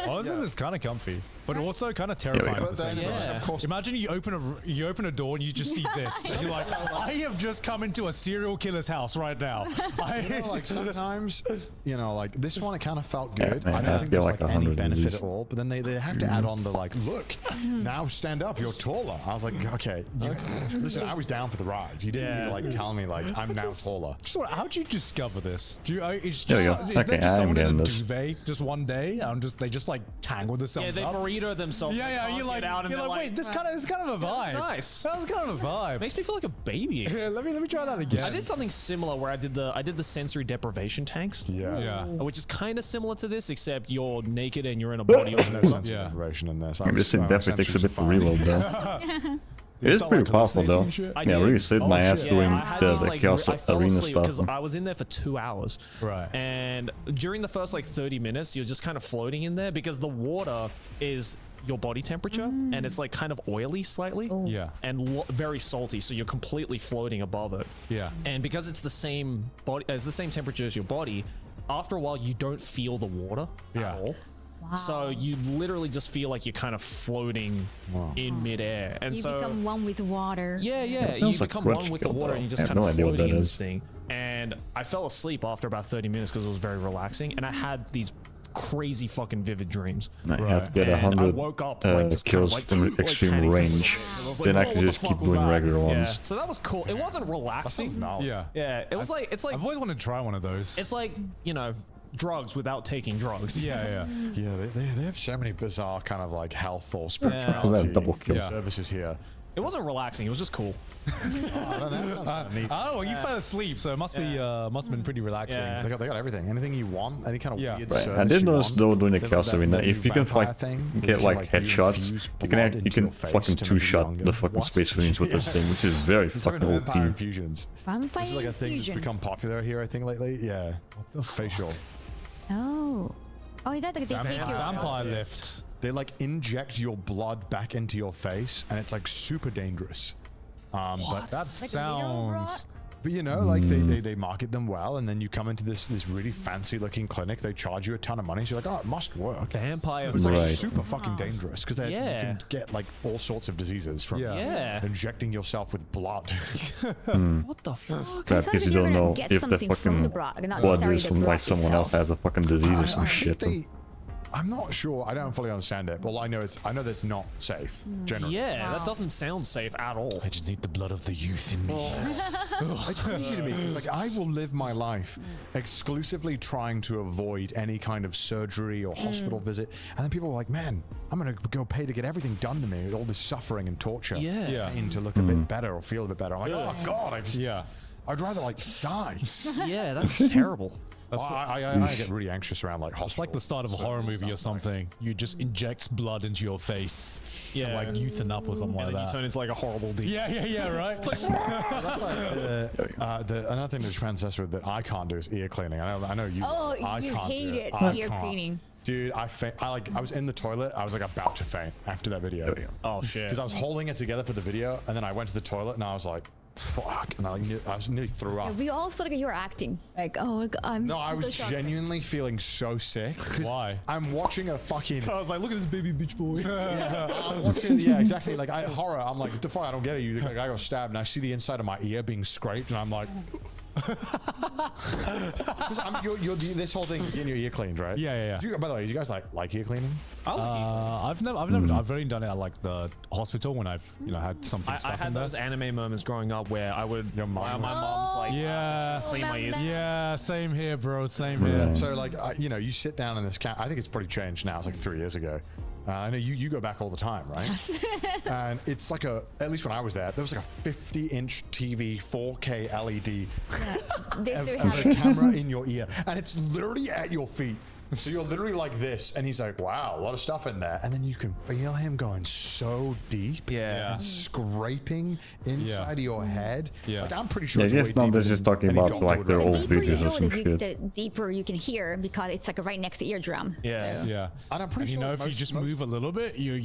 Honestly, it's kind of comfy, but also kind of terrifying at the same time. Of course. Imagine you open a door and you just see this. And you're like, I have just come into a serial killer's house right now. You know, like sometimes, you know, like this one, it kind of felt good. man, I I don't think feel there's like like any 100 of benefit these. at all. But then they have to add on the like, look, now stand up, you're taller. I was like, okay, listen, I was down for the ride. You didn't need to like tell me like I'm now taller. How'd you discover this? Do you, it's There we just, go. is there Okay, just I'm someone in getting a this. duvet just one day and they just like tangle themselves Yeah, they up? burrito themselves. Yeah, They yeah. can't You're like, get out and you're they're like, wait, this kind of a vibe. That's nice. That was kind of a vibe. Makes me feel like a baby. Yeah, let me try that again. I did something similar where I did the sensory deprivation tanks. Yeah. Which is kind of similar to this, except you're naked and you're in a body. There's no sense of Yeah. deprivation in this. This thing definitely takes a bit to reload though. It is start, pretty like, powerful though. hallucinating shit? I Yeah, did. really saved my ass shit. doing I had the these, like, chaos I fell arena asleep because stuff. I was in there for 2 hours. Right. And during the first like 30 minutes, you're just kind of floating in there because the water is your body temperature and it's like kind of oily slightly. Yeah. And very salty, so you're completely floating above it. Yeah. And because it's the same body, as the same temperature as your body, after a while you don't feel the water at all. So you literally just feel like you're kind of floating in midair, and you so become one with water. yeah, you Sounds like become grudge one with the skill, water, though. and you I just have kind no of idea what floating that in is. this thing. And I fell asleep after about 30 minutes because it was very relaxing, and I had these crazy fucking vivid dreams. I have to get And 100 I woke up like just kills kind of, from like, extreme panicking. range. I was like, Then I "Whoa, can what just the keep fuck was doing that?" regular Yeah. ones. So that was cool. It wasn't relaxing. Yeah. Yeah, it was like, it's like, I've always wanted to try one of those. it's like, you know, drugs without taking drugs. Yeah. They have so many bizarre kind of like health or Because spirituality that double kill. services here. It wasn't relaxing. It was just cool. Oh, well, you fell asleep, so it must have been pretty relaxing. Yeah. They got everything. Anything you want, any kind of weird Right. service I did you notice want. though during the They got chaos that arena, new if you can vampire like thing, get which like you headshots, infuse you blood can into your fucking face to make you two-shot younger. the fucking What? space marines with this thing, which is very It's like fucking an OP. vampire infusions. Vampire This is like a thing that's infusion. become popular here, I think, lately. Yeah. Facial. Oh. Oh, is that like they take your Vampire lift. They like inject your blood back into your face, and it's like super dangerous. But That sounds. But you know, like they market them well, and then you come into this really fancy looking clinic. They charge you a ton of money, so you're like, oh, it must work. Vampire. But it's like Right. super fucking dangerous because you Yeah. can get like all sorts of diseases from Yeah. injecting yourself with blood. What the fuck? Bad because you don't know get if the something from fucking the blood, not blood necessarily is the from blood like someone else itself. has a fucking disease or some I shit. think I'm not sure. I don't fully understand it. Well, I know that's not safe. Generally, Yeah, that doesn't sound safe at all. I just need the blood of the youth in me. it's crazy to me because like I will live my life exclusively trying to avoid any kind of surgery or hospital visit, and then people are like, "Man, I'm gonna go pay to get everything done to me, all this suffering and torture, Yeah. pain to look a bit better or feel a bit better." I'm like, "Oh God, Yeah. I'd rather like die." Yeah, that's terrible. I get really anxious around like hospitals. It's like the start of a horror movie or something. You just inject blood into your face to Yeah. like youthen up or something And like then you that. turn into like a horrible demon. Yeah, right. That's like another thing to transcess with that I can't do is ear cleaning. I know you. Oh, I you can't hate do it, I ear can't. cleaning. Dude, I was in the toilet. I was like about to faint after that video. Oh shit. Because I was holding it together for the video, and then I went to the toilet, and I was like, "Fuck!" And I was nearly threw up. We all thought like you were acting. Like, oh, I'm. No, I so was shocked. genuinely feeling so sick. Why? I'm watching a fucking. I was like, look at this baby bitch boy. I'm watching, yeah, exactly. Like horror. I'm like, the fuck, I don't get it. You like, I got stabbed, and I see the inside of my ear being scraped, and I'm like, this whole thing getting your ear cleaned, right? Yeah. By the way, do you guys like ear cleaning? I've only done it at like the hospital when I've had something I stuck had in there. those anime moments growing up where I would while my mom's like clean my ears. Yeah, same here, bro. Same here. So like, you sit down in this camp. I think it's pretty changed now. It's like 3 years ago. I know you go back all the time, right? Yes. And it's like at least when I was there was like a 50-inch TV, 4K LED, They still a have it. camera in your ear, and it's literally at your feet. So you're literally like this, and he's like, "Wow, a lot of stuff in there." And then you can feel him going so deep, and scraping inside of your head. Yeah, like I'm pretty sure. Yeah, I it's guess way now deeper they're just than talking any about doctor like would their recommend. old The deeper you videos or go, some shit. the deeper you can hear because it's like right next to eardrum. Yeah. And I'm pretty sure if you just move a little bit, you're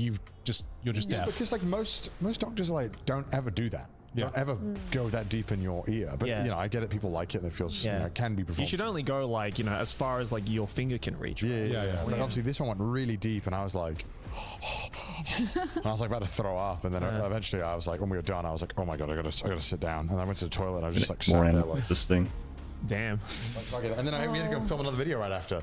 just deaf. Because like most doctors like don't ever do that. Don't ever go that deep in your ear. But I get it. People like it. And it feels it can be performed. You should only go like as far as like your finger can reach. Yeah. But obviously this one went really deep, and I was like, and I was like about to throw up, and then eventually I was like, when we were done, I was like, oh my god, I gotta sit down, and I went to the toilet, and I just like More sat there in like this thing. Damn. And then we had to go film another video right after.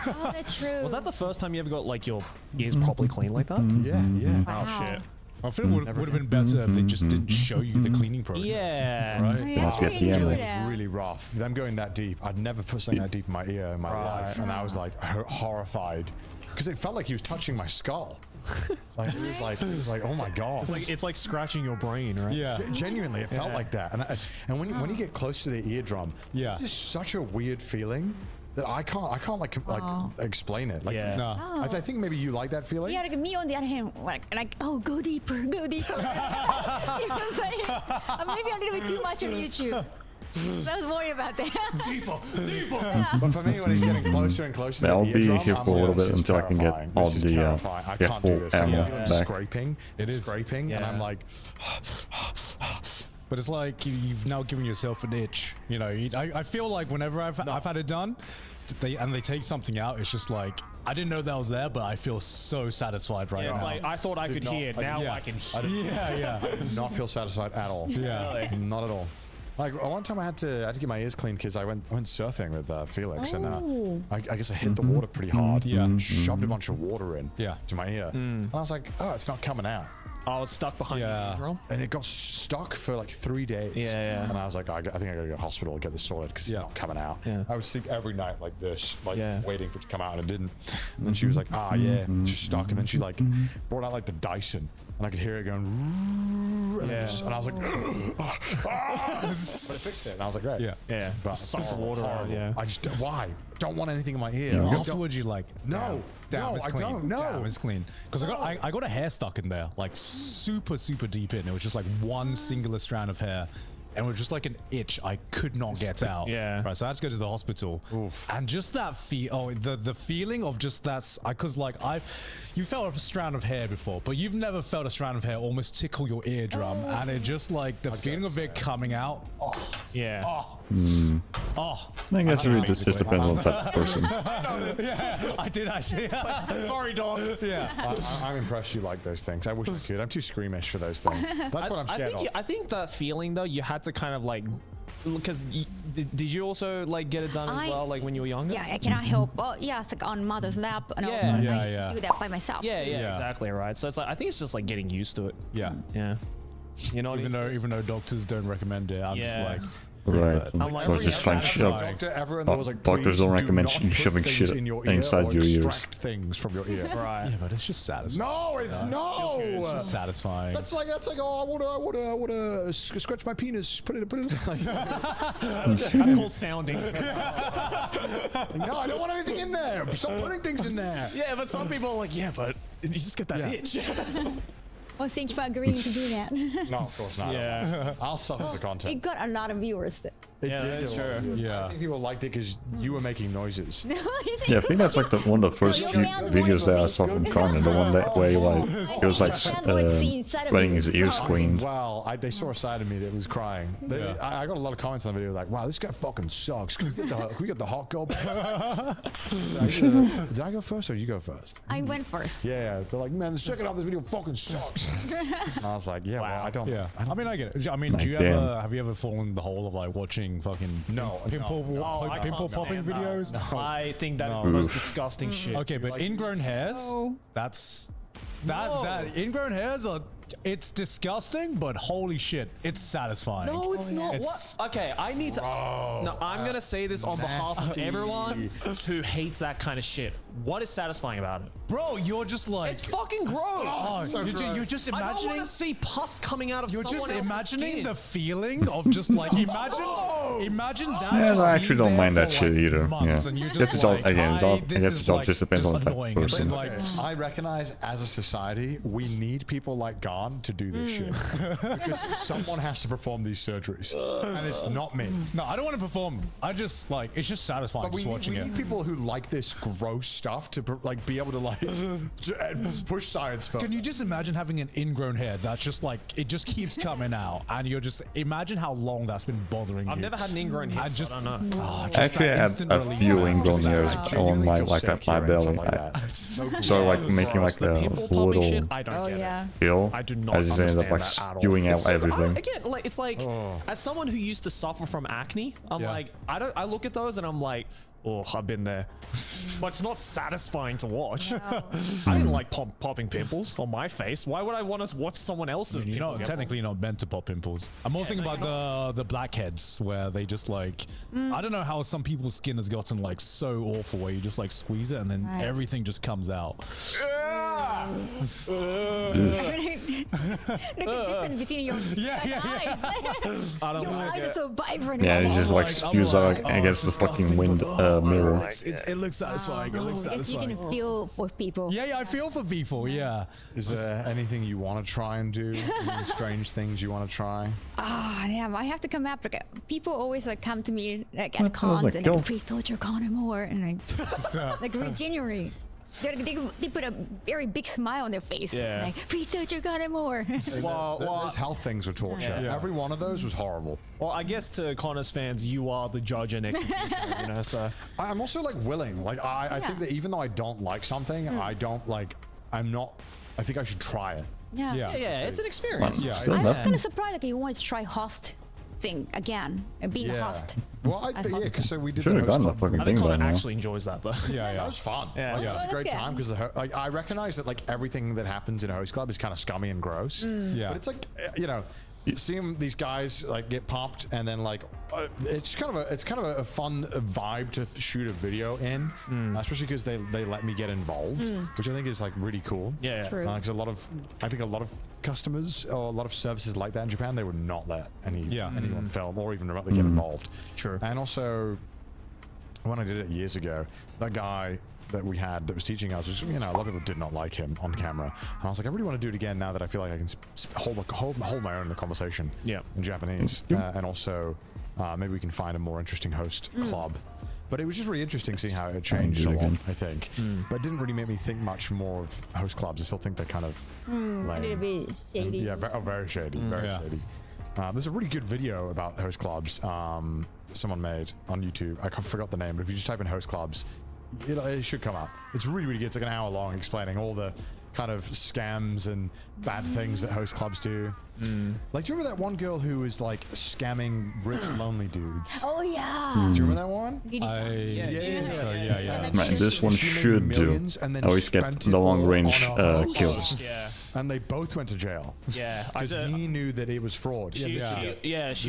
Oh, that's true. Was that the first time you ever got like your ears properly clean like that? Yeah. Wow. Oh shit. I feel it would have been better if they just didn't show you the cleaning process. Yeah. Right? Oh, yeah, Let's get I the didn't end. do It that. was really rough. Them going that deep, I'd never put something that deep in my ear in my life, and I was like horrified because it felt like he was touching my skull. Like it was like oh my god. It's like scratching your brain, right? Yeah. Genuinely, it felt like that. And when you get close to the eardrum, it's just such a weird feeling that I can't like explain it. Like, No. I think maybe you like that feeling. Yeah, like me on the other hand, like oh, go deeper. You know what I'm saying? Maybe a little bit too much on YouTube. I was worried about that. Deeper. But for me, when he's getting closer and closer I'll to the be eardrum, here I'm for a little like, bit this is until I can get terrifying. all This is the terrifying. I get can't full do this. ammo I'm feeling back. scraping. It is scraping, and I'm like, But it's like you've now given yourself an itch. I feel like whenever I've had it done, they take something out, it's just like I didn't know that was there, but I feel so satisfied right now. It's like I thought I could hear it. Now I can hear. Yeah. I did not feel satisfied at all. Yeah. Not at all. Like one time I had to get my ears cleaned because I went surfing with Felix and I guess I hit the water pretty hard. Yeah. Shoved a bunch of water in to my ear. And I was like, oh, it's not coming out. I was stuck behind the eardrum. And it got stuck for like 3 days. Yeah. And I was like, I think I gotta go to the hospital and get this sorted because it's not coming out. Yeah. I would sleep every night like this, like waiting for it to come out, and it didn't. And then she was like, it's just stuck. And then she like brought out like the Dyson, and I could hear it going. And, and I was like, but it fixed it. And I was like, great. Yeah. But Suck the water out. Yeah. I just why don't want anything in my ear. Yeah. Afterwards, you like no. Damn, it's clean. I don't. No, damn, it's clean. Because I got a hair stuck in there, like super deep in. It was just like one singular strand of hair, and it was just like an itch I could not get out. Yeah. Right. So I had to go to the hospital. Oof. And just that the feeling of just that, because like you felt a strand of hair before, but you've never felt a strand of hair almost tickle your eardrum, and it just like the feeling of it coming out. Yeah. I guess it really just depends on the type of person. Yeah, I did actually. Sorry, dog. Yeah. I'm impressed you like those things. I wish I could. I'm too squeamish for those things. That's what I'm scared of. I think that feeling though, you had to kind of like, because did you also like get it done as well, like when you were younger? Yeah, I cannot help. Well, yeah, it's like on mother's lap, and also I do that by myself. Yeah, exactly right. So it's like I think it's just like getting used to it. Yeah. You know, even though doctors don't recommend it, I'm just like. Right. I'm like, or just trying to shove. Doctors don't recommend shoving shit inside your ears. Extract things from your ear. Right. Yeah, but it's just satisfying. No, it's no. It's just satisfying. That's like oh, I wanna scratch my penis. Put it. That's called sounding. No, I don't want anything in there. Stop putting things in there. Yeah, but some people are like, yeah, but you just get that itch. Well, thank you for agreeing to do that. No, of course not. Yeah. I'll suffer the content. It got a lot of viewers. It did. That's true. Yeah. I think people liked it because you were making noises. Yeah, I think that's like one of the first few videos that I saw from Connor. The one that where he like it was like letting his ears cleaned. Well, they saw a side of me that was crying. I got a lot of comments on the video like, "Wow, this guy fucking sucks. Can we get the hot girl?" Did I go first or did you go first? I went first. Yeah, they're like, "Man, the second half of this video fucking sucks." I was like, "Yeah, well, I don't." Yeah, I mean, I get it. I mean, Like, have you ever fallen in the hole of like watching fucking pimple popping videos? No. I think that is the most disgusting shit. Okay, but ingrown hairs, that ingrown hairs are. It's disgusting, but holy shit, it's satisfying. No, it's not. What? Okay, I need to. No, I'm gonna say this on behalf of everyone who hates that kind of shit. What is satisfying about it? Bro, you're just like. It's fucking gross. Oh, you're just imagining. I don't want to see pus coming out of someone else's You're just imagining skin. the feeling of just like imagine that. Yeah, I actually don't mind that shit either. Yeah. Guess it's all like, again. I guess it all just depends on the type of person. I recognize as a society we need people like God to do this shit because someone has to perform these surgeries, and it's not me. No, I don't want to perform. I just like it's just satisfying just watching it. We need people who like this gross stuff to like be able to like push science further. Can you just imagine having an ingrown hair that's just like it just keeps coming out, and you're just imagine how long that's been bothering you. I've never had an ingrown hair. I don't know. Actually, I had a few ingrown hairs on my my belly. So like making like the little I don't get it. pill. I do not. I just ended up like spewing out everything. Again, like it's like as someone who used to suffer from acne, I'm like I look at those and I'm like, oh, I've been there, but it's not satisfying to watch. I didn't like popping pimples on my face. Why would I want to watch someone else's? You're not technically not meant to pop pimples. I'm more thinking about the blackheads where they just like I don't know how some people's skin has gotten like so awful where you just like squeeze it and then everything just comes out. Look at the difference between your eyes. I don't your like eyes it. are so vibrant. Yeah, it just like spews out against the fucking wind mirror. It looks satisfying. It looks satisfying. You can feel for people. Yeah, I feel for people. Yeah. Is there anything you want to try and do? Any strange things you want to try? Damn, I have to come up. People always like come to me like at cons and like, please torture Connor more and like regenerate. they put a very big smile on their face. Yeah. Like, please touch your gun more. Those health things were torture. Yeah. Every one of those was horrible. Well, I guess to Connor's fans, you are the judge and executioner, you know, so. I'm also like willing. Like I think that even though I don't like something, I think I should try it. Yeah. It's an experience. Yeah. I was kind of surprised that you wanted to try host thing again, being a host. Well, because so we did Should the have host gotten the club. fucking I think thing by Connor now. actually enjoys that though. That was fun. Yeah. Like, it was a that's great good. time because I recognize that like everything that happens in a host club is kind of scummy and gross. Yeah. But it's like seeing these guys like get pumped and then like it's kind of a fun vibe to shoot a video in, especially because they let me get involved, which I think is like really cool. Yeah. True. Because I think a lot of customers or a lot of services like that in Japan, they would not let anyone film or even remotely get involved. True. And also, when I did it years ago, that guy that we had that was teaching us, was, a lot of people did not like him on camera. And I was like, I really want to do it again now that I feel like I can hold my own in the conversation in Japanese. And also, maybe we can find a more interesting host club. But it was just really interesting seeing how it changed a lot, I think. But it didn't really make me think much more of host clubs. I still think they're kind of A little bit shady. Yeah, very shady. Very shady. There's a really good video about host clubs someone made on YouTube. I forgot the name, but if you just type in host clubs, it should come up. It's really, really good. It's like an hour long explaining all the kind of scams and bad things that host clubs do. Like, do you remember that one girl who was like scamming rich, lonely dudes? Oh yeah. Do you remember that one? Yeah. Man, this one She made should do. millions and then Always get spent the it long all range on a host. kills. And they both went to jail. Yeah, because he knew that it was fraud. She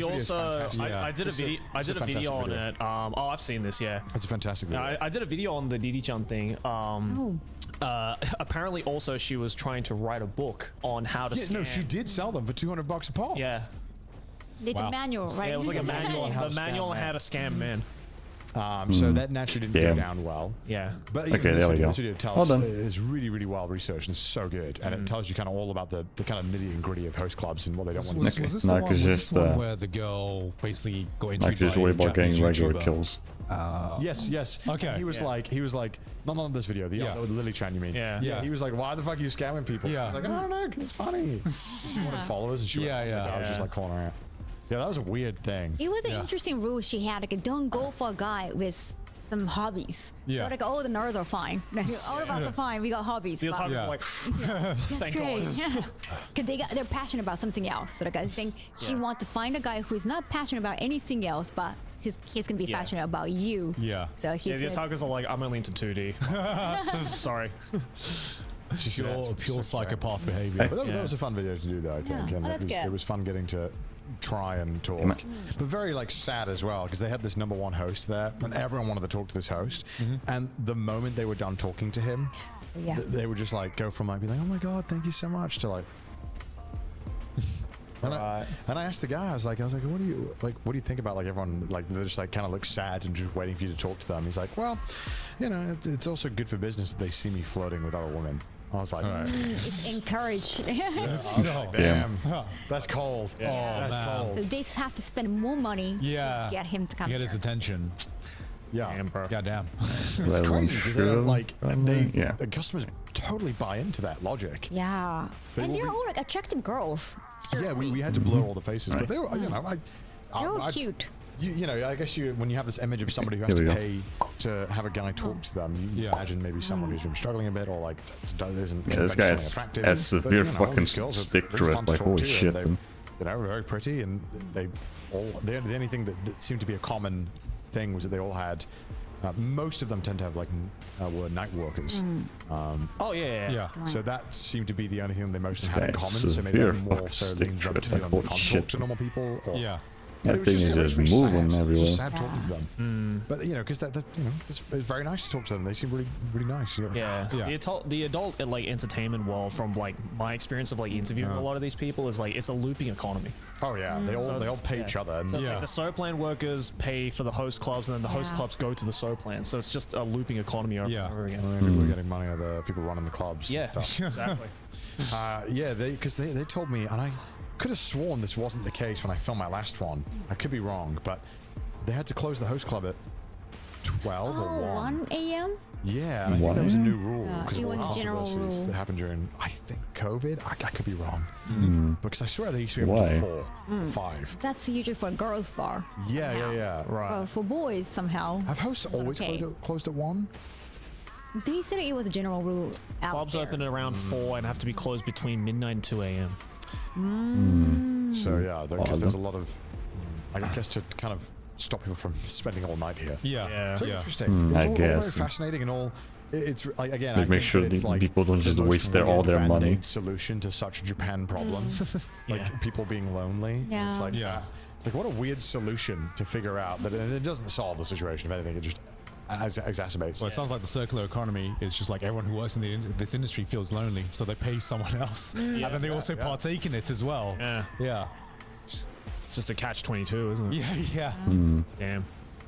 also. I did a video. I did a video on it. I've seen this. Yeah, it's a fantastic video. I did a video on the Didi-chan thing. Apparently, also she was trying to write a book on how to. No, she did sell them for $200 a pop. Yeah. It's a manual, right? Yeah, it was like a manual. The manual on how to scam men. So that naturally didn't go down well. Yeah. But Okay, there we go. This video tells is really, really well researched and it's so good. And it tells you kind of all about the kind of nitty and gritty of host clubs and what they don't want to do. Was this the one where the girl basically got interviewed Like, just by worry a about getting Japanese regular YouTuber? kills. Yes. Okay. He was like, not this video. The other with Lily Chan, you mean? Yeah. He was like, why the fuck are you scamming people? Yeah. He's like, I don't know, because it's funny. She wanted followers and she I was just like calling her out. Yeah, that was a weird thing. It was an interesting rule she had. Like, don't go for a guy with some hobbies. Yeah. So like, all the nerds are fine. Like, all of us are fine. We got hobbies. The but- otaku's like, thank God. Because they're passionate about something else. So like, I think she wants to find a guy who's not passionate about anything else, but he's gonna be passionate about you. Yeah. So he's the gonna, otakus are like, I'm only into 2D. Sorry. Pure psychopath behavior. But that was a fun video to do, though, I think. And that's good. it was fun getting to try and talk. But very like sad as well, because they had this #1 host there, and everyone wanted to talk to this host. And the moment they were done talking to him, they would just like go from like being like, oh my god, thank you so much, to like. And I asked the guy, I was like, what do you think about like everyone like they're just like kind of look sad and just waiting for you to talk to them? He's like, well, it's also good for business that they see me flirting with other women. I was like, it's encouraged. Damn, that's cold. That's cold. So they have to spend more money to get him to come get his here. attention. Yeah, goddamn. It's crazy because they don't like the customers totally buy into that logic. Yeah, and they're all like attractive girls. Yeah, we had to blur all the faces, but they were, they're all cute. I guess when you have this image of somebody who has to pay to have a guy talk to them, you imagine maybe someone who's been struggling a bit or like isn't this guy attractive. has severe all fucking these girls are stick really drift, fun to like talk holy to, shit. and they, very pretty, and the only thing that seemed to be a common thing was that they all had. Most of them tend to have like were night workers. So that seemed to be the only thing they mostly had in common. So maybe that more so leans them to feel like they can't talk to normal people. Or, That thing is just moving everywhere. It was sad talking to them. But because it's very nice to talk to them. They seem really, really nice. The adult like entertainment world, from like my experience of like interviewing a lot of these people, is like it's a looping economy. Oh yeah, they all pay each other. And so it's like the SOPLAN workers pay for the host clubs, and then the host clubs go to the SOPLAN. So it's just a looping economy over and over again. People are getting money out of the people running the clubs. Yeah, and stuff. exactly. Because they told me, and I could have sworn this wasn't the case when I filmed my last one. I could be wrong, but they had to close the host club at 12 or 1. 1 a.m. Yeah, and I think that was a new rule Yeah, because it of was all a the general controversies rule. that happened during, I think, COVID. I could be wrong, because I swear they used to be Why? able to 5. That's usually for a girls' bar. Yeah. Well, for boys somehow. Have hosts always okay. closed at 1? They said it was a general rule out Clubs there. open at around 4 and have to be closed between midnight and 2 a.m. So yeah, because there's a lot of, I guess, to kind of stop people from spending all night here. Yeah. So Yeah. interesting. I It's all guess. very fascinating and all. It's like, again, Like, I make think sure that it's the like people don't the just most waste all weird their money. band-aid solution to such Japan problem, like people being lonely. Yeah. It's like, like what a weird solution to figure out that it doesn't solve the situation. If anything, it just exacerbates. Well, it sounds like the circular economy is just like everyone who works in this industry feels lonely, so they pay someone else, and then they also partake in it as well. Yeah. It's just a catch-22, isn't it? Yeah. Damn.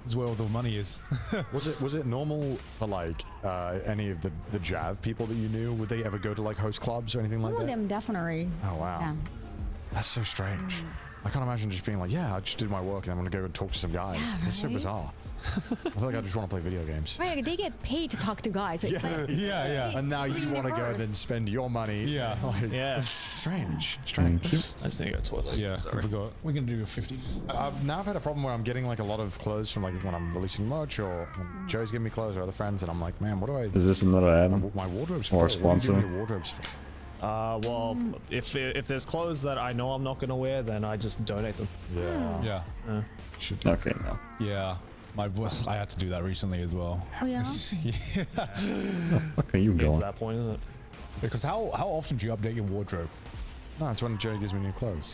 Is where all the money is. Was it normal for like any of the Jav people that you knew? Would they ever go to like host clubs or anything Some like of that? them definitely. Oh wow, Yeah. that's so strange. I can't imagine just being like, yeah, I just did my work and I'm gonna go and talk to some guys. That's so right? bizarre. I feel like I just want to play video games. Right, like, they get paid to talk to guys. So it's like, And now you want to go reverse. then spend your money. Yeah. Like, strange. I just need to go to the toilet. Yeah. Sorry. I forgot. We're gonna do a 50. Now I've had a problem where I'm getting like a lot of clothes from like when I'm releasing merch or when Joe's giving me clothes or other friends, and I'm like, man, what do I? Is this another ad? My wardrobe's Or full. What do you do sponsor? with your wardrobe's full? Well, if there's clothes that I know I'm not gonna wear, then I just donate them. Yeah. Yeah. Okay, no. Yeah. I had to do that recently as well. Oh yeah. Okay, you It's getting going? to that point, isn't it? Because how often do you update your wardrobe? No, it's when Joe gives me new clothes.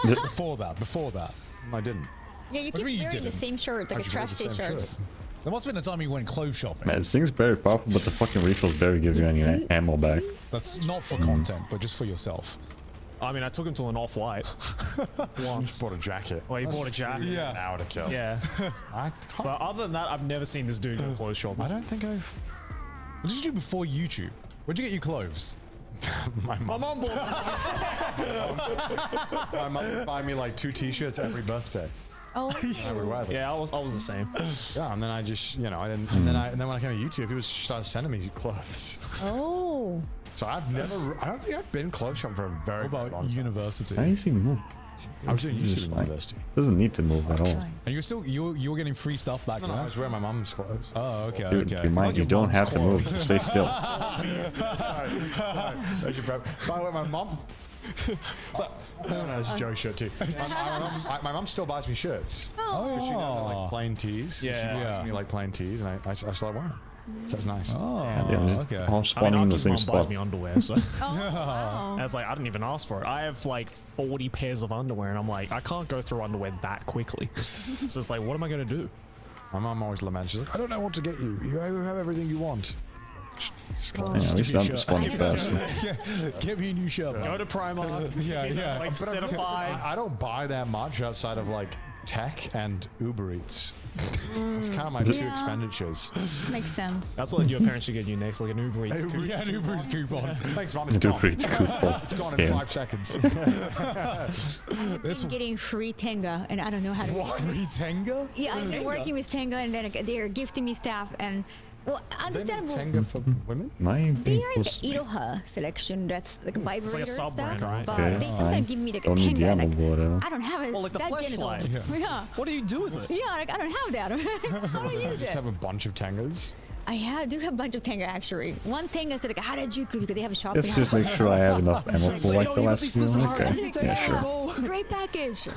Before that. I didn't. Yeah, you What do keep you mean you wearing the didn't? same shirt, like a just wear trash the day same shirts. shirt. There must have been a time you went clothes shopping. Man, this thing's very powerful, but the fucking refills barely give you any ammo back. That's not for content, but just for yourself. I mean, I took him to an off-white once. Bought a jacket. Well, he bought a jacket. Yeah. An hour to kill. Yeah. I can't. But other than that, I've never seen this dude go clothes shopping. I don't think I've. What did you do before YouTube? Where'd you get your clothes? My My mom. mum bought. My mum would buy me like 2 T-shirts every birthday. Oh. I would wear them. Yeah, I was the same. Yeah, and then I just, I didn't. And then when I came to YouTube, people started sending me clothes. Oh. So I don't think I've been clothes shopping for a very, What very about long time. university? Why is he move? I was doing YouTube Just in like- university. Doesn't need to move at all. And you were getting free stuff back No, then? I was wearing my mom's clothes. Oh, okay, Dude, okay. you mind, you don't have to move. Just stay still. Thank you, bro. By the way, my mom. That's a Joe shirt too. My mom still buys me shirts. Oh. She knows I like plain tees. Yeah. She buys Yeah. me like plain tees, and I still have one. So that's nice. Oh, Yeah, just okay. all I spawning in mean, the our same mum buys spot. me underwear, so. Oh. Wow. I was like, I didn't even ask for it. I have like 40 pairs of underwear, and I'm like, I can't go through underwear that quickly. So it's like, what am I gonna do? My mom always laments. She's like, I don't know what to get you. You have everything you want. Yeah, at least I'm spawning faster. Get me a new shirt. Go to Primark. Yeah. Like certified. I don't buy that much outside of like tech and Uber Eats. It's kind of my two Yeah. expenditures. Makes sense. That's what your parents should get you next, like an Uber Eats. Yeah, an Uber Eats coupon. Thanks, Mom. It's Do gone. Eats coupon. It's gone in Yeah. 5 seconds. I'm getting free Tenga, and I don't know how to. Free Tenga? Yeah, I've been working with Tenga, and then they're gifting me stuff, and well, understandable. Tenga for women? My They thing are like was the Iroha selection. That's like a vibrator It's like a stuff. sub-brand, right? But Okay, they fine. sometimes give me like a Don't need the Tenga. ammo, Like, but whatever. I don't have it. Well, like the that fleshlight. genital. Yeah. What do you do with it? Yeah, like I don't have that. How do I use Just it? have a bunch of Tengas. I do have a bunch of Tenga actually. One Tenga is like a Harajuku because they have a shop. Let's in just make sure I have enough ammo for like the last few. these Okay, yeah, sure. Great package.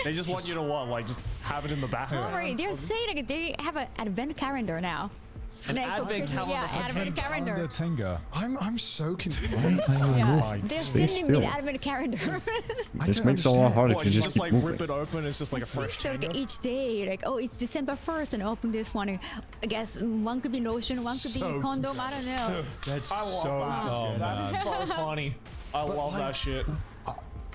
They just want you to what? Like just have it in the back. Don't worry, they're saying like they have an advent calendar now. An Like, for advent Christmas, calendar yeah, for advent calendar. Under Tenga. I'm so confused. Yeah, they're Stay sending me the still. advent calendar. This makes it a lot harder What, to you just just keep like moving. rip it open? It's just like a fresh So Tenga? each day, like, oh, it's December 1st, and open this one. And I guess one could be lotion, one could be So condom. I don't know. That's I love so that. Oh, That's man. so funny. I love that shit.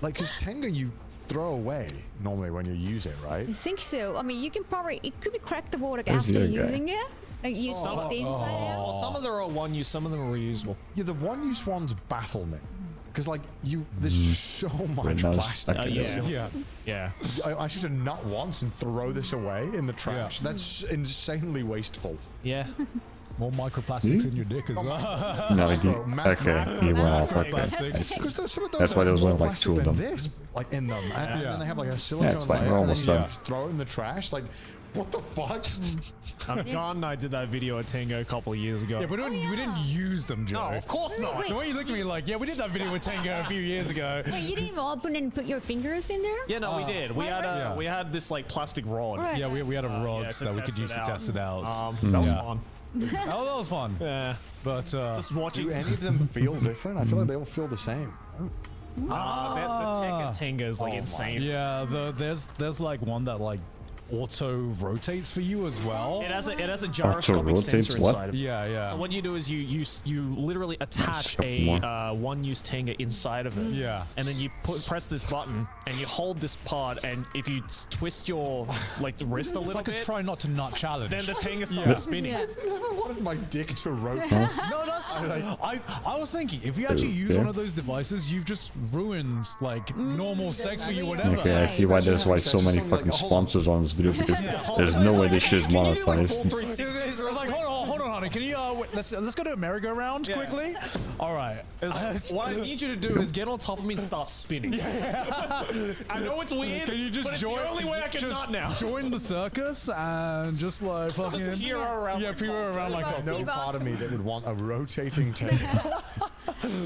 like, because Tenga you throw away normally when you use it, right? I think so. I mean, you can probably, it could be crackable like Where's after the other guy? using it. Like you take the inside out. Well, some of them are one use, some of them are reusable. Yeah, the one-use ones baffle me because like there's so much Windows. plastic. in this. Yeah. I should have nut once and throw this away in the trash. That's insanely wasteful. Yeah. More microplastics in your dick as well. No, he did. Okay, he went off. Okay. That's why there was only like 2 of them. This, like in them, and then they have like a silicone it's fine, layer, we're and then almost you done. just throw it in the trash. Like, what the fuck? Gon and I did that video at Tango a couple of years ago. Yeah, but we didn't use them, Joe. No, of course not. The way you looked at me like, yeah, we did that video with Tango a few years ago. Wait, you didn't even open and put your fingers in there? Yeah, no, we did. We had we had this like plastic rod. Right. Yeah, we had a rod yeah, that we could use to test it out. That was fun. Oh, that was fun. Yeah, but just watching. Do any of them feel different? I feel like they all feel the same. The Tenga is like insane. Yeah, there's like one that like auto rotates for you as well. It has a gyroscopic sensor inside of it. Yeah. So what you do is you literally attach a one-use Tenga inside of it. Yeah. And then you press this button and you hold this part, and if you twist your like the wrist a It's little like bit, a try not to nut challenge. then the Tenga starts spinning. I've never wanted my dick to rotate. No, that's I was thinking if you actually use one of those devices, you've just ruined like normal sex for you, whatever. Okay, I see why there's like so many fucking sponsors on this video, because there's no way this shit is monetized. It's like, hold on, honey. Can you let's go to a merry-go-round quickly? All right. What I need you to do is get on top of me and start spinning. I know it's weird. Can you just but join? It's the only way I can just nut now. Join the circus and just like fucking peer around. Yeah, peer around like that. No part of me that would want a rotating tank.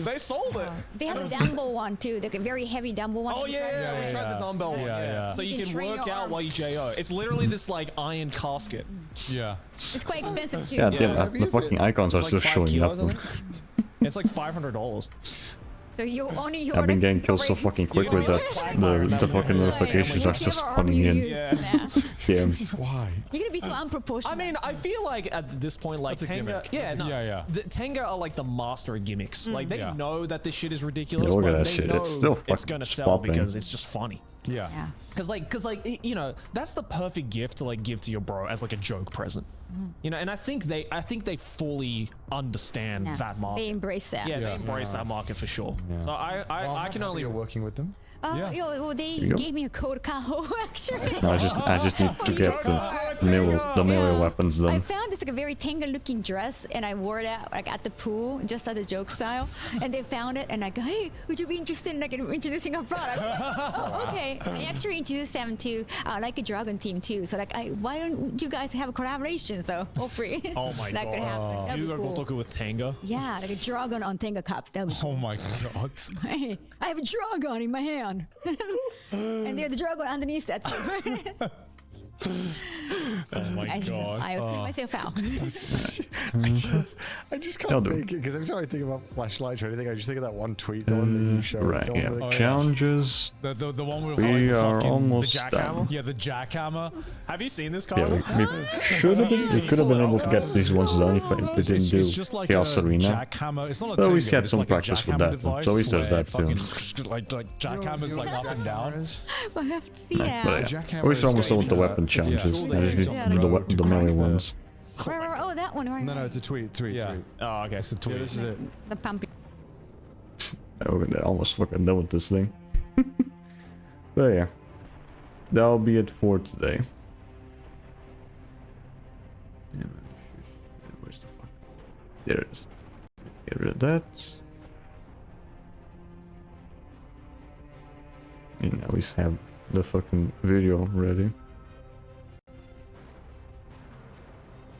They sold it. They have a dumbbell one too, the very heavy dumbbell one. Oh yeah, we tried the dumbbell one. Yeah. So you can work out while you JO. It's literally this like iron casket. Yeah. It's quite expensive too. God damn, the fucking icons are still showing up. It's like $500. So you only I've been getting killed so fucking quick with that. The fucking notifications are just spawning in. Yeah. Why? You're gonna be so unproportional. I mean, I feel like at this point, like That's a Tenga, gimmick. The Tenga are like the master of gimmicks. Like they know that this shit is ridiculous, Yeah, look at but that they shit. know It's still it's fucking gonna sell popping. because it's just funny. Yeah. Cause like you know, that's the perfect gift to like give to your bro as like a joke present. You know, and I think they fully understand that market. They embrace that. Yeah, they embrace that market for sure. So I can only. You're working with them. Well, they you go. gave me a code Kaho actually. No, I just need to get the melee weapons I done. found this like a very Tenga looking dress and I wore it out like at the pool just as a joke style, and they found it and I go, hey, would you be interested in like introducing a product? Oh, okay. I actually introduced them to like a Dragon team too. So like, why don't you guys have a collaboration? So hopefully Oh my that god! could happen. That'd You be got cool. Gotoku with Tenga? Yeah, like a Dragon on Tenga cup. That would be Oh my god. Hey, I have a Dragon in my hand. And there's the Dragon underneath that too. Oh my I see myself out. I just can't think it, because every time I think about flashlights or anything, I just think of that one tweet, the one that you showed. Right, the one yeah. with the- Challenges. The one with We like, are fucking, almost the jackhammer. done. Yeah, the jackhammer. Have you seen this, Yeah, Carl? we should have been. We could have been able to get these ones done if we didn't do It's just like Chaos a Arena. jackhammer. It's not a But we Tenga, had it's some like a practice with jackhammer that. device So at least there's where that too. fucking, like jackhammers like up and down. I have to see that. But yeah, at least we're almost done with the weapon challenges. I just need the melee ones. Where, oh, that one. Right. No, it's a tweet. Yeah. Oh, okay. It's a tweet. Yeah, this is it. The pumpkin. They're almost fucking done with this thing. But yeah, that'll be it for today. Where's the fuck? There it is. Get rid of that. And now we have the fucking video ready.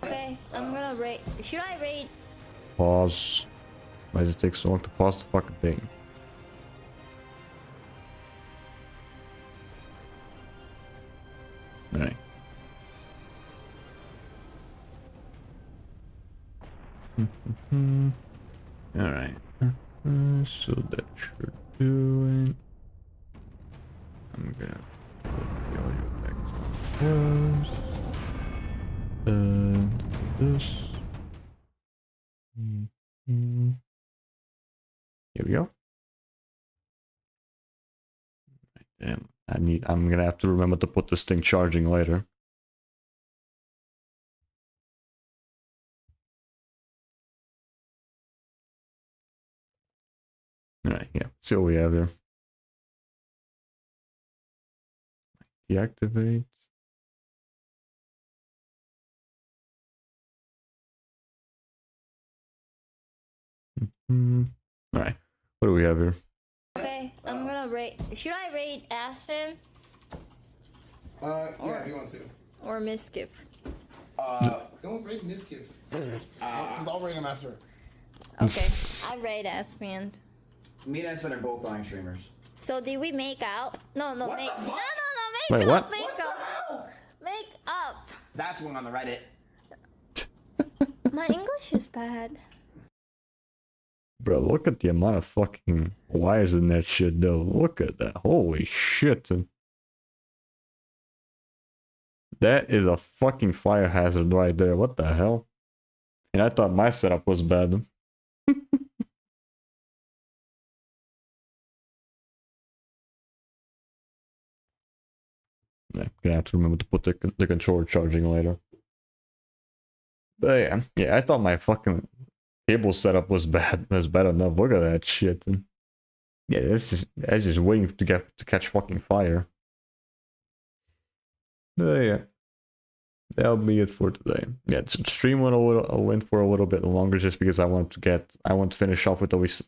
Okay, I'm gonna rate. Should I rate? Pause. Why does it take so long to pause the fucking thing? Alright. Alright. So that should do it. I'm gonna put the audio back to this. Here we go. Damn, I'm gonna have to remember to put this thing charging later. Alright, yeah. Let's see what we have here. Deactivate. Alright. What do we have here? Okay, I'm gonna rate. Should I rate Aspen? Yeah, if you want to. Or Miskiff? Don't rate Miskiff. Because I'll rate him after. Okay, I rate Aspen. Me and Aspen are both dying streamers. So did we make out? No, What make. the No, fuck? make Wait, up. what? Make up. Make up. That's one on the Reddit. My English is bad. Bro, look at the amount of fucking wires in that shit, though. Look at that. Holy shit. That is a fucking fire hazard right there. What the hell? And I thought my setup was bad. Yeah, gonna have to remember to put the controller charging later. But yeah, I thought my fucking cable setup was bad. Was bad enough. Look at that shit. And yeah, that's just waiting to catch fucking fire. But yeah, that'll be it for today. Yeah, stream went for a little bit longer just because I want to finish off with at least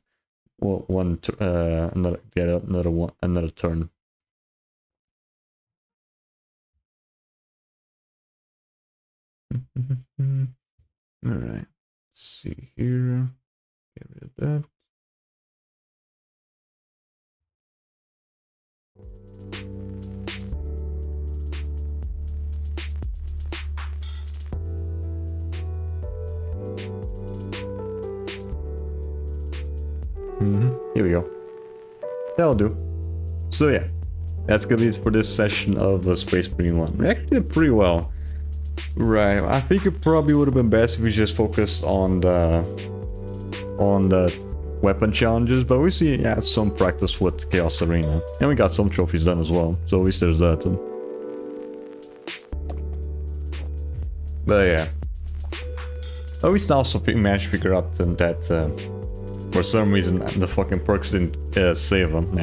another turn. Alright, let's see here. Get rid of that. Here we go. That'll do. So yeah, that's gonna be it for this session of Space Marine 1. We actually did pretty well. Right, I think it probably would have been best if we just focused on the weapon challenges, but we see some practice with Chaos Arena, and we got some trophies done as well, so at least there's that. But yeah, at least I also managed to figure out that for some reason the fucking perks didn't save them.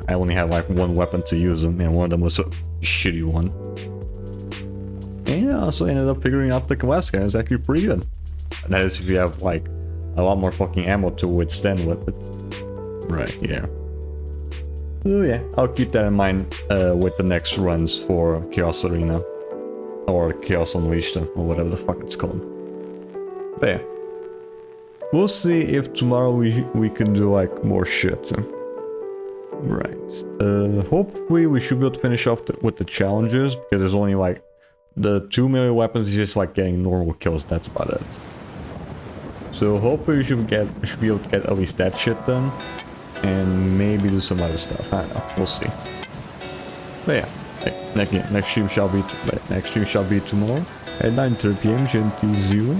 I only had like one weapon to use them, and one of them was a shitty one. And I also ended up figuring out the Kawasaki is actually pretty good. That is if you have like a lot more fucking ammo to withstand with it. Right, yeah. So yeah, I'll keep that in mind with the next runs for Chaos Arena. Or Chaos Unleashed, or whatever the fuck it's called. But yeah. We'll see if tomorrow we can do like more shit. Right. Hopefully we should be able to finish off with the challenges, because there's only like the 2 million weapons is just like getting normal kills, that's about it. So hopefully we should be able to get at least that shit done, and maybe do some other stuff. I don't know, we'll see. But yeah, next stream shall be tomorrow at 9:30 PM GMT0,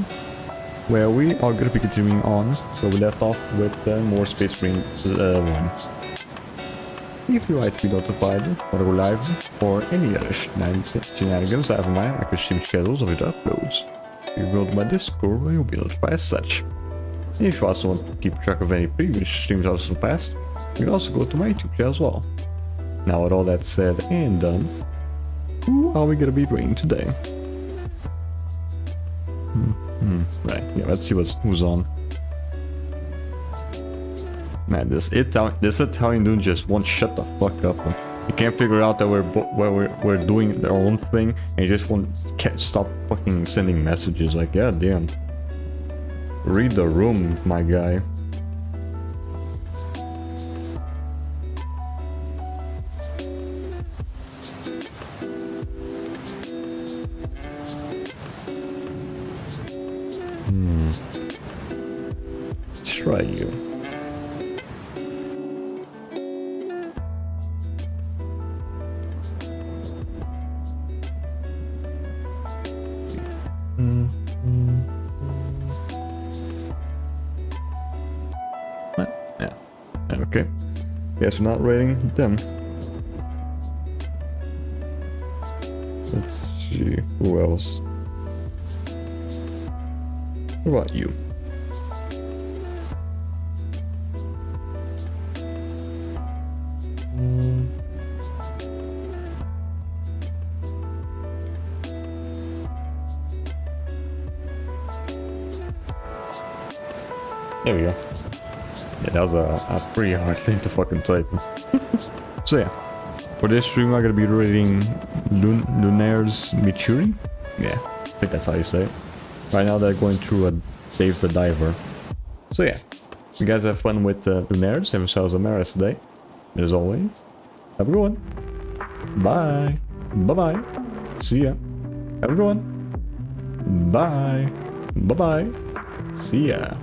where we are gonna be continuing on. So we left off with more Space Marine 1. If you like to be notified when I go live or any other shenanigans I have in mind, like stream schedules of video uploads, you go to my Discord where you'll be notified as such. And if you also want to keep track of any previous streams also past, you can also go to my YouTube channel as well. Now with all that said and done, who are we gonna be raiding today? Right, yeah, let's see who's on. Man, this Italian dude just won't shut the fuck up. He can't figure out that we're doing our own thing, and he just can't stop fucking sending messages. Like, god damn. Read the room, my guy. Try you. Yeah. Okay. Guess we're not rating them. Let's see. Who else? What about you? There we go. Yeah, that was a pretty hard thing to fucking type. So yeah, for this stream I'm gonna be reading Lunair's Michuri. Yeah, I think that's how you say it. Right now they're going through a Dave the Diver. So yeah, you guys have fun with Lunairs. Have yourselves a merry day. As always, have a good one. Bye. Bye-bye. See ya. Have a good one. Bye. Bye-bye. See ya.